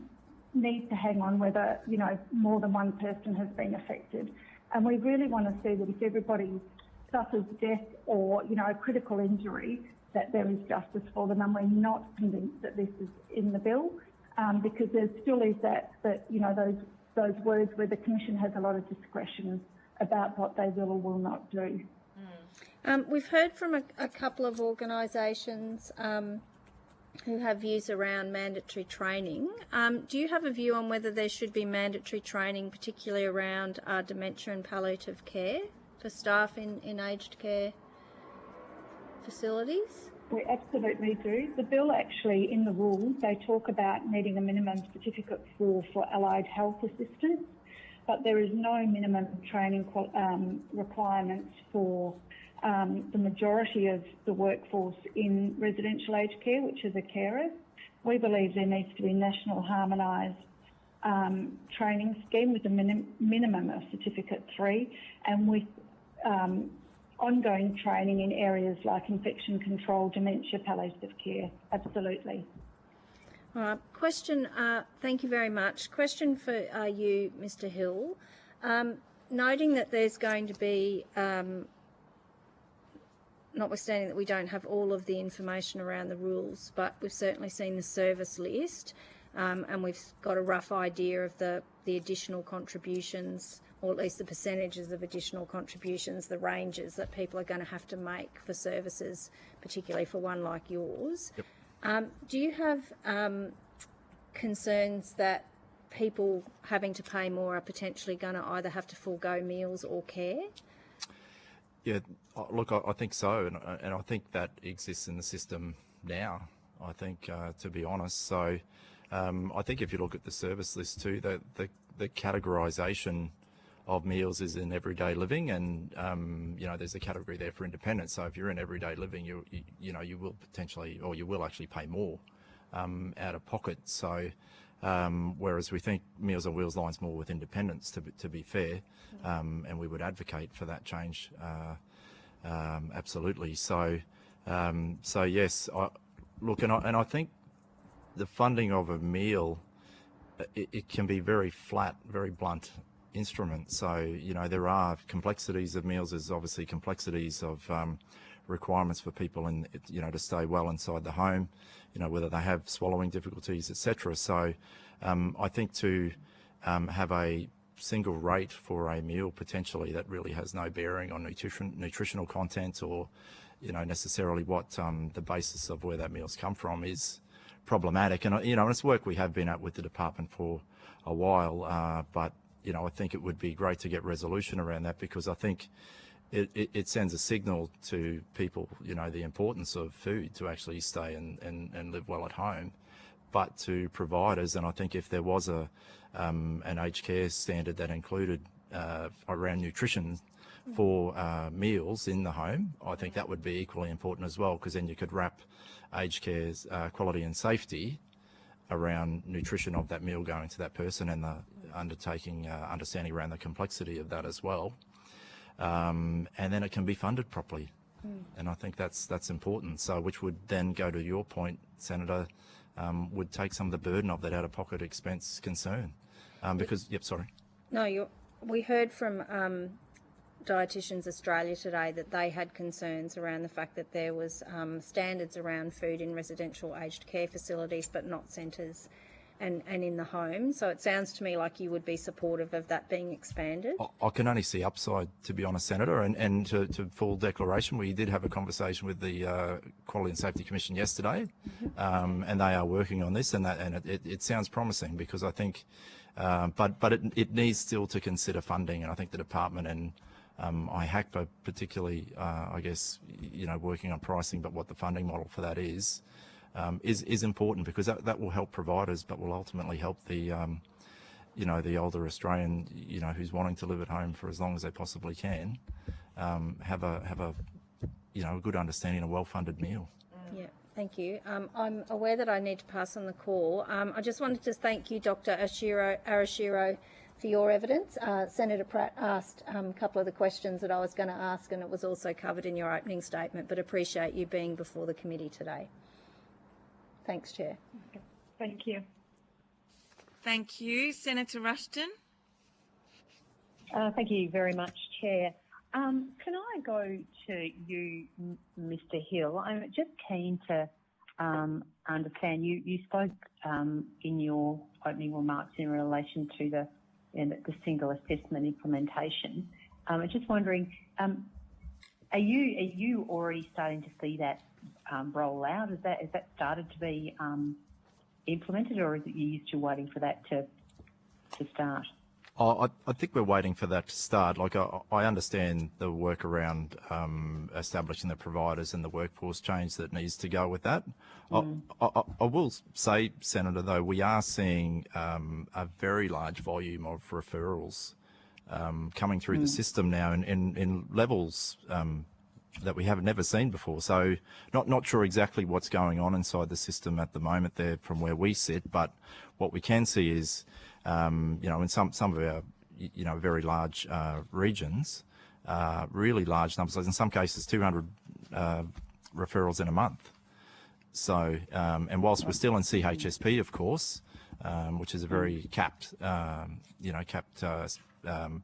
need to hang on whether, you know, more than one person has been affected. And we really want to see that if everybody suffers death or, you know, a critical injury, that there is justice for them. And we're not convinced that this is in the bill, because there still is that you know, those words where the Commission has a lot of discretion about what they will or will not do. We've heard from a couple of organisations who have views around mandatory training. Do you have a view on whether there should be mandatory training, particularly around dementia and palliative care for staff in aged care facilities? We absolutely do. The bill actually, in the rules, they talk about needing a minimum certificate for allied health assistance, but there is no minimum training requirements for the majority of the workforce in residential aged care, which are the carers. We believe there needs to be a national harmonised training scheme with a minimum of Certificate 3, and with ongoing training in areas like infection control, dementia, palliative care. Absolutely. All right. Question, thank you very much. Question for you, Mr. Hill. Noting that there's going to be, notwithstanding that we don't have all of the information around the rules, but we've certainly seen the service list, and we've got a rough idea of the additional contributions, or at least the percentages of additional contributions, the ranges that people are going to have to make for services, particularly for one like yours. Yep. Do you have concerns that people having to pay more are potentially going to either have to forego meals or care? Yeah, look, I think so, and I think that exists in the system now, I think, to be honest. So I think if you look at the service list too, the categorisation of meals is in everyday living, and you know, there's a category there for independence. So if you're in everyday living, you know, you will potentially, or you will actually pay more out of pocket. So whereas we think Meals on Wheels lines more with independence, to be fair, and we would advocate for that change absolutely. So so yes, look, and I think the funding of a meal, it can be very flat, very blunt instrument. So, you know, there are complexities of meals. There's obviously complexities of requirements for people, in, you know, to stay well inside the home, you know, whether they have swallowing difficulties, etc. So I think to have a single rate for a meal potentially that really has no bearing on nutritional content, or, you know, necessarily what the basis of where that meal's come from, is problematic. And, you know, it's work we have been at with the department for a while, but, you know, I think it would be great to get resolution around that, because I think it sends a signal to people, you know, the importance of food to actually stay and live well at home, but to providers. And I think if there was an aged care standard that included around nutrition for meals in the home, I think that would be equally important as well, because then you could wrap aged care's quality and safety around nutrition of that meal going to that person, and the understanding around the complexity of that as well. And then it can be funded properly. And I think that's important. So, which would then go to your point, Senator, would take some of the burden of that out-of-pocket expense concern. Because, yep, sorry. No, we heard from Dietitians Australia today that they had concerns around the fact that there was standards around food in residential aged care facilities, but not centres and in the home. So it sounds to me like you would be supportive of that being expanded. I can only see upside, to be honest, Senator, and to full declaration, we did have a conversation with the Quality and Safety Commission yesterday, and they are working on this, and it sounds promising, because I think, but it needs still to consider funding, and I think the department and IHACPA particularly, I guess, you know, working on pricing, but what the funding model for that is important, because that will help providers, but will ultimately help the, you know, the older Australian, you know, who's wanting to live at home for as long as they possibly can, have a you know, a good understanding, a well-funded meal. Yeah, thank you. I'm aware that I need to pass on the call. I just wanted to thank you, Dr. Arashiro, for your evidence. Senator Pratt asked a couple of the questions that I was going to ask, and it was also covered in your opening statement, but appreciate you being before the committee today. Thanks, Chair. Okay. Thank you. Thank you. Senator Rushton. Thank you very much, Chair. Can I go to you, Mr. Hill? I'm just keen to understand. You spoke in your opening remarks in relation to the single assessment implementation. I'm just wondering, are you already starting to see that roll out? Has that started to be implemented, or is it you still waiting for that to start? I think we're waiting for that to start. Like, I understand the work around establishing the providers and the workforce change that needs to go with that. I will say, Senator, though, we are seeing a very large volume of referrals coming through the system now in levels that we have never seen before. So not sure exactly what's going on inside the system at the moment there from where we sit, but what we can see is, you know, in some of our, you know, very large regions, really large numbers, in some cases 200 referrals in a month. So, and whilst we're still in CHSP, of course, which is a very capped, you know,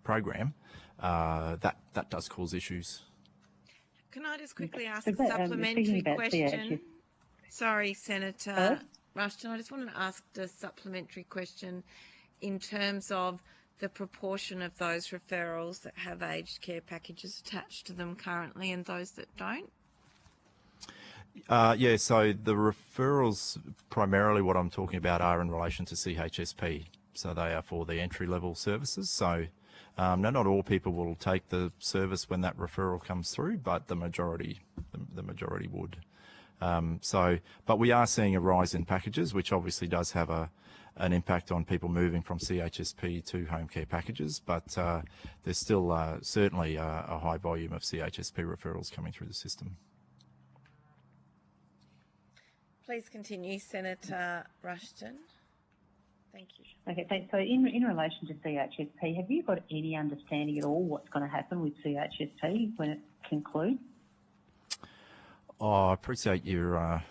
program, that does cause issues. Can I just quickly ask a supplementary question? Sorry, Senator Rushton, I just wanted to ask a supplementary question in terms of the proportion of those referrals that have aged care packages attached to them currently and those that don't. Yeah, so the referrals, primarily what I'm talking about, are in relation to CHSP. So they are for the entry-level services. So now, not all people will take the service when that referral comes through, but the majority would. But we are seeing a rise in packages, which obviously does have an impact on people moving from CHSP to home care packages, but there's still certainly a high volume of CHSP referrals coming through the system. Please continue, Senator Rushton. Thank you. Okay, thanks. So in relation to CHSP, have you got any understanding at all what's going to happen with CHSP when it concludes? Oh, I appreciate your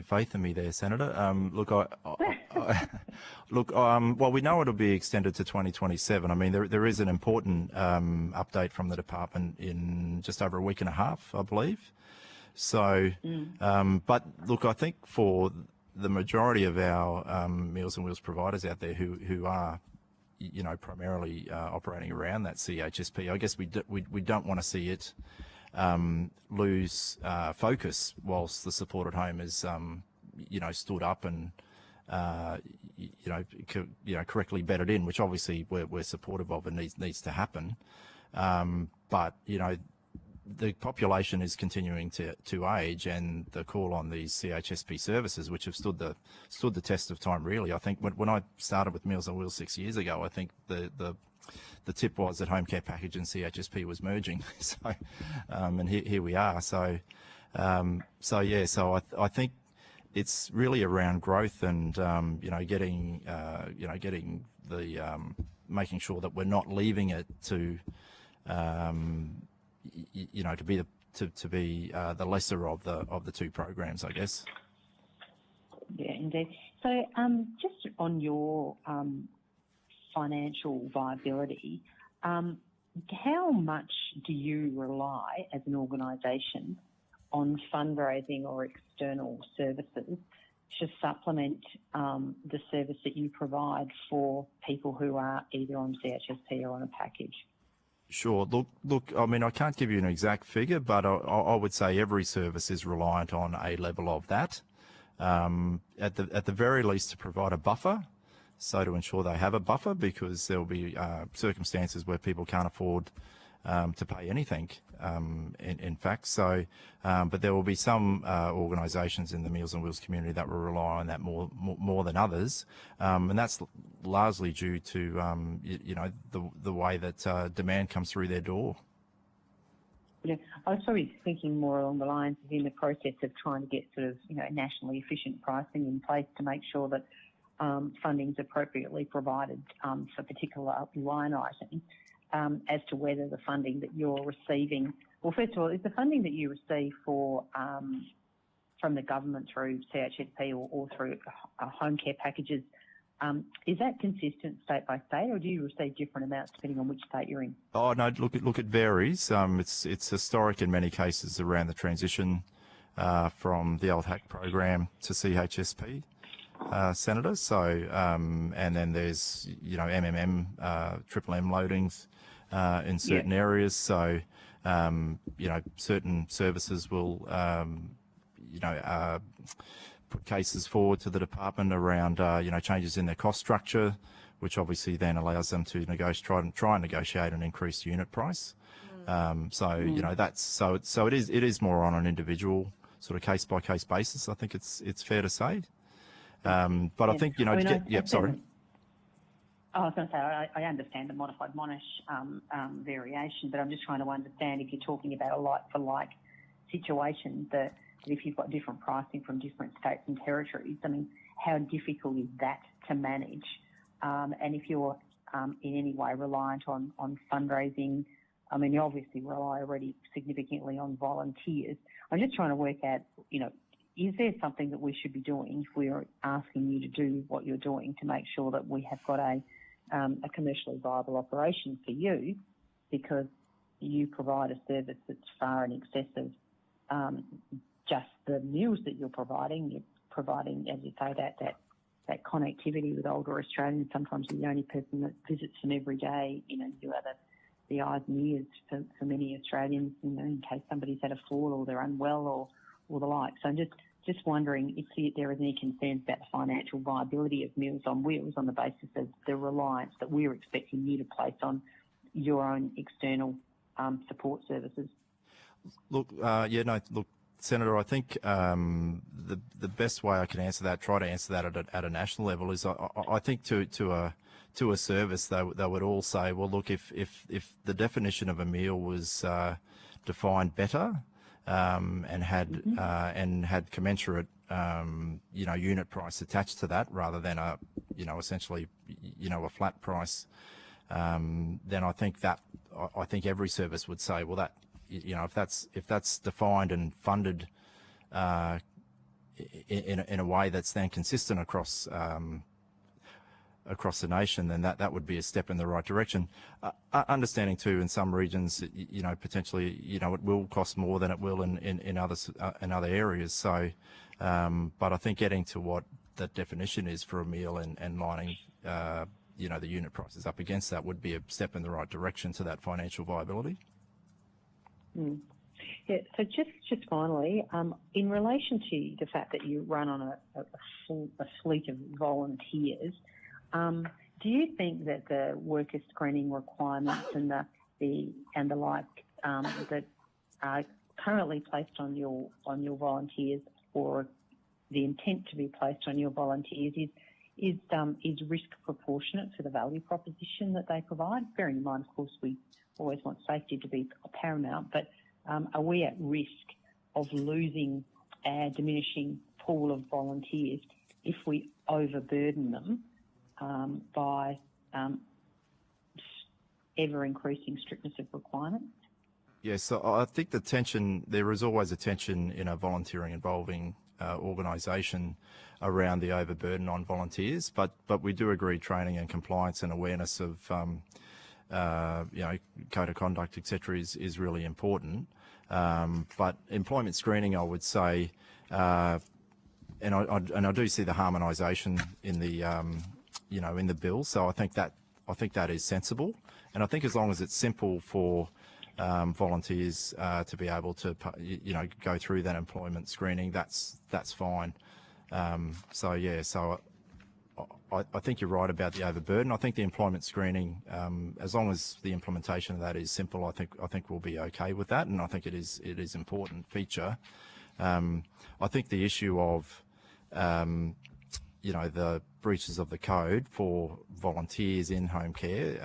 faith in me there, Senator. Well, we know it'll be extended to 2027. I mean, there is an important update from the department in just over a week and a half, I believe. So, but look, I think for the majority of our Meals on Wheels providers out there who are, you know, primarily operating around that CHSP, I guess we don't want to see it lose focus whilst the supported home is, you know, stood up and correctly bedded in, which obviously we're supportive of and needs to happen. But you know, the population is continuing to age, and the call on these CHSP services, which have stood the test of time, really. I think when I started with Meals on Wheels 6 years ago, I think the tip was that home care package and CHSP was merging. So, and here we are. So I think it's really around growth and getting the making sure that we're not leaving it to to be the lesser of the two programs, I guess. Yeah, indeed. So just on your financial viability, how much do you rely as an organisation on fundraising or external services to supplement the service that you provide for people who are either on CHSP or on a package? Sure. Look. I mean, I can't give you an exact figure, but I would say every service is reliant on a level of that. At the very least, to provide a buffer, so to ensure they have a buffer, because there will be circumstances where people can't afford to pay anything. In fact, so but there will be some organisations in the Meals on Wheels community that will rely on that more than others, and that's largely due to the way that demand comes through their door. Yeah, I was probably thinking more along the lines of in the process of trying to get sort of nationally efficient pricing in place to make sure that funding is appropriately provided for particular line items. As to whether the funding that you're receiving, well, first of all, is the funding that you receive for from the government through CHSP or through home care packages, is that consistent state by state, or do you receive different amounts depending on which state you're in? Oh no, look, it varies. It's historic in many cases around the transition from the old HAC program to CHSP. Senator. So, and then there's, triple M loadings in certain areas. So, certain services will, put cases forward to the department around, changes in their cost structure, which obviously then allows them to try and negotiate an increased unit price. So it is more on an individual sort of case by case basis. I think it's fair to say. But I think, sorry. I was going to say, I understand the modified Monash variation, but I'm just trying to understand if you're talking about a like-for-like situation, that if you've got different pricing from different states and territories, I mean, how difficult is that to manage? And if you're in any way reliant on fundraising, I mean, you obviously rely already significantly on volunteers. I'm just trying to work out, is there something that we should be doing if we're asking you to do what you're doing to make sure that we have got a commercially viable operation for you, because you provide a service that's far in excess of just the meals that you're providing. You're providing, as you say, that connectivity with older Australians. Sometimes you're the only person that visits them every day. You are the eyes and ears for many Australians, in case somebody's had a fall or they're unwell or the like. So I'm just wondering if there is any concerns about the financial viability of Meals on Wheels on the basis of the reliance that we're expecting you to place on your own external support services. Look, Senator, I think the best way I can answer that, try to answer that at a national level, is I think to a service they would all say, well, look, if the definition of a meal was defined better and had commensurate unit price attached to that, rather than essentially a flat price, then I think every service would say, well, that if that's defined and funded in a way that's then consistent across the nation, then that would be a step in the right direction. Understanding too, in some regions, potentially, it will cost more than it will in other areas. So, but I think getting to what that definition is for a meal and lining, the unit prices up against that would be a step in the right direction to that financial viability. Mm. Yeah, so just finally, in relation to the fact that you run on a fleet of volunteers, do you think that the worker screening requirements and the like that are currently placed on your volunteers, or the intent to be placed on your volunteers, is risk proportionate to the value proposition that they provide? Bearing in mind, of course, we always want safety to be paramount, but are we at risk of losing a diminishing pool of volunteers if we overburden them by ever-increasing strictness of requirements? Yes, so I think there is always a tension in a volunteering involving organisation around the overburden on volunteers, but we do agree training and compliance and awareness of code of conduct, etc., is really important. But employment screening, I would say, and I do see the harmonisation in the in the bill. So I think that is sensible, and I think as long as it's simple for volunteers to be able to go through that employment screening, that's fine. So I think you're right about the overburden. I think the employment screening, as long as the implementation of that is simple, I think we'll be okay with that, and I think it is important feature. I think the issue of the breaches of the code for volunteers in home care,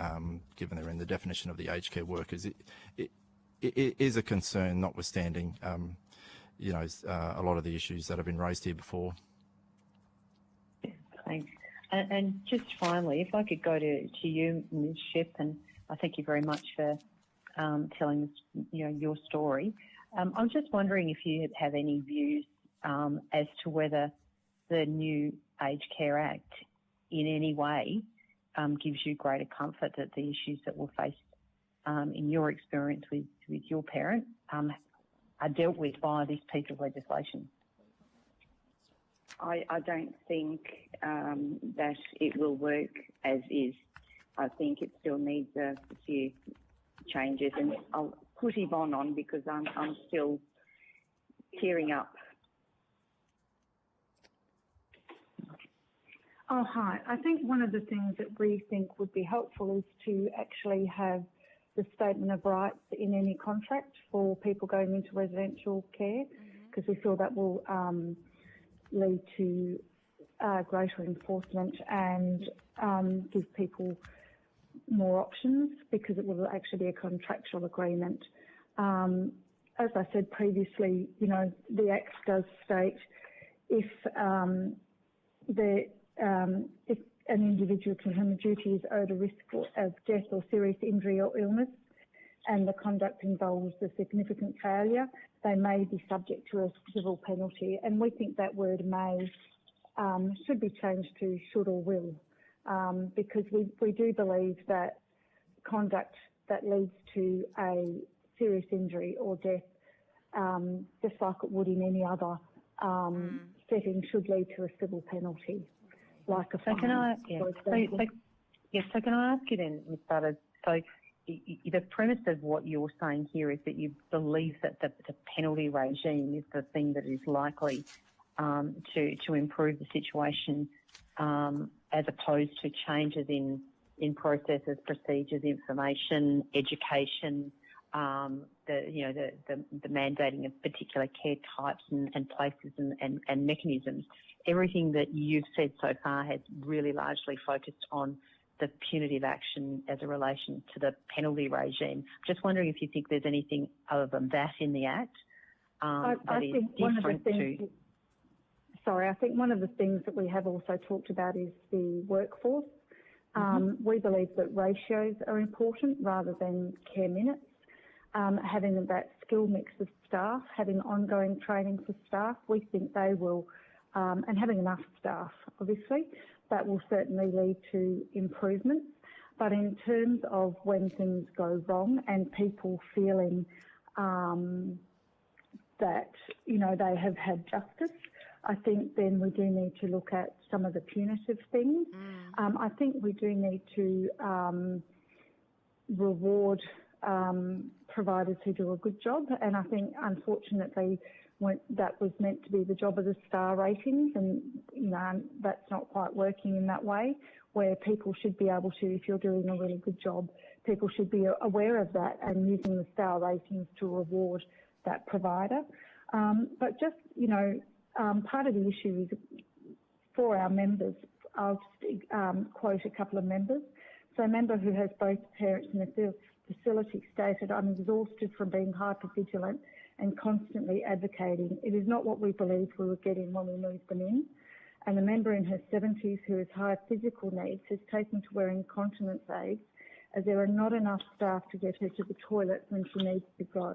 given they're in the definition of the aged care workers, it is a concern, notwithstanding a lot of the issues that have been raised here before. Thanks. And just finally, if I could go to you, Ms. Shipp, and I thank you very much for telling us, your story. I'm just wondering if you have any views as to whether the new Aged Care Act in any way gives you greater comfort that the issues that were faced in your experience with your parent are dealt with by this piece of legislation. I don't think that it will work as is. I think it still needs a few changes, and I'll put Yvonne on because I'm still tearing up. Oh, hi. I think one of the things that we think would be helpful is to actually have the statement of rights in any contract for people going into residential care, because we feel that will lead to greater enforcement and give people more options, because it will actually be a contractual agreement. As I said previously, the Act does state if an individual to whom a duty is owed a risk of death or serious injury or illness, and the conduct involves a significant failure, they may be subject to a civil penalty. And we think that word may should be changed to should or will, because we do believe that conduct that leads to a serious injury or death, just like it would in any other setting, should lead to a civil penalty, like a fine. So can I ask you then, Ms. Butters, so the premise of what you're saying here is that you believe that the penalty regime is the thing that is likely to improve the situation, as opposed to changes in processes, procedures, information, education, the mandating of particular care types and places and mechanisms. Everything that you've said so far has really largely focused on the punitive action as a relation to the penalty regime. Just wondering if you think there's anything other than that in the Act I think one of the things. Sorry, I think one of the things that we have also talked about is the workforce. We believe that ratios are important rather than care minutes. Having that skill mix of staff, having ongoing training for staff, we think they will, and having enough staff, obviously, that will certainly lead to improvements. But in terms of when things go wrong and people feeling that, they have had justice, I think then we do need to look at some of the punitive things. I think we do need to reward providers who do a good job, and I think unfortunately that was meant to be the job of the star ratings, and that's not quite working in that way, where people should be able to, if you're doing a really good job, people should be aware of that and using the star ratings to reward that provider. But just, part of the issue is for our members. I'll just quote a couple of members. So a member who has both parents in the facility stated, "I'm exhausted from being hypervigilant and constantly advocating. It is not what we believed we were getting when we moved them in." And a member in her 70s who has high physical needs has taken to wearing incontinence aids as there are not enough staff to get her to the toilet when she needs to go.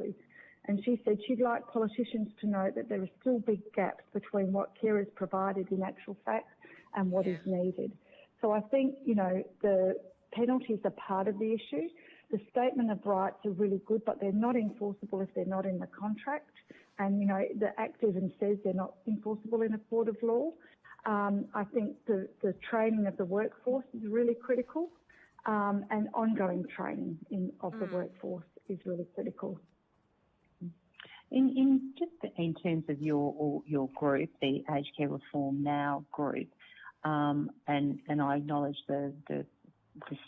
And she said she'd like politicians to know that there are still big gaps between what care is provided in actual fact and what is needed. So I think, the penalties are part of the issue. The statement of rights are really good, but they're not enforceable if they're not in the contract. And, the Act even says they're not enforceable in a court of law. I think the training of the workforce is really critical, and ongoing training of the workforce is really critical. In terms of your group, the Aged Care Reform Now group, and I acknowledge the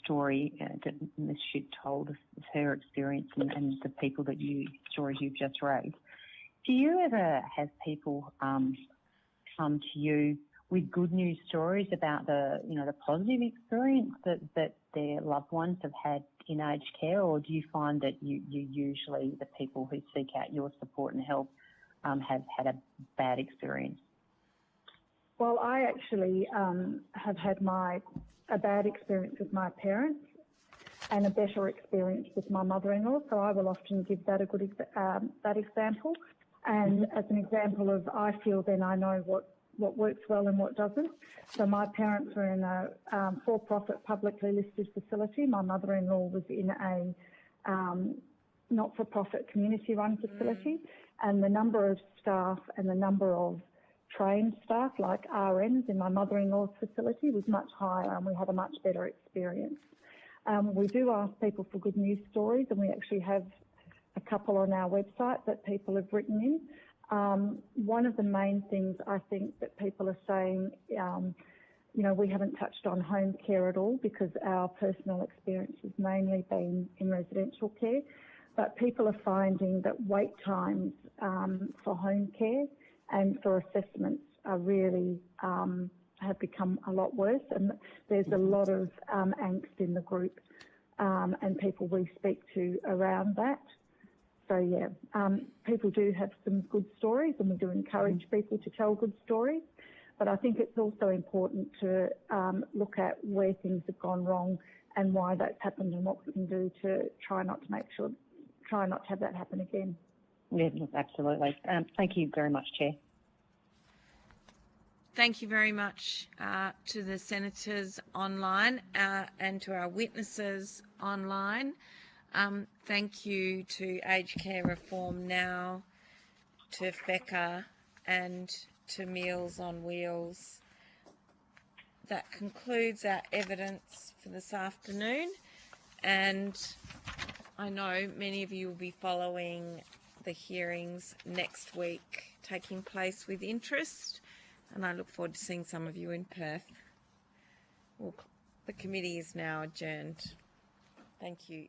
story that Ms. Shute told of her experience and the people stories you've just raised. Do you ever have people come to you with good news stories about the positive experience that their loved ones have had in aged care, or do you find that you usually, the people who seek out your support and help, have had a bad experience? Well, I actually have had a bad experience with my parents and a better experience with my mother-in-law, so I will often give that a good that example. And as an example of, I feel then I know what works well and what doesn't. So my parents were in a for-profit publicly listed facility. My mother-in-law was in a not-for-profit community-run facility, and the number of staff and the number of trained staff like RNs in my mother-in-law's facility was much higher, and we had a much better experience. We do ask people for good news stories, and we actually have a couple on our website that people have written in. One of the main things I think that people are saying, we haven't touched on home care at all because our personal experience has mainly been in residential care, but people are finding that wait times for home care and for assessments are really have become a lot worse, and there's a lot of angst in the group and people we speak to around that. So yeah, people do have some good stories, and we do encourage people to tell good stories, but I think it's also important to look at where things have gone wrong and why that's happened and what we can do to try not to have that happen again. Yeah, absolutely. Thank you very much, Chair. Thank you very much to the senators online and to our witnesses online. Thank you to Aged Care Reform Now, to FECA and to Meals on Wheels. That concludes our evidence for this afternoon, and I know many of you will be following the hearings next week taking place with interest, and I look forward to seeing some of you in Perth. Well, the committee is now adjourned. Thank you.